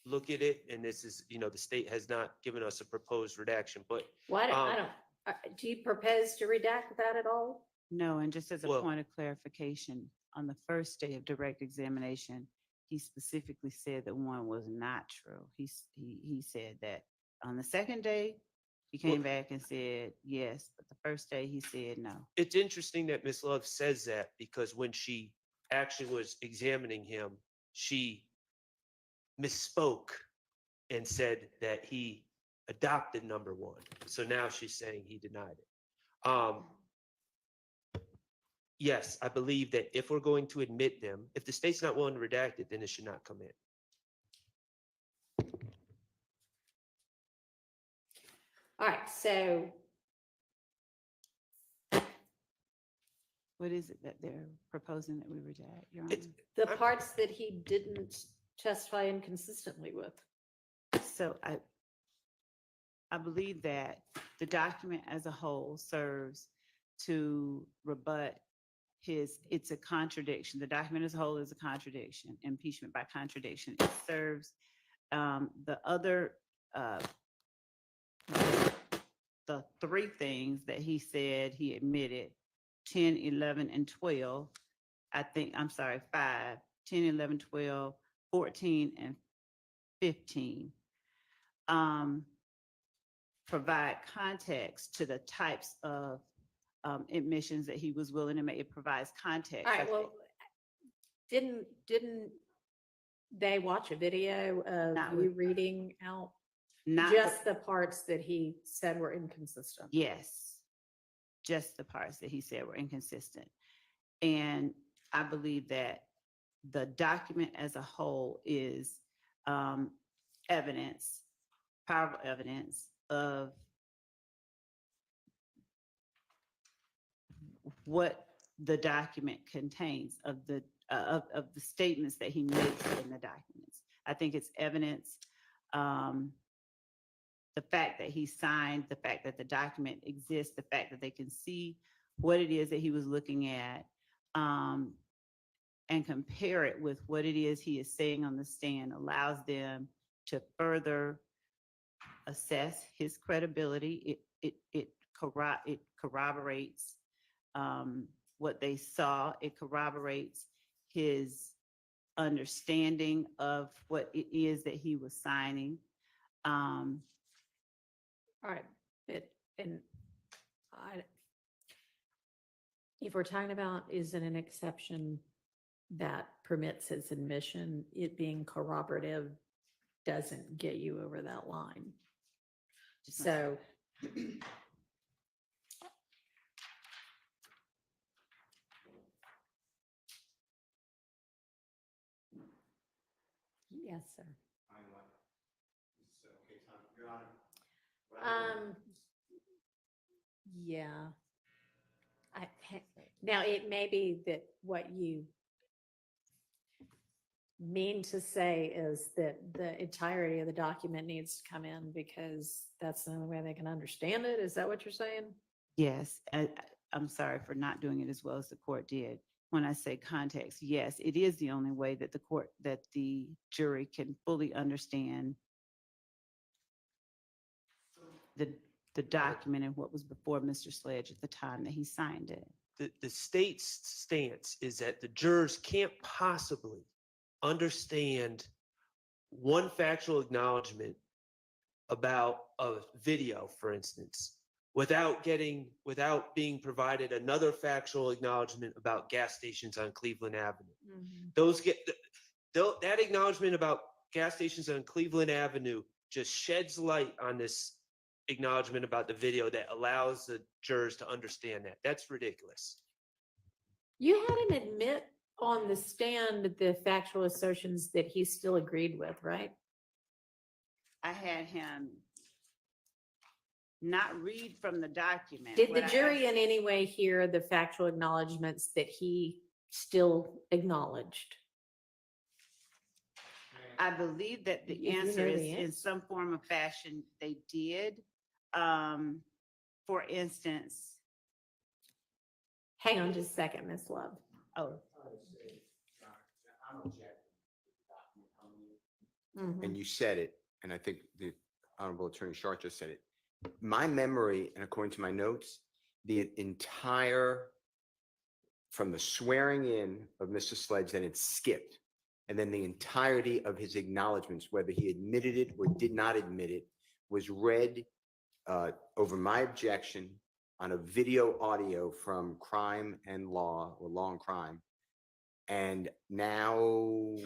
look at it, and this is, the state has not given us a proposed redaction, but. Do you propose to redact that at all? No, and just as a Well- point of clarification, on the first day of direct examination, he specifically said that one was not true. He said that on the second day, he came back and said yes, but the first day he said no. It's interesting that Ms. Love says that, because when she actually was examining him, she misspoke and said that he adopted number 1. So now she's saying he denied it. Yes, I believe that if we're going to admit them, if the state's not willing to redact it, then it should not come in. All right, so What is it that they're proposing that we redact, Your Honor? the parts that he didn't testify inconsistently with. So I believe that the document as a whole serves to rebut it's a contradiction. The document as a whole is a contradiction, impeachment by contradiction. It serves the other, the 3 things that he said he admitted, 10, 11, and 12. 5, 10, 11, 12, 14, and 15. Provide context to the types of admissions that he was willing to make. It provides context. All right, well, didn't they watch a video of you reading out just the parts that he said were inconsistent? Yes, just the parts that he said were inconsistent. And I believe that the document as a whole is evidence, powerful evidence of what the document contains, of the statements that he makes in the documents. I think it's evidence. The fact that he signed, the fact that the document exists, the fact that they can see what it is that he was looking at, and compare it with what it is he is saying on the stand, allows them to further assess his credibility. It corroborates what they saw. It corroborates his understanding of what it is that he was signing. All right, if we're talking about is it an exception that permits his admission, it being corroborative doesn't get you over that line. So yes, sir. Yeah. Now, it may be that what you mean to say is that the entirety of the document needs to come in because that's the only way they can understand it. Is that what you're saying? Yes, I'm sorry for not doing it as well as the court did. When I say context, yes, it is the only way that the jury can fully understand the document and what was before Mr. Sledge at the time that he signed it. the state's stance is that the jurors can't possibly understand one factual acknowledgement about a video, for instance, without being provided another factual acknowledgement about gas stations on Cleveland Avenue. That acknowledgement about gas stations on Cleveland Avenue just sheds light on this acknowledgement about the video that allows the jurors to understand that. That's ridiculous. You had him admit on the stand the factual assertions that he still agreed with, right? I had him not read from the document. Did the What I jury asked- in any way hear the factual acknowledgements that he still acknowledged? I believe that the You know answer is the in answer. some form or fashion they did. For instance, Hang on just a second, Miss Love. oh, Mhm. And you said it, and I think the Honorable Attorney Sharp just said it. My memory, and according to my notes, the entire, from the swearing in of Mr. Sledge, then it skipped. And then the entirety of his acknowledgements, whether he admitted it or did not admit it, was read over my objection on a video audio from Crime and Law, or Law and Crime. And now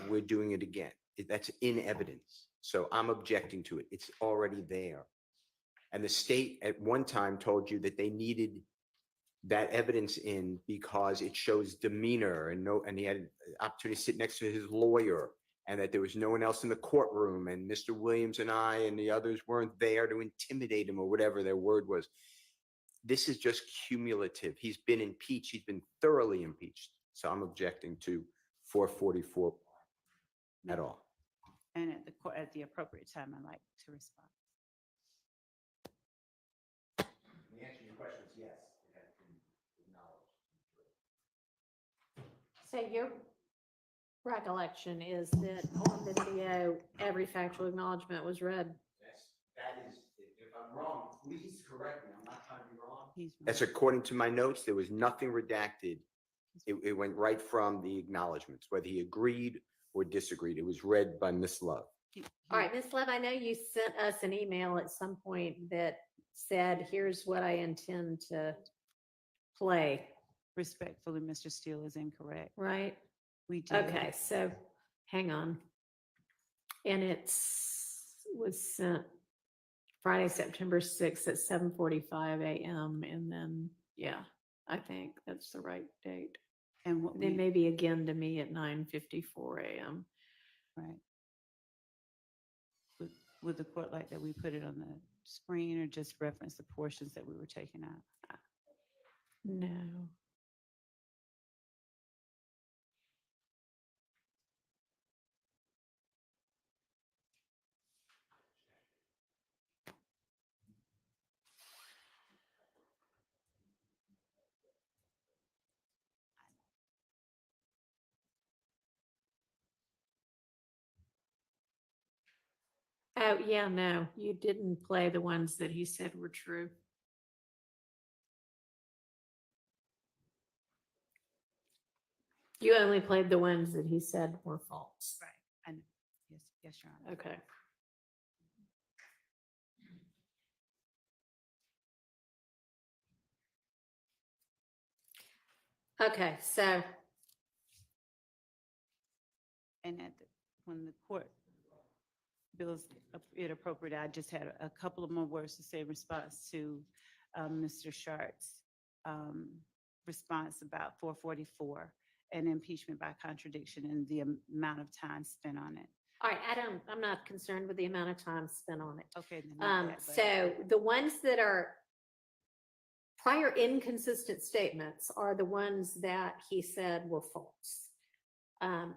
we're doing it again. That's in evidence. So I'm objecting to it. It's already there. And the state at one time told you that they needed that evidence in because it shows demeanor and he had an opportunity to sit next to his lawyer, and that there was no one else in the courtroom, and Mr. Williams and I and the others weren't there to intimidate him, or whatever their word was. This is just cumulative. He's been impeached. He's been thoroughly impeached. So I'm objecting to 444 at all. and at the appropriate time, I'd like to respond. The answer to your question is yes. It has been acknowledged. So your recollection is that on the video, every factual acknowledgement was read? Yes, that is, if I'm wrong, please correct me. I'm not trying to be wrong. He's That's according to my notes. There was nothing redacted. It went right from the acknowledgements, whether he agreed or disagreed. It was read by Miss Love. All right, Ms. Love, I know you sent us an email at some point that said, here's what I intend to play, Respectfully, Mr. Steele is incorrect. right? We did. Okay, so hang on. And was sent Friday, September 6th at 7:45 a.m. And then, yeah, I think that's the right date. And what Then maybe again to me at 9:54 a.m. right. Would the court like that we put it on the screen or just reference the portions that we were taking out? No. Oh, yeah, no, you didn't play the ones that he said were true. You only played the ones that he said were false. Right. I know. Yes, Your Honor. Okay. Okay, so And when the court feels it appropriate, I just had a couple of more words to say in response to Mr. Sharp's response about 444 and impeachment by contradiction and the amount of time spent on it. all right, I'm not concerned with the amount of time spent on it. Okay. Then not that, but- So the ones that are prior inconsistent statements are the ones that he said were false.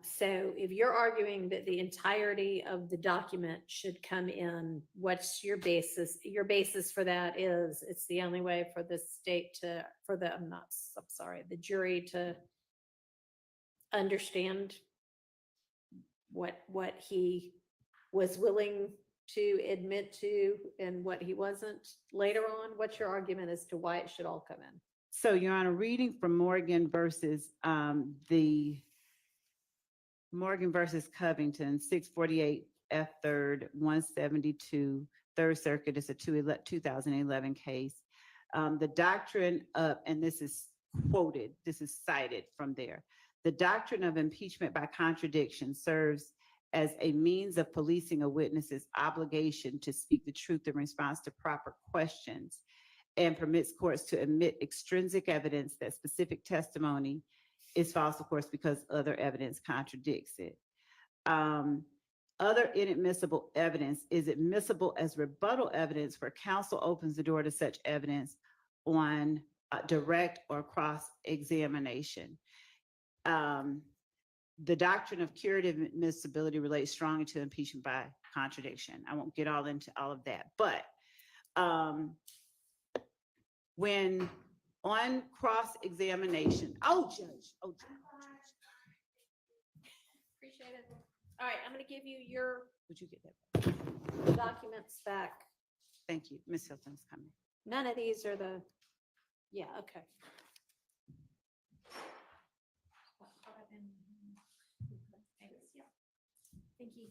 So if you're arguing that the entirety of the document should come in, what's your basis? Your basis for that is it's the only way for the state to, the jury to understand what he was willing to admit to and what he wasn't later on. What's your argument as to why it should all come in? So, Your Honor, reading from Morgan versus Covington, 648 F 3rd, 172, Third Circuit is a 2011 case. The doctrine of, and this is quoted, this is cited from there. The doctrine of impeachment by contradiction serves as a means of policing a witness's obligation to speak the truth in response to proper questions, and permits courts to admit extrinsic evidence that specific testimony is false, of course, because other evidence contradicts it. Other inadmissible evidence is admissible as rebuttal evidence where counsel opens the door to such evidence on direct or cross-examination. The doctrine of curative admissibility relates strongly to impeachment by contradiction. I won't get all into all of that, but when on cross-examination, Appreciate it. All right, I'm gonna give you your would you get that? Documents back. Thank you. Ms. Hilton's coming. None of these are the, yeah, okay. Thank you.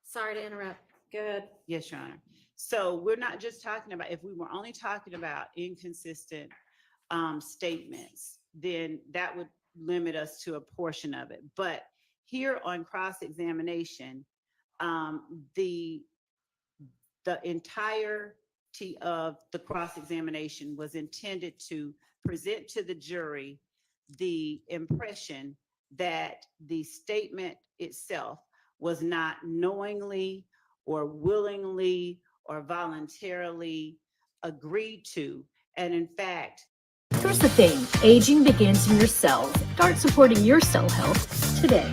Sorry to interrupt. Good. Yes, Your Honor. So we're not just talking about, if we were only talking about inconsistent statements, then that would limit us to a portion of it. But here on cross-examination, the entirety of the cross-examination was intended to present to the jury the impression that the statement itself was not knowingly or willingly or voluntarily agreed to. And in fact, here's the thing, aging begins in your cells. Start supporting your cell health today.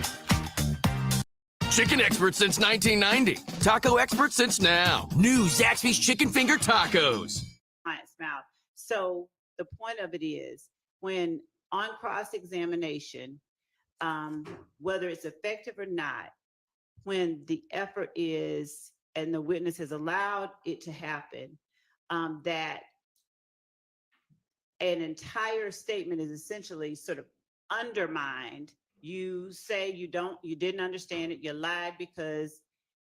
Chicken expert since 1990. Taco expert since now. New Zaxby's Chicken Finger Tacos. Client's mouth. So the point of it is, when on cross-examination, whether it's effective or not, when the effort is, and the witness has allowed it to happen, that an entire statement is essentially sort of undermined. You say you didn't understand it, you lied because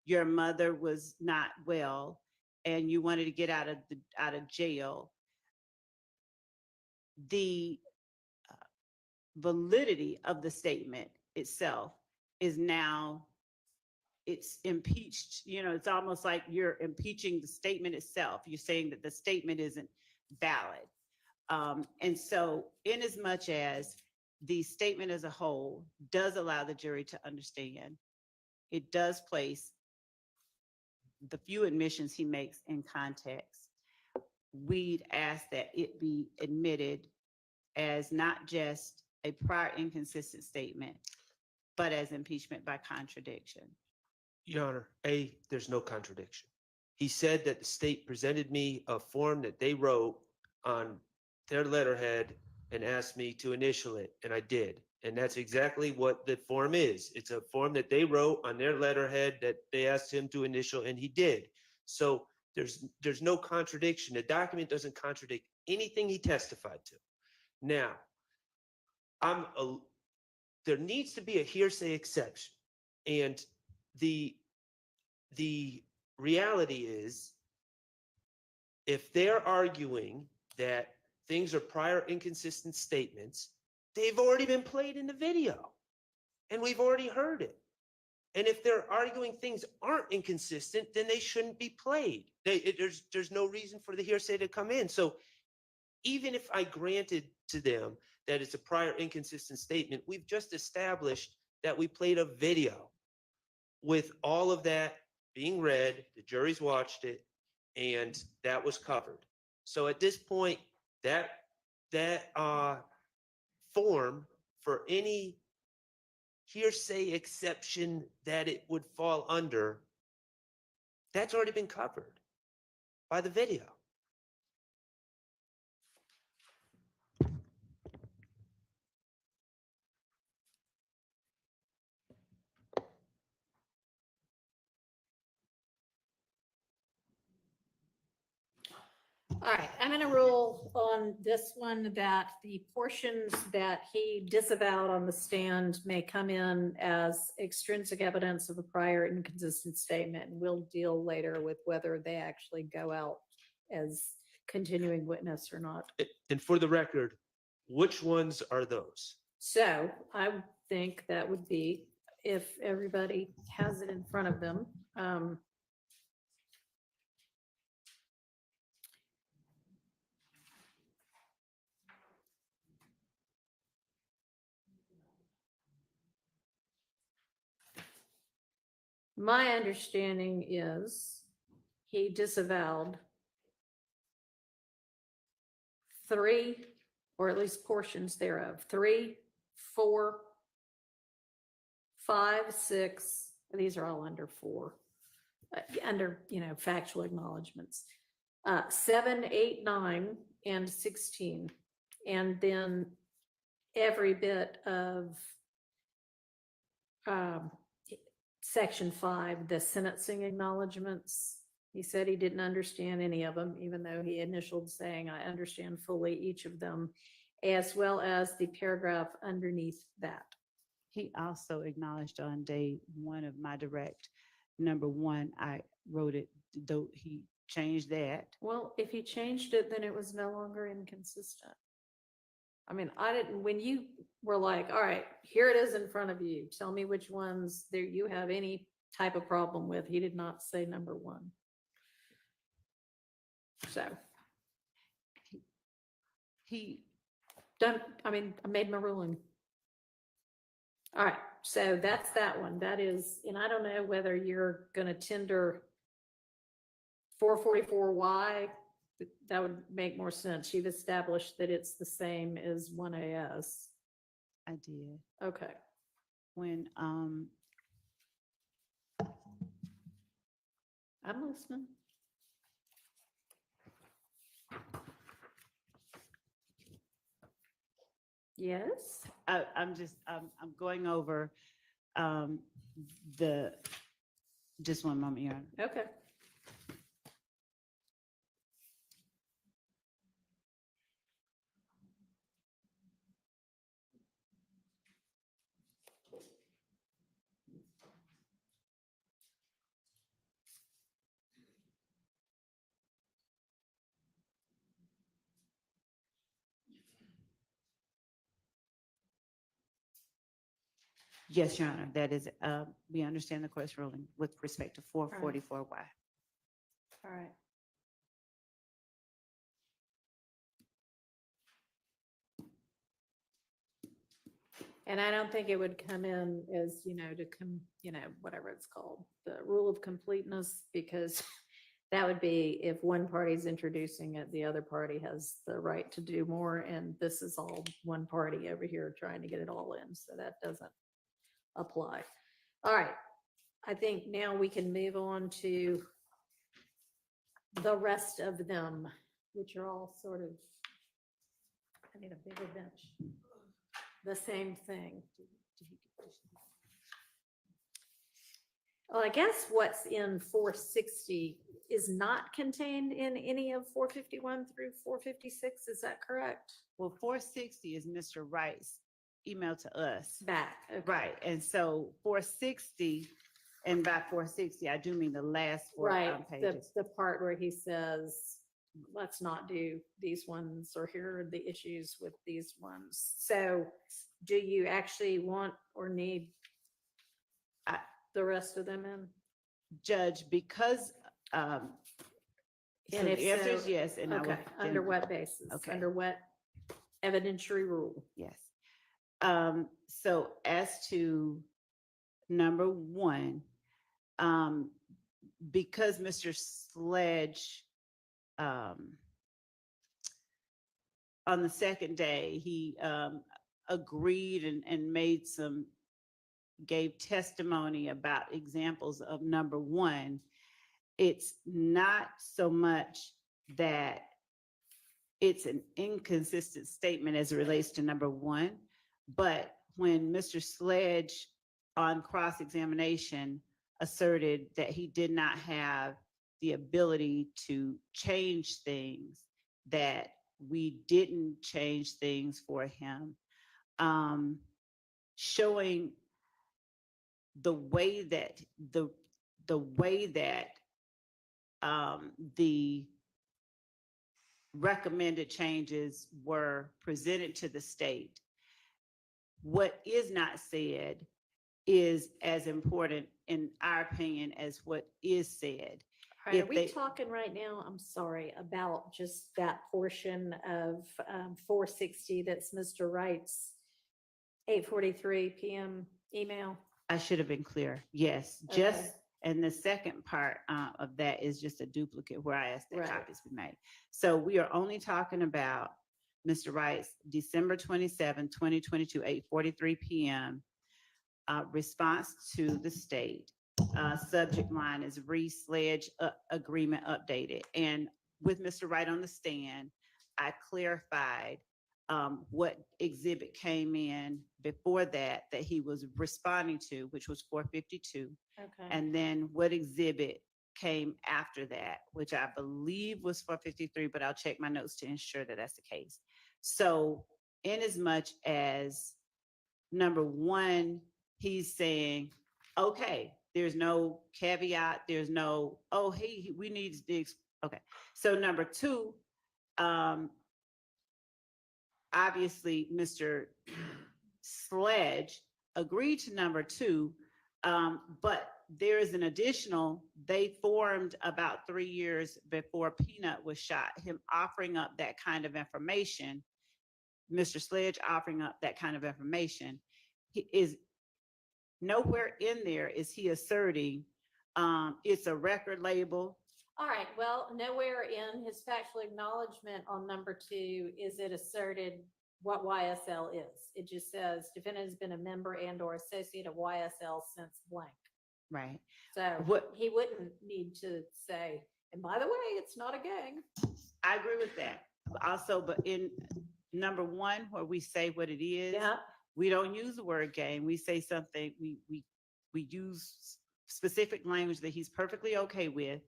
your mother was not well and you wanted to get out of jail. The validity of the statement itself is now, it's impeached. You know, it's almost like you're impeaching the statement itself. You're saying that the statement isn't valid. And so in as much as the statement as a whole does allow the jury to understand, it does place the few admissions he makes in context. We'd ask that it be admitted as not just a prior inconsistent statement, but as impeachment by contradiction. Your Honor, there's no contradiction. He said that the state presented me a form that they wrote on their letterhead and asked me to initial it, and I did. And that's exactly what the form is. It's a form that they wrote on their letterhead that they asked him to initial, and he did. So there's no contradiction. The document doesn't contradict anything he testified to. Now, there needs to be a hearsay exception. And the reality is, if they're arguing that things are prior inconsistent statements, they've already been played in the video and we've already heard it. And if they're arguing things aren't inconsistent, then they shouldn't be played. There's no reason for the hearsay to come in. So even if I granted to them that it's a prior inconsistent statement, we've just established that we played a video with all of that being read, the jury's watched it, and that was covered. So at this point, that form for any hearsay exception that it would fall under, that's already been covered by the video. All right, I'm gonna rule on this one that the portions that he disavowed on the stand may come in as extrinsic evidence of a prior inconsistent statement. And we'll deal later with whether they actually go out as continuing witness or not. And for the record, which ones are those? So I would think that would be, if everybody has it in front of them. My understanding is he disavowed 3, or at least portions thereof, 3, 4, 5, 6, these are all under 4, under, factual acknowledgements. 7, 8, 9, and 16. And then every bit of section 5, the sentencing acknowledgements. He said he didn't understand any of them, even though he initialed saying, I understand fully each of them, as well as the paragraph underneath that. He also acknowledged on day 1 of my direct, number 1, I wrote it, though he changed that. Well, if he changed it, then it was no longer inconsistent. I mean, I didn't, when you were like, all right, here it is in front of you, tell me which ones there you have any type of problem with. He did not say number 1. So he done. I mean, I made my ruling. All right, so that's that one. That is, and I don't know whether you're going to tender 444Y. That would make more sense. You've established that it's the same as 1AS. I did. Okay. When I'm listening. Yes. I'm going over just one moment, Your Honor. Okay. Yes, Your Honor, that is, we understand the court's ruling with respect to 444Y. All right. And I don't think it would come in as, whatever it's called, the rule of completeness, because that would be if one party's introducing it, the other party has the right to do more. And this is all one party over here trying to get it all in. So that doesn't apply. All right. I think now we can move on to the rest of them, which are all sort of, I need a bigger bench. The same thing. Well, I guess what's in 460 is not contained in any of 451 through 456. Is that correct? Well, 460 is Mr. Wright's email to us. Back. Okay. Right. And so 460, and by 460, I do mean the last 4 pages. The part where he says, let's not do these ones, or here are the issues with these ones. So do you actually want or need the rest of them in? Judge, because so the answer is yes. And okay. Under what basis? Okay. Under what evidentiary rule? Yes. So as to number 1, because Mr. Sledge, on the second day, he agreed and gave testimony about examples of number 1. It's not so much that it's an inconsistent statement as it relates to number 1, but when Mr. Sledge on cross-examination asserted that he did not have the ability to change things, that we didn't change things for him, showing the way that the way that the recommended changes were presented to the state. What is not said is as important, in our opinion, as what is said. All right, If are we they- talking right now, I'm sorry, about just that portion of 460 that's Mr. Wright's 8:43 PM email? I should have been clear. Yes, Okay. just, and the second part of that is just a duplicate where I asked that Right. copies be made. So we are only talking about Mr. Wright's December 27, 2022, 8:43 PM response to the state. Subject line is re-sledge agreement updated. And with Mr. Wright on the stand, I clarified what exhibit came in before that he was responding to, which was 452. Okay. And then what exhibit came after that, which I believe was 453, but I'll check my notes to ensure that that's the case. So in as much as number one, he's saying, okay, there's no caveat, there's no, oh, hey, we need this. Okay. So number two, obviously, Mr. Sledge agreed to number two, but there is an additional, they formed about 3 years before Peanut was shot, him offering up that kind of information, Mr. Sledge offering up that kind of information. He is nowhere in there is he asserting it's a record label. All right, well, nowhere in his factual acknowledgement on number two is it asserted what YSL is. It just says defendant has been a member and or associate of YSL since blank. Right. So What- he wouldn't need to say, and by the way, it's not a gang. I agree with that. Also, but in number one, where we say what it is, Yeah. we don't use the word gang. We say something, we use specific language that he's perfectly okay with.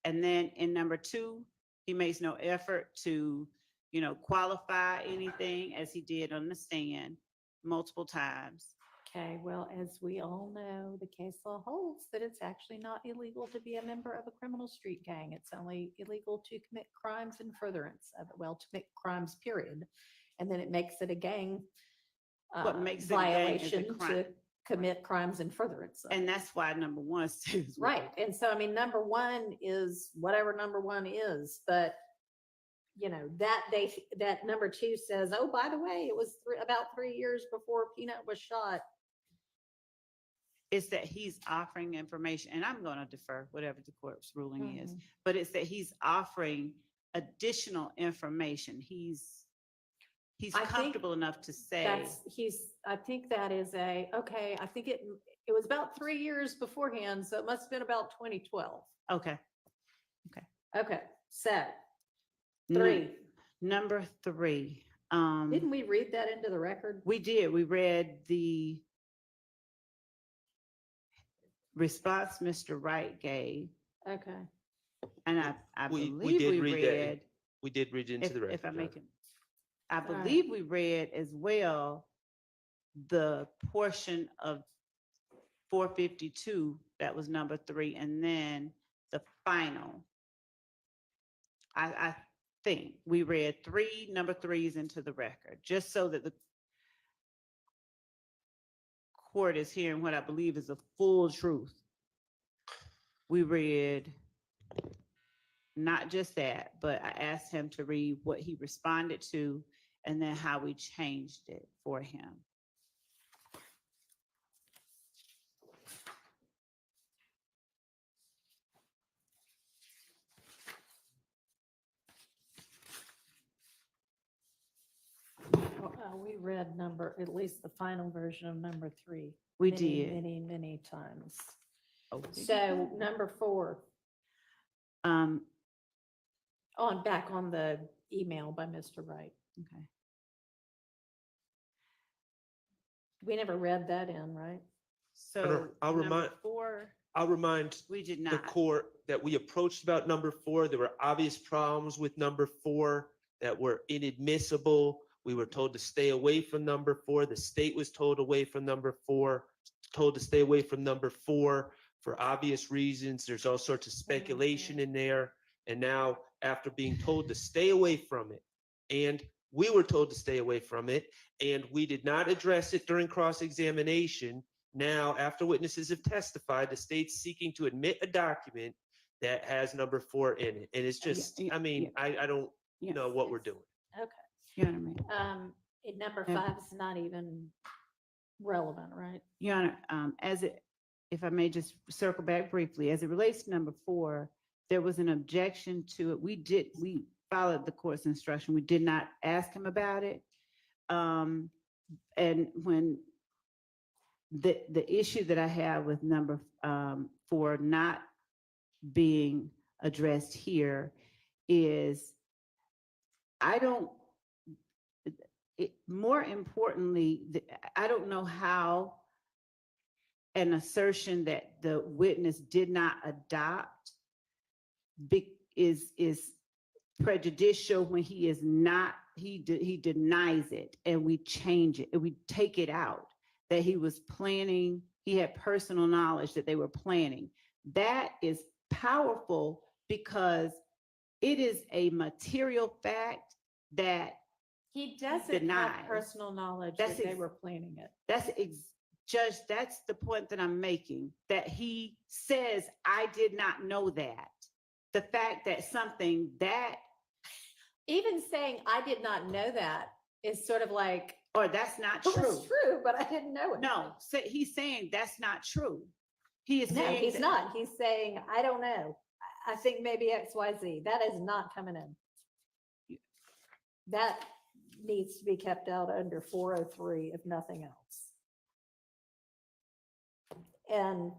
And then in number two, he makes no effort to, qualify anything as he did on the stand multiple times. Okay, well, as we all know, the case law holds that it's actually not illegal to be a member of a criminal street gang. It's only illegal to commit crimes in furtherance of it. Well, to commit crimes, period. And then it makes it a gang What makes it a gang is a violation crime. to commit crimes in furtherance of. And that's why number one says. Right, and so, I mean, number one is whatever number one is, but that number two says, oh, by the way, it was about 3 years before Peanut was shot. It's that he's offering information, and I'm going to defer whatever the court's ruling is, Mhm. but it's that he's offering additional information. He's I think comfortable enough to say. I think that is okay, I think it was about 3 years beforehand, so it must have been about 2012. Okay. Okay, so Nu- three. Number three. Didn't we read that into the record? We did. We read the response Mr. Wright gave, Okay. and I We believe did we read that in- read. We did read into the record. If I Your make Honor. it, I All right. believe we read as well the portion of 452 that was number three, and then the final. I think we read number threes into the record, just so that the court is hearing what I believe is the full truth. We read not just that, but I asked him to read what he responded to and then how we changed it for him. We read at least the final version of number three. We many, did. Many times. Oh, So number four, back on the email by Mr. Wright. Okay. We never read that in, right? So I'll number remind- four, I'll remind we did the not. court that we approached about number four. There were obvious problems with number four. that were inadmissible. We were told to stay away from number 4. The state was told told to stay away from number 4 for obvious reasons. There's all sorts of speculation in there. And now, after being told to stay away from it, and we were told to stay away from it, and we did not address it during cross-examination. Now, after witnesses have testified, the state's seeking to admit a document that has number 4 in it. And it's just, I mean, I don't know what we're doing. Okay. Your Honor, ma'am. Number Yeah. 5 is not even relevant, right? Your Honor, if I may just circle back briefly, as it relates to number 4, there was an objection to it. We followed the court's instruction. We did not ask him about it. And when the issue that I have with number 4 not being addressed here is more importantly, I don't know how an assertion that the witness did not adopt is prejudicial when he is not, he denies it and we change it and we take it out, that he was planning, he had personal knowledge that they were planning. That is powerful because it is a material fact that He doesn't denies. have personal knowledge That's that they were planning it. Judge, that's the point that I'm making, that he says, I did not know that. The fact that something that, Even saying I did not know that is sort of like, or that's not "Well, true. it's true, but I didn't know it." No, he's saying that's not true. He is No, saying he's that- not. He's saying, I don't know. I think maybe XYZ. That is not coming in. That needs to be kept out under 403 if nothing else. And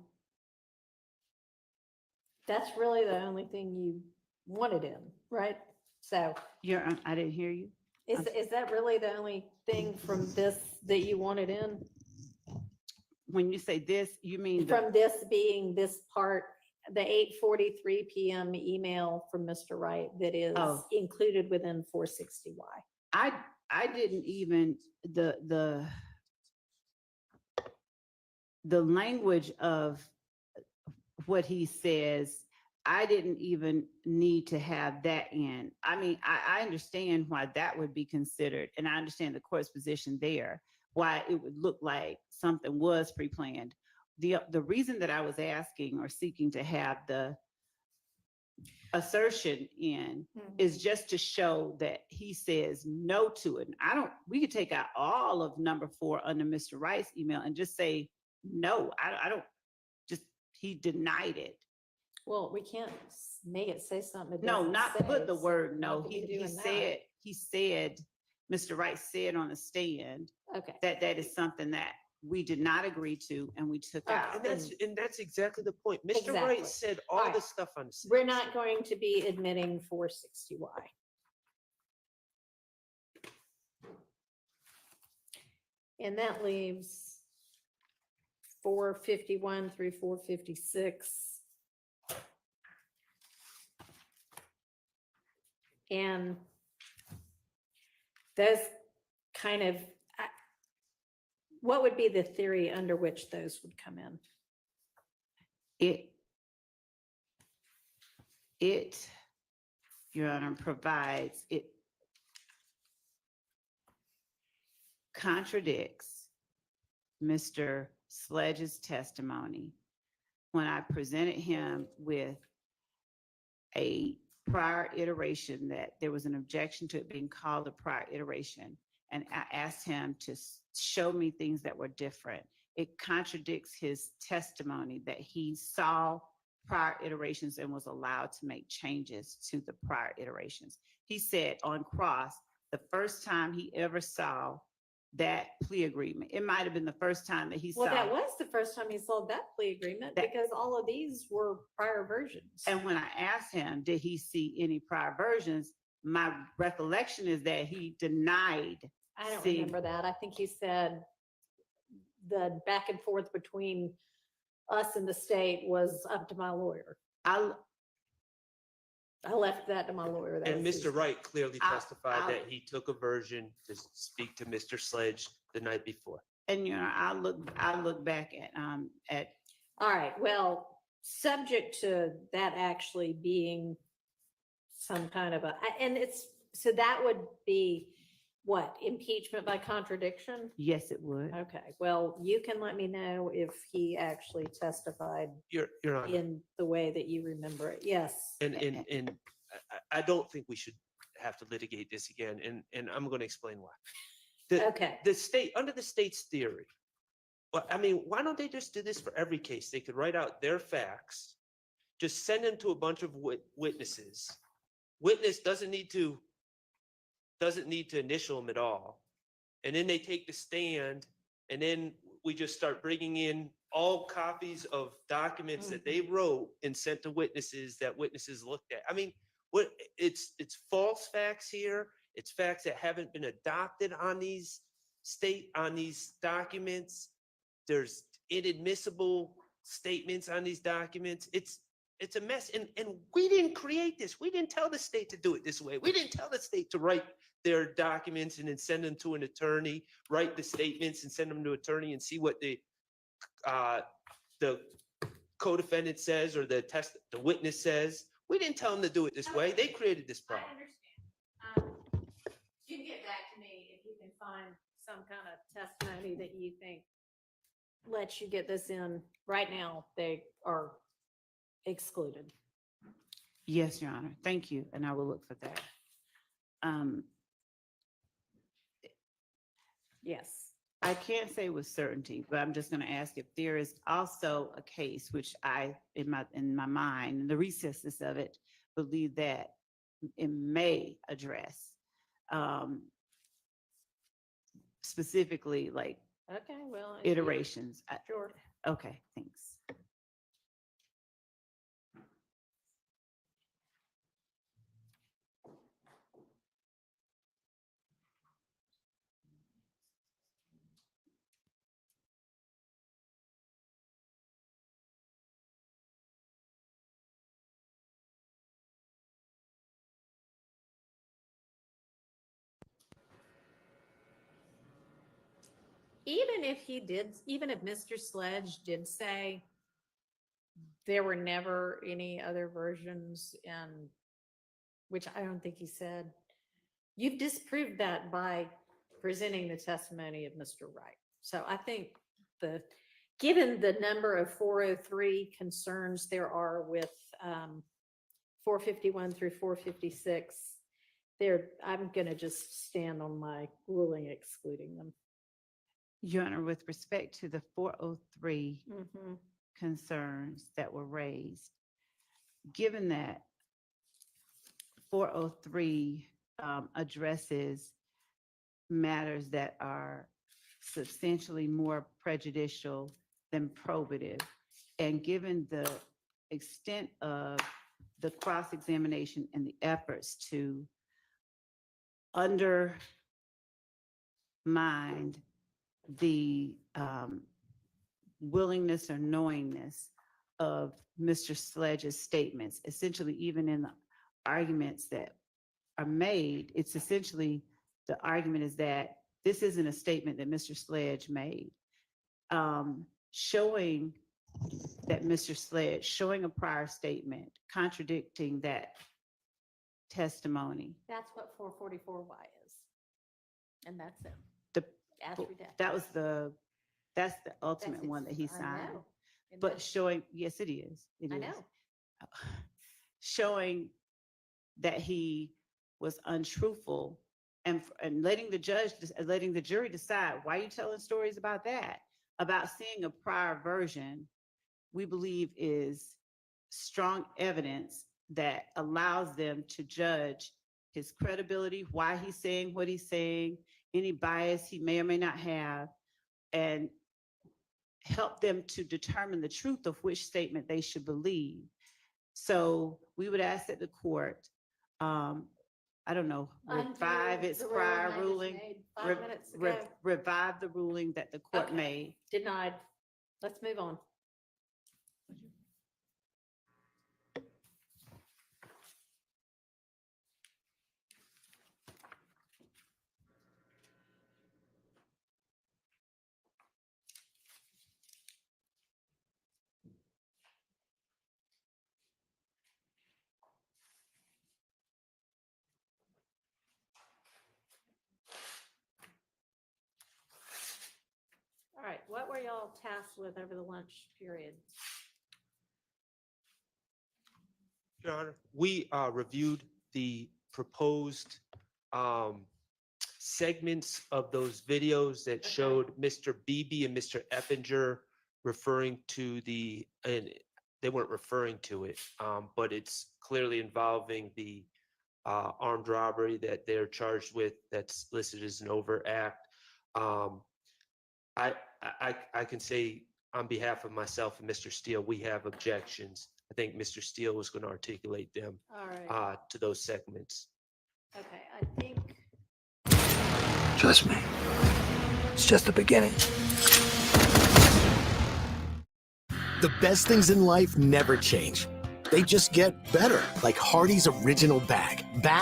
that's really the only thing you wanted in, right? So I didn't hear you. is that really the only thing from this that you wanted in? When you say this, you mean From this being this part, the 8:43 PM email from Mr. Wright that is Oh. included within 460Y. I didn't even the language of what he says, I didn't even need to have that in. I mean, I understand why that would be considered, and I understand the court's position there, why it would look like something was pre-planned. The reason that I was asking or seeking to have the assertion in is just to show that he says no to it. We could take out all of number 4 under Mr. Wright's email and just say, no, I don't, just, he denied it. Well, we can't make it say something. it No, doesn't not say, put the so word we no. could be He doing that. said, Mr. Wright said on the stand Okay. that is something that we did not agree to and we took out. And that's exactly the point. Mr. Exactly. Wright said all All right. the stuff on the stand. We're not going to be admitting 460Y. And that leaves 451 through 456. And those kind of, what would be the theory under which those would come in? It, Your Honor, provides, it contradicts Mr. Sledge's testimony when I presented him with a prior iteration, that there was an objection to it being called a prior iteration. And I asked him to show me things that were different. It contradicts his testimony that he saw prior iterations and was allowed to make changes to the prior iterations. He said on cross, the first time he ever saw that plea agreement, it might have been the first time that he saw. Well, that was the first time he saw that plea agreement because all of these were prior versions. And when I asked him, did he see any prior versions? My recollection is that he denied. I don't remember that. I think he said the back and forth between us and the state was up to my lawyer. I left that to my lawyer. That And was his- Mr. Wright clearly testified I'll- that he took a version to speak to Mr. Sledge the night before. And, I'll look back at, All right, well, subject to that actually being some kind of and so that would be what, impeachment by contradiction? yes, it would. Okay, well, you can let me know if he actually testified Your Honor. in the way that you remember it. Yes. And I don't think we should have to litigate this again, and I'm going to explain why. Okay. The state, under the state's theory, well, I mean, why don't they just do this for every case? They could write out their facts, just send them to a bunch of witnesses. Witness doesn't need to initial them at all. And then they take the stand, and then we just start bringing in all copies of documents that they wrote and sent to witnesses that witnesses looked at. I mean, it's false facts here. It's facts that haven't been adopted on these documents. There's inadmissible statements on these documents. It's a mess. And we didn't create this. We didn't tell the state to do it this way. We didn't tell the state to write their documents and then send them to an attorney, write the statements and send them to an attorney and see what the co-defendant says or the witness says. We didn't tell them to do it this way. They created this I problem. understand. You can get back to me if you can find some kind of testimony that you think lets you get this in. Right now, they are excluded. Yes, Your Honor. Thank you. And I will look for that. Yes. I can't say with certainty, but I'm just going to ask if there is also a case which I, in my mind, in the recesses of it, believe that it may address specifically like Okay, well. if you- iterations. Sure. Okay, thanks. Even if Mr. Sledge did say there were never any other versions, and which I don't think he said, you've disproved that by presenting the testimony of Mr. Wright. So I think given the number of 403 concerns there are with 451 through 456, I'm going to just stand on my ruling excluding them. Your Honor, with respect to the 403 Mhm. concerns that were raised, given that 403 addresses matters that are substantially more prejudicial than probative, and given the extent of the cross-examination and the efforts to undermine the willingness or knowingness of Mr. Sledge's statements, essentially even in the arguments that are made, it's essentially the argument is that this isn't a statement that Mr. Sledge made. Showing that Mr. Sledge, showing a prior statement, contradicting that testimony. That's what 444Y is. And that's it. The, As redacted. that's the ultimate That's one that he I signed. know. And But that's- showing, yes, it is. It I is. know. Showing that he was untruthful and letting the jury decide, why are you telling stories about that? About seeing a prior version, we believe is strong evidence that allows them to judge his credibility, why he's saying what he's saying, any bias he may or may not have, and help them to determine the truth of which statement they should believe. So we would ask that the court, I don't know, revive Undo its the prior ruling I just ruling, made 5 minutes ago. revive the ruling that the court Okay. made. Denied. Let's move on. y'all tasked with over the lunch period? Your Honor, we reviewed the proposed segments of those videos that showed Mr. Beebe and Mr. Eppinger referring to and they weren't referring to it, but it's clearly involving the armed robbery that they're charged with that's listed as an overt act. I can say on behalf of myself and Mr. Steele, we have objections. I think Mr. Steele was going to articulate them All right. to those segments. Okay, I think, Trust me, it's just the beginning. The best things in life never change. They just get better, like Hardee's Original Bag. intending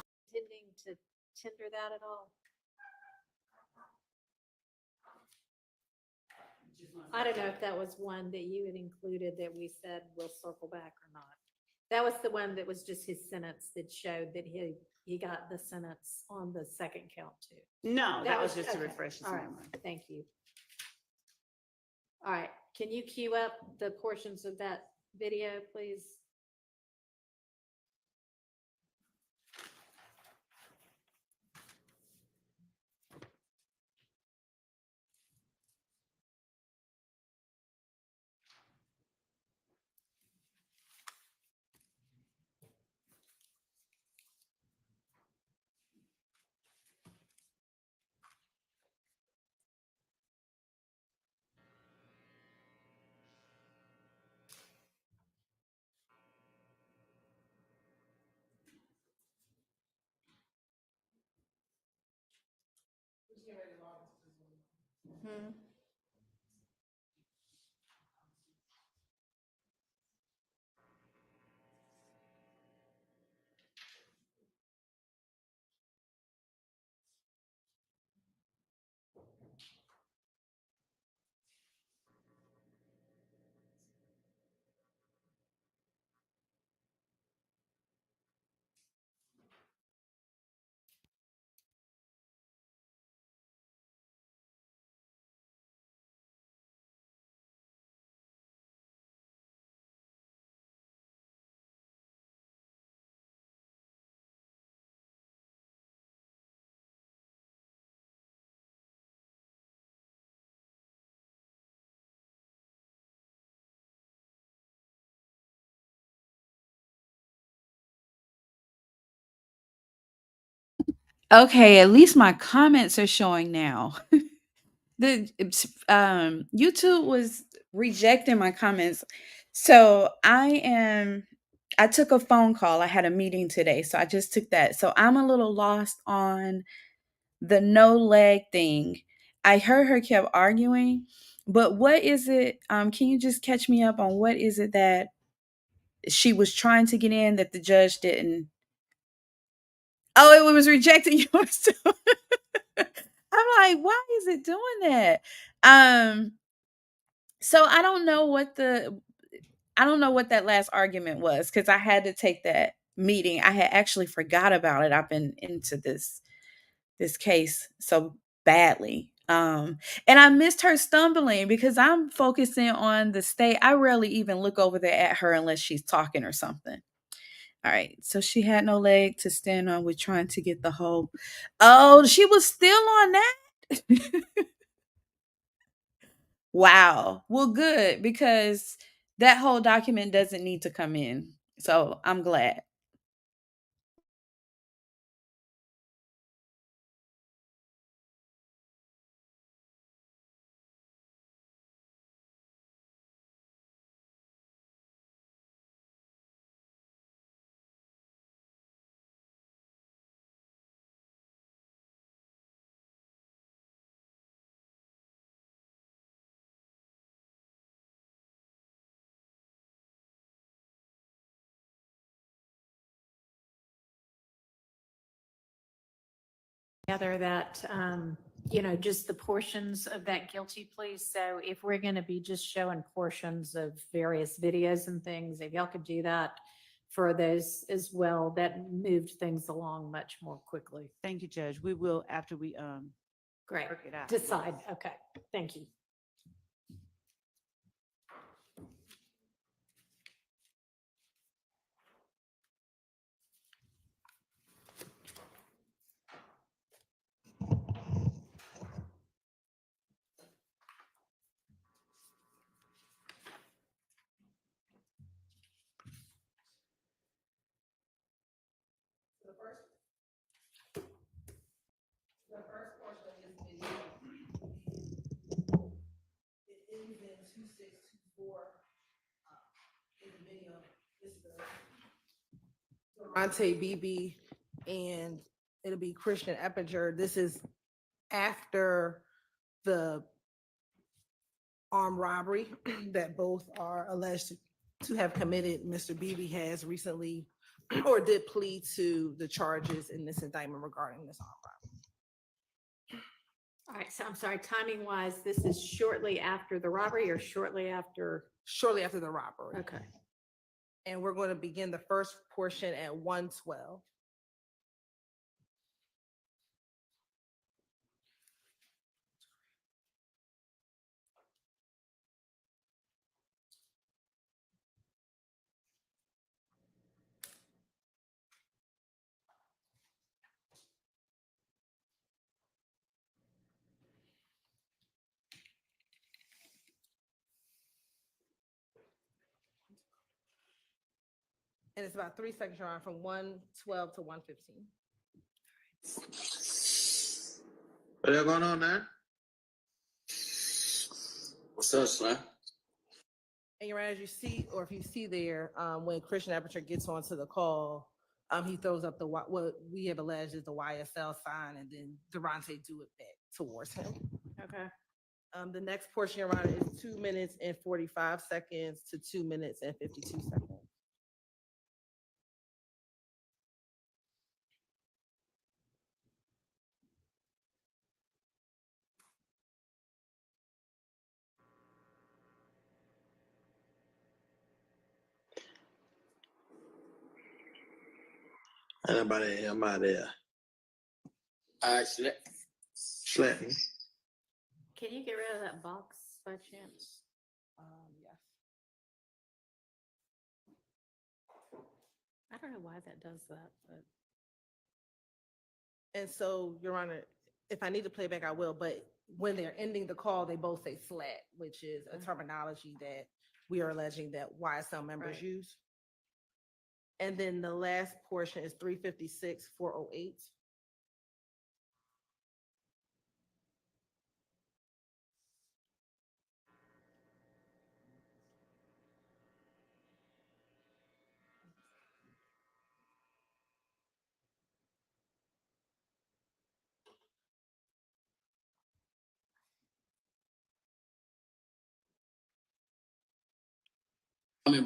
to tender that at all? I don't know if that was one that you had included that we said we'll circle back or not. That was the one that was just his sentence that showed that he got the sentence on the second count too. No, that was just to okay. refresh his All right, memory. thank you. All right, can you queue up the portions of that video, please? Hmm. Okay, at least my comments are showing now. YouTube was rejecting my comments. So I took a phone call. I had a meeting today, so I just took that. So I'm a little lost on the no leg thing. I heard her kept arguing, but what is it? Can you just catch me up on what is it that she was trying to get in that the judge didn't? Oh, it was rejecting yours too. I'm like, why is it doing that? So I don't know what that last argument was because I had to take that meeting. I had actually forgot about it. I've been into this case so badly. And I missed her stumbling because I'm focusing on the state. I rarely even look over there at her unless she's talking or something. All right. So she had no leg to stand on. We're trying to get the whole. Oh, she was still on that. Wow. Well, good because that whole document doesn't need to come in. So I'm glad. Together that, just the portions of that guilty plea. So if we're going to be just showing portions of various videos and things, if y'all could do that for those as well, that moved things along much more quickly. Thank you, Judge. We will after we Great. work it out. Decide. Okay. Thank you. The first portion of this video, it ends in 2624. In the video, it's the Durante BB, and it'll be Christian Eppinger. This is after the armed robbery that both are alleged to have committed. Mr. Beebe has recently or did plead to the charges in this indictment regarding this armed robbery. All right, so I'm sorry, timing wise, this is shortly after the robbery or shortly after? Shortly after the robbery. Okay. And we're going to begin the first portion at 1:12. And it's about 3 seconds, Your Honor, from 1:12 to 1:15. What you going on there? What's up, Slim? And Your Honor, as you see, or if you see there, when Christian Eppinger gets onto the call, he throws up what we have alleged is the YSL sign, and then Durante do it back towards him. Okay. The next portion, Your Honor, is 2 minutes and 45 seconds to 2 minutes and 52 seconds. Anybody here? I'm out there. All right, slap me. Can you get rid of that box by chance? Yes. I don't know why that does that, but. And so, Your Honor, if I need to play back, I will, but when they're ending the call, they both say slat, which is a terminology that we are alleging that YSL members Right. use. And then the last portion is 356, 408.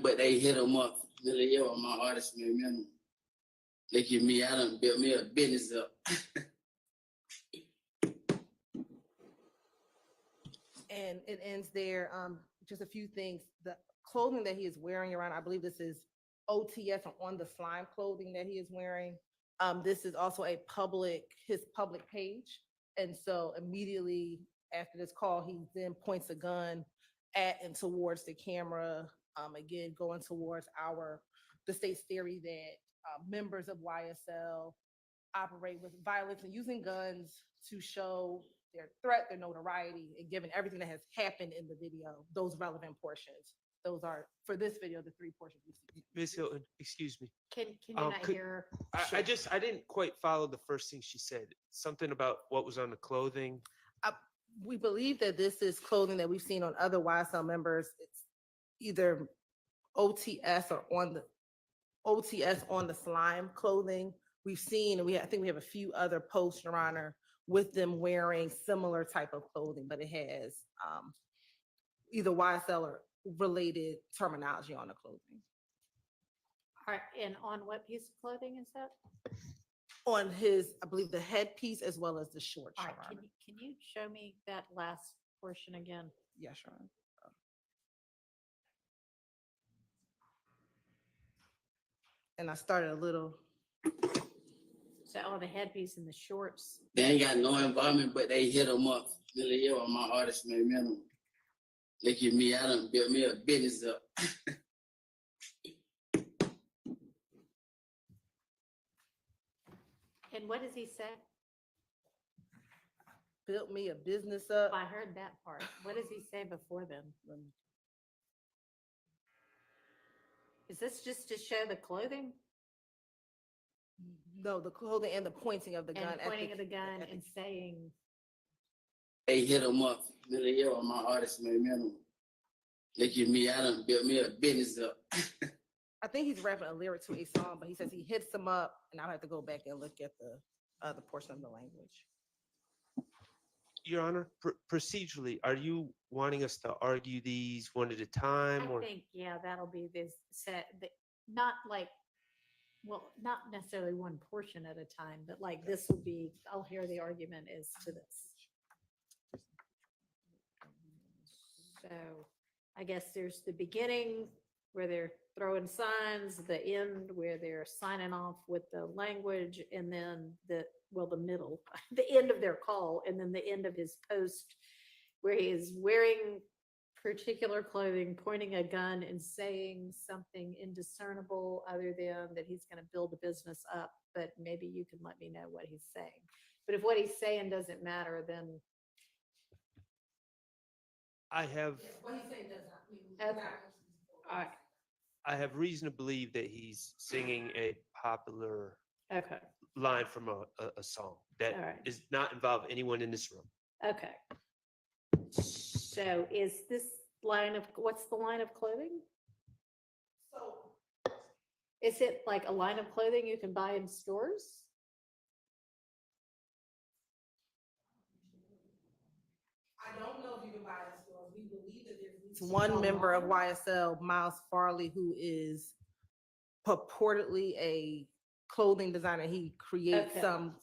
But they hit them up. Really, yo, my artist, man. Look at me, I done built me a business up. And it ends there. Just a few things. The clothing that he is wearing, Your Honor, I believe this is OTS or On the Slime clothing that he is wearing. This is also his public page. And so immediately after this call, he then points a gun at and towards the camera. Again, going towards the state's theory that members of YSL operate with violence and using guns to show their threat, their notoriety, and given everything that has happened in the video, those relevant portions. Those are, for this video, the 3 portions we see. Ms. Hilton, excuse me. Can you not hear? I didn't quite follow the first thing she said. Something about what was on the clothing. We believe that this is clothing that we've seen on other YSL members. It's either OTS or on the slime clothing. We've seen, and I think we have a few other posts, Your Honor, with them wearing similar type of clothing, but it has either YSL or related terminology on the clothing. All right, and on what piece of clothing is that? On his, I believe, the headpiece as well as the shorts. All right, Your Honor. can you show me that last portion again? Yes, Your Honor. And I started a little. So, the headpiece and the shorts. They ain't got no involvement, but they hit them up. Really, yo, my artist, man. Look at me, I done built me a business up. And what does he say? Built me a business up. I heard that part. What does he say before then? Is this just to show the clothing? No, the clothing and the pointing of the gun. And pointing at the gun and saying, They hit him up. Middle of the year, my artist made minimum. They give me, I done built me a business up. I think he's rapping a lyric to a song, but he says he hits them up, and I'll have to go back and look at the other portion of the language. Your Honor, procedurally, are you wanting us to argue these one at a time, I or? think, yeah, that'll be this set, not like, well, not necessarily one portion at a time, but like this will be, I'll hear the argument as to this. So I guess there's the beginning where they're throwing signs, the end where they're signing off with the language, and then the middle, the end of their call, and then the end of his post where he is wearing particular clothing, pointing a gun and saying something indiscernible other than that he's going to build a business up, but maybe you can let me know what he's saying. But if what he's saying doesn't matter, then I have, What he's saying does not mean. okay. All right. I have reason to believe that he's singing a popular Okay. line from a song that All right. does not involve anyone in this room. Okay. So is this line of, what's the line of clothing? So Is it like a line of clothing you can buy in stores? I don't know if you can buy it in stores. We believe that there's one member of YSL, Miles Farley, who is purportedly a clothing designer. He creates Okay. some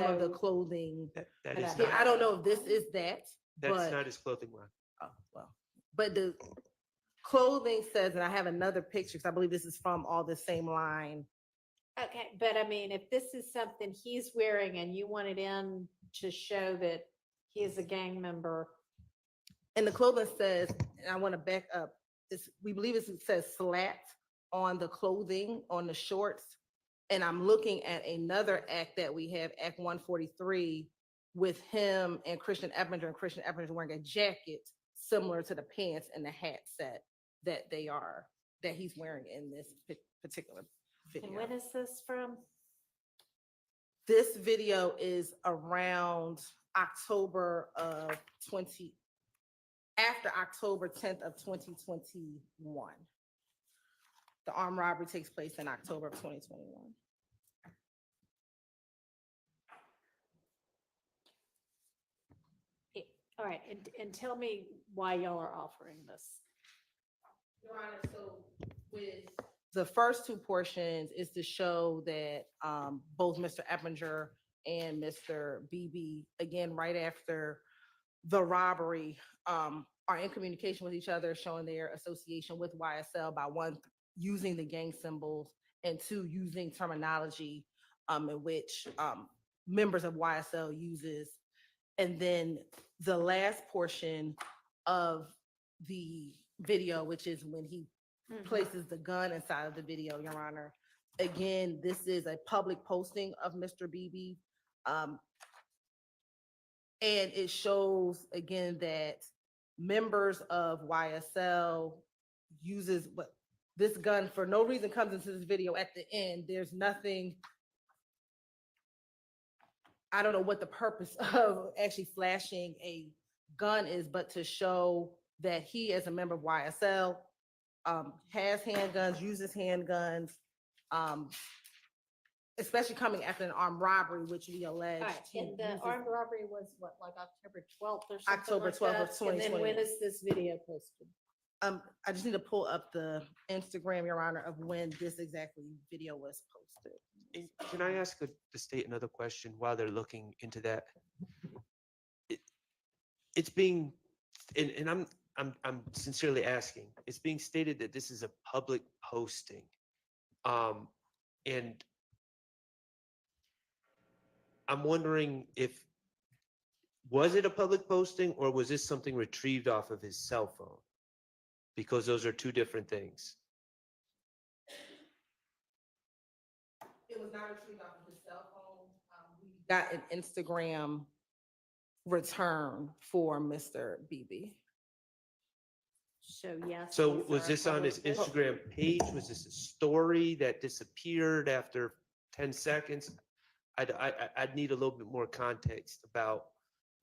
of the So- clothing. That is I not, don't know if this is that, that's but not his clothing line. oh, well, but the clothing says, and I have another picture because I believe this is from all the same line. Okay, but I mean, if this is something he's wearing and you want it in to show that he is a gang member. And the clothing says, and I want to back up, we believe it says slat on the clothing, on the shorts. And I'm looking at another act that we have, Act 143, with him and Christian Eppinger, and Christian Eppinger wearing a jacket similar to the pants and the hat set that he's wearing in this particular video. And when is this from? This video is around October of after October 10th of 2021. The armed robbery takes place in October of 2021. All right, and tell me why y'all are offering this. Your Honor, so with the first two portions is to show that both Mr. Eppinger and Mr. BB, again, right after the robbery, are in communication with each other, showing their association with YSL by one, using the gang symbols, and two, using terminology in which members of YSL uses. And then the last portion of the video, which is when he places the gun inside of the video, Your Honor. Again, this is a public posting of Mr. BB. And it shows, again, that members of YSL uses this gun for no reason, comes into this video at the end. There's nothing, I don't know what the purpose of actually flashing a gun is, but to show that he, as a member of YSL, has handguns, uses handguns, especially coming after an armed robbery, which we allege. All right, and the armed robbery was what, like October 12th or something October like 12th of that? And then 2021. when is this video posted? I just need to pull up the Instagram, Your Honor, of when this exactly video was posted. And can I ask the state another question while they're looking into that? It's being, and I'm sincerely asking, it's being stated that this is a public posting. And I'm wondering was it a public posting or was this something retrieved off of his cell phone? Because those are two different things. It was not retrieved off of his cell phone. We got an Instagram return for Mr. BB. So yes. So these was are this on his public- Instagram page? Was this a story that disappeared after 10 seconds. I'd need a little bit more context about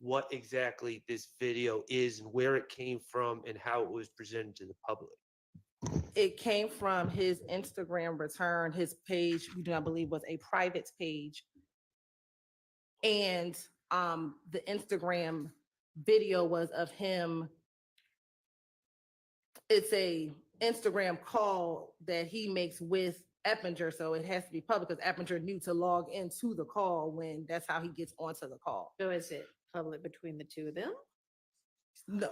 what exactly this video is and where it came from and how it was presented to the public. It came from his Instagram return. His page, we do not believe, was a private page. And the Instagram video was of him. It's a Instagram call that he makes with Eppinger, so it has to be public because Eppinger knew to log into the call when that's how he gets onto the call. So is it public between the two of them? No.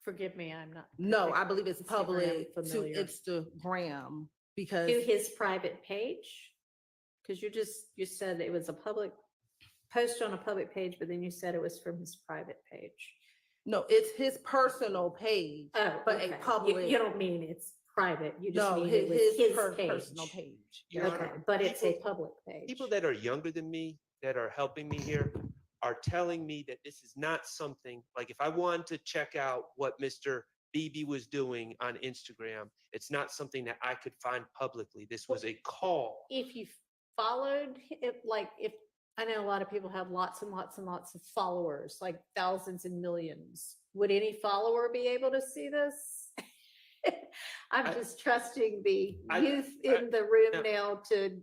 Forgive me, I'm not. No, I believe it's Instagram public to familiar. Instagram because To his private page? Because you said it was a public post on a public page, but then you said it was from his private page. no, it's his personal page. Oh, but okay. a public. You don't mean it's private. You just No, mean it was his page. personal page. Your Okay, Honor, but it's a people- public page. People that are younger than me, that are helping me here, are telling me that this is not something, like if I wanted to check out what Mr. Beebe was doing on Instagram, it's not something that I could find publicly. This was a call. If you followed it, like if, I know a lot of people have lots and lots and lots of followers, like thousands and millions. Would any follower be able to see this? I'm just trusting the youth in the room now to.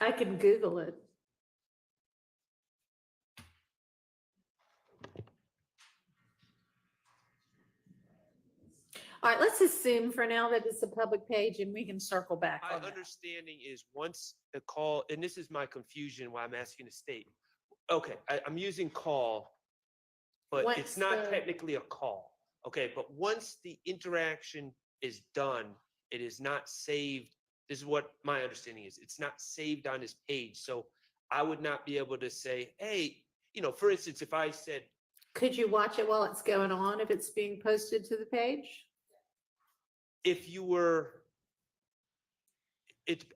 I can Google it. All right, let's assume for now that it's a public page and we can circle back My on that. understanding is once the call, and this is my confusion why I'm asking the state. Okay, I'm using call, but Once it's not the- technically a call. Okay, but once the interaction is done, it is not saved. This is what my understanding is. It's not saved on his page. So I would not be able to say, hey, for instance, if I said, Could you watch it while it's going on if it's being posted to the page? if you were,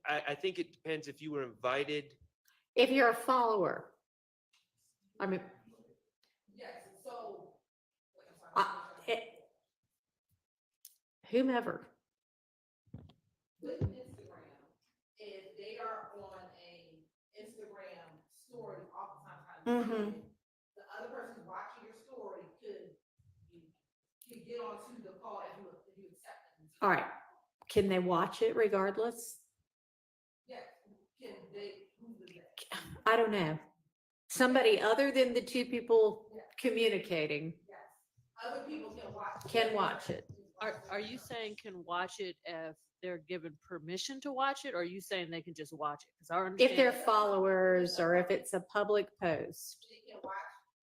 I think it depends if you were invited. If you're a follower. I mean, Yes, so. whomever. With Instagram, if they are on a Instagram story, oftentimes the other person watching your story could get onto the call if you accept them. All right. Can they watch it regardless? Yes, can they, who's the next? I don't know. Somebody other than the two people communicating Yes, other people can watch it. Are you saying can watch it if they're given permission to watch it, or are you saying they can just watch it? Because our If they're understanding- followers or if it's a public post. They can watch,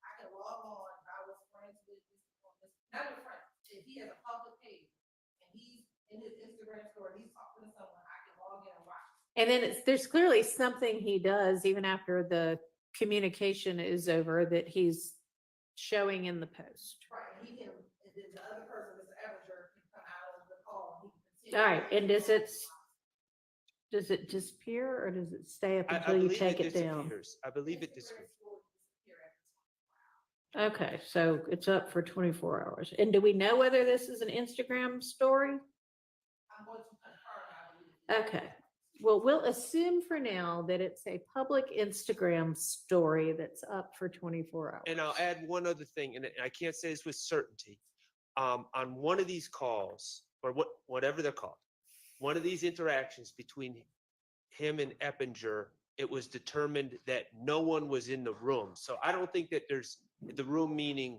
I can log on, if I was friends with not a friend, if he has a public page and he's in his Instagram story, he's talking to someone, I can log in and watch. And then there's clearly something he does even after the communication is over that he's showing in the post. Right, and he can, and then the other person, Mr. Evanger, can come out of the call. He can All right, and does it disappear or does it stay up I until you believe take it down? disappears. I believe it disappears. Okay, so it's up for 24 hours. And do we know whether this is an Instagram story? I'm going to confirm, I believe. Okay, well, we'll assume for now that it's a public Instagram story that's up for 24 hours. And I'll add one other thing, and I can't say this with certainty. On one of these calls, or whatever they're called, one of these interactions between him and Eppinger, it was determined that no one was in the room. So I don't think that there's the room meaning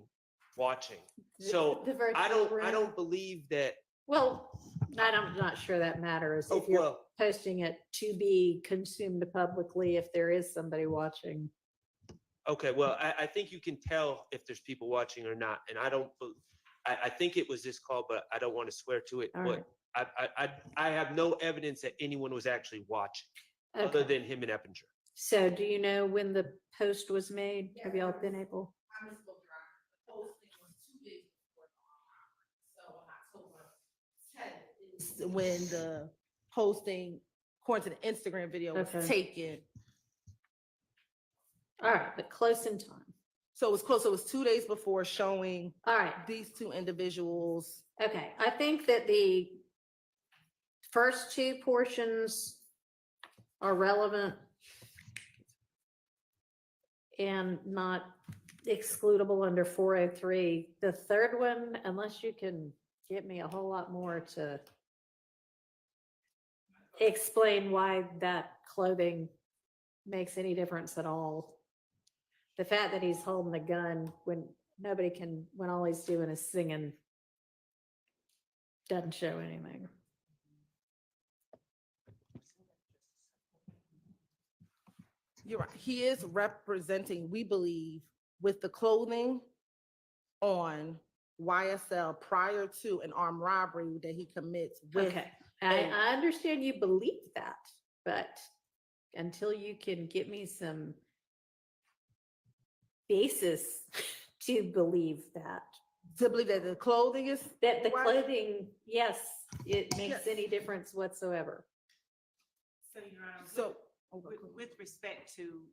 watching. So The virtual I room. don't believe that. Well, I'm not sure that matters if you're posting it to be consumed publicly if there is somebody watching. Okay, well, I think you can tell if there's people watching or not, and I think it was this call, but I don't want to swear to it. All But I have no evidence that anyone was actually watching, other Okay. than him and Eppinger. So do you know when the post was made? Have y'all been able? I misspoke, Your Honor. The posting was 2 days before the conference. So on October 10th is when the posting, according to the Instagram video, was Okay. taken. All right, but close in time. So it was close. So it was 2 days before showing All right. these two individuals. Okay, I think that the first two portions are relevant and not excludable under 403. The third one, unless you can get me a whole lot more to explain why that clothing makes any difference at all. The fact that he's holding the gun when nobody can, when all he's doing is singing, doesn't show anything. You're right. He is representing, we believe, with the clothing on YSL prior to an armed robbery that he commits with. Okay, I understand you believe that, but until you can give me some basis to believe that. To believe that the clothing is. That the Why- clothing, yes, it makes Yes. any difference whatsoever. So, Your Honor, So. with respect to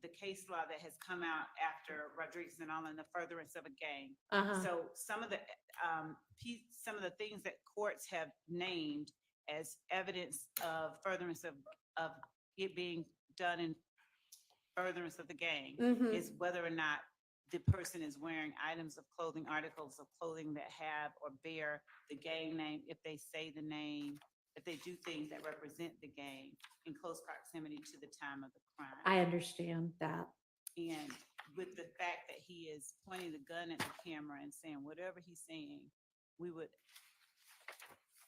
the case law that has come out after Rodriguez and all in the furtherance of a gang. Uh-huh. So some of the things that courts have named as evidence of furtherance of it being done in furtherance of the gang Mhm. is whether or not the person is wearing items of clothing, articles of clothing that have or bear the gang name, if they say the name, if they do things that represent the gang in close proximity to the time of the crime. I understand that. And with the fact that he is pointing the gun at the camera and saying whatever he's saying, we would,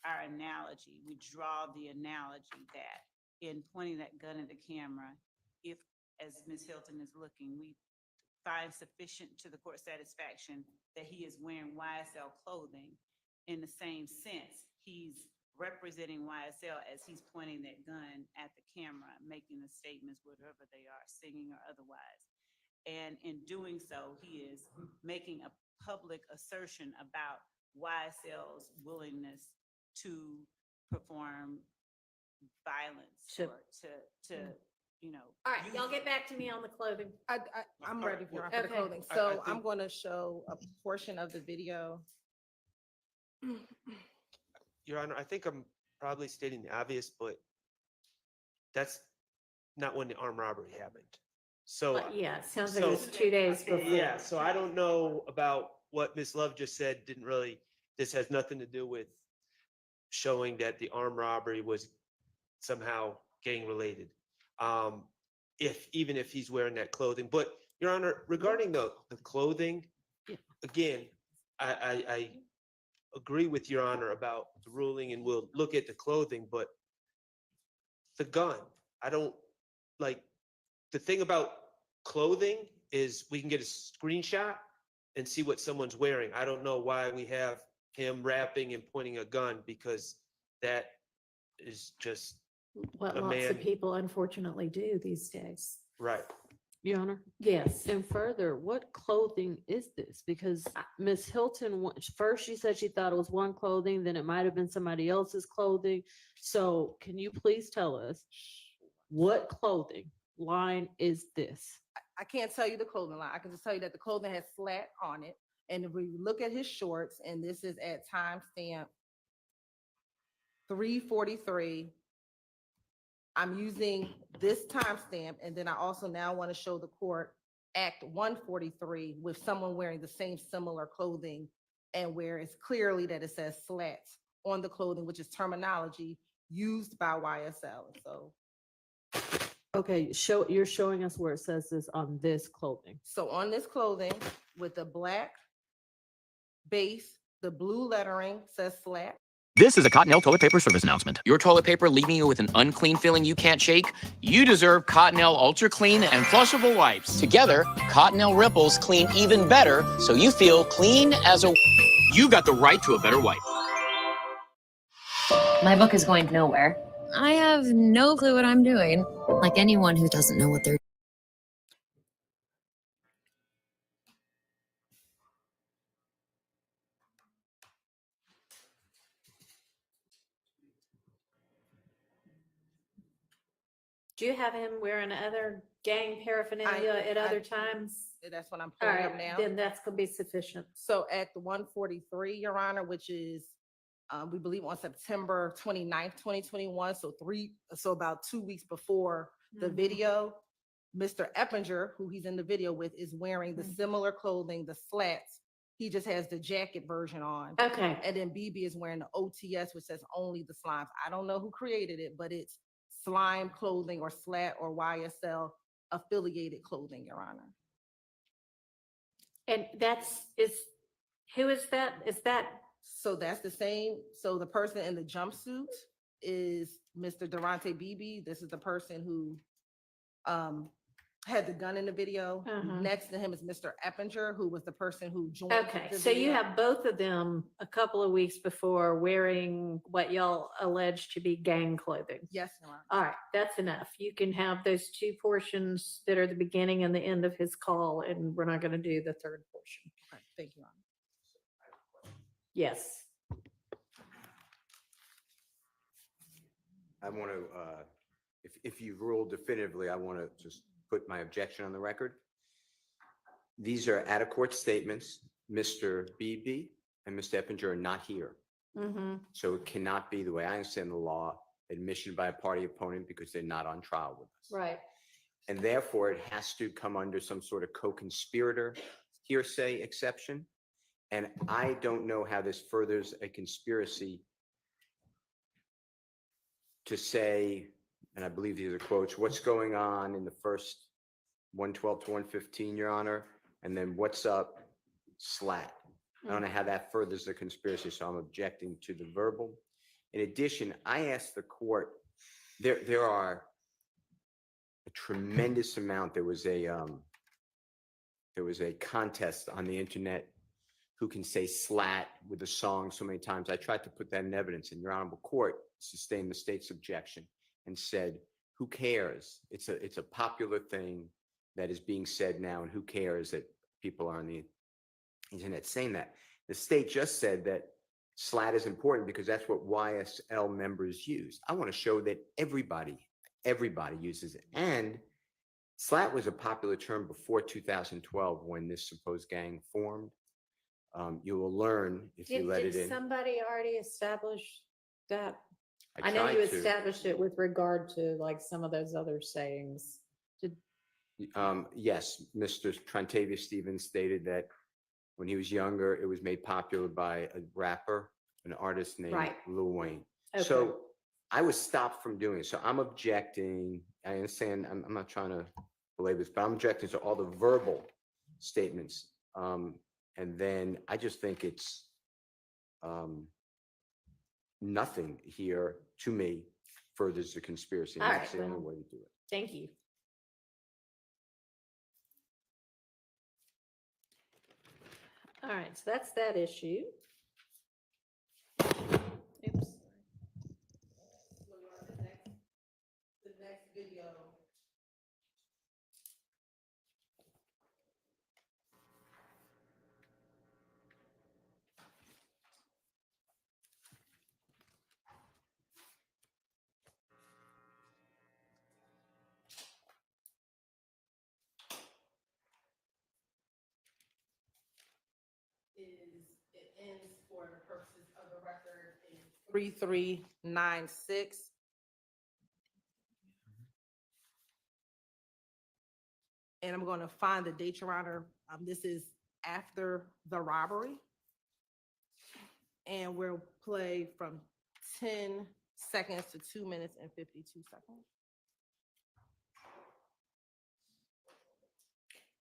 our analogy, we draw the analogy that in pointing that gun at the camera, if, as Ms. Hilton is looking, we find sufficient to the court's satisfaction that he is wearing YSL clothing, in the same sense, he's representing YSL as he's pointing that gun at the camera, making the statements, whatever they are, singing or otherwise. And in doing so, he is making a public assertion about YSL's willingness to perform violence or to you know. All right, y'all get back to me on the clothing. I'm All ready right, for the okay. clothing. I So think- I'm going to show a portion of the video. Your Honor, I think I'm probably stating the obvious, but that's not when the armed robbery happened. So. But yeah, it sounds like so- it was 2 days before. Yeah, so I don't know about what Ms. Love just said, this has nothing to do with showing that the armed robbery was somehow gang related. Even if he's wearing that clothing, but Your Honor, regarding the clothing, again, I agree with Your Honor about the ruling and we'll look at the clothing, but the gun, I don't like, the thing about clothing is we can get a screenshot and see what someone's wearing. I don't know why we have him rapping and pointing a gun because that is just What a lots of man- people unfortunately do these days. right. Your Honor. Yes. And further, what clothing is this? Because Miss Hilton, first she said she thought it was one clothing, then it might have been somebody else's clothing. So can you please tell us what clothing line is this? I can't tell you the clothing line. I can just tell you that the clothing has slat on it. And if we look at his shorts, and this is at timestamp 3:43. I'm using this timestamp, and then I also now want to show the court Act 143 with someone wearing the same similar clothing, and where it's clearly that it says slats on the clothing, which is terminology used by YSL. So, Okay, you're showing us where it says this on this clothing. so on this clothing with the black base, the blue lettering says slat. This is a Cottonelle toilet paper service announcement. Your toilet paper leaving you with an unclean feeling you can't shake? You deserve Cottonelle Ultra Clean and Flushable Wipes. Together, Cottonelle Ripples clean even better, so you feel clean as a... You got the right to a better wipe. My book is going nowhere. I have no clue what I'm doing. Like anyone who doesn't know what they're Do you have him wearing other gang paraphernalia at other times? That's what I'm All pulling up right, now. then that's gonna be sufficient. So at the 143, Your Honor, which is, we believe on September 29th, 2021, so about 2 weeks before the Mhm. video, Mr. Eppinger, who he's in the video with, is wearing the similar clothing, the slats. He just has the jacket version on. Okay. And then BB is wearing the OTS, which says only the slimes. I don't know who created it, but it's slime clothing or slat or YSL affiliated clothing, Your Honor. And who is that? Is that? So that's the same. So the person in the jumpsuit is Mr. Durante Beebe. This is the person who had the gun in the video. Uh-huh. Next to him is Mr. Eppinger, who was the person who joined. Okay, the so you video. have both of them a couple of weeks before wearing what y'all allege to be gang clothing. Yes, Your Honor. All right, that's enough. You can have those two portions that are the beginning and the end of his call, and we're not going to do the third portion. Okay, thank you, Your Honor. Yes. I want to, if you rule definitively, I want to just put my objection on the record. These are out-of-court statements. Mr. Beebe and Mr. Eppinger are not here. Mm-hmm. So it cannot be, the way I understand the law, admission by a party opponent because they're not on trial with us. Right. And therefore, it has to come under some sort of co-conspirator hearsay exception. And I don't know how this furthers a conspiracy to say, and I believe these are quotes, what's going on in the first 112 to 115, Your Honor, and then what's up, slat. I don't know how that furthers the conspiracy, so I'm objecting to the verbal. In addition, I asked the court, there are a tremendous amount. There was a contest on the internet who can say slat with a song so many times. I tried to put that in evidence, and Your Honorable Court sustained the state's objection and said, who cares? It's a popular thing that is being said now, and who cares that people are on the internet saying that? The state just said that slat is important because that's what YSL members use. I want to show that everybody uses it. And slat was a popular term before 2012 when this supposed gang formed. You will learn if you let it in. Did somebody already establish that? I know you tried to. established it with regard to like some of those other sayings. Yes, Mr. Trantavia Stevens stated that when he was younger, it was made popular by a rapper, an artist named Right. Lil Wayne. Okay. So I was stopped from doing it. So I'm objecting. I understand. I'm not trying to belabor this, but I'm objecting to all the verbal statements. And then I just think it's nothing here to me furthers the conspiracy. All And right, that's the only well, way to do it. Thank you. All right, so that's that issue. Oops. The next video. It ends for the purposes of the record in 3396. And I'm going to find the date, Your Honor. This is after the robbery. And we'll play from 10 seconds to 2 minutes and 52 seconds.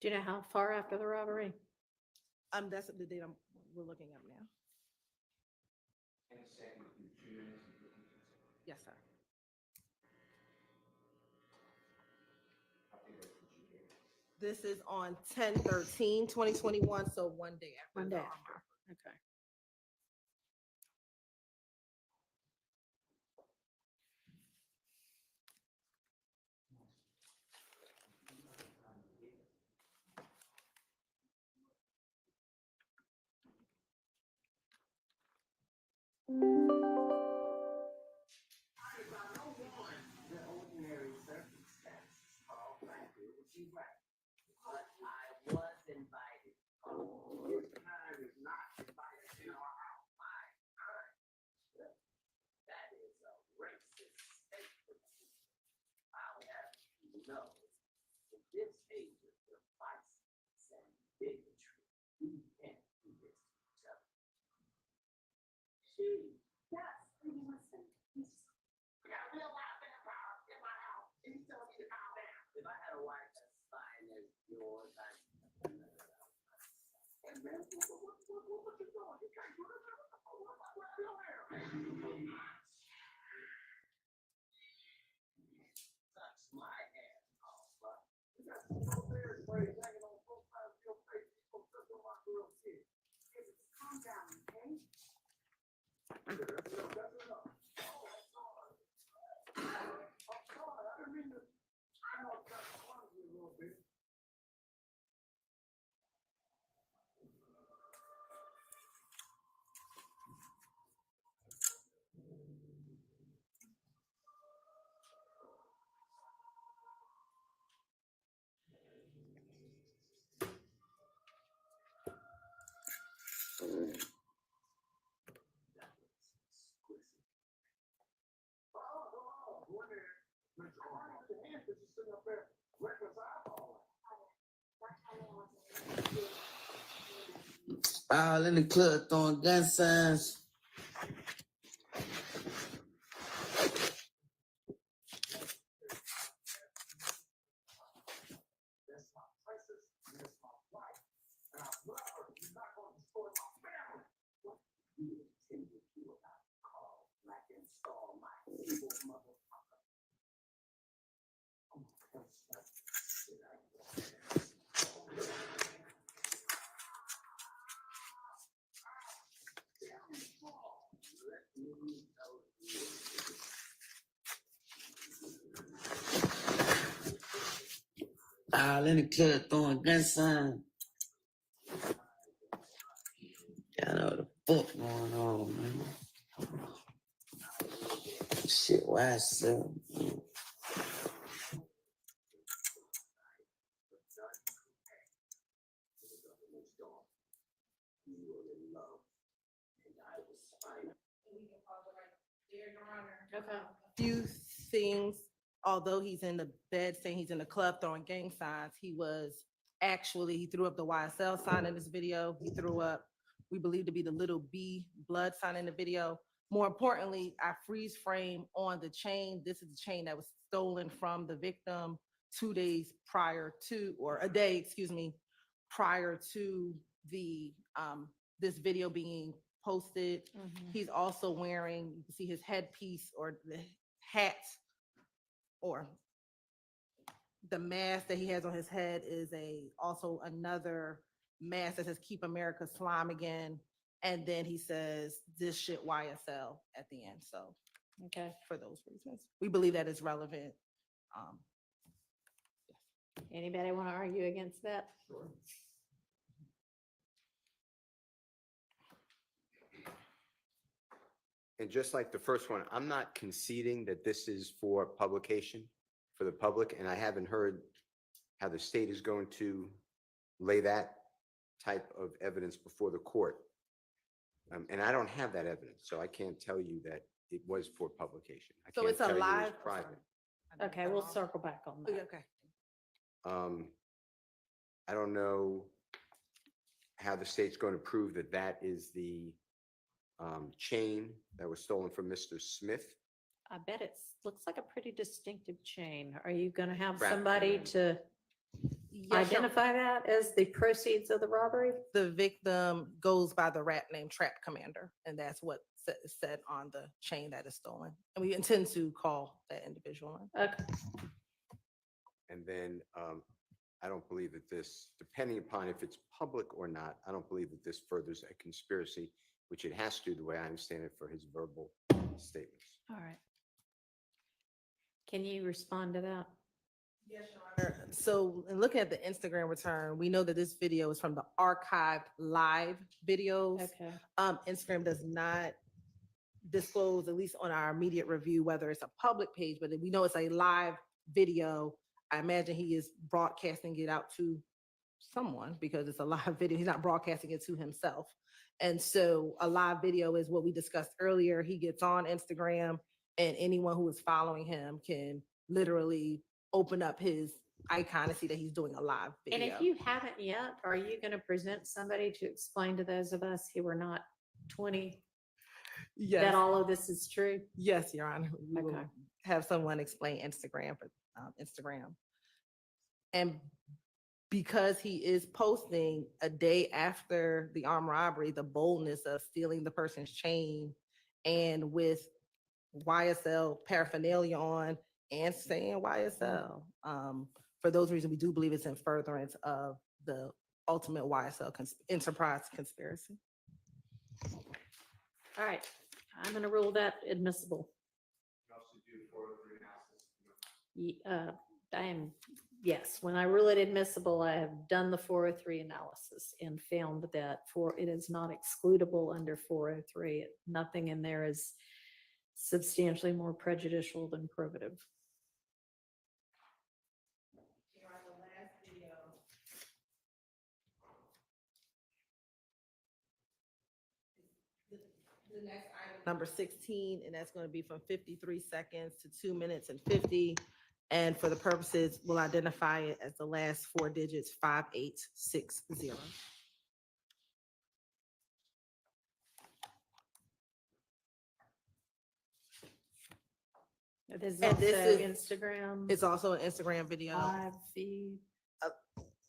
Do you know how far after the robbery? That's the date we're looking up now. Yes, sir. This is on 10/13/2021, so one day after. One the day robbery. after. Okay. All in the club throwing gun signs. All in the club throwing gun signs. Y'all know what the fuck going on, man. Shit, why so? Okay. Few things, although he's in the bed saying he's in the club throwing gang signs, he threw up the YSL sign in this video. He threw up, we believe to be the little B blood sign in the video. More importantly, I freeze frame on the chain. This is the chain that was stolen from the victim 2 days prior to, or a day, excuse me, prior to the this video being posted. He's also wearing, you can see his headpiece or the hat or the mask that he has on his head is also another mask that says "Keep America Slime Again," and then he says "This shit YSL" at the end. So, okay, for those reasons, we believe that is relevant. Anybody want to argue against that? Sure. And just like the first one, I'm not conceding that this is for publication for the public, and I haven't heard how the state is going to lay that type of evidence before the court. And I don't have that evidence, so I can't tell you that it was for publication. I So can't it's a tell you it was live- private. Okay, we'll circle back on that. Okay. I don't know how the state's going to prove that that is the chain that was stolen from Mr. Smith. I bet it looks like a pretty distinctive chain. Are you going to have Trap somebody commander. to identify that as the proceeds of the robbery? The victim goes by the rap name Trap Commander, and that's what is said on the chain that is stolen. And we intend to call that individual. Okay. And then I don't believe that this, depending upon if it's public or not, I don't believe that this furthers a conspiracy, which it has to, the way I understand it, for his verbal statements. All right. Can you respond to that? Yes, Your Honor. So in looking at the Instagram return, we know that this video is from the archived live videos. Okay. Instagram does not disclose, at least on our immediate review, whether it's a public page, but we know it's a live video. I imagine he is broadcasting it out to someone because it's a live video. He's not broadcasting it to himself. And so a live video is what we discussed earlier. He gets on Instagram and anyone who is following him can literally open up his icon and see that he's doing a live video. And if you haven't yet, are you going to present somebody to explain to those of us who are not 20 that all of this is true? Yes, Your Honor. We will Okay. have someone explain Instagram for Instagram. And because he is posting a day after the armed robbery, the boldness of stealing the person's chain and with YSL paraphernalia on and saying YSL. For those reasons, we do believe it's in furtherance of the ultimate YSL enterprise conspiracy. All right, I'm gonna rule that admissible. I am, yes, when I rule it admissible, I have done the 403 analysis and found that it is not excludable under 403. Nothing in there is substantially more prejudicial than probative. The next item, number 16, and that's going to be from 53 seconds to 2 minutes and 50. And for the purposes, we'll identify it as the last 4 digits, 5860. This is And this also is Instagram. It's also an Instagram video. Live feed.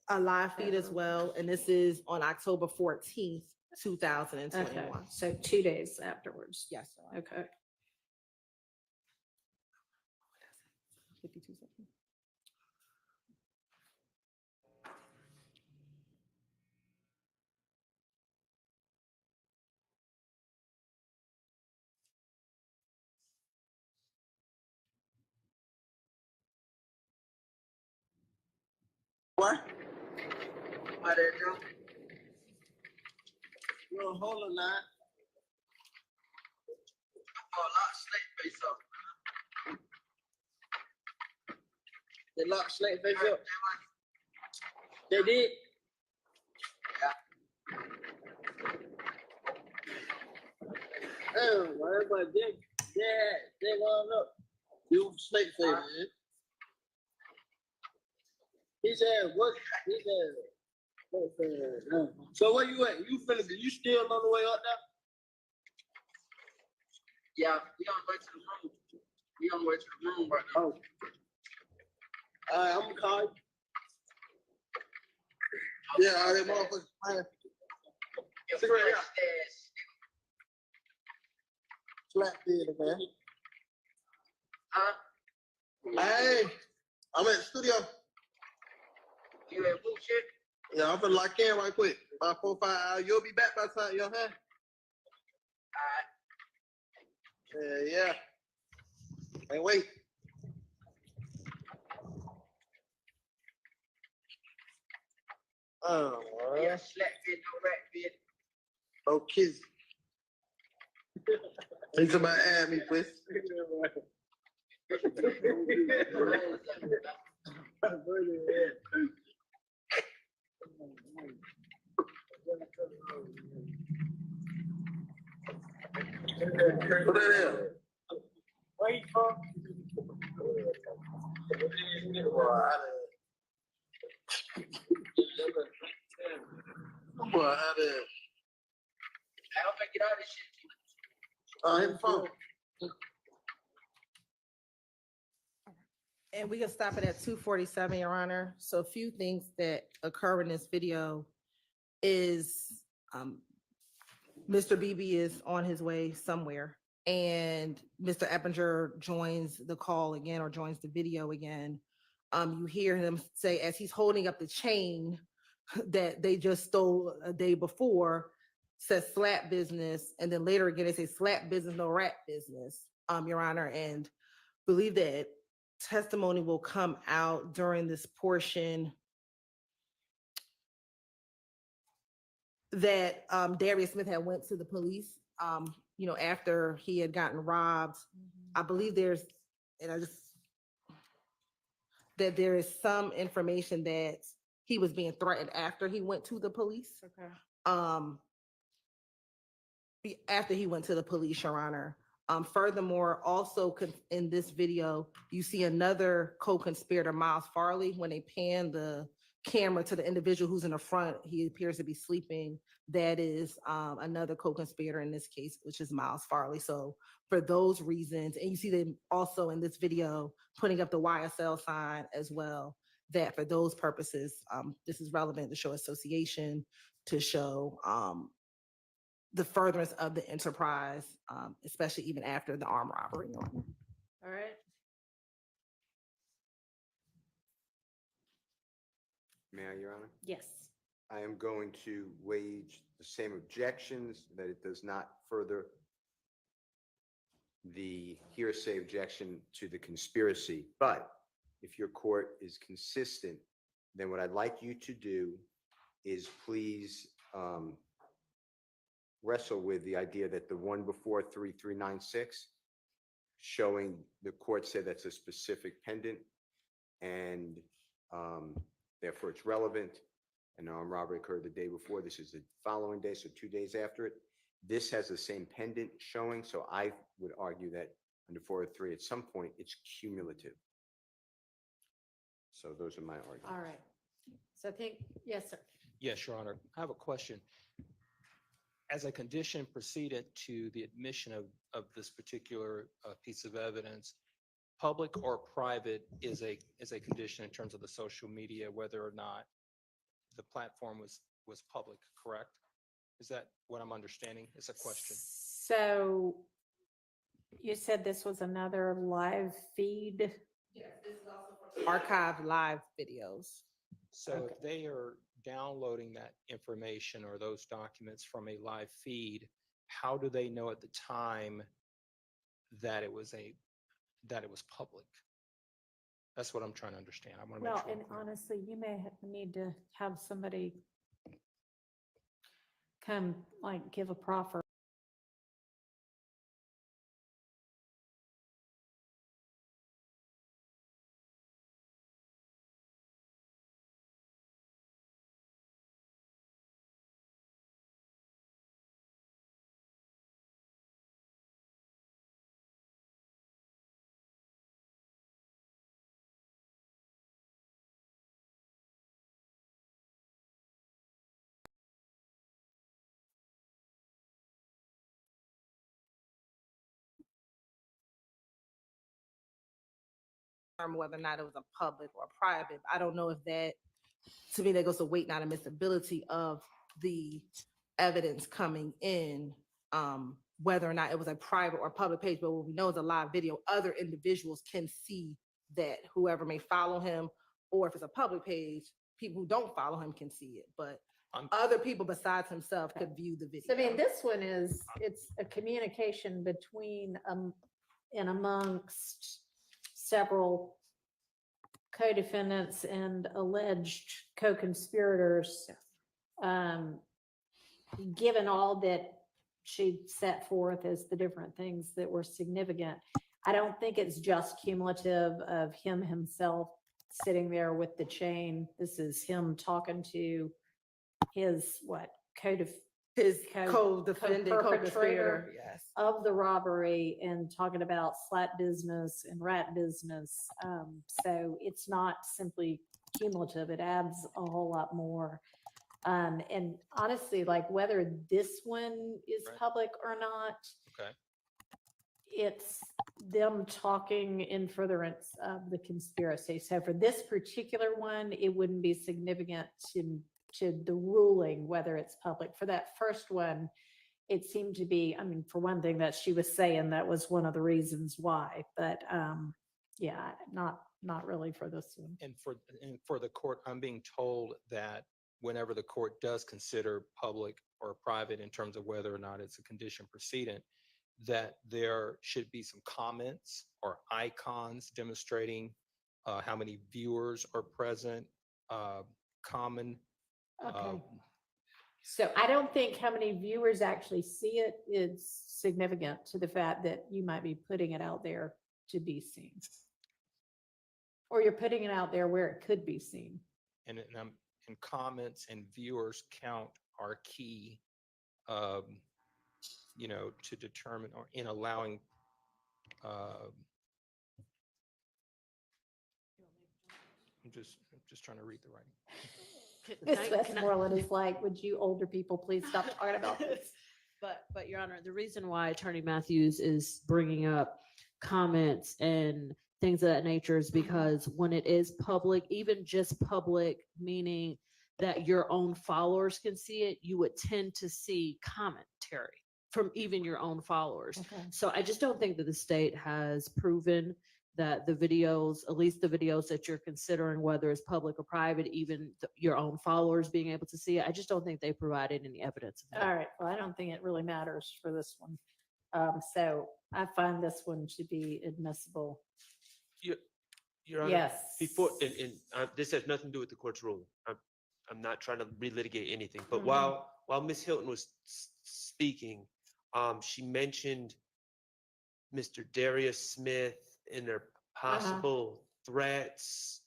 A live feed as well. And this is on October 14th, 2021. Okay, so 2 days afterwards. Yes. Okay. 52 seconds. What? Why that girl? You don't hold a line. Oh, a lot of snake face up. They locked snake face up. They did. Yeah. Damn, everybody did. Yeah, they wound up. You snake face, man. He said, what? He said, so where you at? You still on the way up there? Yeah, we on the way to the room. We on the way to the room right now. All right, I'm gonna call you. Yeah, all right, motherfuckers. Cigarette, yeah. Slap theater, man. Huh? Hey, I'm at the studio. You at bullshit? Yeah, I'm gonna lock in right quick. About 4 or 5 hours. You'll be back by the time you're here. All right. Yeah. Hey, wait. Oh, yeah, slap fit, no rat fit. No kids. Think somebody add me, please. What that is? Where you from? Boy, how the I hope I get out of this shit. Hit the phone. And we can stop it at 2:47, Your Honor. So a few things that occur in this video is Mr. BB is on his way somewhere, and Mr. Eppinger joins the call again or joins the video again. You hear him say, as he's holding up the chain that they just stole a day before, says slap business, and then later again they say slap business, no rat business, Your Honor, and believe that testimony will come out during this portion that Darius Smith had went to the police, after he had gotten robbed. I believe there is some information that he was being threatened after he went to the police. Okay. After he went to the police, Your Honor. Furthermore, also in this video, you see another co-conspirator, Miles Farley. When they pan the camera to the individual who's in the front, he appears to be sleeping. That is another co-conspirator in this case, which is Miles Farley. So for those reasons, and you see them also in this video putting up the YSL sign as well. that for those purposes, this is relevant to show association, to show the furtherance of the enterprise, especially even after the armed robbery. All right. May I, Your Honor? Yes. I am going to wage the same objections, that it does not further the hearsay objection to the conspiracy. But if your court is consistent, then what I'd like you to do is please wrestle with the idea that the one before 3396, showing the court said that's a specific pendant, and therefore it's relevant. An armed robbery occurred the day before. This is the following day, so 2 days after it. This has the same pendant showing, so I would argue that under 403, at some point, it's cumulative. So those are my arguments. All right. So I think, yes, sir. Yes, Your Honor. I have a question. As a condition precedent to the admission of this particular piece of evidence, public or private is a condition in terms of the social media, whether or not the platform was public, correct? Is that what I'm understanding? It's a question. So you said this was another live feed? Yes, this is also archived live videos. So if they are downloading that information or those documents from a live feed, how do they know at the time that it was public? That's what I'm trying to understand. I want to make Well, sure. and honestly, you may need to have somebody come, like, give a proffer. Whether or not it was a public or a private. I don't know if that, to me, that goes to weight, not admissibility of the evidence coming in, whether or not it was a private or public page. But what we know is a live video. Other individuals can see that, whoever may follow him, or if it's a public page, people who don't follow him can see it. But other people besides himself could view the video. So, I mean, this one it's a communication between and amongst several co-defendants and alleged co-conspirators. Given all that she set forth as the different things that were significant, I don't think it's just cumulative of him himself sitting there with the chain. This is him talking to his co-defendant, co-perpetrator yes, of the robbery, and talking about slat business and rat business. So it's not simply cumulative. It adds a whole lot more. And honestly, like, whether this one is public or not, okay, it's them talking in furtherance of the conspiracy. So for this particular one, it wouldn't be significant to the ruling whether it's public. For that first one, it seemed to be, I mean, for one thing, that she was saying that was one of the reasons why, but yeah, not really for this one. And for the court, I'm being told that whenever the court does consider public or private in terms of whether or not it's a condition precedent, that there should be some comments or icons demonstrating how many viewers are present, common. Okay. So I don't think how many viewers actually see it is significant to the fact that you might be putting it out there to be seen. Or you're putting it out there where it could be seen. And comments and viewers count are key, to determine or in allowing. I'm just trying to read the writing. Ms. Westmoreland is like, would you older people please stop talking about this? But Your Honor, the reason why Attorney Matthews is bringing up comments and things of that nature is because when it is public, even just public, meaning that your own followers can see it, you would tend to see commentary from even your own followers. Okay. So I just don't think that the state has proven that the videos, at least the videos that you're considering, whether it's public or private, even your own followers being able to see it, I just don't think they provided any evidence of that. All right, well, I don't think it really matters for this one. So I find this one to be admissible. Your Honor, Yes. before, and this has nothing to do with the court's ruling. I'm not trying to relitigate anything, but Mhm. while Ms. Hilton was speaking, she mentioned Mr. Darius Smith and their possible threats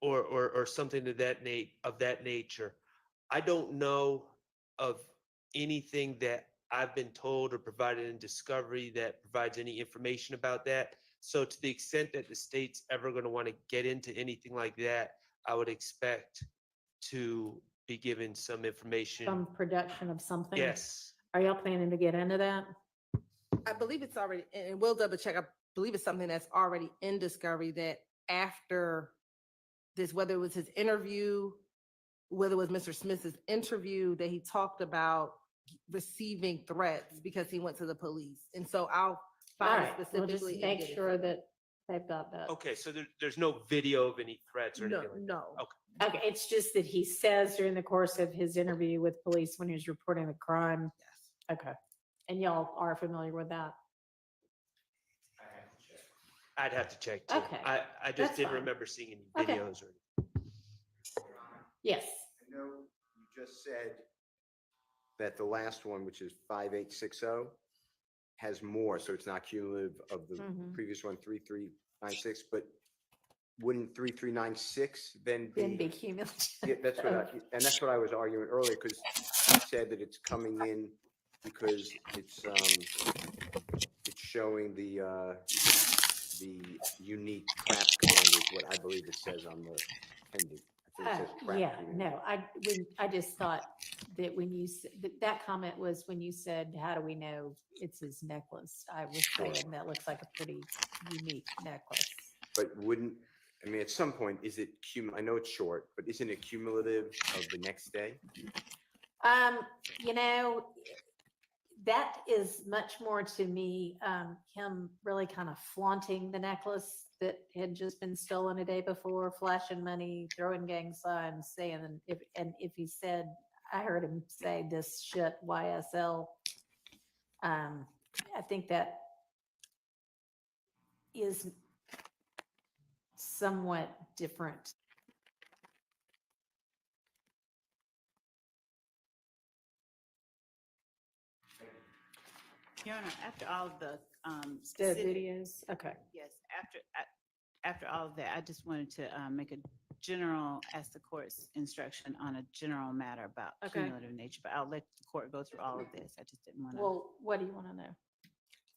or something of that nature. I don't know of anything that I've been told or provided in discovery that provides any information about that. So to the extent that the state's ever going to want to get into anything like that, I would expect to be given some information. Some production of something? Yes. Are y'all planning to get into that? I believe it's already, and we'll double check. I believe it's something that's already in discovery that after this, whether it was his interview, whether it was Mr. Smith's interview, that he talked about receiving threats because he went to the police. And so I'll All find right, we'll just specifically. and make get it sure for you. that they've got that. Okay, so there's no video of any threats or No, anything like that? no. Okay. Okay, it's just that he says during the course of his interview with police when he was reporting the crime. Yes. Okay, and y'all are familiar with that? I'd have to check too. Okay, I that's just didn't fine. remember seeing any Okay. videos or. Yes. I know you just said that the last one, which is 5860, has more, so it's not cumulative of the Mhm. previous one, 3396, but wouldn't 3396 then Then be? be cumulative. Yeah, that's what and that's what I was arguing earlier, because you said that it's coming in because it's showing the unique trap command is what I believe it says on the pendant. I think it says trap Yeah, command. no, I just thought that when you, that comment was when you said, how do we know it's his necklace? I was saying that looks like a pretty unique necklace. But wouldn't, I mean, at some point, is it I know it's short, but isn't it cumulative of the next day? You know, that is much more to me, him really kind of flaunting the necklace that had just been stolen a day before, flashing money, throwing gang signs, saying, if he said, I heard him say this shit YSL. I think that is somewhat different. Your Honor, after all of the The specific- videos, okay. Yes, after all of that, I just wanted to make a general, ask the court's instruction on a general matter about Okay. cumulative nature, but I'll let the court go through all of this. I just didn't want to. Well, what do you want to know?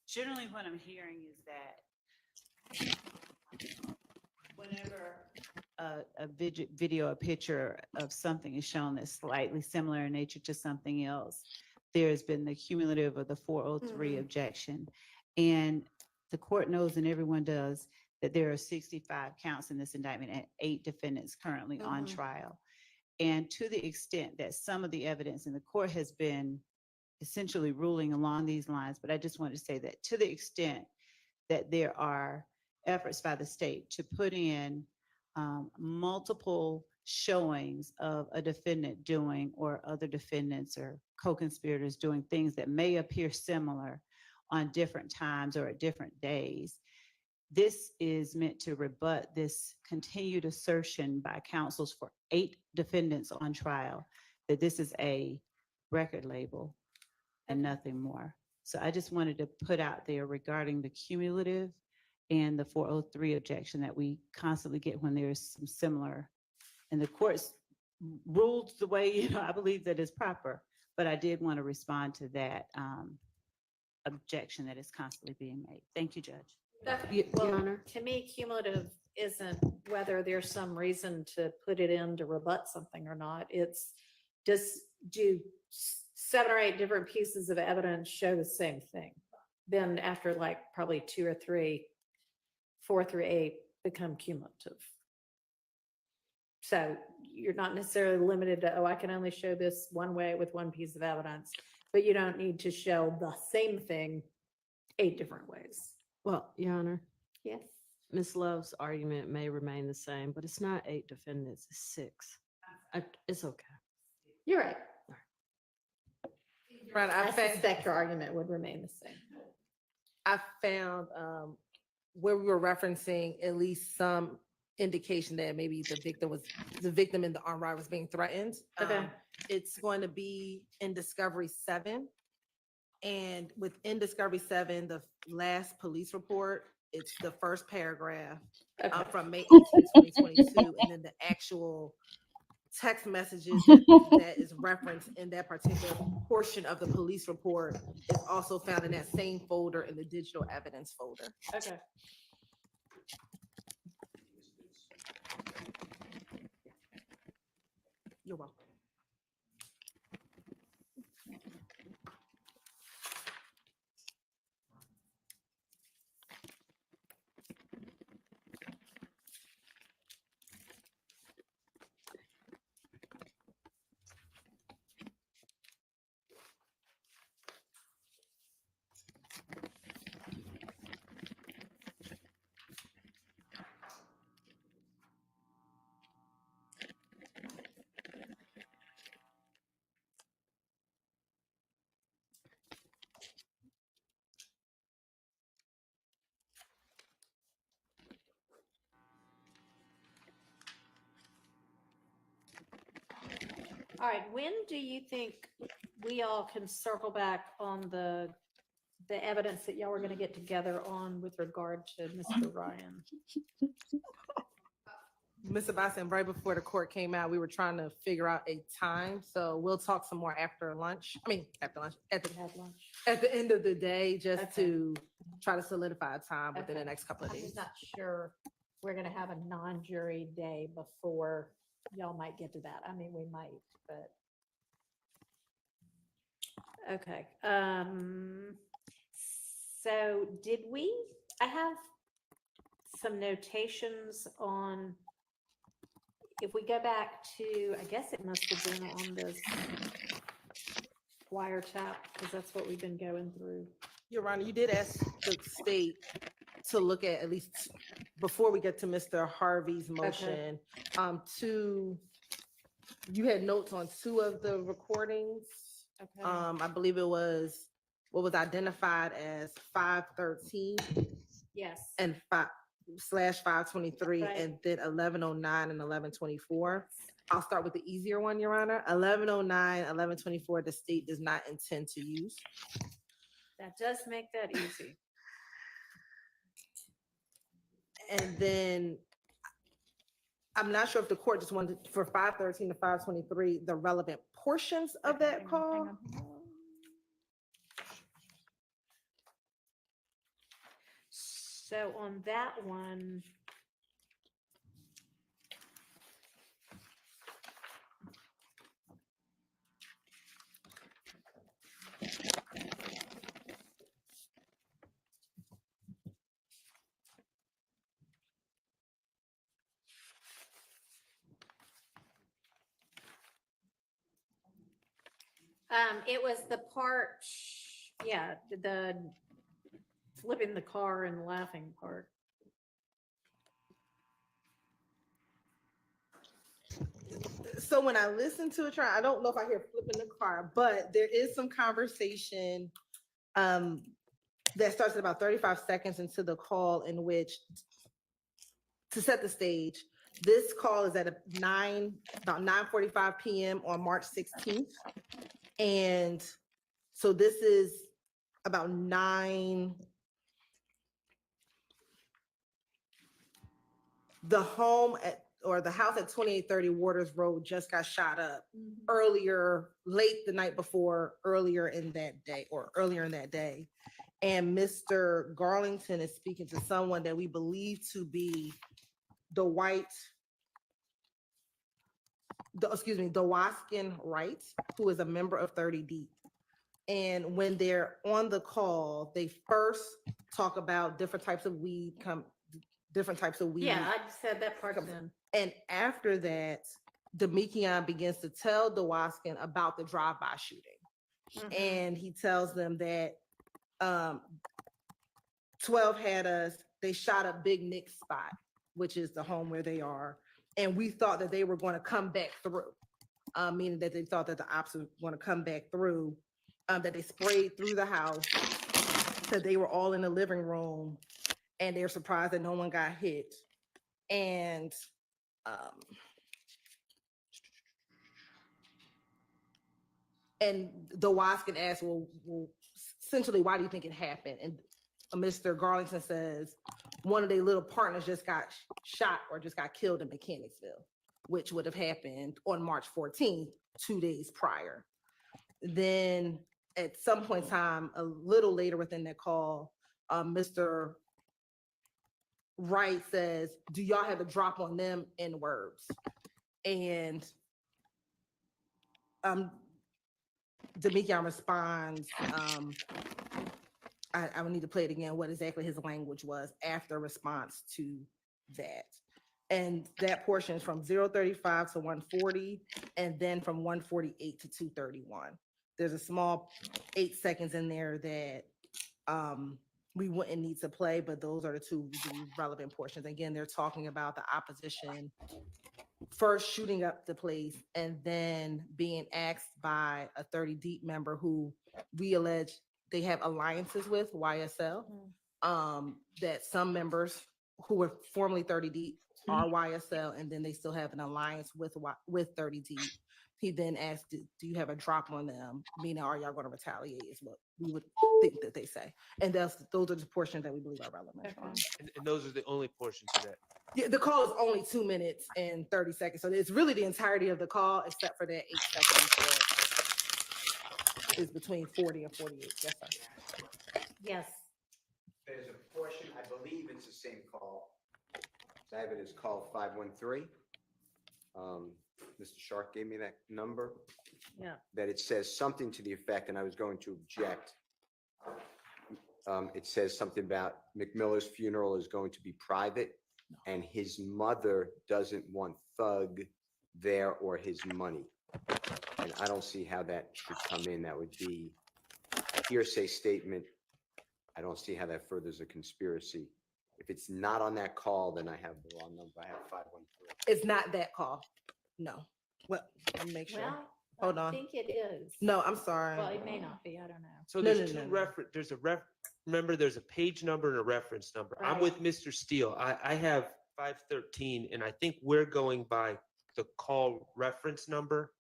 Generally, what I'm hearing is that whenever a video, a picture of something is shown that's slightly similar in nature to something else, there's been the cumulative of the 403 objection. And the court knows, and everyone does, that there are 65 counts in this indictment and 8 defendants currently on trial. And to the extent that some of the evidence in the court has been essentially ruling along these lines, but I just want to say that to the extent that there are efforts by the state to put in multiple showings of a defendant doing, or other defendants or co-conspirators doing things that may appear similar on different times or at different days, this is meant to rebut this continued assertion by counsels for 8 defendants on trial that this is a record label and nothing more. So I just wanted to put out there regarding the cumulative and the 403 objection that we constantly get when there's some similar, and the court's ruled the way, I believe that is proper, but I did want to respond to that objection that is constantly being made. Thank you, Judge. Well, to me, cumulative isn't whether there's some reason to put it in to rebut something or not. It's just do 7 or 8 different pieces of evidence show the same thing. Then after like probably 2 or 3, 4 through 8 become cumulative. So you're not necessarily limited to, oh, I can only show this one way with one piece of evidence, but you don't need to show the same thing 8 different ways. Well, Your Honor, Yes. Ms. Love's argument may remain the same, but it's not 8 defendants, it's 6. It's okay. You're right. Right, I suspect your argument would remain the same. I found where we were referencing at least some indication that maybe the victim in the armed robbery was being threatened. Okay. It's going to be in Discovery 7. And within Discovery 7, the last police report, it's the first paragraph from May 18, 2022, and then the actual text messages that is referenced in that particular portion of the police report is also found in that same folder in the digital evidence folder. Okay. You're welcome. All right, when do you think we all can circle back on the evidence that y'all were gonna get together on with regard to Mr. Ryan? Mr. Boston, right before the court came out, we were trying to figure out a time. So we'll talk some more after lunch. I mean, after lunch, at the end of the day, just to try to solidify a time within the next couple of I'm days. just not sure we're gonna have a non-jury day before y'all might get to that. I mean, we might, but. Okay, so I have some notations on, if we go back to, I guess it must have been on this wiretap, because that's what we've been going through. Your Honor, you did ask the state to look at least before we get to Mr. Harvey's motion, you had notes on 2 of the recordings. Okay. I believe it was what was identified as 513 Yes. and 5/523, Right. and then 1109 and 1124. I'll start with the easier one, Your Honor. 1109, 1124, the state does not intend to use. That does make that easy. And then I'm not sure if the court just wanted for 513 to 523, the relevant portions of that call. So on that one, it was the part, yeah, the flipping the car and laughing part. So when I listen to a trial, I don't know if I hear flipping the car, but there is some conversation that starts at about 35 seconds into the call, in which, to set the stage, this call is at about 9:45 p.m. on March 16th. And so this is about 9. The house at 2830 Waters Road just got shot up late the night before, earlier in that day. And Mr. Garlington is speaking to someone that we believe to be the Waskin Wright, who is a member of 30 Deep. And when they're on the call, they first talk about different types of weed different types of weed. Yeah, I said that part's in. And after that, Demekion begins to tell Dewaskin about the drive-by shooting. Mhm. And he tells them that 12 had us, they shot up Big Nick's spot, which is the home where they are. And we thought that they were going to come back through, meaning that they thought that the ops were going to come back through, that they sprayed through the house, that they were all in the living room, and they're surprised that no one got hit. And Dewaskin asked, well, essentially, why do you think it happened? And Mr. Garlington says, one of their little partners just got shot or just got killed in Mechanicsville, which would have happened on March 14th, 2 days prior. Then at some point in time, a little later within that call, Mr. Wright says, do y'all have a drop on them in words? And Demekion responds, I would need to play it again, what exactly his language was after response to that. And that portion is from 035 to 140, and then from 148 to 231. There's a small 8 seconds in there that we wouldn't need to play, but those are the two relevant portions. Again, they're talking about the opposition first shooting up the place and then being asked by a 30 Deep member who we allege they have alliances with, YSL, that some members who were formerly 30 Deep are YSL, and then they still have an alliance with 30 Deep. He then asked, do you have a drop on them? Meaning, are y'all going to retaliate is what we would think that they say. And those are the portions that we believe are relevant. And those are the only portions of that. Yeah, the call is only 2 minutes and 30 seconds. So it's really the entirety of the call, except for that 8 seconds that is between 40 and 48. Yes, sir. Yes. There's a portion, I believe it's the same call. I have it as call 513. Mr. Shark gave me that number. Yeah. That it says something to the effect, and I was going to object. It says something about McMiller's funeral is going to be private, and his mother doesn't want Thug there or his money. And I don't see how that should come in. That would be a hearsay statement. I don't see how that furthers a conspiracy. If it's not on that call, then I have the wrong number. I have 513. It's not that call. No. Well, let me make sure. Well, Hold on. I think it is. No, I'm sorry. Well, it may not be. I don't know. So there's two reference. There's a remember, there's a page number and a reference number. I'm Right. with Mr. Steele. I have 513, and I think we're going by the call reference number.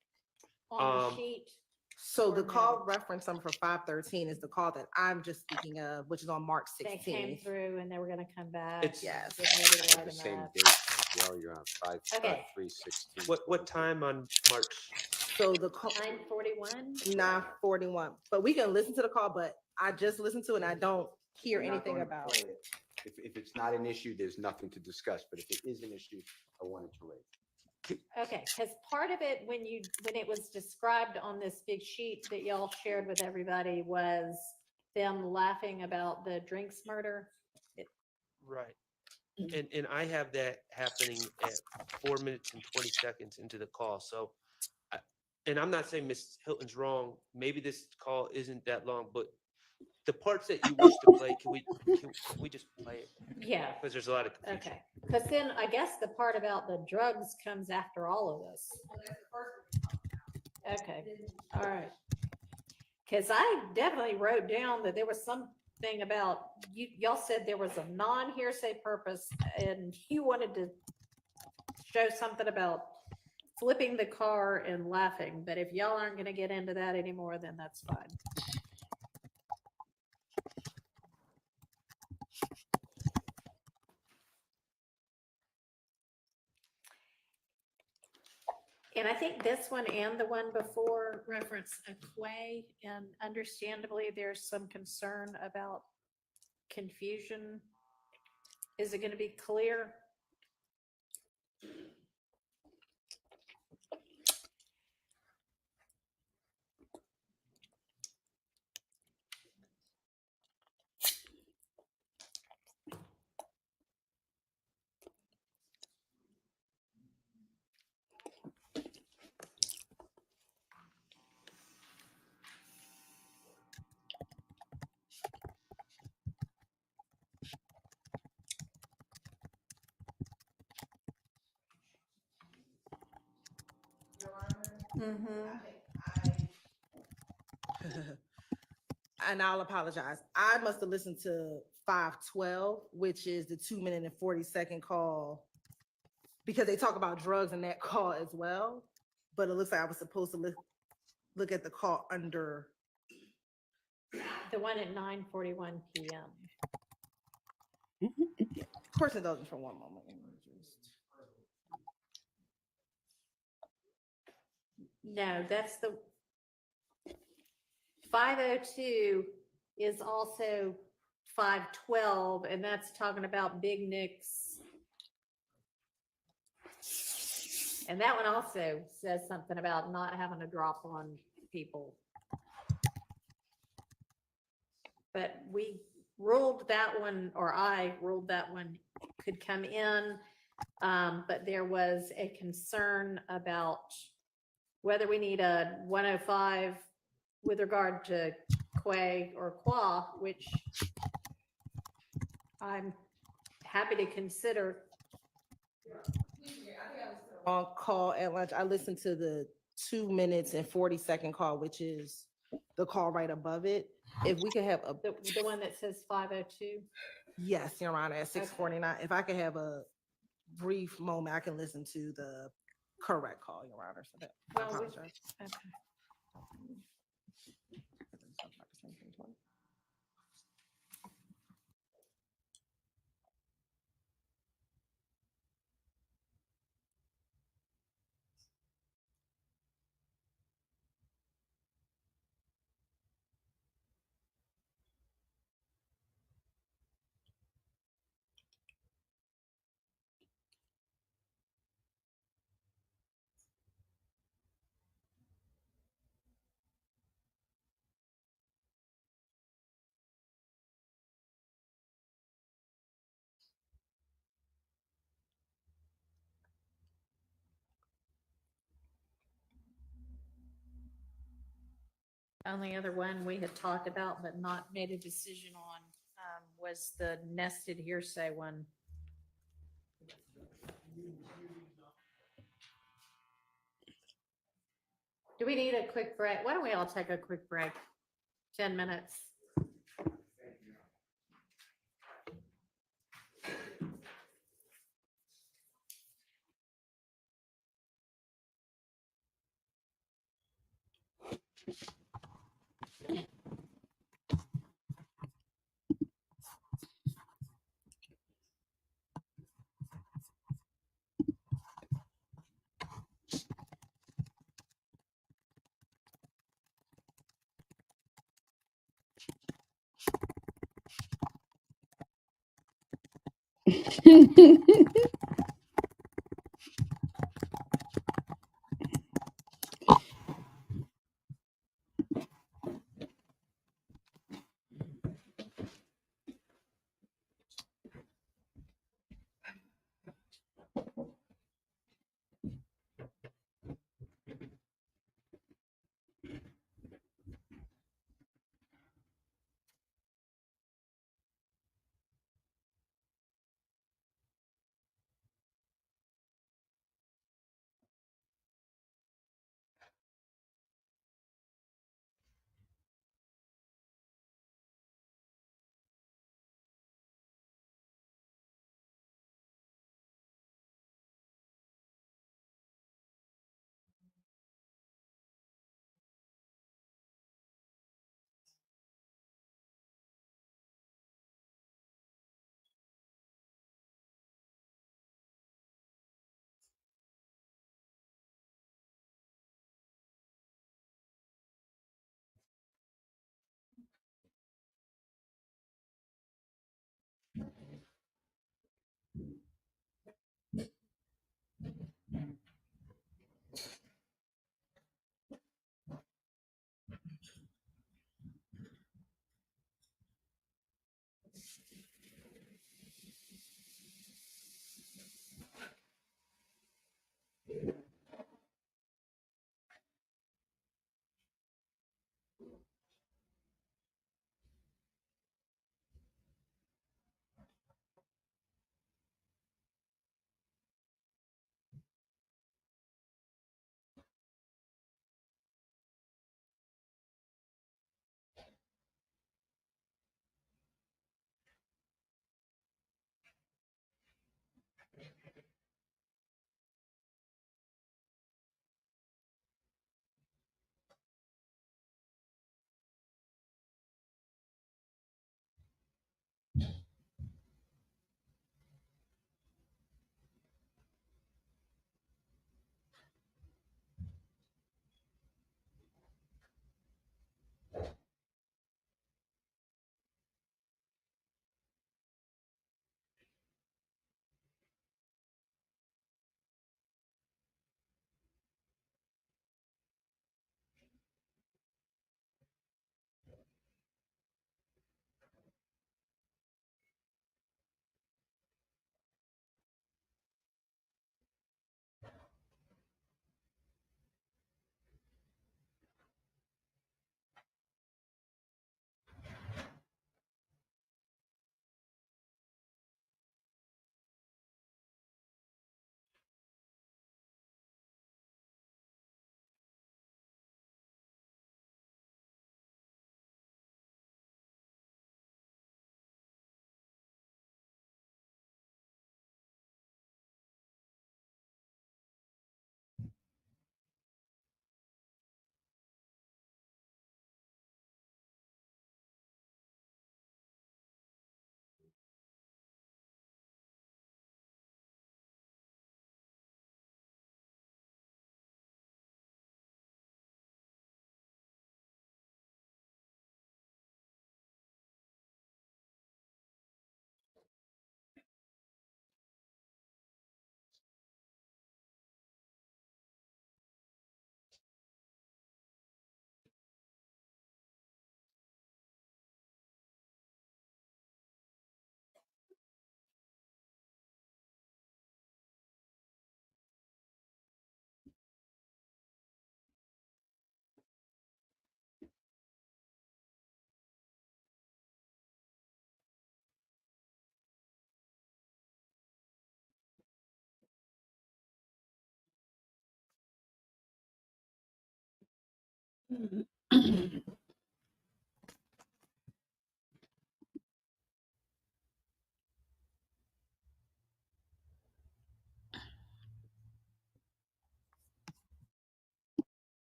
On the sheet. So the call reference number for 513 is the call that I'm just speaking of, which is on March They came 16th. through and they were going to come back. It's- Yes. Get ready to light The them same up. date as well. You're on 5/3/16. What time on March? So the call 9:41. 9:41. But we can listen to the call, but I just listened to it and I don't hear I'm not anything going to about play it. If it's not an issue, there's nothing to discuss. But if it is an issue, I wanted to raise. Okay, because part of it, when it was described on this big sheet that y'all shared with everybody, was them laughing about the drinks murder. Right. And I have that happening at 4 minutes and 20 seconds into the call. So, and I'm not saying Ms. Hilton's wrong. Maybe this call isn't that long, but the parts that you wish to play, can we just play it? Yeah. Because there's a lot of confusion. Okay, because then I guess the part about the drugs comes after all of this. Okay, all right. Because I definitely wrote down that there was something about, y'all said there was a non-hearsay purpose and you wanted to show something about flipping the car and laughing, but if y'all aren't going to get into that anymore, then that's fine. And I think this one and the one before reference a quay, and understandably, there's some concern about confusion. Is it going to be clear? And I'll apologize. I must have listened to 512, which is the 2 minute and 40-second call, because they talk about drugs in that call as well. But it looks like I was supposed to look at the call under. The one at 9:41 p.m. Of course, it doesn't for one moment. No, that's the 5:02 is also 5:12, and that's talking about Big Nick's. And that one also says something about not having to drop on people. But we ruled that one, or I ruled that one could come in. But there was a concern about whether we need a 105 with regard to Quay or Qua, which I'm happy to consider. On call at lunch, I listened to the 2 minutes and 40-second call, which is the call right above it. If we could have the one that says 5:02. Yes, Your Honor, at 6:49. If I could have a brief moment, I can listen to the correct call, Your Honor. So that, I apologize. Okay. Only other one we had talked about but not made a decision on was the nested hearsay one. Do we need a quick break? Why don't we all take a quick break? 10 minutes.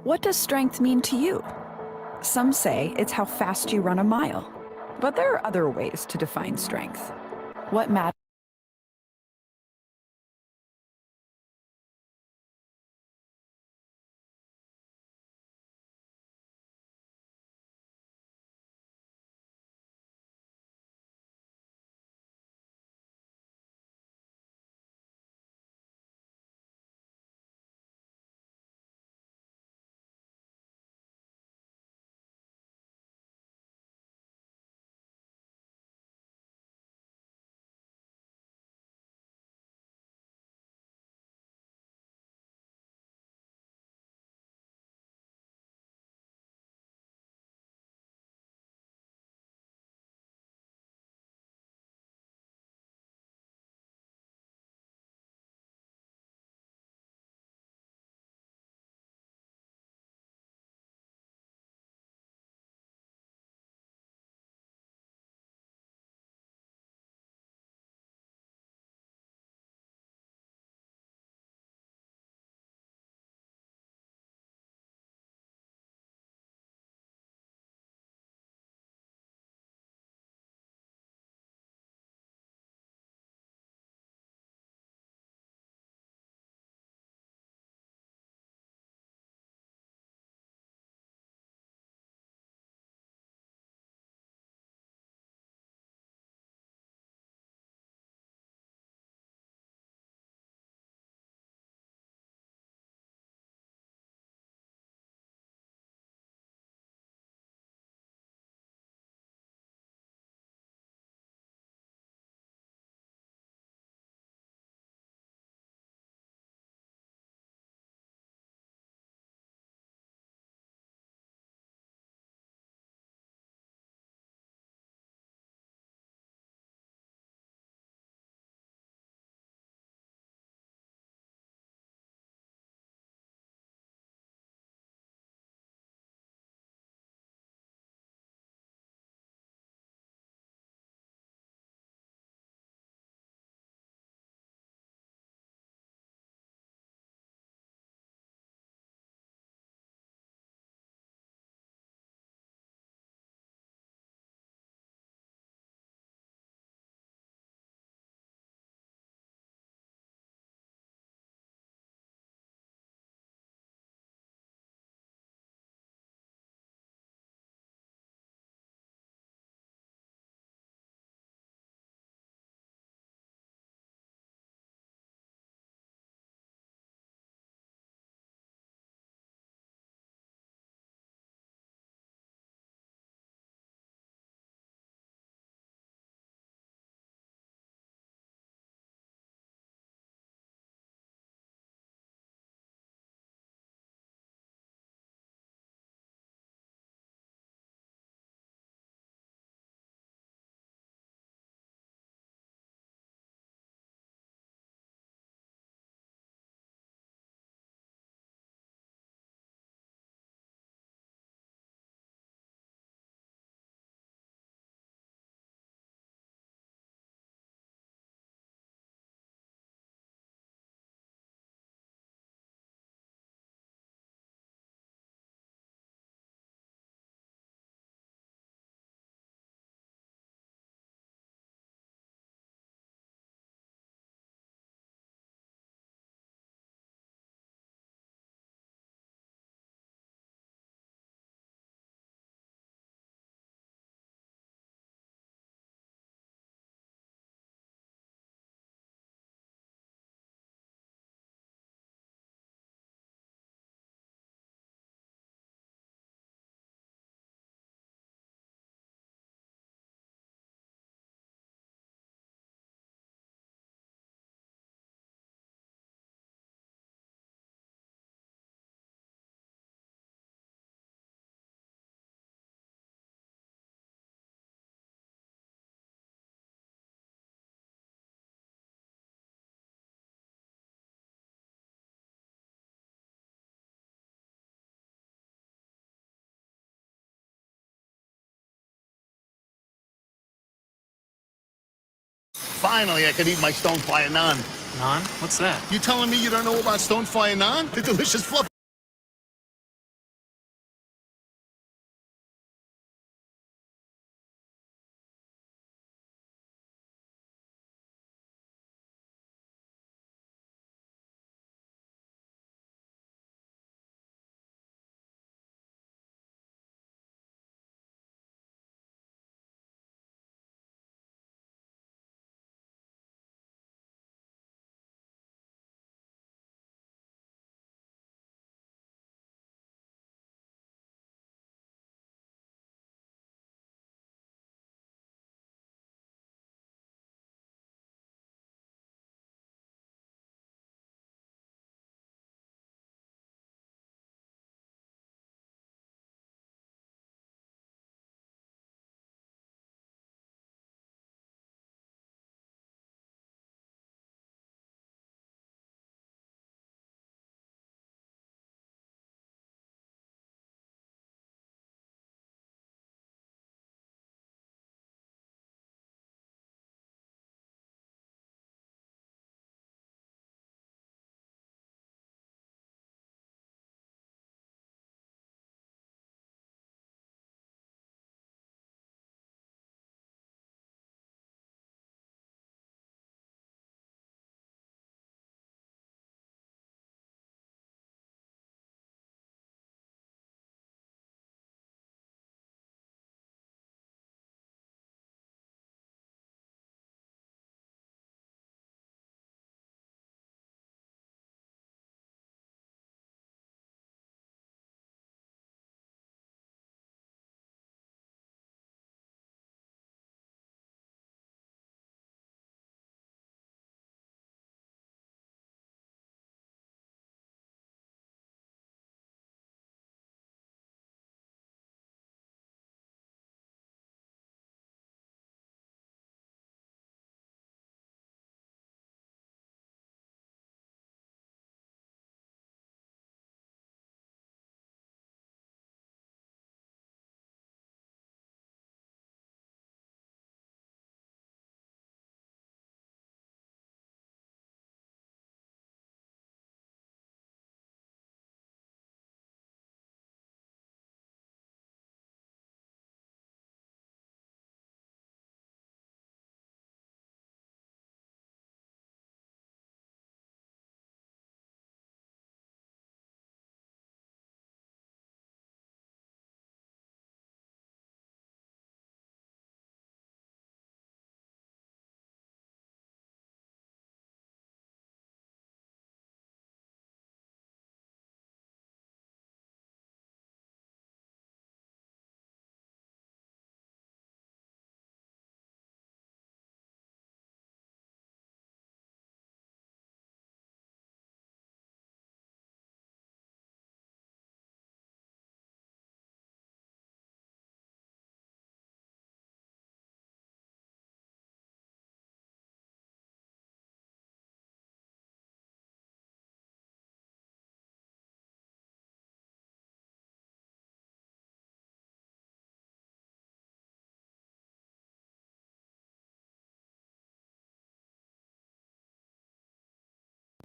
What does strength mean to you? Some say it's how fast you run a mile, but there are other ways to define strength. What matters Finally, I could eat my Stonefire naan. Naan? What's that? You telling me you don't know about Stonefire naan? The delicious fluff.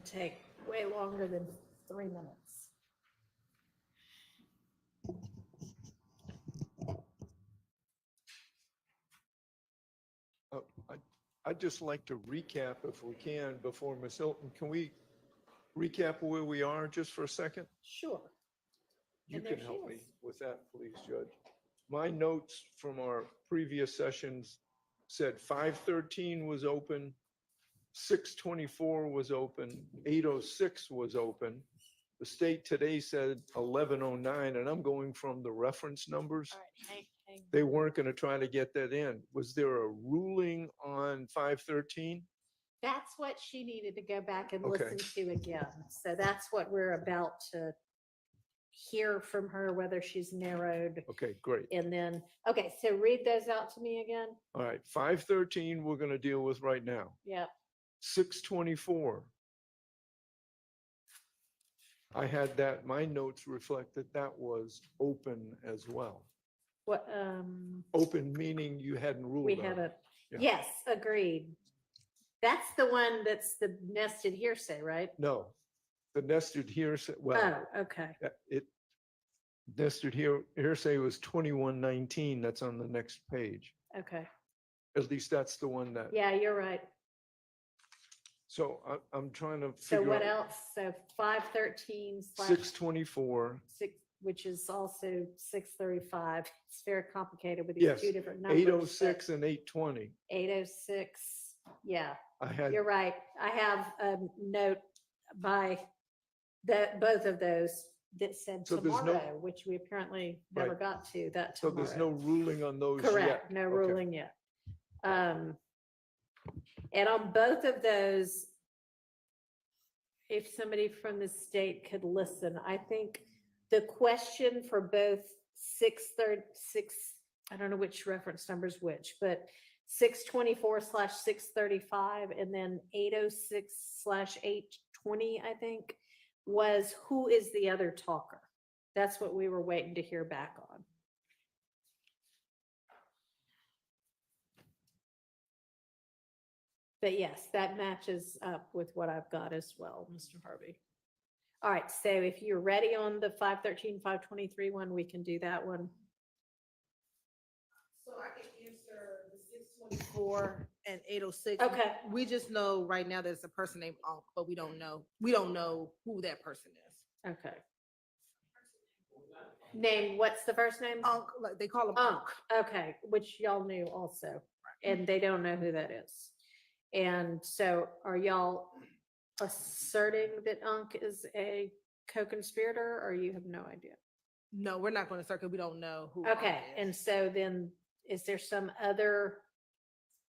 Take way longer than 3 minutes. I'd just like to recap, if we can, before Ms. Hilton. Can we recap where we are just for a second? Sure. You And there can she help me is. with that, please, Judge. My notes from our previous sessions said 513 was open, 624 was open, 806 was open. The state today said 1109, and I'm going from the reference numbers. They weren't going to try to get that in. Was there a ruling on 513? That's what she needed to go back and Okay. listen to again. So that's what we're about to hear from her, whether she's narrowed. Okay, great. And then, okay, so read those out to me again. All right, 513 we're going to deal with right now. Yep. 624. I had that, my notes reflect that that was open as well. What, Open meaning you hadn't ruled we on had it. a, Yeah. yes, agreed. That's the one that's the nested hearsay, right? No, the nested hearsay, well, Oh, okay. it nested hearsay was 2119. That's on the next page. Okay. At least that's the one that, Yeah, you're right. so I'm trying to So figure what out else? So 513 / 624. 6, which is also 635. It's very complicated with these Yes, two different numbers. 806 and 820. 806. Yeah, I had, you're right. I have a note by both of those that said So there's no- tomorrow, which we apparently never Right. got to that so tomorrow. there's no ruling on those yet. Correct, no Okay. ruling yet. And on both of those, if somebody from the state could listen, I think the question for both 636, I don't know which reference numbers which, but 624/635 and then 806/820, I think, was who is the other talker? That's what we were waiting to hear back on. But yes, that matches up with what I've got as well, Mr. Harvey. All right, so if you're ready on the 513, 523 one, we can do that one. So I can answer the 624 and 806. Okay. We just know right now there's a person named Unc, but we don't know who that person is. Okay. Name, what's the first name? Unc, like they call him Unc, okay, which y'all knew also, and they don't know who that is. And so are y'all asserting that Unc is a co-conspirator, or you have no idea? No, we're not going to circle. We don't know who. Unc Okay, is. and so then is there some other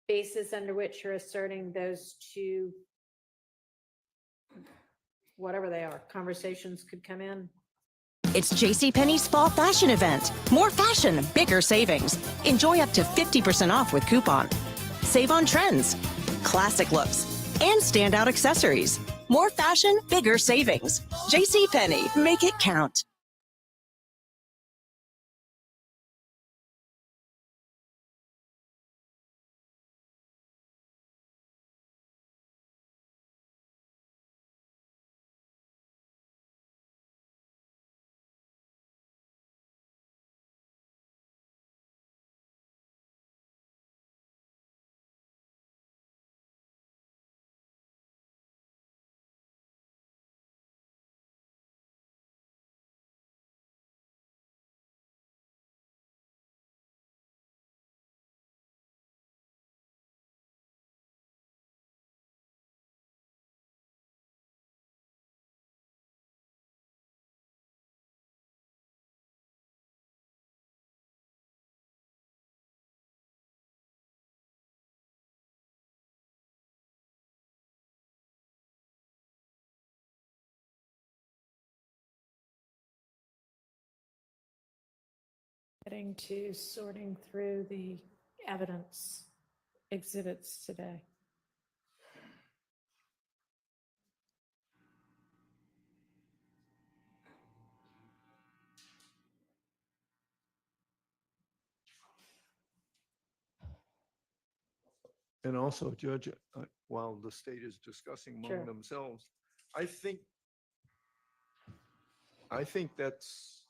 basis under which you're asserting those two, whatever they are, conversations could come in? It's JCPenney's fall fashion event. More fashion, bigger savings. Enjoy up to 50% off with coupon. Save on trends, classic looks, and standout accessories. More fashion, bigger savings. JCPenney, make it count. Getting to sorting through the evidence exhibits today. And also, Judge, while the state is discussing Sure. among themselves, I think that's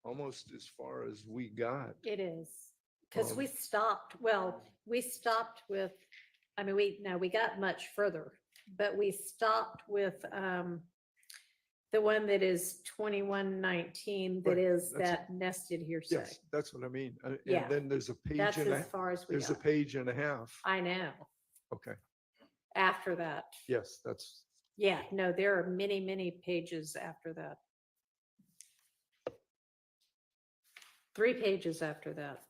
almost as far as we got. It is, because we Um, stopped, we stopped with, I mean, we got much further, but we stopped with the one that is 2119, that Right, is that's- that nested hearsay. Yes, that's what I mean. Yeah, And then there's a page That's and as a, far as we there's a got. page and a half. I know, Okay, after that. yes, that's, Yeah, no, there are many, many pages after that. 3 pages after that.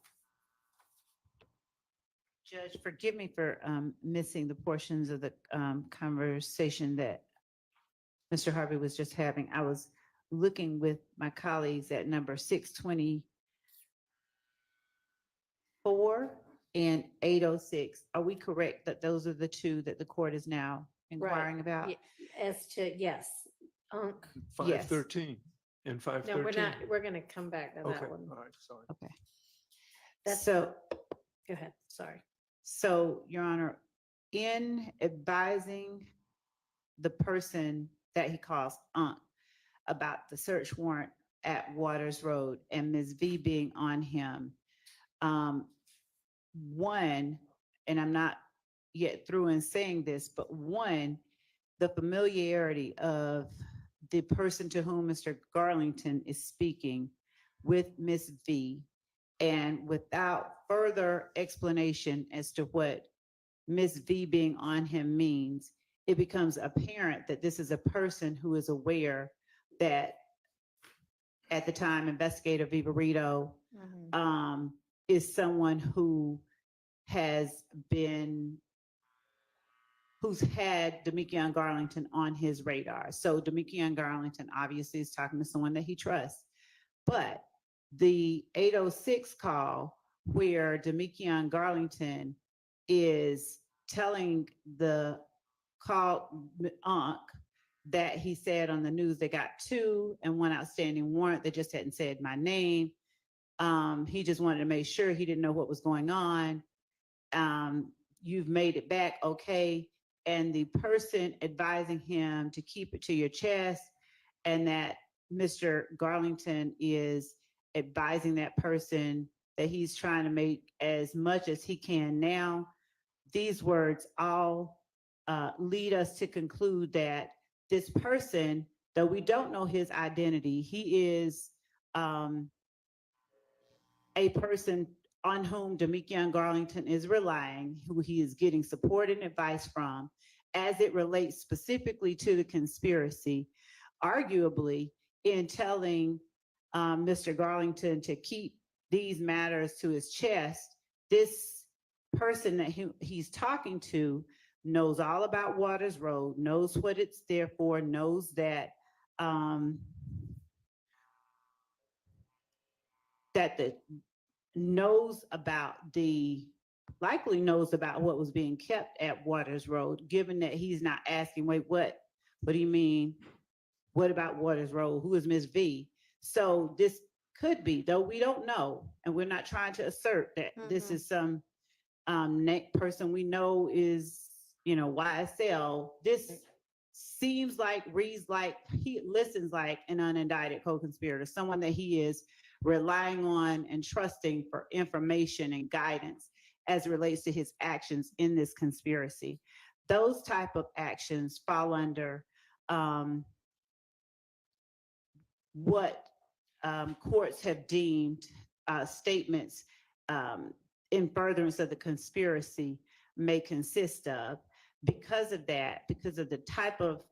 Judge, forgive me for missing the portions of the conversation that Mr. Harvey was just having. I was looking with my colleagues at number 624 and 806. Are we correct that those are the two that the court is now inquiring about? Ye- As to, yes, Unc, 513 and no, 513. we're not, we're gonna come back to Okay, that one. all right, sorry. That's, So, go ahead, sorry. so Your Honor, in advising the person that he calls Unc about the search warrant at Waters Road and Ms. V being on him, one, and I'm not yet through in saying this, but one, the familiarity of the person to whom Mr. Garlington is speaking with Ms. V, and without further explanation as to what Ms. V being on him means, it becomes apparent that this is a person who is aware that at the time, Investigator Vivarito is someone who has been, who's had Demekion Garlington on his radar. So Demekion Garlington obviously is talking to someone that he trusts. But the 806 call where Demekion Garlington is telling the call Unc that he said on the news they got 2 and 1 outstanding warrant. They just hadn't said my name. He just wanted to make sure he didn't know what was going on. You've made it back, okay. And the person advising him to keep it to your chest, and that Mr. Garlington is advising that person that he's trying to make as much as he can now. These words all lead us to conclude that this person, though we don't know his identity, he is a person on whom Demekion Garlington is relying, who he is getting support and advice from, as it relates specifically to the conspiracy, arguably in telling Mr. Garlington to keep these matters to his chest. This person that he's talking to knows all about Waters Road, knows what it's there for, knows that likely knows about what was being kept at Waters Road, given that he's not asking, wait, what do you mean? What about Waters Road? Who is Ms. V? So this could be, though we don't know, and we're not trying to assert that this is some person we know is, YSL. This seems like, reads like, he listens like an unindicted co-conspirator, someone that he is relying on and trusting for information and guidance as it relates to his actions in this conspiracy. Those type of actions fall under what courts have deemed statements in furtherance of the conspiracy may consist of. Because of that, because of the type of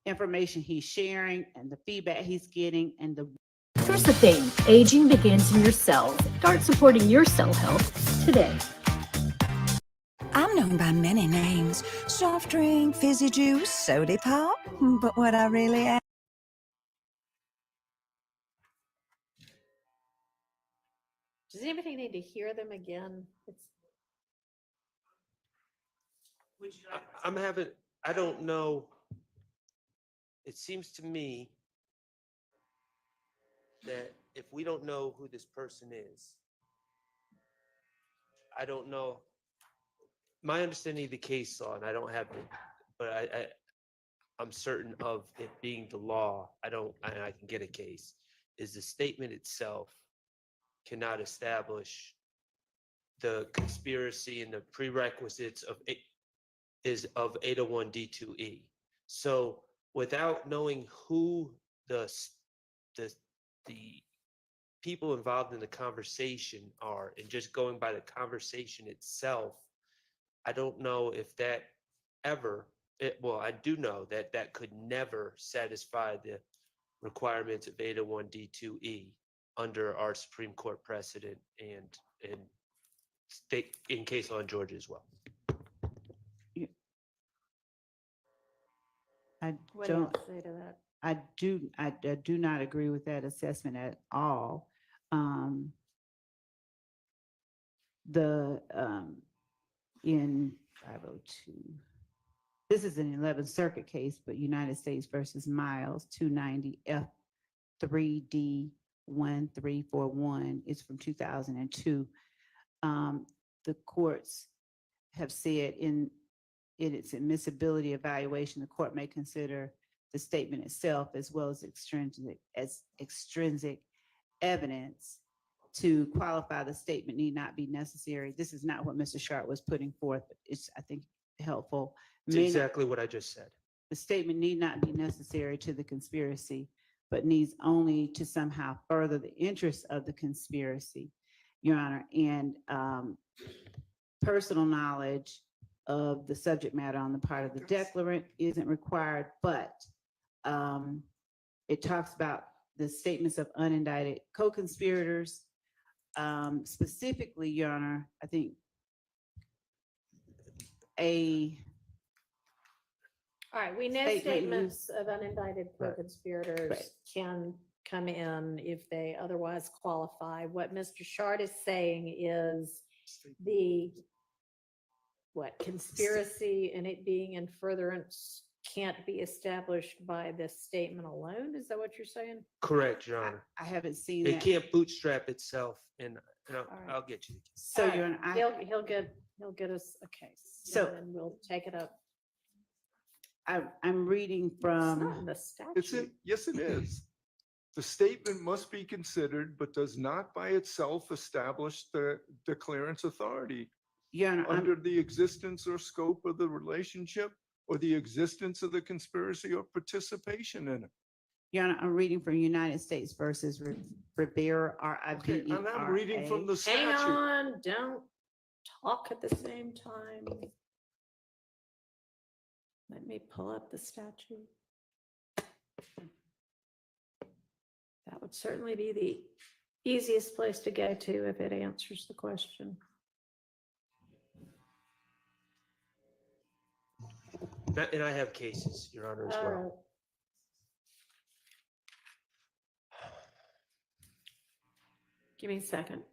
information he's sharing and the feedback he's getting and the Here's the thing, aging begins in your cells. Start supporting your cell health today. I'm known by many names. Soft drink, fizzy juice, soda pop. But what I really am... Does anybody need to hear them again? I don't know. It seems to me that if we don't know who this person is, I don't know. My understanding of the case law, and I don't have it, but I'm certain of it being the law. I can get a case, is the statement itself cannot establish the conspiracy and the prerequisites of 801 D2E. So without knowing who the people involved in the conversation are, and just going by the conversation itself, I don't know if that I do know that that could never satisfy the requirements of 801 D2E under our Supreme Court precedent and state in case law in Georgia as well. What do you have to say to that? I do not agree with that assessment at all. In 502, this is an 11th Circuit case, but United States versus Miles 290 F3D 1341 is from 2002. The courts have said in its admissibility evaluation, the court may consider the statement itself as well as extrinsic evidence to qualify the statement need not be necessary. This is not what Mr. Sharp was putting forth, but it's, I think, helpful. It's May not- exactly what I just said. The statement need not be necessary to the conspiracy, but needs only to somehow further the interests of the conspiracy, Your Honor. And personal knowledge of the subject matter on the part of the declarant isn't required, but it talks about the statements of unindicted co-conspirators. Specifically, Your Honor, I think All right, we know Statement statements of unindicted Right. co-conspirators Right. can come in if they otherwise qualify. What Mr. Shard is saying is the, conspiracy and it being in furtherance can't be established by this statement alone? Is that what you're saying? Correct, Your Honor. I haven't seen It that. can't bootstrap itself, and right. I'll get you. So, All right, Your Honor, he'll get us a case. So- and we'll take it up. I'm reading It's not from, in the It's statute. it, yes, it is. The statement must be considered, but does not by itself establish the declarant's authority Your Honor, under the existence or scope of the relationship or the existence of the conspiracy or participation in it. Your Honor, I'm reading from United States versus Rivera, Okay, and I'm reading from the Hang statute. on, don't talk at the same time. Let me pull up the statute. That would certainly be the easiest place to go to if it answers the question. And I have cases, Your Honor, as All well. right. Give me a second.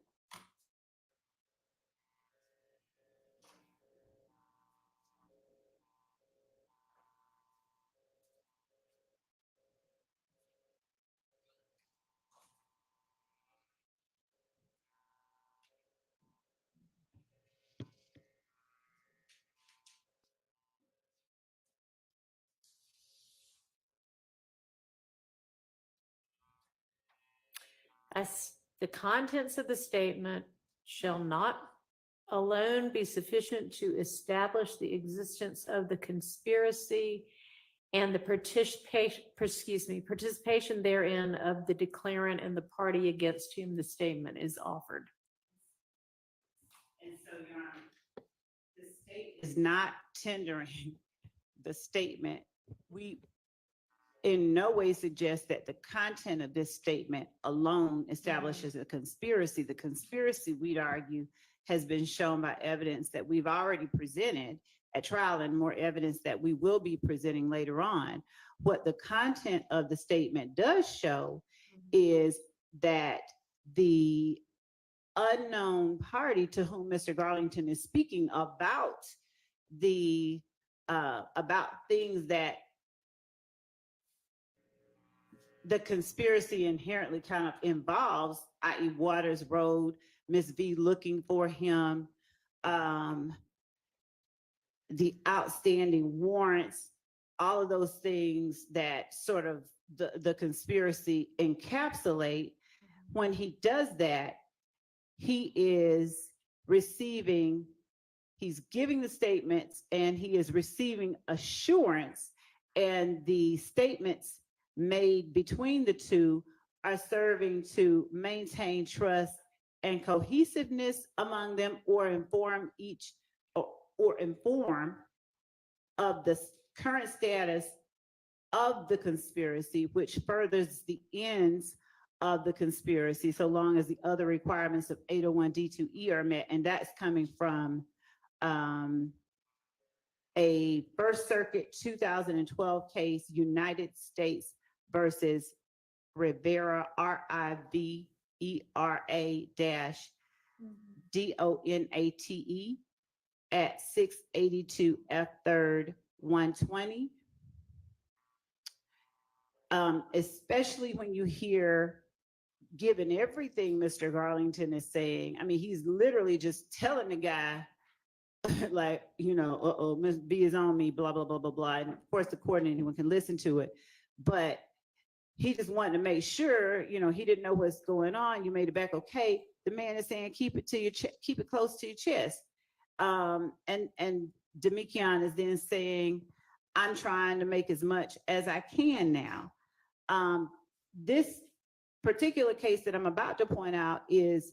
As the contents of the statement shall not alone be sufficient to establish the existence of the conspiracy and the participation therein of the declarant and the party against whom the statement is offered. and so, Your Honor, the state is not tendering the statement. We in no way suggest that the content of this statement alone establishes a conspiracy. The conspiracy, we'd argue, has been shown by evidence that we've already presented at trial and more evidence that we will be presenting later on. What the content of the statement does show is that the unknown party to whom Mr. Garlington is speaking about about things that the conspiracy inherently kind of involves, i.e. Waters Road, Miss V looking for him, the outstanding warrants, all of those things that sort of the conspiracy encapsulate. When he does that, he is receiving, he's giving the statements and he is receiving assurance, and the statements made between the two are serving to maintain trust and cohesiveness among them, or inform of the current status of the conspiracy, which furthers the ends of the conspiracy, so long as the other requirements of 801 D2E are met. And that's coming from a First Circuit 2012 case, United States versus Rivera, RIVERA-DONATE at 682 F3rd 120. Especially when you hear, given everything Mr. Garlington is saying, I mean, he's literally just telling the guy, like, uh-oh, Miss B is on me, blah, blah, blah, blah, blah. And of course, the court and anyone can listen to it. But he just wanted to make sure, he didn't know what's going on. You made it back okay. The man is saying, keep it to your keep it close to your chest. And Demikion is then saying, I'm trying to make as much as I can now. This particular case that I'm about to point out is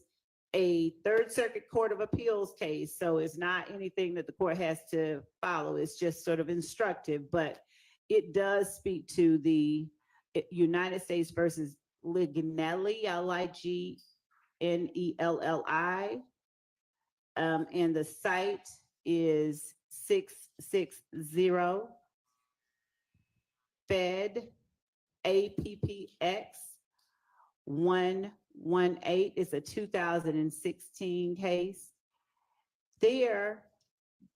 a Third Circuit Court of Appeals case. So it's not anything that the court has to follow. It's just sort of instructive, but it does speak to the United States versus Lignelli, Lignelli. And the site is 660 Fed APPX 118. It's a 2016 case. There,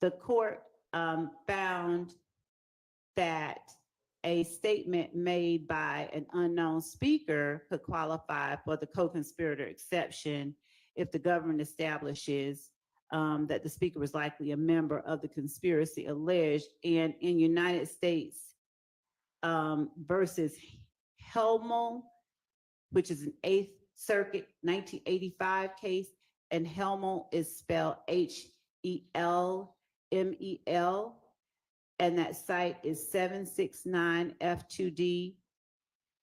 the court found that a statement made by an unknown speaker could qualify for the co-conspirator exception if the government establishes that the speaker was likely a member of the conspiracy alleged. And in United States versus Helmel, which is an Eighth Circuit 1985 case, and Helmel is spelled HELMEL, and that site is 769 F2D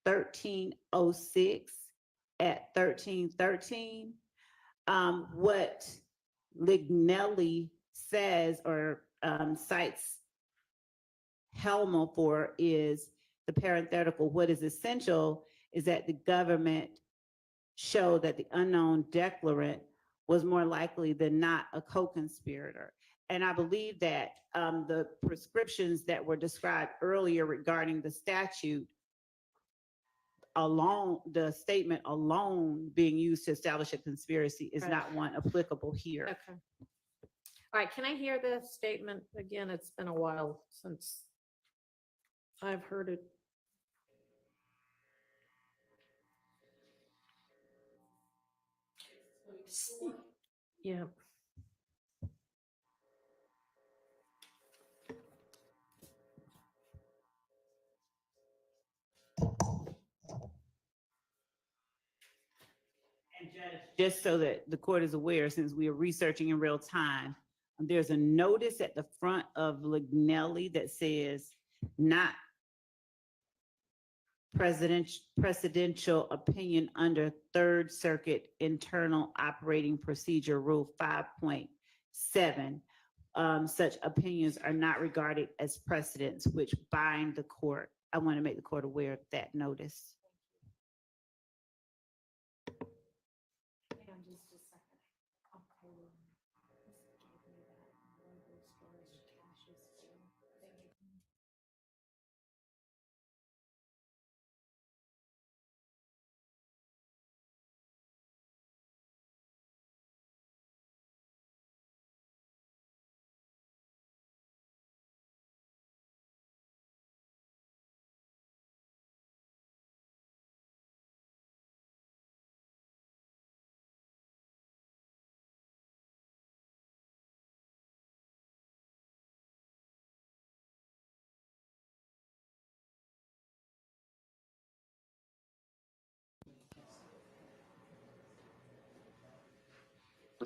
1306 at 1313. What Lignelli says or cites Helmel for is the parenthetical, what is essential is that the government show that the unknown declarant was more likely than not a co-conspirator. And I believe that the prescriptions that were described earlier regarding the statute alone, the statement alone being used to establish a conspiracy is not one applicable here. Okay. All right, can I hear the statement again? It's been a while since I've heard it. Yeah. Just so that the court is aware, since we are researching in real time, there's a notice at the front of Lignelli that says not presidential opinion under Third Circuit Internal Operating Procedure Rule 5.7. Such opinions are not regarded as precedents which bind the court. I want to make the court aware of that notice.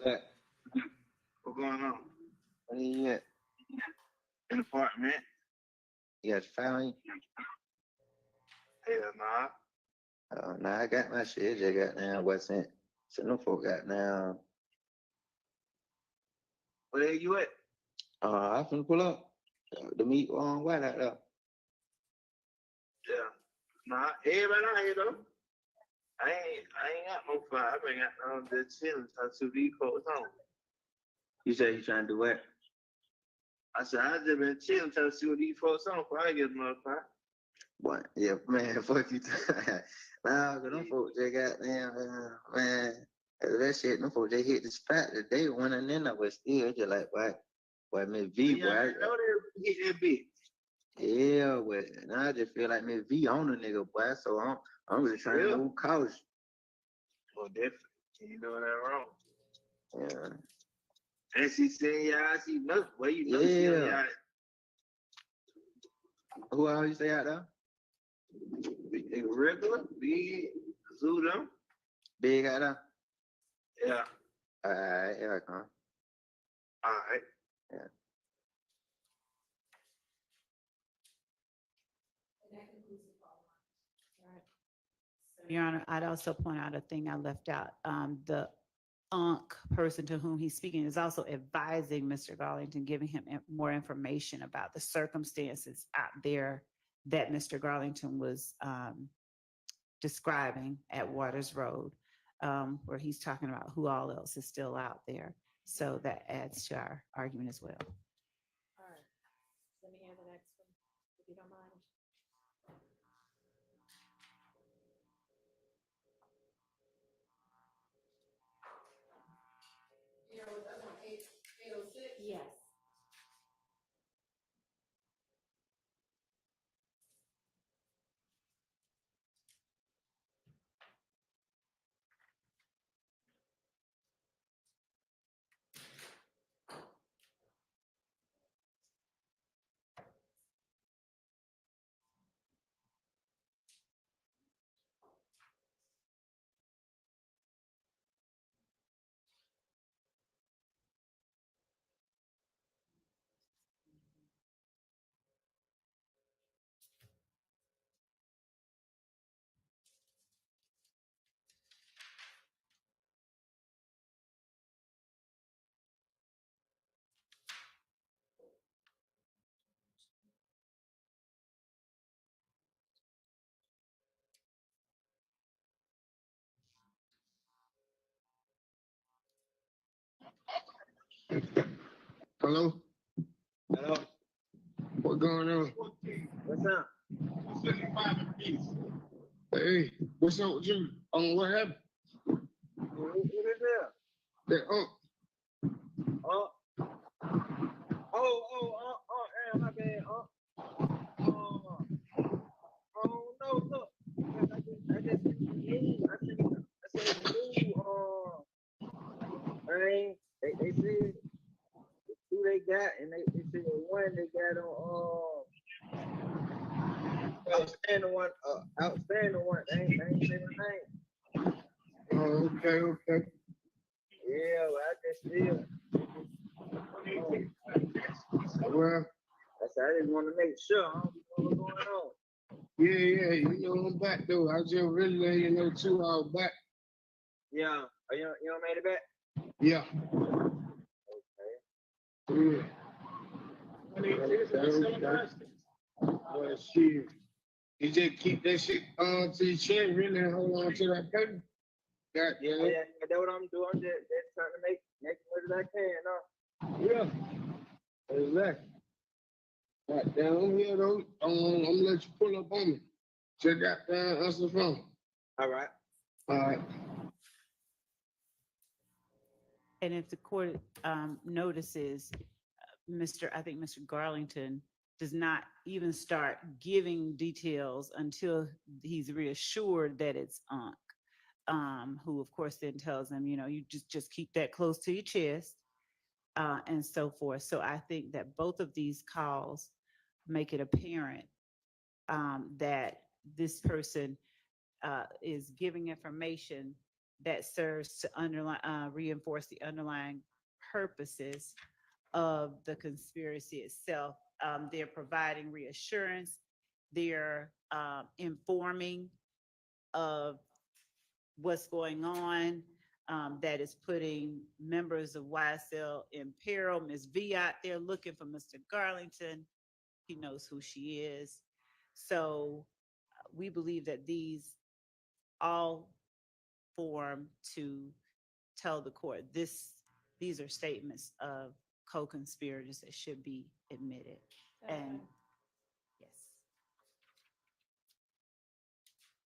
What? What's going on? Where you at? In the apartment. You got your family? Hell nah. Oh, nah, I got my shit. Just got now. What's in? So no folk got now. Where you at? I finna pull up. The meat on white out there. Yeah. Nah, everybody out here though. I ain't got no fire. I been got the chilling to these folks on. You say you trying to do what? I said I just been chilling trying to see what these folks on before I get another fire. What? Yeah, man, fuck you. Nah, cause them folks they got damn man. That shit, them folks they hit the spot that they went in there, but still just like what Miss V, boy. I know they hit that bitch. Yeah, but now I just feel like Miss V on the nigga, boy. So I'm really trying to move cautious. Well, definitely. You know that wrong. Yeah. And she said, "Yeah, she know. Well, you know, she Yeah. out. Who else you say out there? Big regular, big Zudo. Big out there? Yeah. All right, here I come. All right. Yeah. Your Honor, I'd also point out a thing I left out. The UNC person to whom he's speaking is also advising Mr. Garlington, giving him more information about the circumstances out there that Mr. Garlington was describing at Waters Road, where he's talking about who all else is still out there. So that adds to our argument as well. All right. Let me hear the next one, if you don't mind. Yes. Hello? Hello? What going on? What's up? Hey, what's up with you? What happened? What is that? That, oh, my bad, no, look, I just seen the news, I seen the news, they said who they got, and they said one they got on, outstanding one, they ain't say the name. Oh, okay. Yeah, well, I just still. Well, I just want to make sure I don't know what's going on. Yeah, you know I'm back though. I just really let you know 2 hours back. Yeah, you don't made it back? Yeah. Okay. Yeah. Well, shit. You just keep that shit on to your chin, really, and hold on to that paper. Yeah, that's what I'm doing. I'm just trying to make as much as I can, Yeah. Exactly. Right down I'm here though. I'm gonna let you pull up on me. Check out answer the phone. All right. All right. And if the court notices, I think Mr. Garlington does not even start giving details until he's reassured that it's UNC, who of course then tells him, you just keep that close to your chest, and so forth. So I think that both of these calls make it apparent that this person is giving information that serves to reinforce the underlying purposes of the conspiracy itself. They're providing reassurance. They're informing of what's going on, that is putting members of YSL in peril. Ms. V out there looking for Mr. Garlington. He knows who she is. So we believe that these all form to tell the court these are statements of co-conspirators that should be admitted. And yes.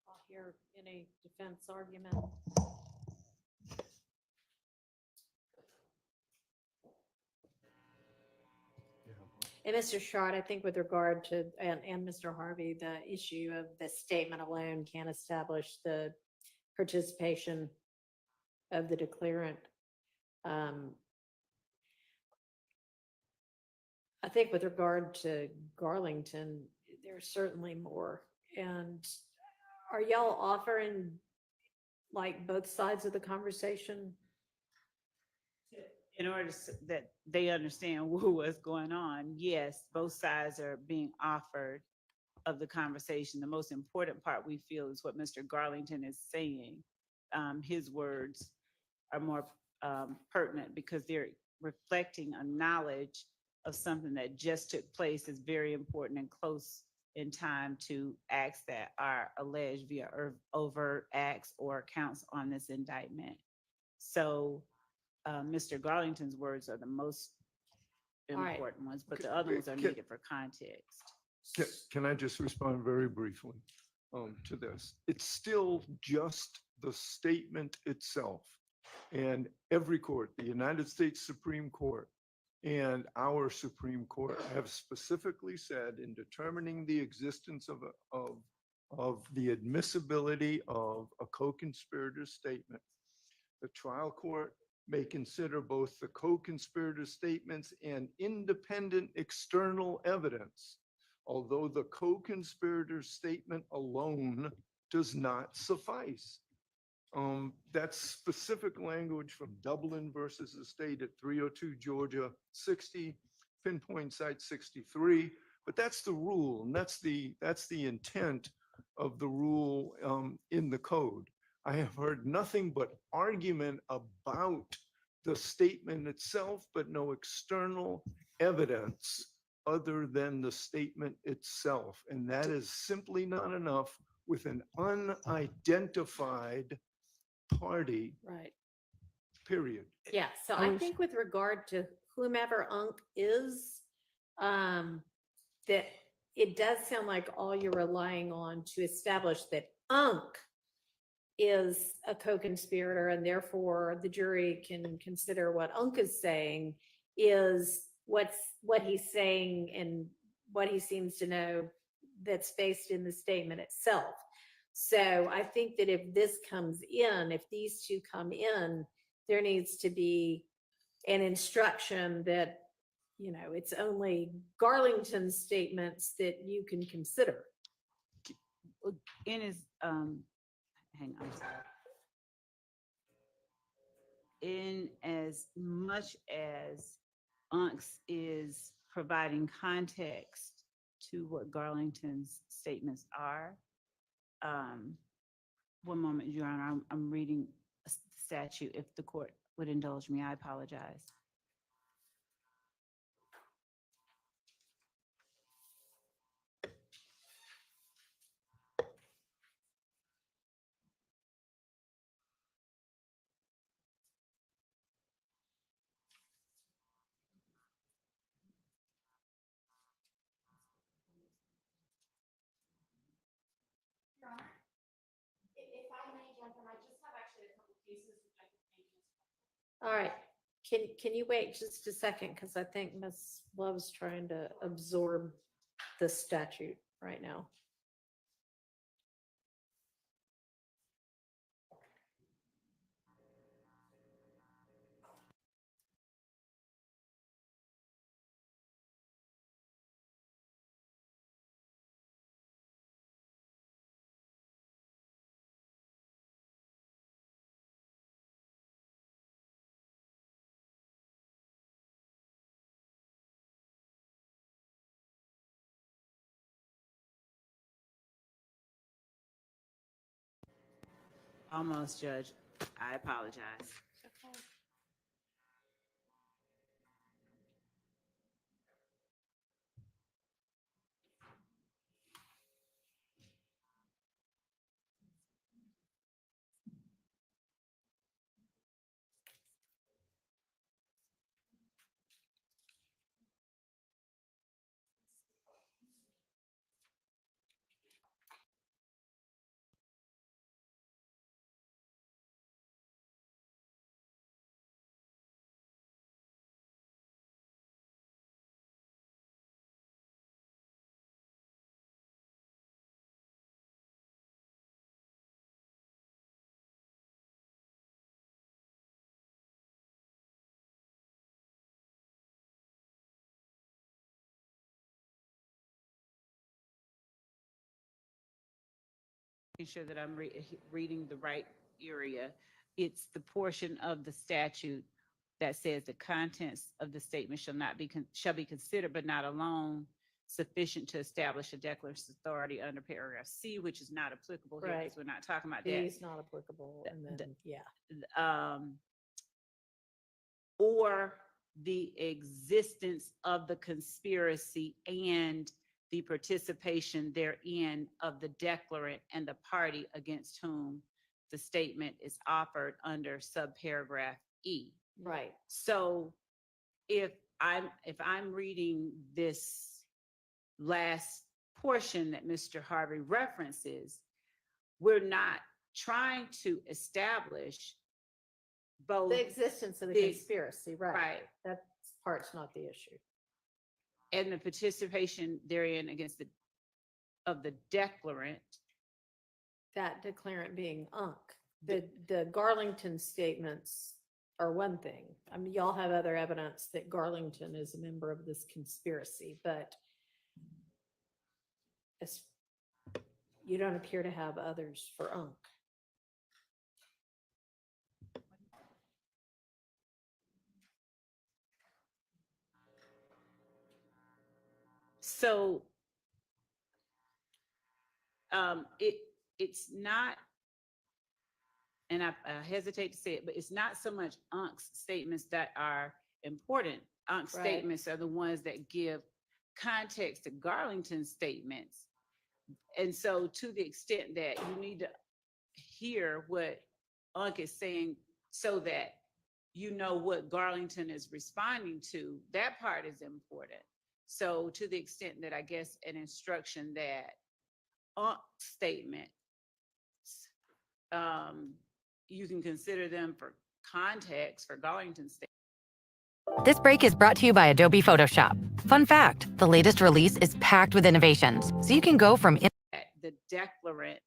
I'll hear any defense argument. And Mr. Short, I think with regard to, and Mr. Harvey, the issue of the statement alone can't establish the participation of the declarant. I think with regard to Garlington, there's certainly more. And are y'all offering like both sides of the conversation? In order that they understand what's going on, yes, both sides are being offered of the conversation. The most important part we feel is what Mr. Garlington is saying. His words are more pertinent because they're reflecting a knowledge of something that just took place is very important and close in time to acts that are alleged via overt acts or counts on this indictment. So Mr. Garlington's words are the most right. important ones, but the other ones are needed for context. Can I just respond very briefly to this? It's still just the statement itself. And every court, the United States Supreme Court and our Supreme Court have specifically said in determining the existence of the admissibility of a co-conspirator's statement, the trial court may consider both the co-conspirator's statements and independent external evidence, although the co-conspirator's statement alone does not suffice. That's specific language from Dublin versus the state at 302 Georgia 60, pinpoint site 63. But that's the rule, and that's the intent of the rule in the code. I have heard nothing but argument about the statement itself, but no external evidence other than the statement itself. And that is simply not enough with an unidentified party, Right. period. Yeah, so I think with regard to whomever Unc is, that it does sound like all you're relying on to establish that Unc is a co-conspirator, and therefore the jury can consider what Unc is saying is what he's saying and what he seems to know that's based in the statement itself. So I think that if this comes in, if these two come in, there needs to be an instruction that, you know, it's only Garlington's statements that you can consider. In his, hang on, sorry. In as much as Unks is providing context to what Garlington's statements are, one moment, Your Honor, I'm reading a statute. If the court would indulge me, I apologize. Your Honor, if I may jump in, I just have actually a couple cases which I think may be. All right, can you wait just a second? Because I think Ms. Love's trying to absorb the statute right now. Almost, Judge. I apologize. Making sure that I'm reading the right area. It's the portion of the statute that says the contents of the statement shall be considered, but not alone sufficient to establish a declarative authority under paragraph C, which is not applicable here Right. because we're not talking about B that. is not applicable, and then, yeah. Or the existence of the conspiracy and the participation therein of the declarant and the party against whom the statement is offered under subparagraph E. Right. So if I'm reading this last portion that Mr. Harvey references, we're not trying to establish both The existence of the conspiracy, right. right. That part's not the issue. and the participation therein against the declarant. That declarant being Unc. The Garlington statements are one thing. I mean, y'all have other evidence that Garlington is a member of this conspiracy, but you don't appear to have others for Unc. So it's not, and I hesitate to say it, but it's not so much Unc's statements that are important. Unc's Right. statements are the ones that give context to Garlington's statements. And so to the extent that you need to hear what Unc is saying so that you know what Garlington is responding to, that part is important. So to the extent that I guess an instruction that Unc's statements, you can consider them for context for Garlington's statement. This break is brought to you by Adobe Photoshop. Fun fact, the latest release is packed with innovations, so you can go from The declarant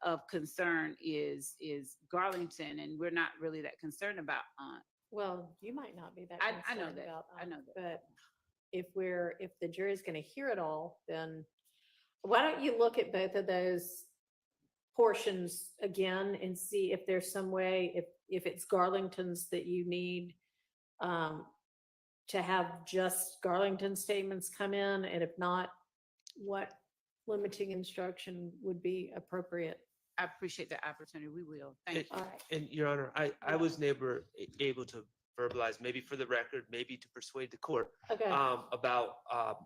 of concern is Garlington, and we're not really that concerned about Unc. Well, you might not be that I know concerned that. about I know Unc, that. but if the jury's going to hear it all, then why don't you look at both of those portions again and see if there's some way, if it's Garlington's that you need to have just Garlington statements come in, and if not, what limiting instruction would be appropriate. I appreciate the opportunity. We will. Thank you. And Your Honor, I was never able to verbalize, maybe for the record, maybe to persuade the court, Okay. about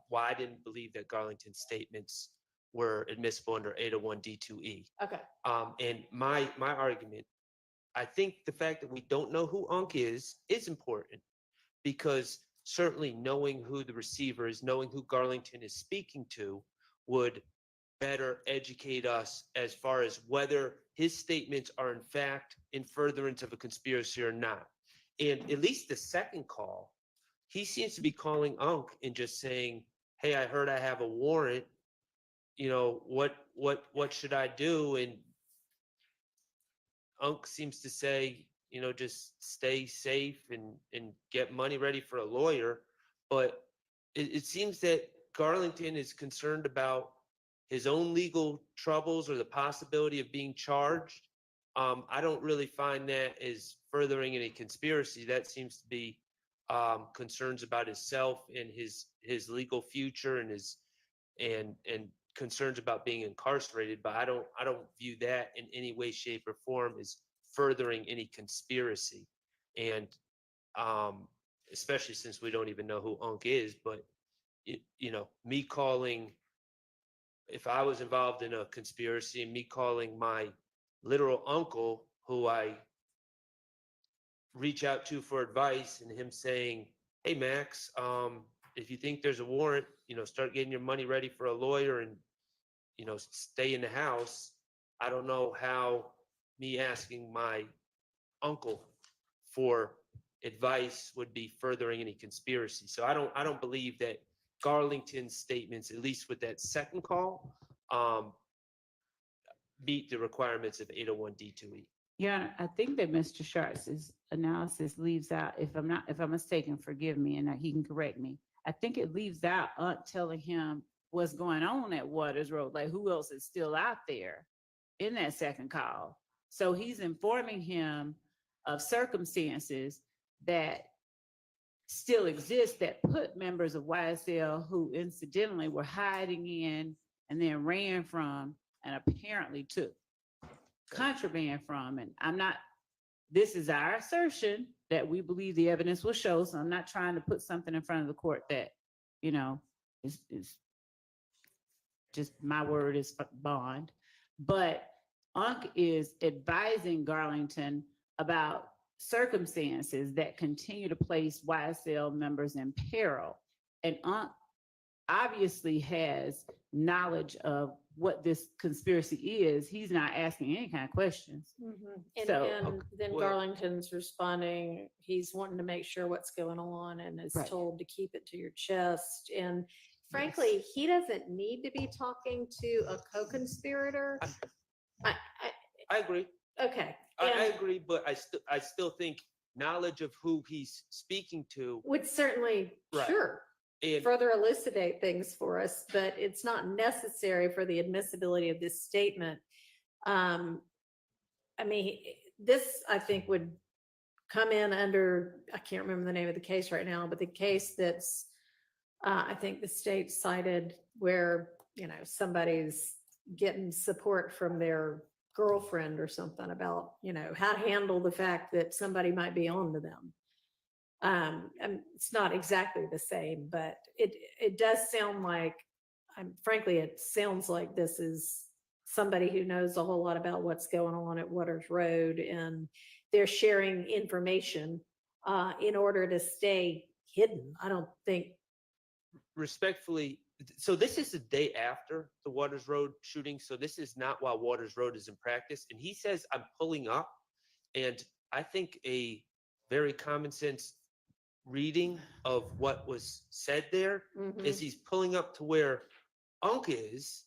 why I didn't believe that Garlington's statements were admissible under 801 D2E. Okay. And my argument, I think the fact that we don't know who Unc is important, because certainly knowing who the receiver is, knowing who Garlington is speaking to, would better educate us as far as whether his statements are in fact in furtherance of a conspiracy or not. And at least the second call, he seems to be calling Unc and just saying, "Hey, I heard I have a warrant. You know, what should I do?" And Unc seems to say, you know, just stay safe and get money ready for a lawyer. But it seems that Garlington is concerned about his own legal troubles or the possibility of being charged. I don't really find that as furthering any conspiracy. That seems to be concerns about himself and his legal future and and concerns about being incarcerated. But I don't view that in any way, shape, or form as furthering any conspiracy. And especially since we don't even know who Unc is. But you know, me calling, if I was involved in a conspiracy, and me calling my literal uncle, who I reach out to for advice, and him saying, "Hey, Max, if you think there's a warrant, you know, start getting your money ready for a lawyer and, you know, stay in the house." I don't know how me asking my uncle for advice would be furthering any conspiracy. So I don't believe that Garlington's statements, at least with that second call, meet the requirements of 801 D2E. Yeah, I think that Mr. Sharp's analysis leaves out, if I'm mistaken, forgive me, and he can correct me. I think it leaves out Unc telling him what's going on at Waters Road, like who else is still out there. in that second call. So he's informing him of circumstances that still exist that put members of YSL who incidentally were hiding in and then ran from and apparently took contraband from. And this is our assertion that we believe the evidence will show. So I'm not trying to put something in front of the court that, is just my word is bond. But Unc is advising Garlington about circumstances that continue to place YSL members in peril. And Unc obviously has knowledge of what this conspiracy is. He's not asking any kind of questions. And then well- Garlington's responding, he's wanting to make sure what's going on and is Right. told to keep it to your chest. And frankly, he doesn't need to be talking to a co-conspirator. I agree. Okay. I and agree, but I still think knowledge of who he's speaking to. would certainly, Right. sure, And further elucidate things for us, but it's not necessary for the admissibility of this statement. I mean, this, I think, would come in under, I can't remember the name of the case right now, but the case that's, I think the state cited where, somebody's getting support from their girlfriend or something about, how to handle the fact that somebody might be on to them. And it's not exactly the same, but it does sound like, frankly, it sounds like this is somebody who knows a whole lot about what's going on at Waters Road, and they're sharing information in order to stay hidden. I don't think. Respectfully, so this is the day after the Waters Road shooting. So this is not while Waters Road is in practice. And he says, I'm pulling up. And I think a very common sense reading of what was said there is he's pulling up to where Unc is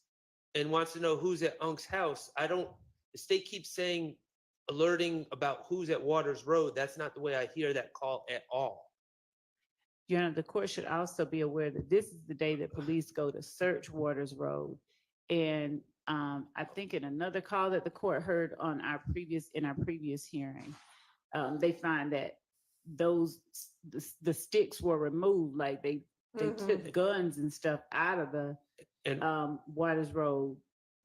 and wants to know who's at Unc's house. The state keeps saying, alerting about who's at Waters Road. That's not the way I hear that call at all. The court should also be aware that this is the day that police go to search Waters Road. And I think in another call that the court heard in our previous hearing, they find that the sticks were removed, like they took guns and stuff out of the Waters Road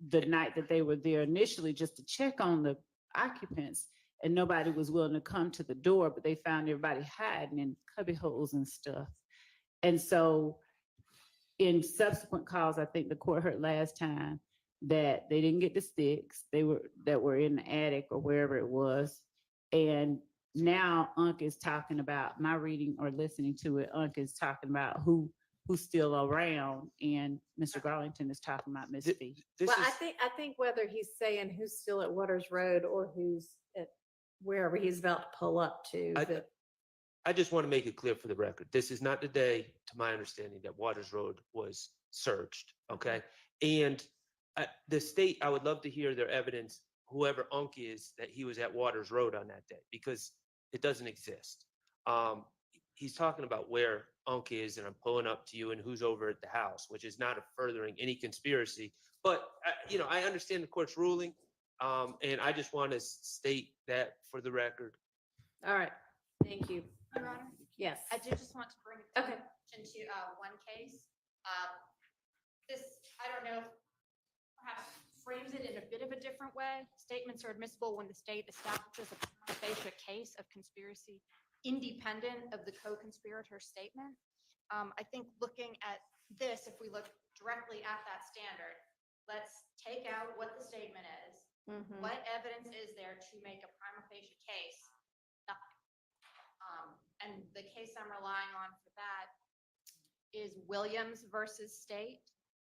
the night that they were there initially just to check on the occupants. And nobody was willing to come to the door, but they found everybody hiding in cubby holes and stuff. And so in subsequent calls, I think the court heard last time that they didn't get the sticks that were in the attic or wherever it was. And now Unc is talking about, my reading or listening to it, Unc is talking about who's still around, and Mr. Garlington is talking about Miss B. I think whether he's saying who's still at Waters Road or who's at wherever he's about to pull up to. I just want to make it clear for the record. This is not the day, to my understanding, that Waters Road was searched. Okay. And the state, I would love to hear their evidence, whoever Unc is, that he was at Waters Road on that day, because it doesn't exist. He's talking about where Unc is, and I'm pulling up to you and who's over at the house, which is not furthering any conspiracy. But, I understand the court's ruling. And I just want to state that for the record. All right. Thank you. Your Honor? Yes. I do just want to bring attention to one case. This, I don't know, perhaps frames it in a bit of a different way. Statements are admissible when the state establishes a prima facie case of conspiracy independent of the co-conspirator statement. I think looking at this, if we look directly at that standard, let's take out what the statement is. What evidence is there to make a prima facie case? Nothing. And the case I'm relying on for that is Williams versus State,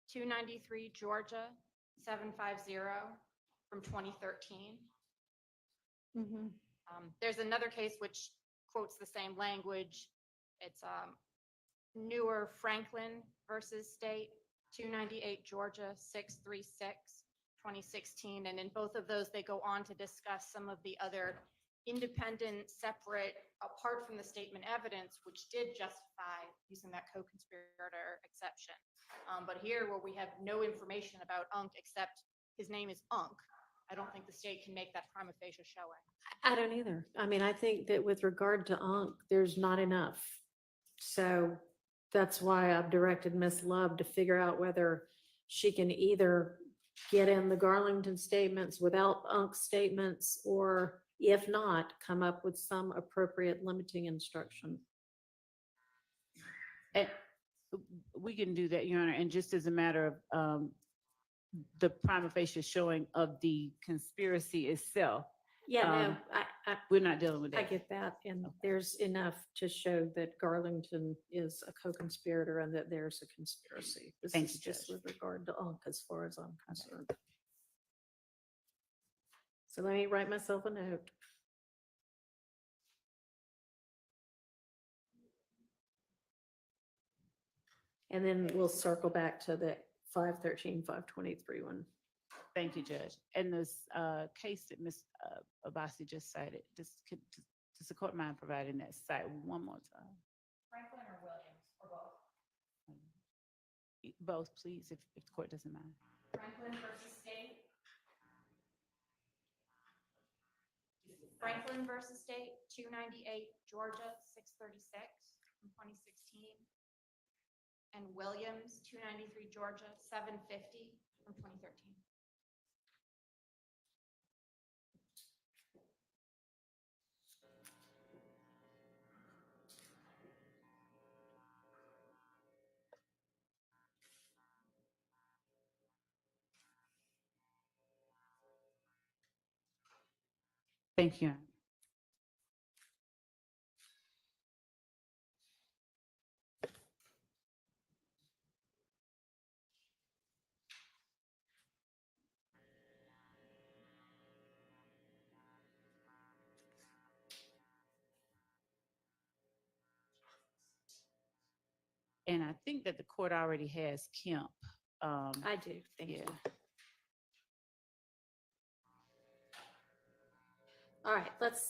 293 Georgia 750 from 2013. There's another case which quotes the same language. It's Newer Franklin versus State, 298 Georgia 636 2016. And in both of those, they go on to discuss some of the other independent, separate, apart from the statement evidence, which did justify using that co-conspirator exception. But here, where we have no information about Unc except his name is Unc, I don't think the state can make that prima facie showing. I don't either. I mean, I think that with regard to Unc, there's not enough. So that's why I've directed Miss Love to figure out whether she can either get in the Garlington statements without Unc's statements, or if not, come up with some appropriate limiting instruction. And we can do that, Your Honor, and just as a matter of the prima facie showing of the conspiracy itself. Yeah, no, we're not dealing with I that. get that. And there's enough to show that Garlington is a co-conspirator and that there's a conspiracy. This Thank is you, just Judge. with regard to Unc, as far as I'm concerned. So let me write myself a note. And then we'll circle back to the 513, 523 one. Thank you, Judge. And this case that Ms. Abasi just cited, does the court mind providing that site one more time? Franklin or Williams, or both? Both, please, if the court doesn't mind. Franklin versus State. Franklin versus State, 298, Georgia, 636 from 2016. And Williams, 293, Georgia, 750 from 2013. Thank you. And I think that the court already has Kemp. I do, thank you. All right, let's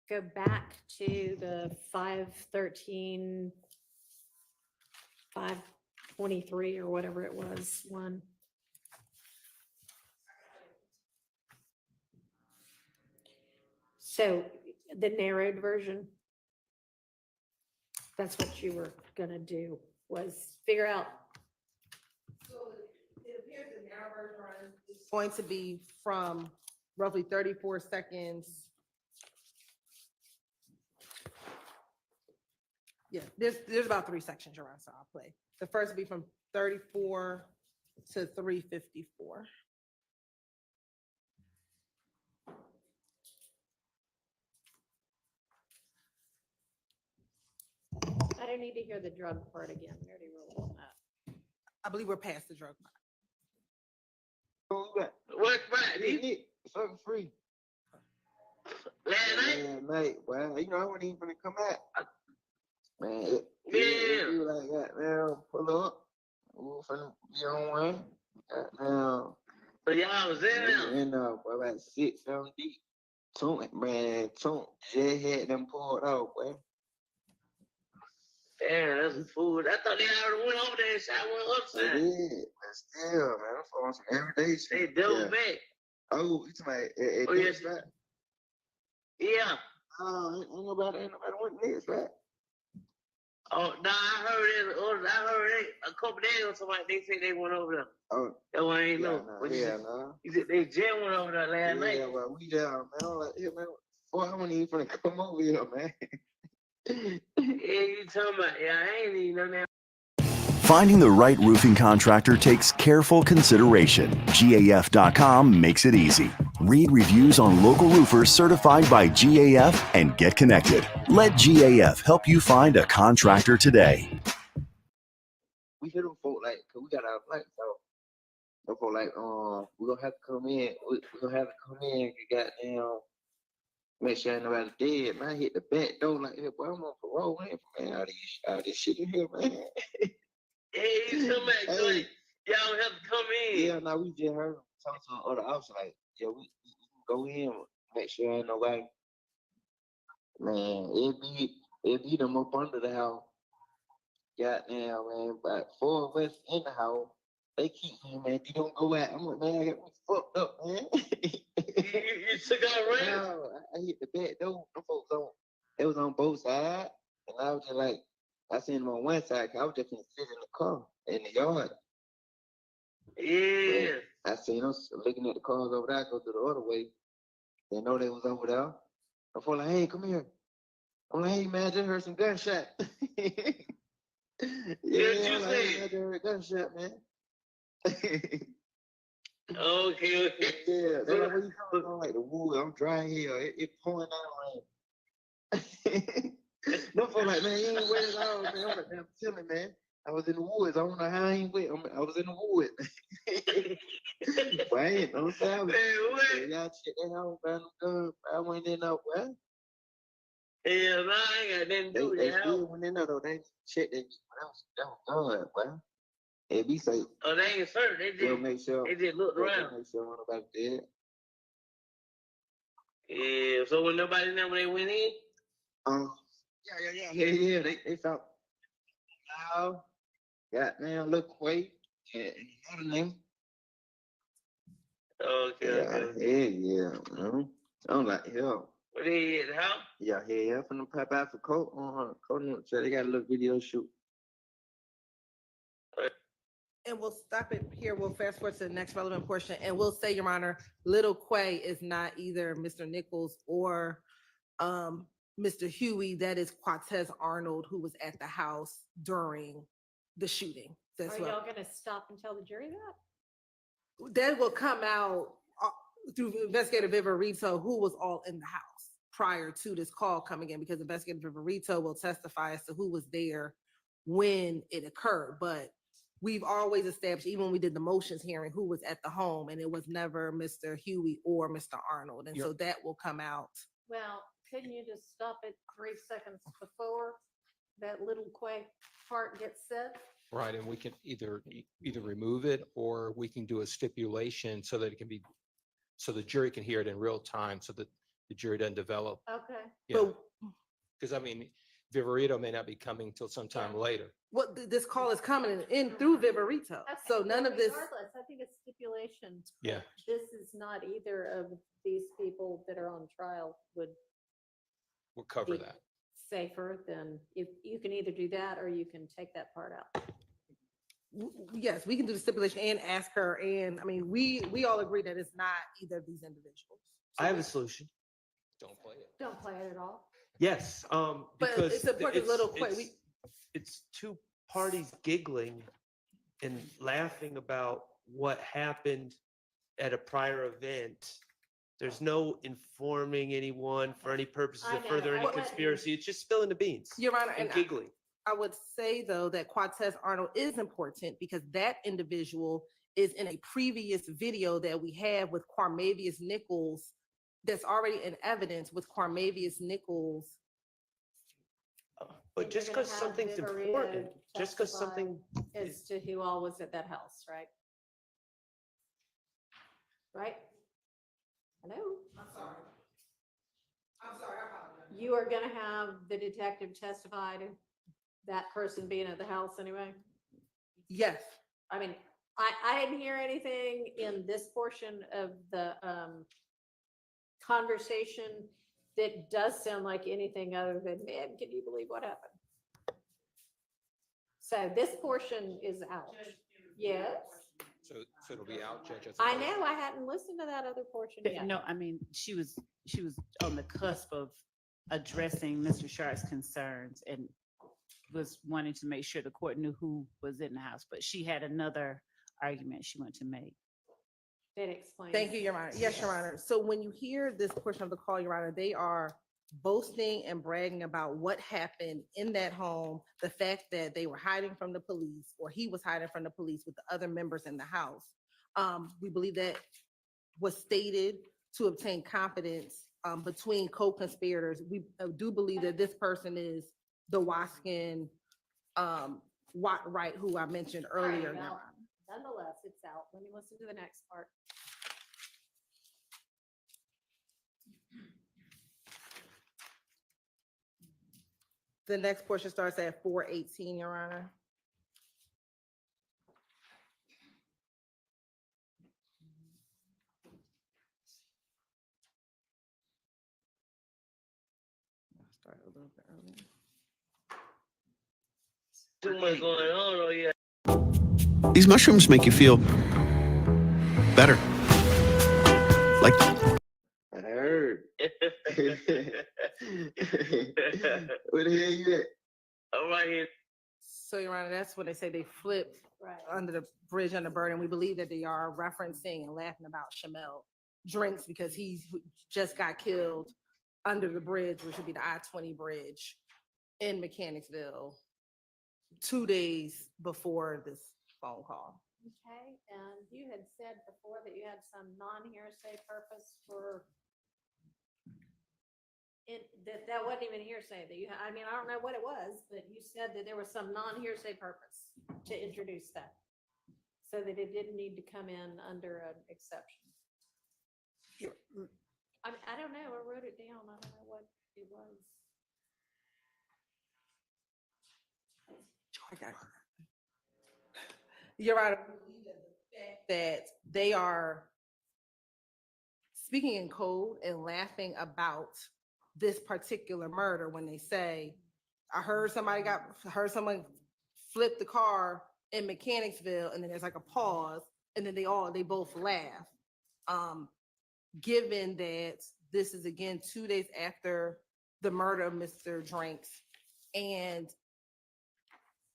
go back to the 513, 523 or whatever it was, one. So the narrowed version, that's what you were gonna do, was figure out. So it appears the narrow version is going to be from roughly 34 seconds. Yeah, there's about 3 sections around, so I'll play. The first will be from 34 to 354. I don't need to hear the drug part again. We already rolled on that. I believe we're past the drug part. What right? Something free. Last night, well, you know, I wasn't even gonna come out. Man, it was like, goddamn, pull up. We were finna be on one. Goddamn. So y'all was in there? In there, boy, about 6, 7 deep. Tunk just had them pulled out, boy. Damn, that's a fool. I thought they already went over there and shot one upside. They did, but still, man, I'm on some everyday shit. They double back. Oh, you talking about oh, yes, right? Yeah. Oh, ain't nobody went next, right? Oh, no, I heard it a couple days ago, somebody, they said they went over there. Oh. That one ain't no. No. You said they just went over there last night. Yeah, well, we down, man. I'm like, yeah, man, boy, I wasn't even finna come over here, man. Yeah, you talking about, yeah, I ain't even know that. Finding the right roofing contractor takes careful consideration. GAF.com makes it easy. Read reviews on local roofers certified by GAF and get connected. Let GAF help you find a contractor today. We hit them folk like, cause we got our lights out. Them folk like, we're gonna have to come in. We're gonna have to come in and goddamn make sure ain't nobody dead. Man, I hit the back door like, hey, boy, I'm on parole, man. All this shit in here, man. Hey, you come back, hey. Y'all have to come in. Yeah, no, we just heard them talk to the other officer like, yeah, we go in, make sure ain't nobody. Man, it be them up under the house. Goddamn, man, but 4 of us in the house, they keep saying, man, you don't go out. I'm like, man, I got me fucked up, man. You took out right? No, I hit the back door. Them folks on. It was on both sides, and I was just like, I seen them on one side. 'Cause I was just gonna sit in the car in the yard. Yeah. I seen them looking at the cars over there. Go through the other way. They know they was over there. I feel like, hey, come here. I'm like, hey man, I just heard some gunshot. Yeah, I'm like, hey, I just heard a gunshot, man. Okay. Yeah, that's like, where you coming from? Like the wood. I'm dry here. It pouring down rain. No feel like, man, you ain't wet at all, man. I'm like, man, I'm chilling, man. I was in the woods. I don't know how I ain't wet. I was in the woods. But I ain't no savage. Man, y'all check that out, man. I went in up, well. Yeah, man, I ain't got nothing to do with that. They still went in there, though. They checked that. That was good, well. It be safe. Oh, they ain't certain. They just looked around. Make sure nobody dead. Yeah, so when nobody know when they went in? Yeah. They felt loud. Goddamn, look quick. And another name. Okay. Yeah. I'm like, hell. What they at the house? Yeah, from the pop out for coat on her. Coat, so they got a little video shoot. And we'll stop it here. We'll fast forward to the next relevant portion. And we'll say, Your Honor, Little Quay is not either Mr. Nichols or Mr. Huey. That is Quatez Arnold, who was at the house during the shooting. Are y'all gonna stop and tell the jury that? That will come out through Investigator Viverito, who was all in the house prior to this call coming in, because Investigator Viverito will testify as to who was there when it occurred. But we've always established, even when we did the motions hearing, who was at the home, and it was never Mr. Huey or Mr. Arnold. And so that will come out. Well, couldn't you just stop it 3 seconds before that Little Quay part gets said? Right, and we can either remove it, or we can do a stipulation so that it can be, so the jury can hear it in real time, so that the jury doesn't develop. Okay. Yeah, because I mean, Viverito may not be coming till sometime later. What this call is coming in through Viverito. So none of this. Regardless, I think it's stipulation. Yeah. This is not either of these people that are on trial would We'll cover be that. safer than, if you can either do that or you can take that part out. Yes, we can do the stipulation and ask her. And I mean, we all agree that it's not either of these individuals. I have a solution. Don't play it. Don't play it at all. Yes, But because it's important, Little Quay. It's two parties giggling and laughing about what happened at a prior event. There's no informing anyone for any purposes of further any conspiracy. It's just spilling the beans. Your Honor, and giggling. I would say, though, that Quatez Arnold is important because that individual is in a previous video that we have with Quamavius Nichols that's already in evidence with Quamavius Nichols. But just because something's important, just because something as to who all was at that house, right? Right? Hello? I'm sorry. You are gonna have the detective testify to that person being at the house anyway? Yes. I mean, I didn't hear anything in this portion of the conversation that does sound like anything other than, man, can you believe what happened? So this portion is out. Yes. So it'll be out, Judge. I know, I hadn't listened to that other portion yet. No, I mean, she was on the cusp of addressing Mr. Sharp's concerns and was wanting to make sure the court knew who was in the house, but she had another argument she wanted to make. That explains. Thank you, Your Honor. Yes, Your Honor. So when you hear this portion of the call, Your Honor, they are boasting and bragging about what happened in that home, the fact that they were hiding from the police, or he was hiding from the police with the other members in the house. We believe that was stated to obtain confidence between co-conspirators. We do believe that this person is the Waskin Watt-Wright, who I mentioned earlier. Right, Your well, Honor. nonetheless, it's out. Let me listen to the next part. The next portion starts at 4:18, Your Honor. Start a little bit earlier. Too much going on, oh yeah. These mushrooms make you feel better. Like I heard. Where the hell you at? I'm right here. So, Your Honor, that's when they say they flipped under the bridge under burden. We believe that they are referencing and laughing about Shamel Drinks because he just got killed under the bridge, which would be the I-20 bridge in Mechanicsville 2 days before this phone call. Okay, and you had said before that you had some non-hearsay purpose for it, that wasn't even hearsay that you, I mean, I don't know what it was, but you said that there was some non-hearsay purpose to introduce that. So that it didn't need to come in under an exception. I don't know, I wrote it down, I don't know what it was. Your Honor, that they are speaking in code and laughing about this particular murder when they say, I heard someone flip the car in Mechanicsville, and then there's like a pause, and then they both laugh. Given that this is again 2 days after the murder of Mr. Drinks, and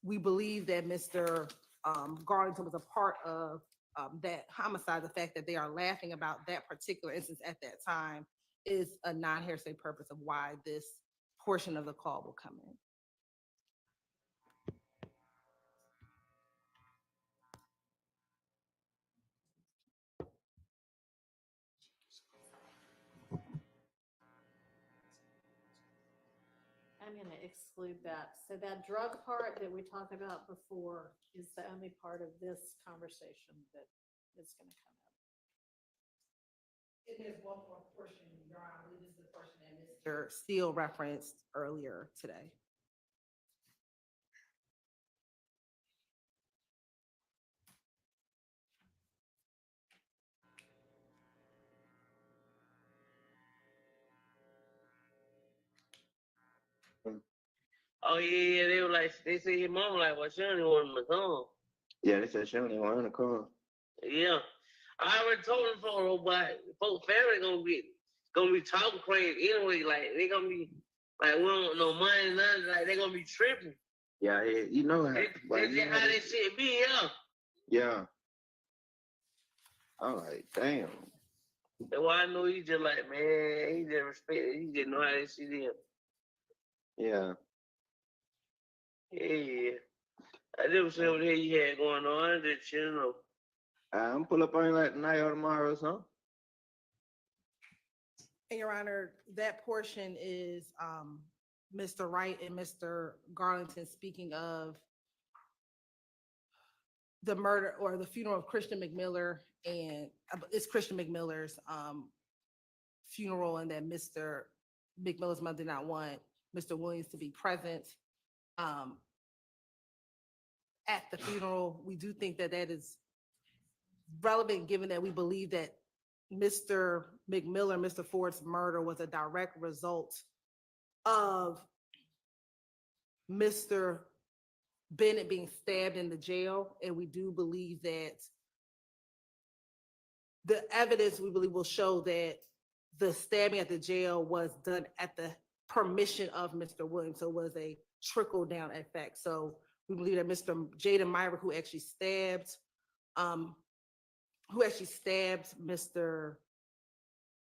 we believe that Mr. Garlington was a part of that homicide, the fact that they are laughing about that particular instance at that time is a non-hearsay purpose of why this portion of the call will come in. I'm gonna exclude that. So that drug part that we talked about before is the only part of this conversation that is gonna come up. And there's one more portion, Your Honor, I believe this is the portion that Mr. Steele referenced earlier today. Oh yeah, they were like, they said your mom like, well, she don't even want him to come. Yeah, they said she don't even want him to come. Yeah, I already told them for but folks' family gonna be talking crazy anyway. Like they gonna be like, we don't want no money, nothing. Like they gonna be tripping. Yeah, you know how. That's just how they shit be, yeah. Yeah. I'm like, damn. That's why I know he just like, man, he just respect it. He just know how this shit is. Yeah. Yeah. I never said what the hell you had going on. That you know. I'm pull up on you like tonight or tomorrow or something. And Your Honor, that portion is Mr. Wright and Mr. Garlington speaking of the murder or the funeral of Christian McMiller, and it's Christian McMiller's funeral, and that Mr. McMiller's mother did not want Mr. Williams to be present at the funeral. We do think that that is relevant, given that we believe that Mr. McMiller, Mr. Ford's murder was a direct result of Mr. Bennett being stabbed in the jail. And we do believe that the evidence, we believe, will show that the stabbing at the jail was done at the permission of Mr. Williams. So it was a trickle down effect. So we believe that Mr. Jaden Myrick, who actually stabbed Mr.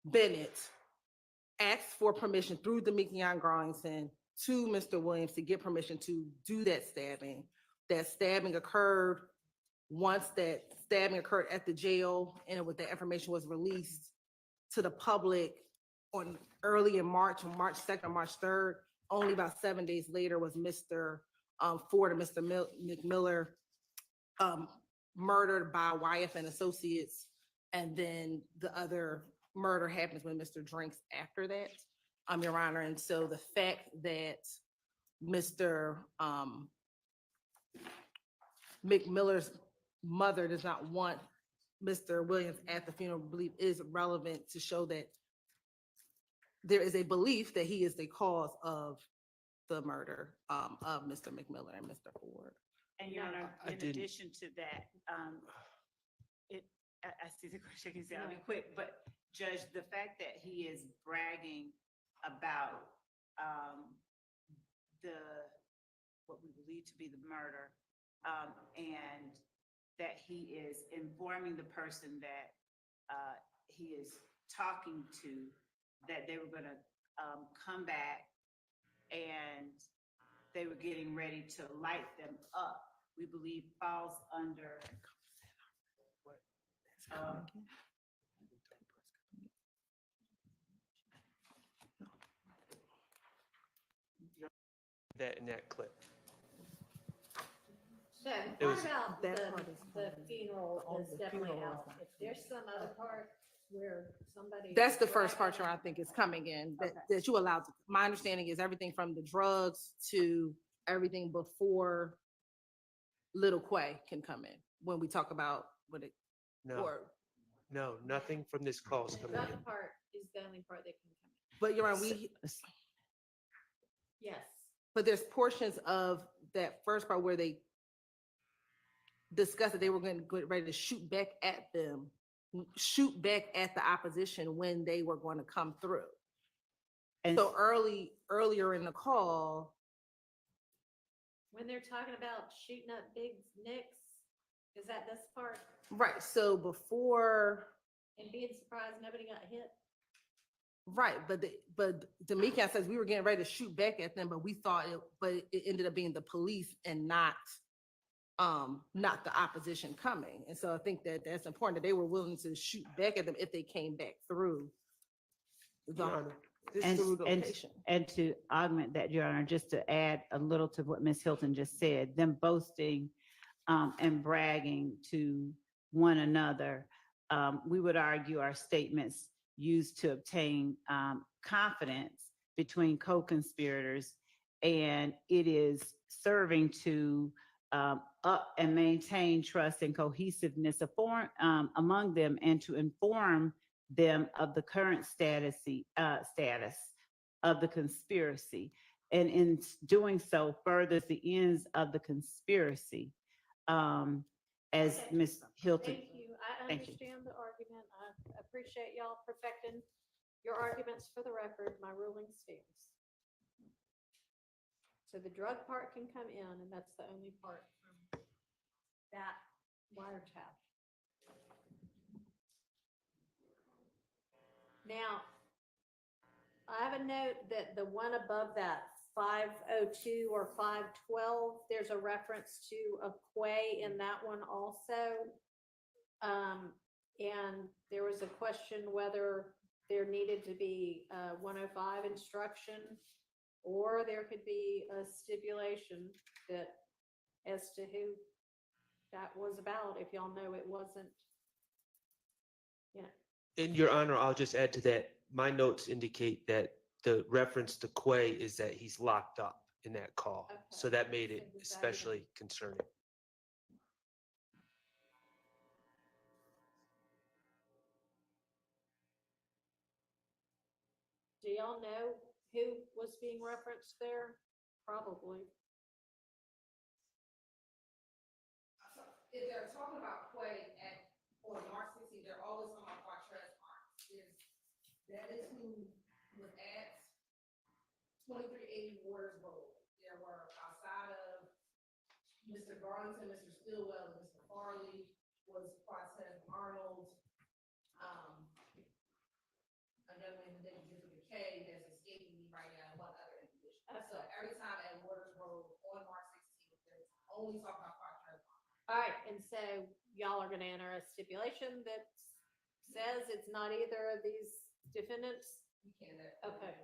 Bennett, asked for permission through Demekion Garlington to Mr. Williams to get permission to do that stabbing. That stabbing occurred once that stabbing occurred at the jail, and the information was released to the public on early in March, on March 2nd, March 3rd. Only about 7 days later was Mr. Ford and Mr. McMiller murdered by Wyeth and Associates, and then the other murder happens with Mr. Drinks after that, Your Honor. And so the fact that Mr. McMiller's mother does not want Mr. Williams at the funeral, I believe, is relevant to show that there is a belief that he is the cause of the murder of Mr. McMillan and Mr. Ford. And Your Honor, I in didn't- addition to that, I see the question, I'll be quick, but Judge, the fact that he is bragging about what we believe to be the murder, and that he is informing the person that he is talking to, that they were gonna come back and they were getting ready to light them up, we believe falls under that in that clip. So It the part was- about That the, part is the fine. funeral Oh, is the definitely funeral is out. not- If there's some other part where somebody. That's the first part, Your Honor, I think is coming in, that, Okay. that you allowed. My understanding is everything from the drugs to everything before Little Quay can come in when we talk about what it, No, or, no, nothing from this call is The coming other in. part is the only part that can come in. but Your Honor, we, Yes. but there's portions of that first part where they discussed that they were going to get ready to shoot back at them, shoot back at the opposition when they were going to come through. And So earlier in the call, When they're talking about shooting up Big Nick's, is that this part? right, so before, And being surprised nobody got hit? right, but D'Amican says we were getting ready to shoot back at them, but we thought but it ended up being the police and not the opposition coming. And so I think that that's important, that they were willing to shoot back at them if they came back through the, Your Honor, this And, through the and, location. and to augment that, Your Honor, just to add a little to what Ms. Hilton just said, them boasting and bragging to one another, we would argue our statements used to obtain confidence between co-conspirators, and it is serving to up and maintain trust and cohesiveness among them, and to inform them of the current status of the conspiracy. And in doing so, furthers the ends of the conspiracy. As Okay. Ms. Hilton. Thank you. I Thank you. understand the argument. I appreciate y'all perfecting your arguments for the record. My ruling stands. So the drug part can come in, and that's the only part from that wiretap. Now, I have a note that the one above that, 502 or 512, there's a reference to a quay in that one also. And there was a question whether there needed to be 105 instruction, or there could be a stipulation that as to who that was about, if y'all know it wasn't, you know. In Your Honor, I'll just add to that. My notes indicate that the reference to Quay is that he's locked up in that call. Okay. So that made it So decided- especially concerning. Do y'all know who was being referenced there? Probably. If they're talking about Quay on March 16th, they're always talking about Quattrez Arms. That is who was at 2380 Waters Road. There were outside of Mr. Garlington, Mr. Stillwell, and Mr. Farley was Quattrez Arnold. A young man that begins with a K that's escaping me right now, and one other individual. So every time at Waters Road on March 16th, there's only talking about Quattrez Arms. All right, and so y'all are gonna enter a stipulation that says it's not either of these defendants? You can't. Okay.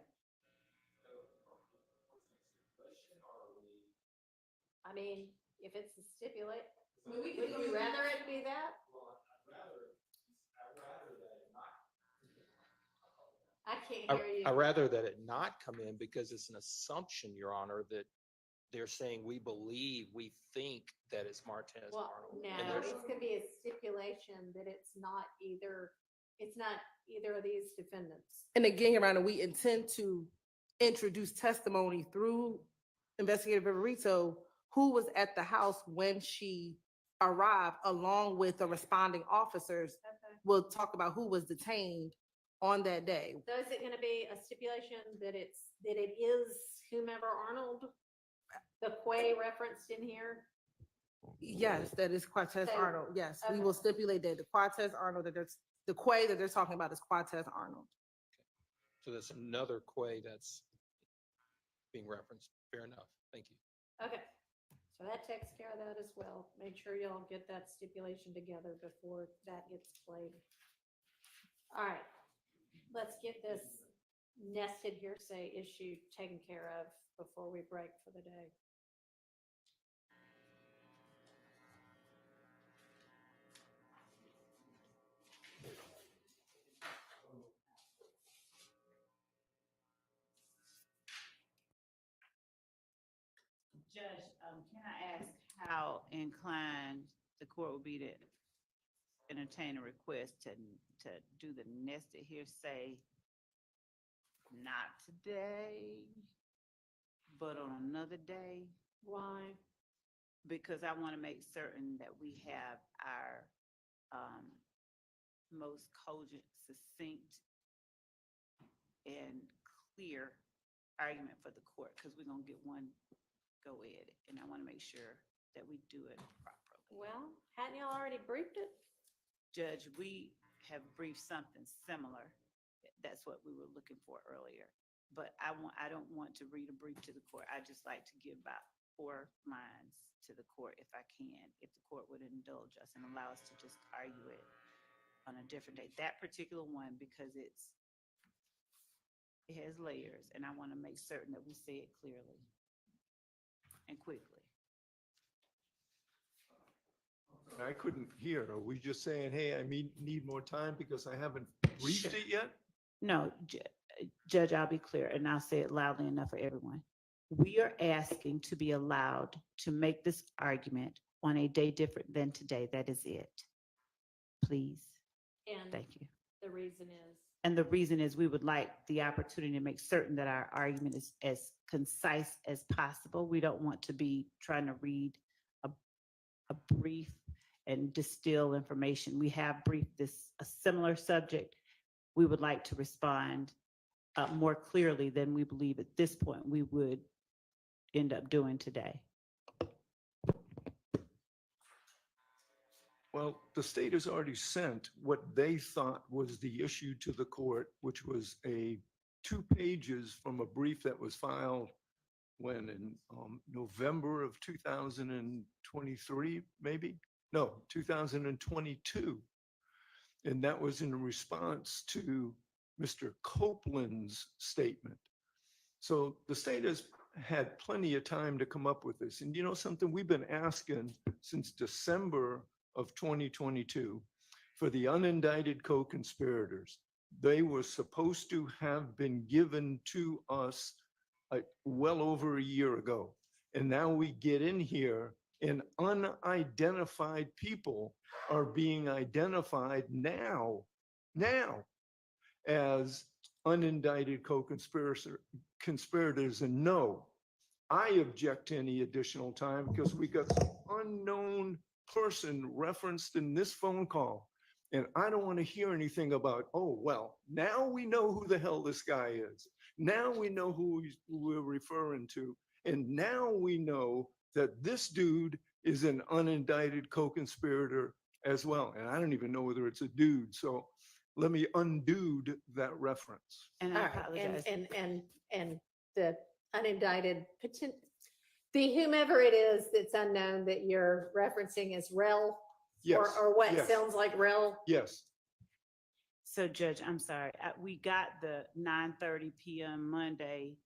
I mean, if it's a stipulate, I mean, would you rather it be that? I can't hear you. I rather that it not come in, because it's an assumption, Your Honor, that they're saying we believe, we think that it's Martinez Well, Arnold. no, And there's- it's gonna be a stipulation that it's not either It's not either of these defendants. And again, Your Honor, we intend to introduce testimony through Investigator Viverito, who was at the house when she arrived, along with the responding officers. Okay. We'll talk about who was detained on that day. So is it gonna be a stipulation that it is whomever Arnold, the Quay referenced in here? Yes, that is Cortez So- Arnold. Yes, we okay. will stipulate that the Cortez Arnold, that there's the Quay that they're talking about is Cortez Arnold. So that's another Quay that's being referenced. Fair enough. Thank you. Okay, so that takes care of that as well. Make sure y'all get that stipulation together before that gets played. All right, let's get this nested hearsay issue taken care of before we break for the day. Judge, can I ask how inclined the court would be to entertain a request to do the nested hearsay? Not today, but on another day? Why? Because I want to make certain that we have our most cogent, succinct, and clear argument for the court, because we're gonna get one go at it, and I want to make sure that we do it properly. Well, hadn't y'all already briefed it? Judge, we have briefed something similar. That's what we were looking for earlier. But I don't want to read a brief to the court. I just like to give about 4 lines to the court if I can, if the court would indulge us and allow us to just argue it on a different day. That particular one, because it has layers, and I want to make certain that we say it clearly and quickly. I couldn't hear. Are we just saying, hey, I need more time because I haven't briefed it yet? No, Judge, I'll be clear, and I'll say it loudly enough for everyone. We are asking to be allowed to make this argument on a day different than today. That is it. Please. And Thank you. the reason is? And the reason is we would like the opportunity to make certain that our argument is as concise as possible. We don't want to be trying to read a brief and distill information. We have briefed a similar subject. We would like to respond more clearly than we believe at this point we would end up doing today. Well, the state has already sent what they thought was the issue to the court, which was 2 pages from a brief that was filed when in November of 2023, maybe? No, 2022. And that was in response to Mr. Copeland's statement. So the state has had plenty of time to come up with this. And you know something, we've been asking since December of 2022 for the unindicted co-conspirators. They were supposed to have been given to us well over a year ago. And now we get in here and unidentified people are being identified now as unindicted co-conspirators. And no, I object to any additional time because we got some unknown person referenced in this phone call. And I don't want to hear anything about, oh, well, now we know who the hell this guy is. Now we know who we're referring to. And now we know that this dude is an unindicted co-conspirator as well. And I don't even know whether it's a dude. So let me undo that reference. And I apologize. And the unindicted, the whomever it is that's unknown that you're referencing is Rel? Yes. Or what yes, sounds like Rel? Yes. So Judge, I'm sorry, we got the 9:30 PM Monday,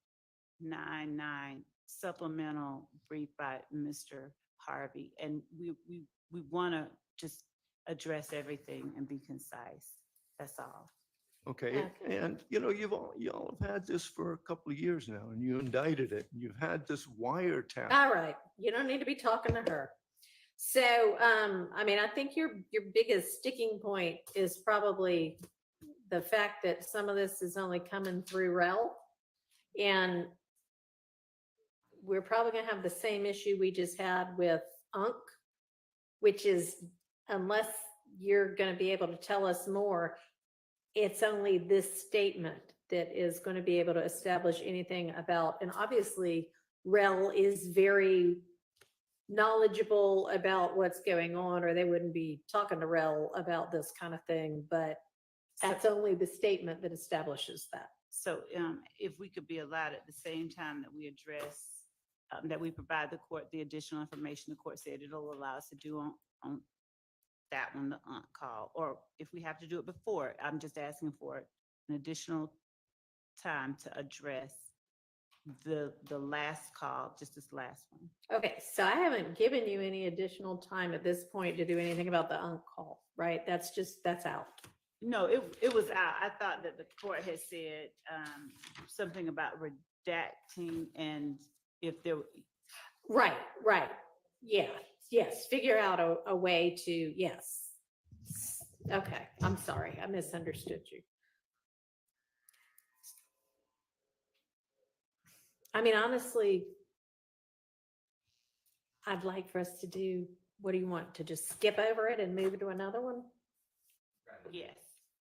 9/9 supplemental brief by Mr. Harvey. And we want to just address everything and be concise. That's all. Okay. And you know, y'all have had this for a couple of years now, and you indicted it. And you've had this wiretap. All right, you don't need to be talking to her. So, I mean, I think your biggest sticking point is probably the fact that some of this is only coming through REL, and we're probably gonna have the same issue we just had with UNC, which is, unless you're gonna be able to tell us more, it's only this statement that is gonna be able to establish anything about, and obviously REL is very knowledgeable about what's going on, or they wouldn't be talking to REL about this kind of thing, but that's only the statement that establishes that. So if we could be allowed at the same time that we address, that we provide the court the additional information the court said it'll allow us to do on that one, the call, or if we have to do it before, I'm just asking for an additional time to address the last call, just this last one. Okay, so I haven't given you any additional time at this point to do anything about the call, right? That's out. No, it was out. I thought that the court had said something about redacting, and if there. Right. Yeah, yes, figure out a way to, yes. Okay, I'm sorry, I misunderstood you. I mean, honestly, I'd like for us to do, what do you want, to just skip over it and move it to another one? Yes,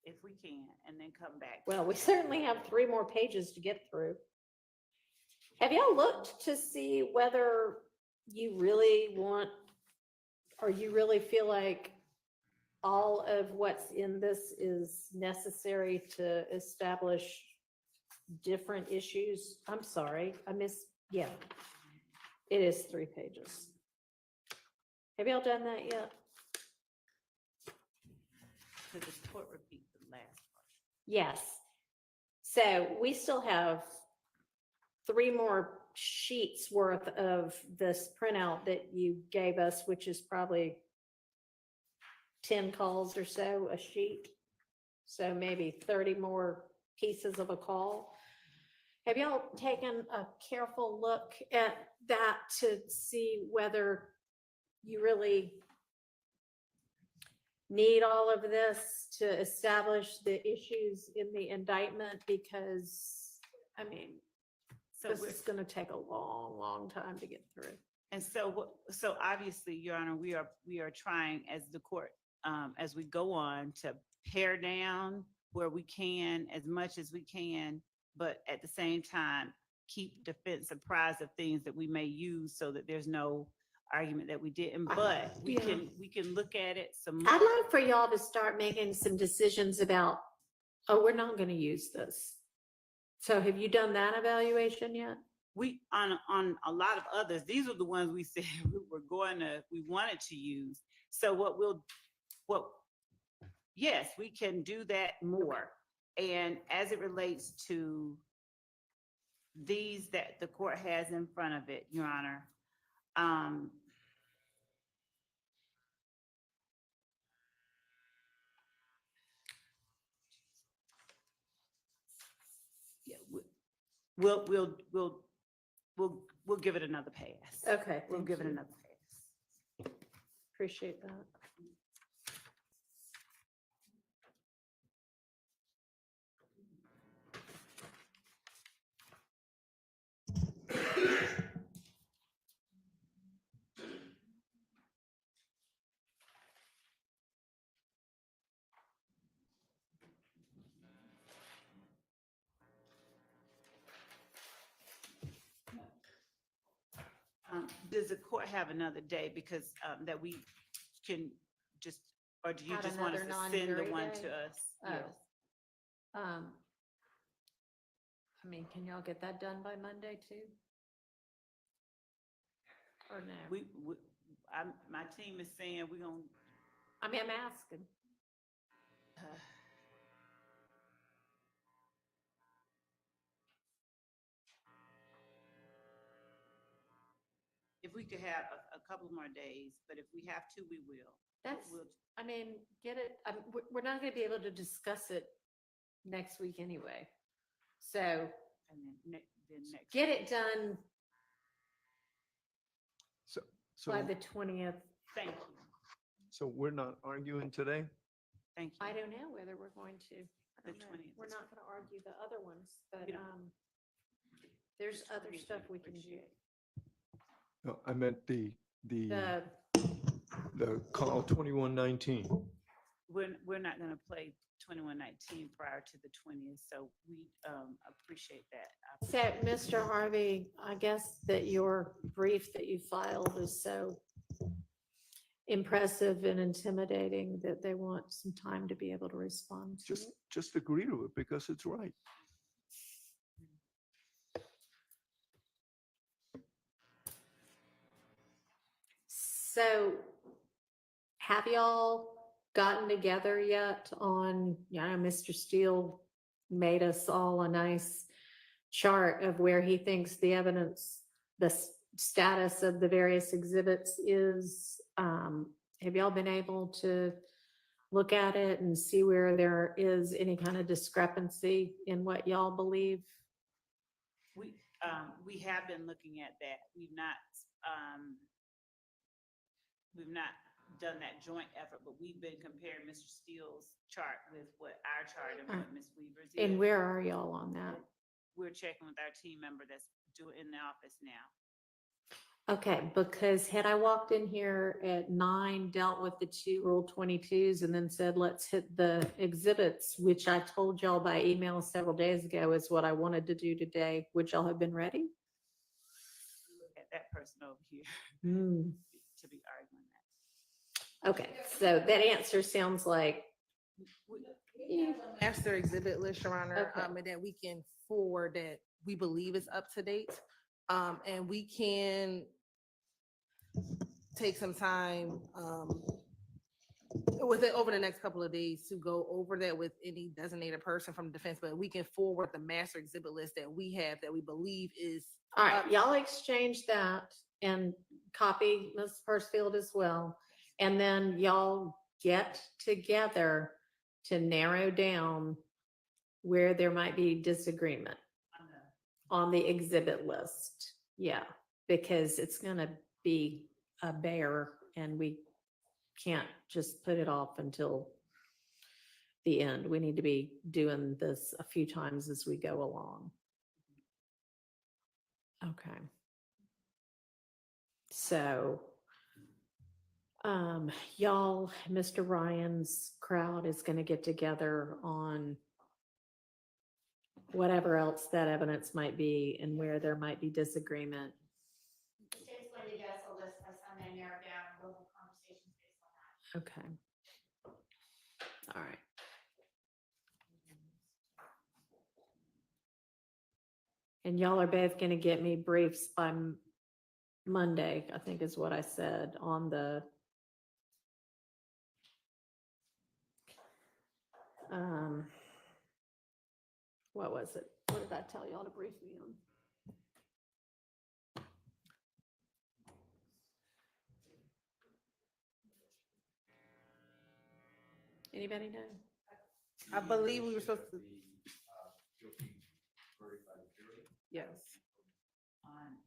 if we can, and then come back. Well, we certainly have 3 more pages to get through. Have y'all looked to see whether you really want, or you really feel like all of what's in this is necessary to establish different issues? I'm sorry, yeah. It is 3 pages. Have y'all done that yet? Because the court repeat the last part. Yes. So we still have 3 more sheets worth of this printout that you gave us, which is probably 10 calls or so a sheet. So maybe 30 more pieces of a call. Have y'all taken a careful look at that to see whether you really need all of this to establish the issues in the indictment? Because, I mean, this is going to take a long, long time to get through. And so obviously, Your Honor, we are trying as the court, as we go on, to pare down where we can, as much as we can, but at the same time, keep defense apprised of things that we may use so that there's no argument that we didn't, but we can look at it some more. I'd like for y'all to start making some decisions about, oh, we're not going to use this. So have you done that evaluation yet? We on a lot of others, these are the ones we said we wanted to use. So yes, we can do that more. And as it relates to these that the court has in front of it, Your Honor, we'll give it another pass. Okay. We'll give it another pass. Appreciate that. Does the court have another day because that we can just, or do you Have just want us another to send the non-jury one day? to us? Oh. Yes. I mean, can y'all get that done by Monday too? Or no? My team is saying we're gonna. I mean, I'm asking. If we could have a couple more days, but if we have to, we will. I mean, get it, we're not going to be able to discuss it next week anyway. So And then next. get it done So, by the 20th. Thank you. so we're not arguing today? Thank you. I don't know whether we're going to. The on that. 20th We're is not gonna argue the other ones, but, You know, there's other stuff we can do. No, I meant the The, call 2119. we're not gonna play 2119 prior to the 20th, so we appreciate that. so, Mr. Harvey, I guess that your brief that you filed is so impressive and intimidating that they want some time to be able to respond to it. Just agree to it because it's right. So have y'all gotten together yet on, Mr. Steele made us all a nice chart of where he thinks the evidence, the status of the various exhibits is. Have y'all been able to look at it and see where there is any kind of discrepancy in what y'all believe? We have been looking at that. We've not done that joint effort, but we've been comparing Mr. Steele's chart with what our chart and what Ms. Weaver's is. And where are y'all on that? We're checking with our team member that's in the office now. Okay, because had I walked in here at 9, dealt with the 2 Rule 22s and then said, let's hit the exhibits, which I told y'all by email several days ago is what I wanted to do today, would y'all have been ready? Look at that person over here Hmm. to be arguing that. Okay, so that answer sounds like, Master exhibit list, Your Honor, Okay. and that we can forward that we believe is up to date. And we can take some time, with it over the next couple of days to go over that with any designated person from defense, but we can forward the master exhibit list that we have that we believe is. all right, y'all exchange that and copy Ms. Persfield as well. And then y'all get together to narrow down where there might be disagreement on the exhibit list. Yeah, because it's gonna be a bear and we can't just put it off until the end. We need to be doing this a few times as we go along. Okay. So, y'all, Mr. Ryan's crowd is gonna get together on whatever else that evidence might be and where there might be disagreement. It's going to give us a list by Sunday, narrow down, we'll have conversations based on that. Okay. All right. And y'all are both gonna get me briefs by Monday, I think is what I said on the what was it? What did I tell y'all to brief me on? Anybody know? I believe we were supposed to. Yes.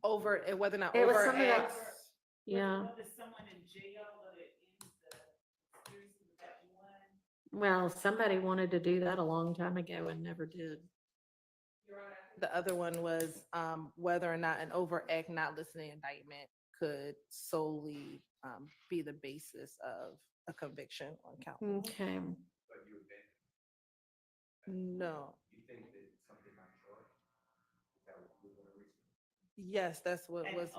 Over, and whether or not It was over. some of that- acts- Yeah, Is someone in jail or it ends the series with that one? well, somebody wanted to do that a long time ago and never did. The other one was whether or not an overact not listening indictment could solely be the basis of a conviction on count. one. Okay. No. Yes, that's what was.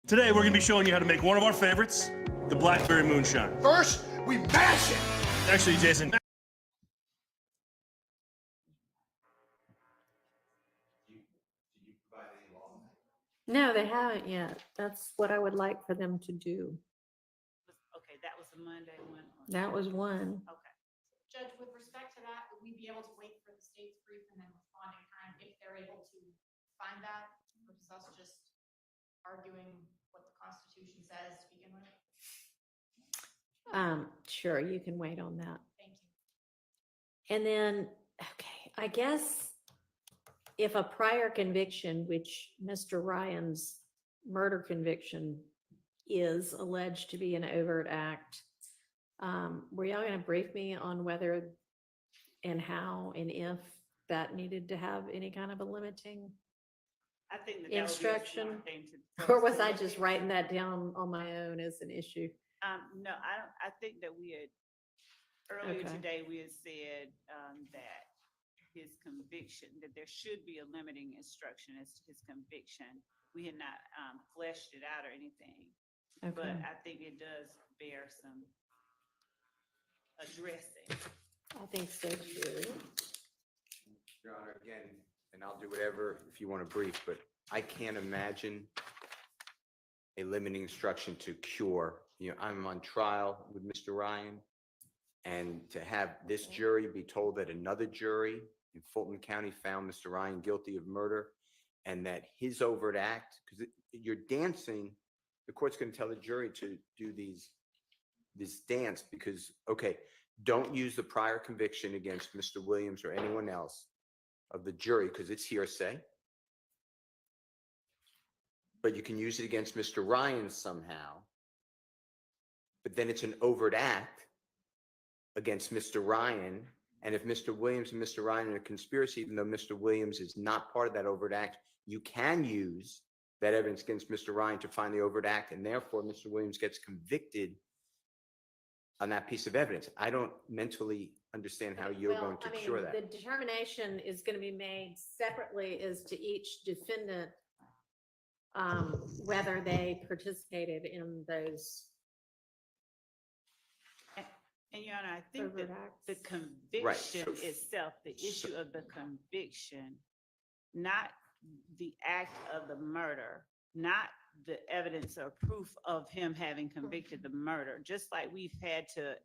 Today, we're going to be showing you how to make one of our favorites, the Blackberry Moonshine. First, we mash it. Actually, Jason. No, they haven't yet. That's what I would like for them to do. Okay, that was the Monday one. That was one. Okay. Judge, with respect to that, would we be able to wait for the state's brief and then respond in kind if they're able to find that versus us just arguing what the Constitution says to begin with? Sure, you can wait on that. Thank you. And then, okay, I guess if a prior conviction, which Mr. Ryan's murder conviction is alleged to be an overt act, were y'all gonna brief me on whether and how and if that needed to have any kind of a limiting I think that that would be a instruction? smart thing to. Or for us was to I look just into. writing that down on my own as an issue? No, I don't, I think that we had, earlier Okay. today, we had said, that his conviction, that there should be a limiting instruction as to his conviction. We had not, fleshed it out or anything, but Okay. I think it does bear some addressing. I think so too. Your Honor, again, and I'll do whatever if you want to brief, but I can't imagine a limiting instruction to cure. I'm on trial with Mr. Ryan, and to have this jury be told that another jury in Fulton County found Mr. Ryan guilty of murder, and that his overt act, because you're dancing, the court's going to tell the jury to do this dance because, okay, don't use the prior conviction against Mr. Williams or anyone else of the jury because it's hearsay. But you can use it against Mr. Ryan somehow. But then it's an overt act against Mr. Ryan. And if Mr. Williams and Mr. Ryan are in a conspiracy, even though Mr. Williams is not part of that overt act, you can use that evidence against Mr. Ryan to find the overt act. And therefore, Mr. Williams gets convicted on that piece of evidence. I don't mentally understand how you're Well, going to I mean, cure that. The determination is going to be made separately as to each defendant, whether they participated in those. And Your Honor, I think that overt the acts. conviction so- itself, the issue of the conviction, not the act of the murder, not the evidence or proof of him having convicted the murder, just like we've had to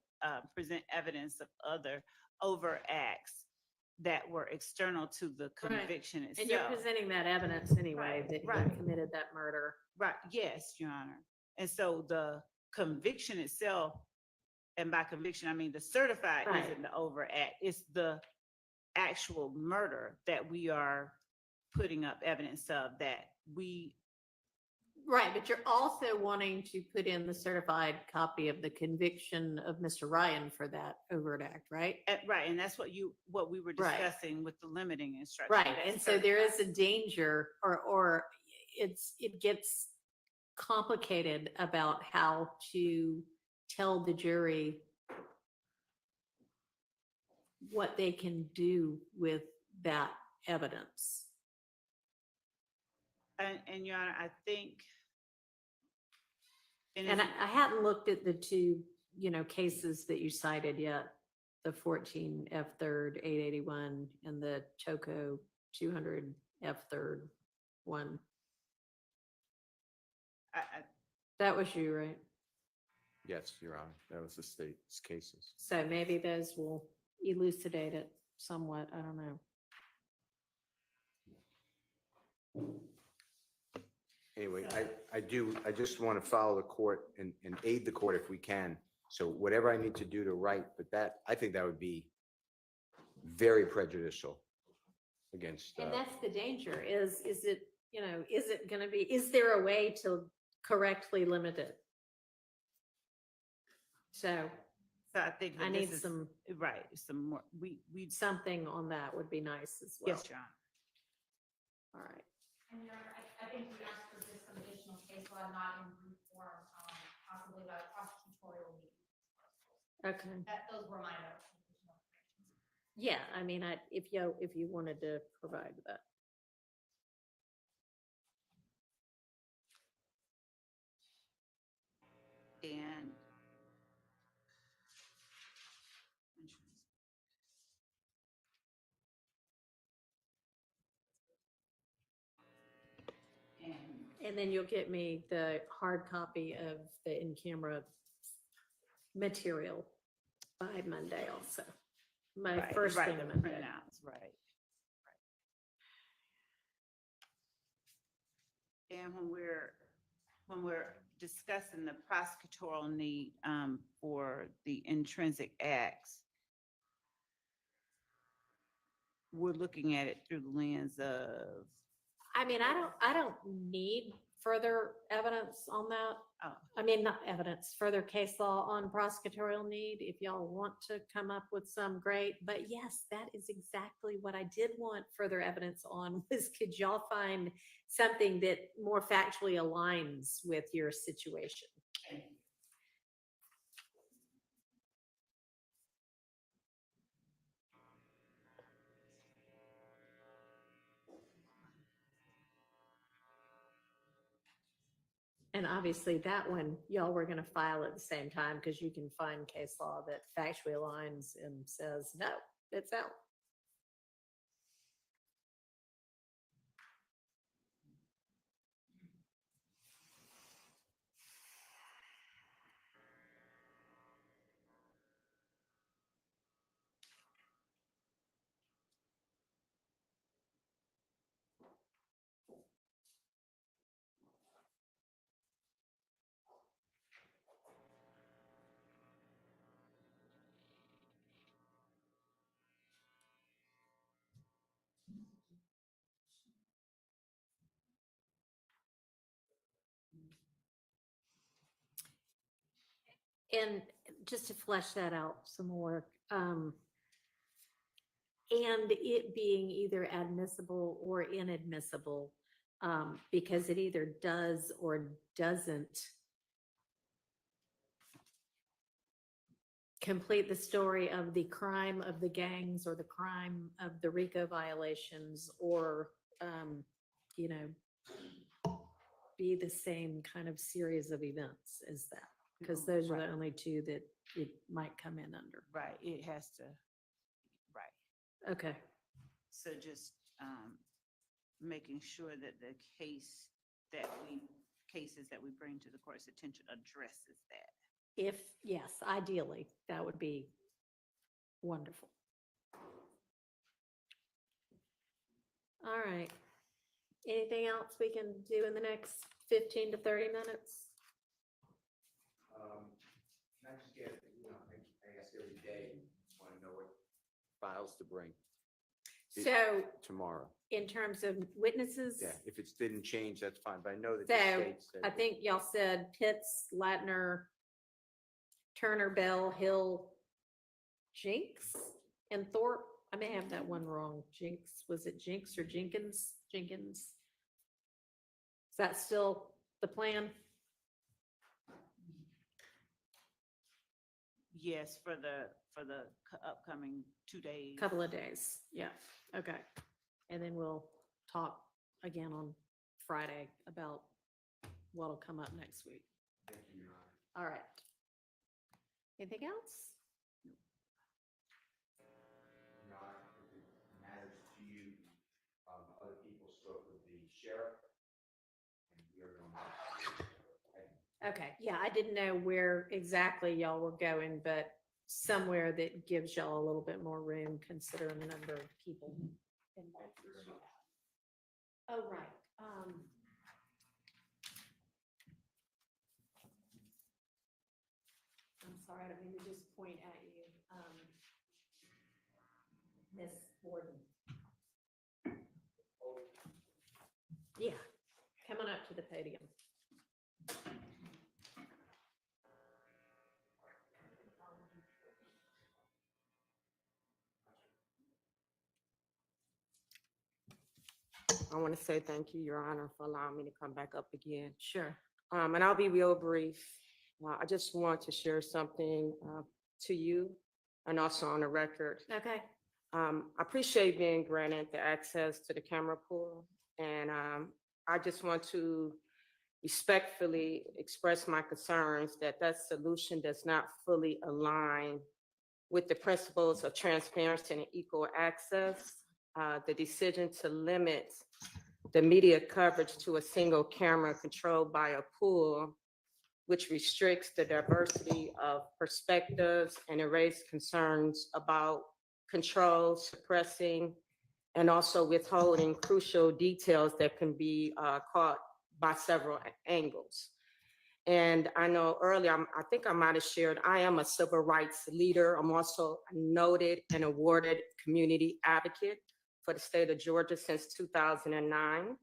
present evidence of other overt acts that were external to the conviction itself. And you're presenting that evidence anyway, Right, that he right. committed that murder. Right, yes, Your Honor. And so the conviction itself, and by conviction, I mean the certified Right. isn't the overt act, it's the actual murder that we are putting up evidence of that we. Right, but you're also wanting to put in the certified copy of the conviction of Mr. Ryan for that overt act, right? Right, and that's what we were Right. discussing with the limiting instruction. Right, that's and so there is certified. a danger, or it gets complicated about how to tell the jury what they can do with that evidence. And Your Honor, I think. And I hadn't looked at the two, cases that you cited yet, the 14 F third 881 and the Choco 200 F third one. That was you, right? Yes, Your Honor, that was the state's cases. So maybe those will elucidate it somewhat. I don't know. Anyway, I just want to follow the court and aid the court if we can. So whatever I need to do to write, but I think that would be very prejudicial against. And that's the danger is it going to be, is there a way to correctly limit it? So I think I that need this is- some, right, some more, we. something on that would be nice as well. Yes, Your Honor. All right. And Your Honor, I think we asked for just some additional case law, not in group form, possibly about a prosecutorial meeting. Okay. Those were my notes. Yeah, I mean, if you wanted to provide that. And. And then you'll get me the hard copy of the in-camera material by Monday also. My Right, first right, thing the Monday. printouts, right. And when we're discussing the prosecutorial need for the intrinsic acts, we're looking at it through the lens of. I mean, I don't need further evidence on that. Oh, I mean, not evidence, further case law on prosecutorial need. If y'all want to come up with some, great. But yes, that is exactly what I did want further evidence on was could y'all find something that more factually aligns with your situation? And obviously that one, y'all were gonna file at the same time because you can find case law that factually aligns and says, no, it's out. And just to flesh that out some more, and it being either admissible or inadmissible, because it either does or doesn't complete the story of the crime of the gangs or the crime of the Rico violations, or, you know, be the same kind of series of events as that. Because those are the only two that it might come in under. right, it has to, right. Okay. So just making sure that the cases that we bring to the court's attention addresses that. If, yes, ideally, that would be wonderful. All right. Anything else we can do in the next 15 to 30 minutes? Can I just get, I ask every day, want to know what files to bring So tomorrow. in terms of witnesses, Yeah, if it didn't change, that's fine, but I know that so the state said. I think y'all said Pitts, Latner, Turner, Bell, Hill, Jinks, and Thorpe. I may have that one wrong. Jinks, was it Jinks or Jenkins? Jenkins. Is that still the plan? Yes, for the upcoming 2 days. Couple of days, yeah, okay. And then we'll talk again on Friday about what'll come up next week. Thank you, Your Honor. All right. Anything else? Not if it matters to you, other people spoke with the sheriff. And we are going to. Okay, yeah, I didn't know where exactly y'all were going, but somewhere that gives y'all a little bit more room considering the number of people involved. Oh, right. I'm sorry, I don't mean to just point at you. Miss Borden. Yeah, come on up to the podium. I want to say thank you, Your Honor, for allowing me to come back up again. Sure. And I'll be real brief. I just want to share something to you and also on the record. Okay. I appreciate being granted the access to the camera pool. And I just want to respectfully express my concerns that that solution does not fully align with the principles of transparency and equal access. The decision to limit the media coverage to a single camera controlled by a pool, which restricts the diversity of perspectives and raise concerns about control, suppressing, and also withholding crucial details that can be caught by several angles. And I know earlier, I think I might have shared, I am a civil rights leader. I'm also a noted and awarded community advocate for the state of Georgia since 2009.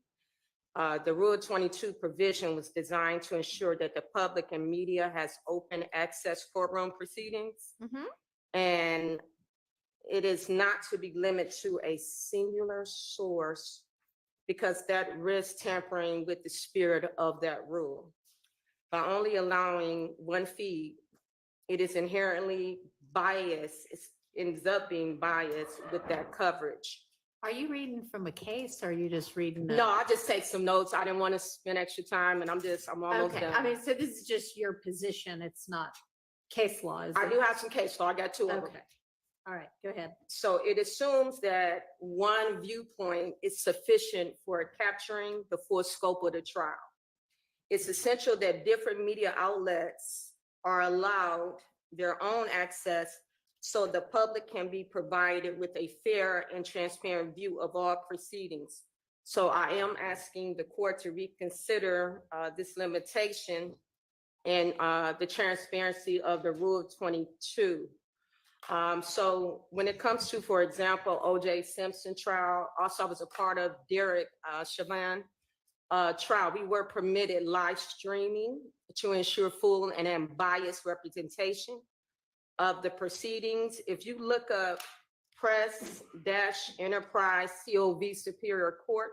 The Rule 22 provision was designed to ensure that the public and media has open access courtroom proceedings. And it is not to be limited to a singular source because that risks tampering with the spirit of that rule. By only allowing one feed, it is inherently biased. It ends up being biased with that coverage. Are you reading from a case or are you just reading? No, I just take some notes. I didn't want to spend extra time and I'm almost Okay, done. I mean, so this is just your position. It's not case law, is I it? do have some case law. I got two of them. Okay, all right, go ahead. So it assumes that one viewpoint is sufficient for capturing the full scope of the trial. It's essential that different media outlets are allowed their own access so the public can be provided with a fair and transparent view of all proceedings. So I am asking the court to reconsider this limitation and the transparency of the Rule 22. So when it comes to, for example, O.J. Simpson trial, also I was a part of Derek Chauvin trial. We were permitted live streaming to ensure full and unbiased representation of the proceedings. If you look up Press-Enterprise COV Superior Court,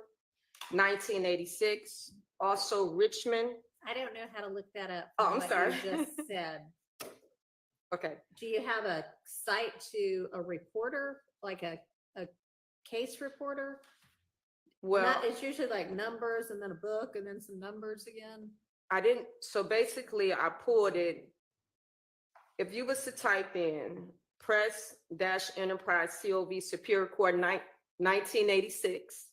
1986, also Richmond. I don't know how to look that up. Oh, from I'm what sorry. You just said. Okay. Do you have a site to a reporter, like a case reporter? Well, It's usually like numbers and then a book and then some numbers again. I didn't, so basically I pulled it. If you was to type in Press-Enterprise COV Superior Court 1986.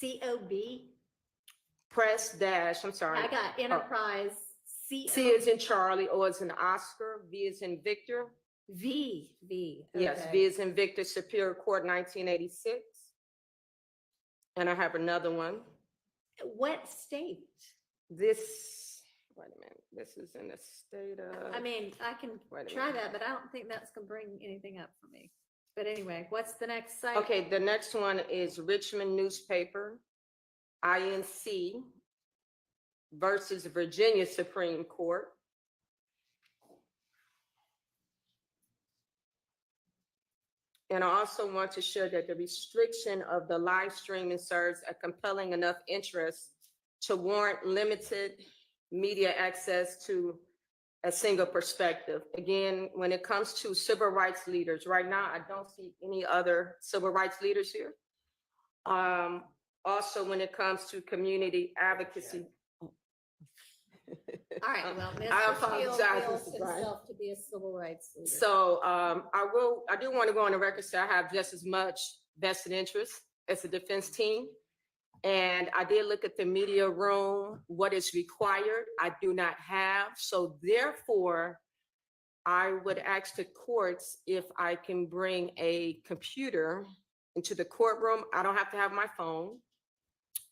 COB? I'm sorry. I got Enterprise. C is in Charlie, O is in Oscar, V is in Victor. V. Yes, okay. V is in Victor, Superior Court 1986. And I have another one. What state? This, wait a minute, this is in the state of. I mean, I can Wait a try minute. that, but I don't think that's gonna bring anything up for me. But anyway, what's the next site? Okay, the next one is Richmond Newspaper, INC versus Virginia Supreme Court. And I also want to show that the restriction of the live streaming serves a compelling enough interest to warrant limited media access to a single perspective. Again, when it comes to civil rights leaders, right now, I don't see any other civil rights leaders here. Also, when it comes to community advocacy. All right, well, I Mr. Steele apologize, feels Mr. Bryant. himself to be a civil rights leader. So I do want to go on the record, say I have just as much vested interest as the defense team. And I did look at the media room, what is required, I do not have. So therefore, I would ask the courts if I can bring a computer into the courtroom. I don't have to have my phone,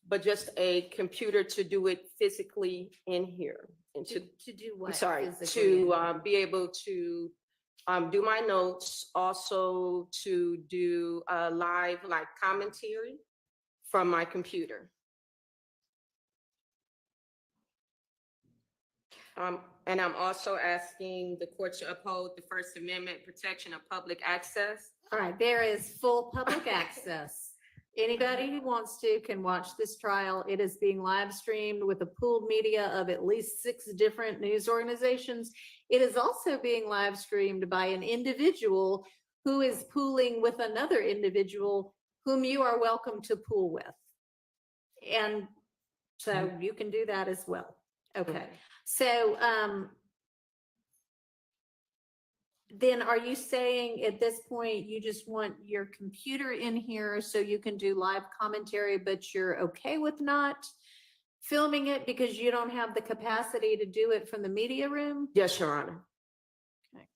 but just a computer to do it physically in here. And To do what? I'm sorry, physically? to be able to do my notes, also to do live like commentary from my computer. And I'm also asking the court to uphold the First Amendment protection of public access. All right, there is full public access. Anybody who wants to can watch this trial. It is being live streamed with a pooled media of at least 6 different news organizations. It is also being live streamed by an individual who is pooling with another individual whom you are welcome to pool with. And so you can do that as well. Okay, so then are you saying at this point, you just want your computer in here so you can do live commentary, but you're okay with not filming it because you don't have the capacity to do it from the media room? Yes, Your Honor. Okay.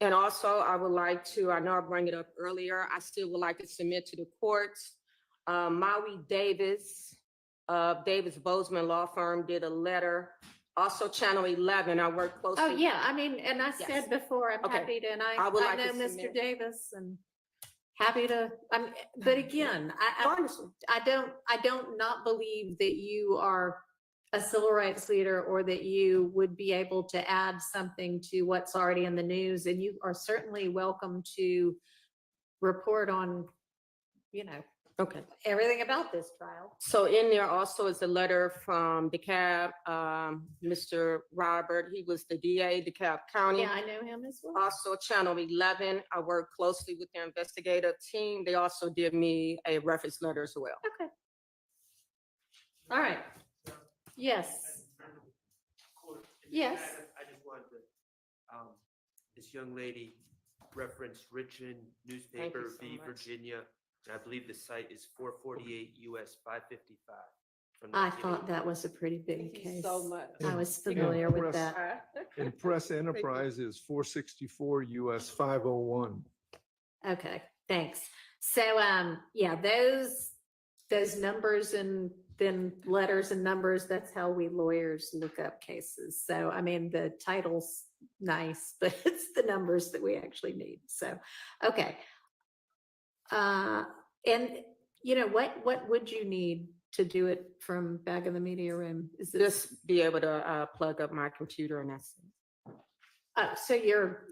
And also, I would like to, I know I brought it up earlier, I still would like to submit to the courts. Maui Davis, Davis Bozeman Law Firm did a letter Also, Channel 11, I work closely. Oh, yeah, I mean, and I Yes. said before, I'm Okay. happy to, and I would I like know to Mr. submit- Davis and happy to, but again, I don't not believe that you are a civil rights leader or that you would be able to add something to what's already in the news. And you are certainly welcome to report on, Okay. everything about this trial. So in there also is a letter from DeKalb, Mr. Robert, he was the DA, DeKalb County. Yeah, I know him as well. Also, Channel 11, I work closely with their investigative team. They also did me a reference letter as well. Okay. All right. Yes. Yes. I just wanted to, this young lady referenced Richmond newspaper so v. much. Virginia, and I believe the site is 448 US 555. from I 1980. thought that was a pretty big Thank you case. so much. I was familiar with Press- that. And Press Enterprise is 464 US 501. Okay, thanks. So, yeah, those numbers and then letters and numbers, that's how we lawyers look up cases. So, I mean, the title's nice, but it's the numbers that we actually need. So, okay. And what would you need to do it from back in the media room? Is this, Just be able to plug up my computer and that's it. so you're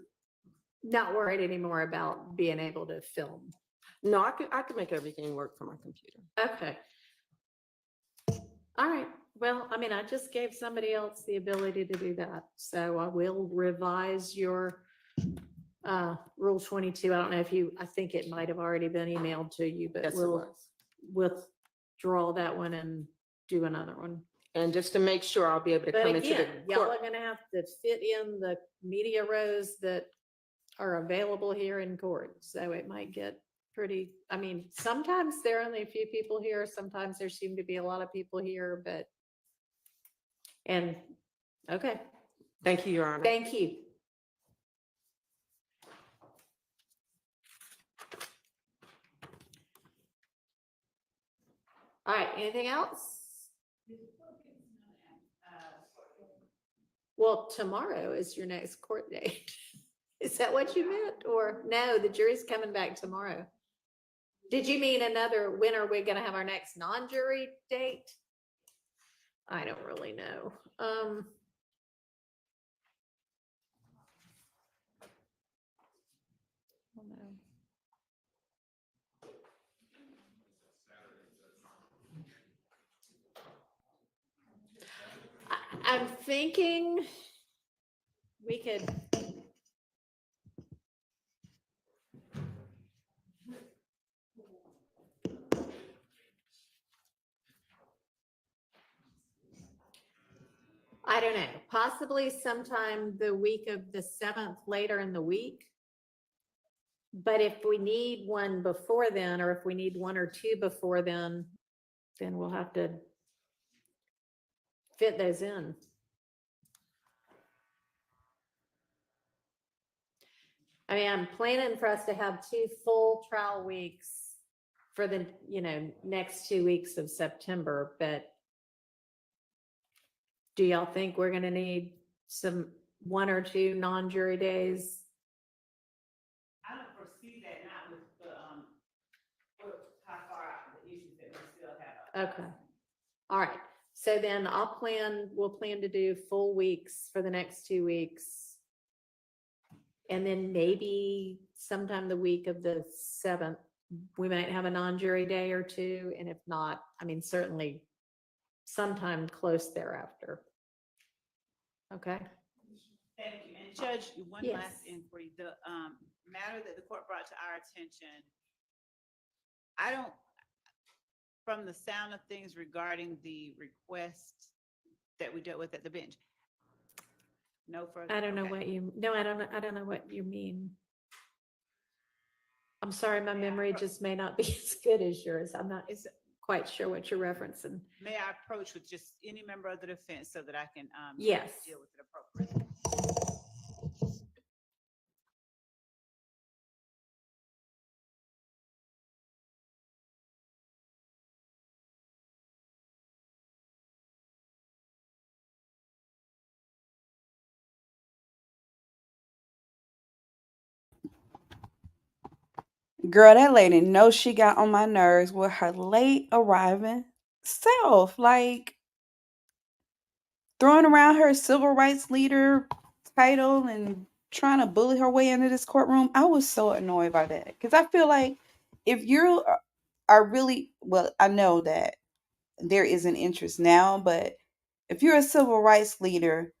not worried anymore about being able to film? No, I could make everything work from my computer. Okay. All right. Well, I mean, I just gave somebody else the ability to do that. So I will revise your Rule 22. I don't know if I think it might have already been emailed to you, but Yes, it we'll was. withdraw that one and do another one. And just to make sure I'll be able to But come into again, the y'all court. are gonna have to fit in the media rows that are available here in court. So it might get pretty, I mean, sometimes there are only a few people here. Sometimes there seem to be a lot of people here, okay, Thank you, Your Honor. thank you. All right, anything else? Well, tomorrow is your next court date. Is that what you meant? Or no, the jury's coming back tomorrow. Did you mean when are we gonna have our next non-jury date? I don't really know. Hold on. I'm thinking we could. I don't know, possibly sometime the week of the 7th, later in the week. But if we need one before then, or if we need one or two before then we'll have to fit those in. I mean, I'm planning for us to have 2 full trial weeks for the, next 2 weeks of September, but do y'all think we're gonna need one or two non-jury days? I don't foresee that, not with how far out the issues that we still have. Okay. All right. So then we'll plan to do full weeks for the next 2 weeks. And then maybe sometime the week of the 7th, we might have a non-jury day or two. And if not, I mean, certainly sometime close thereafter. Okay. Thank you. And Judge, one Yes. last inquiry, the matter that the court brought to our attention, from the sound of things regarding the request that we dealt with at the bench, no further. I don't know what I don't know what you mean. I'm sorry, my memory just may not be as good as yours. I'm not quite sure what you're referencing. May I approach with just any member of the defense so that I can Yes. deal with it appropriately? Girl, that lady knows she got on my nerves with her late arriving self. Like, throwing around her civil rights leader title and trying to bully her way into this courtroom. I was so annoyed by that because I feel like if you are really, well, I know that there is an interest now, but if you're a civil rights leader,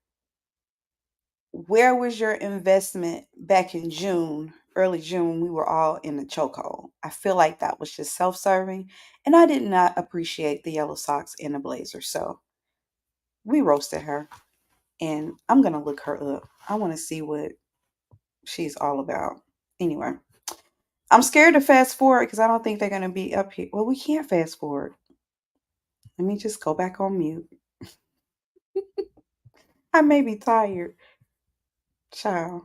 where was your investment back in June, early June, when we were all in the chokehold? I feel like that was just self serving, and I did not appreciate the yellow socks and the blazer. So we roasted her, and I'm going to look her up. I want to see what she's all about. Anyway, I'm scared to fast forward because I don't think they're going to be up here. Well, we can't fast forward. Let me just go back on mute. I may be tired. Child.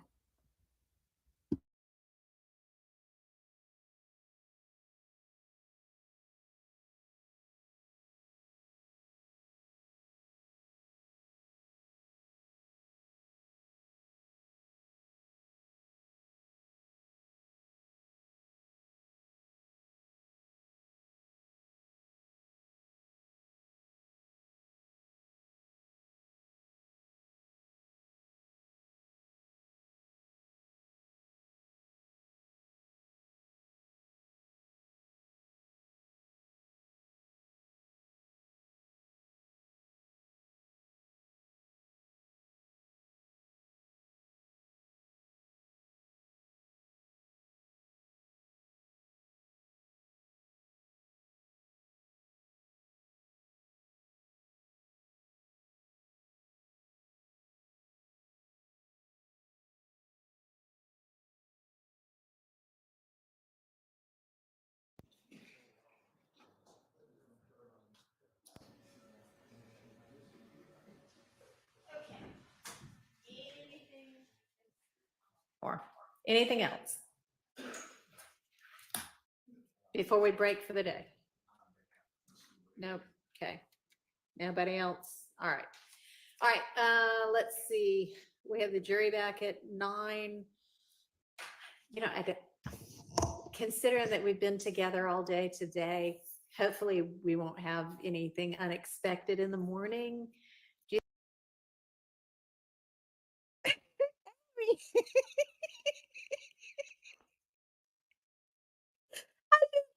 Or anything else before we break for the day? Nope. Okay. Nobody else? All right. All right. Let's see. We have the jury back at 9. You know, considering that we've been together all day today, hopefully we won't have anything unexpected in the morning. Do you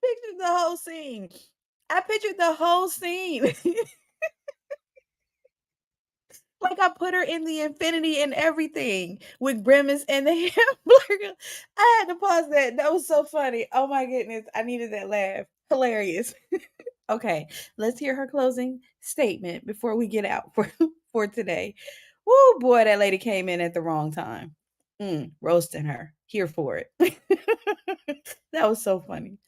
Pictured the whole scene. I pictured the whole scene. Like I put her in the infinity and everything with Grimace and the hamburger. I had to pause that. That was so funny. Oh my goodness. I needed that laugh. Hilarious. Okay, let's hear her closing statement before we get out for today. Oh boy, that lady came in at the wrong time. Roasting her. Here for it. That was so funny.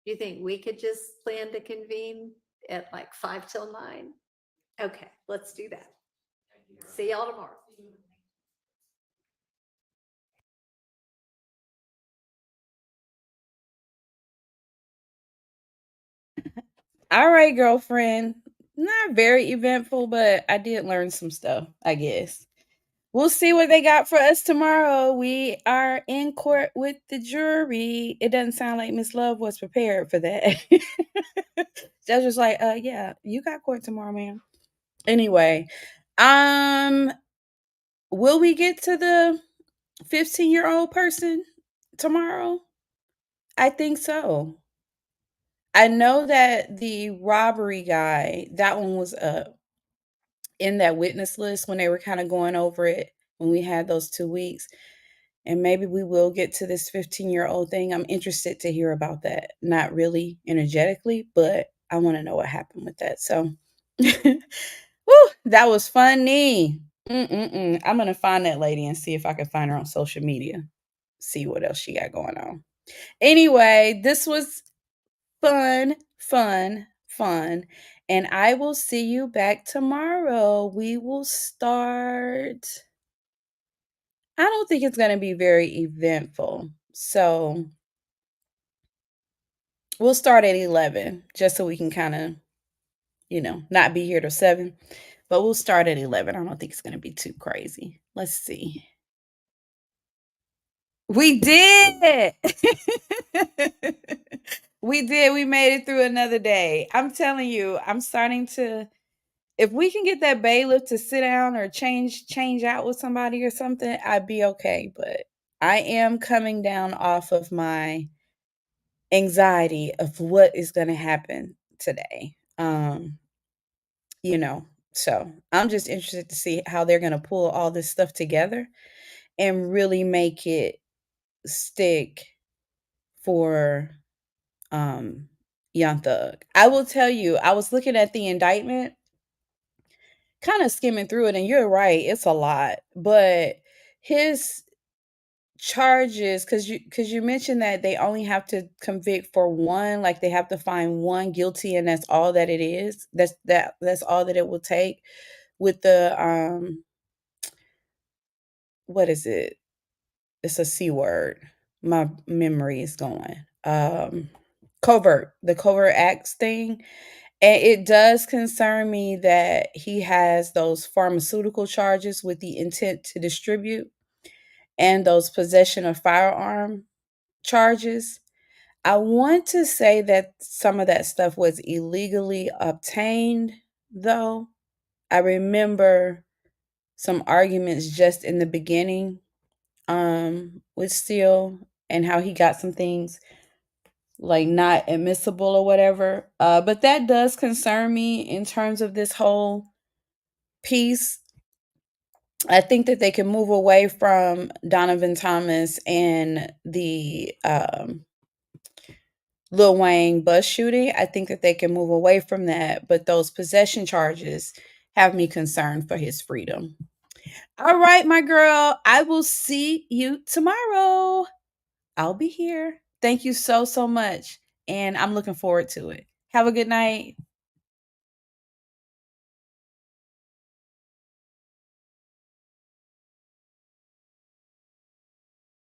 Do you think we could just plan to convene at like 5 till 9? Okay, let's do that. See y'all tomorrow. All right, girlfriend. Not very eventful, but I did learn some stuff, I guess. We'll see what they got for us tomorrow. We are in court with the jury. It doesn't sound like Miss Love was prepared for that. Judge was like, yeah, you got court tomorrow, ma'am. Anyway, um, will we get to the 15-year-old person tomorrow? I think so. I know that the robbery guy, that one was in that witness list when they were kind of going over it when we had those 2 weeks. And maybe we will get to this 15-year-old thing. I'm interested to hear about that. Not really energetically, but I want to know what happened with that. So, woo, that was funny. I'm going to find that lady and see if I can find her on social media. See what else she got going on. Anyway, this was fun, fun, fun. And I will see you back tomorrow. We will start. I don't think it's going to be very eventful. So we'll start at 11 just so we can kind of, not be here till 7. But we'll start at 11. I don't think it's going to be too crazy. Let's see. We did. We did. We made it through another day. I'm telling you, I'm starting to, if we can get that bailiff to sit down or change out with somebody or something, I'd be okay. But I am coming down off of my anxiety of what is going to happen today. You know, so I'm just interested to see how they're going to pull all this stuff together and really make it stick for Young Thug. I will tell you, I was looking at the indictment, kind of skimming through it, and you're right, it's a lot. But his charges, because you mentioned that they only have to convict for one, like they have to find one guilty, and that's all that it is. That's all that it will take with the what is it? It's a C word. My memory is going. The covert acts thing. And it does concern me that he has those pharmaceutical charges with the intent to distribute and those possession of firearm charges. I want to say that some of that stuff was illegally obtained, though. I remember some arguments just in the beginning with Steele and how he got some things like not admissible or whatever. But that does concern me in terms of this whole piece. I think that they can move away from Donovan Thomas and the Lil Wayne bus shooting. I think that they can move away from that, but those possession charges have me concerned for his freedom. All right, my girl, I will see you tomorrow. I'll be here. Thank you so, so much. And I'm looking forward to it. Have a good night.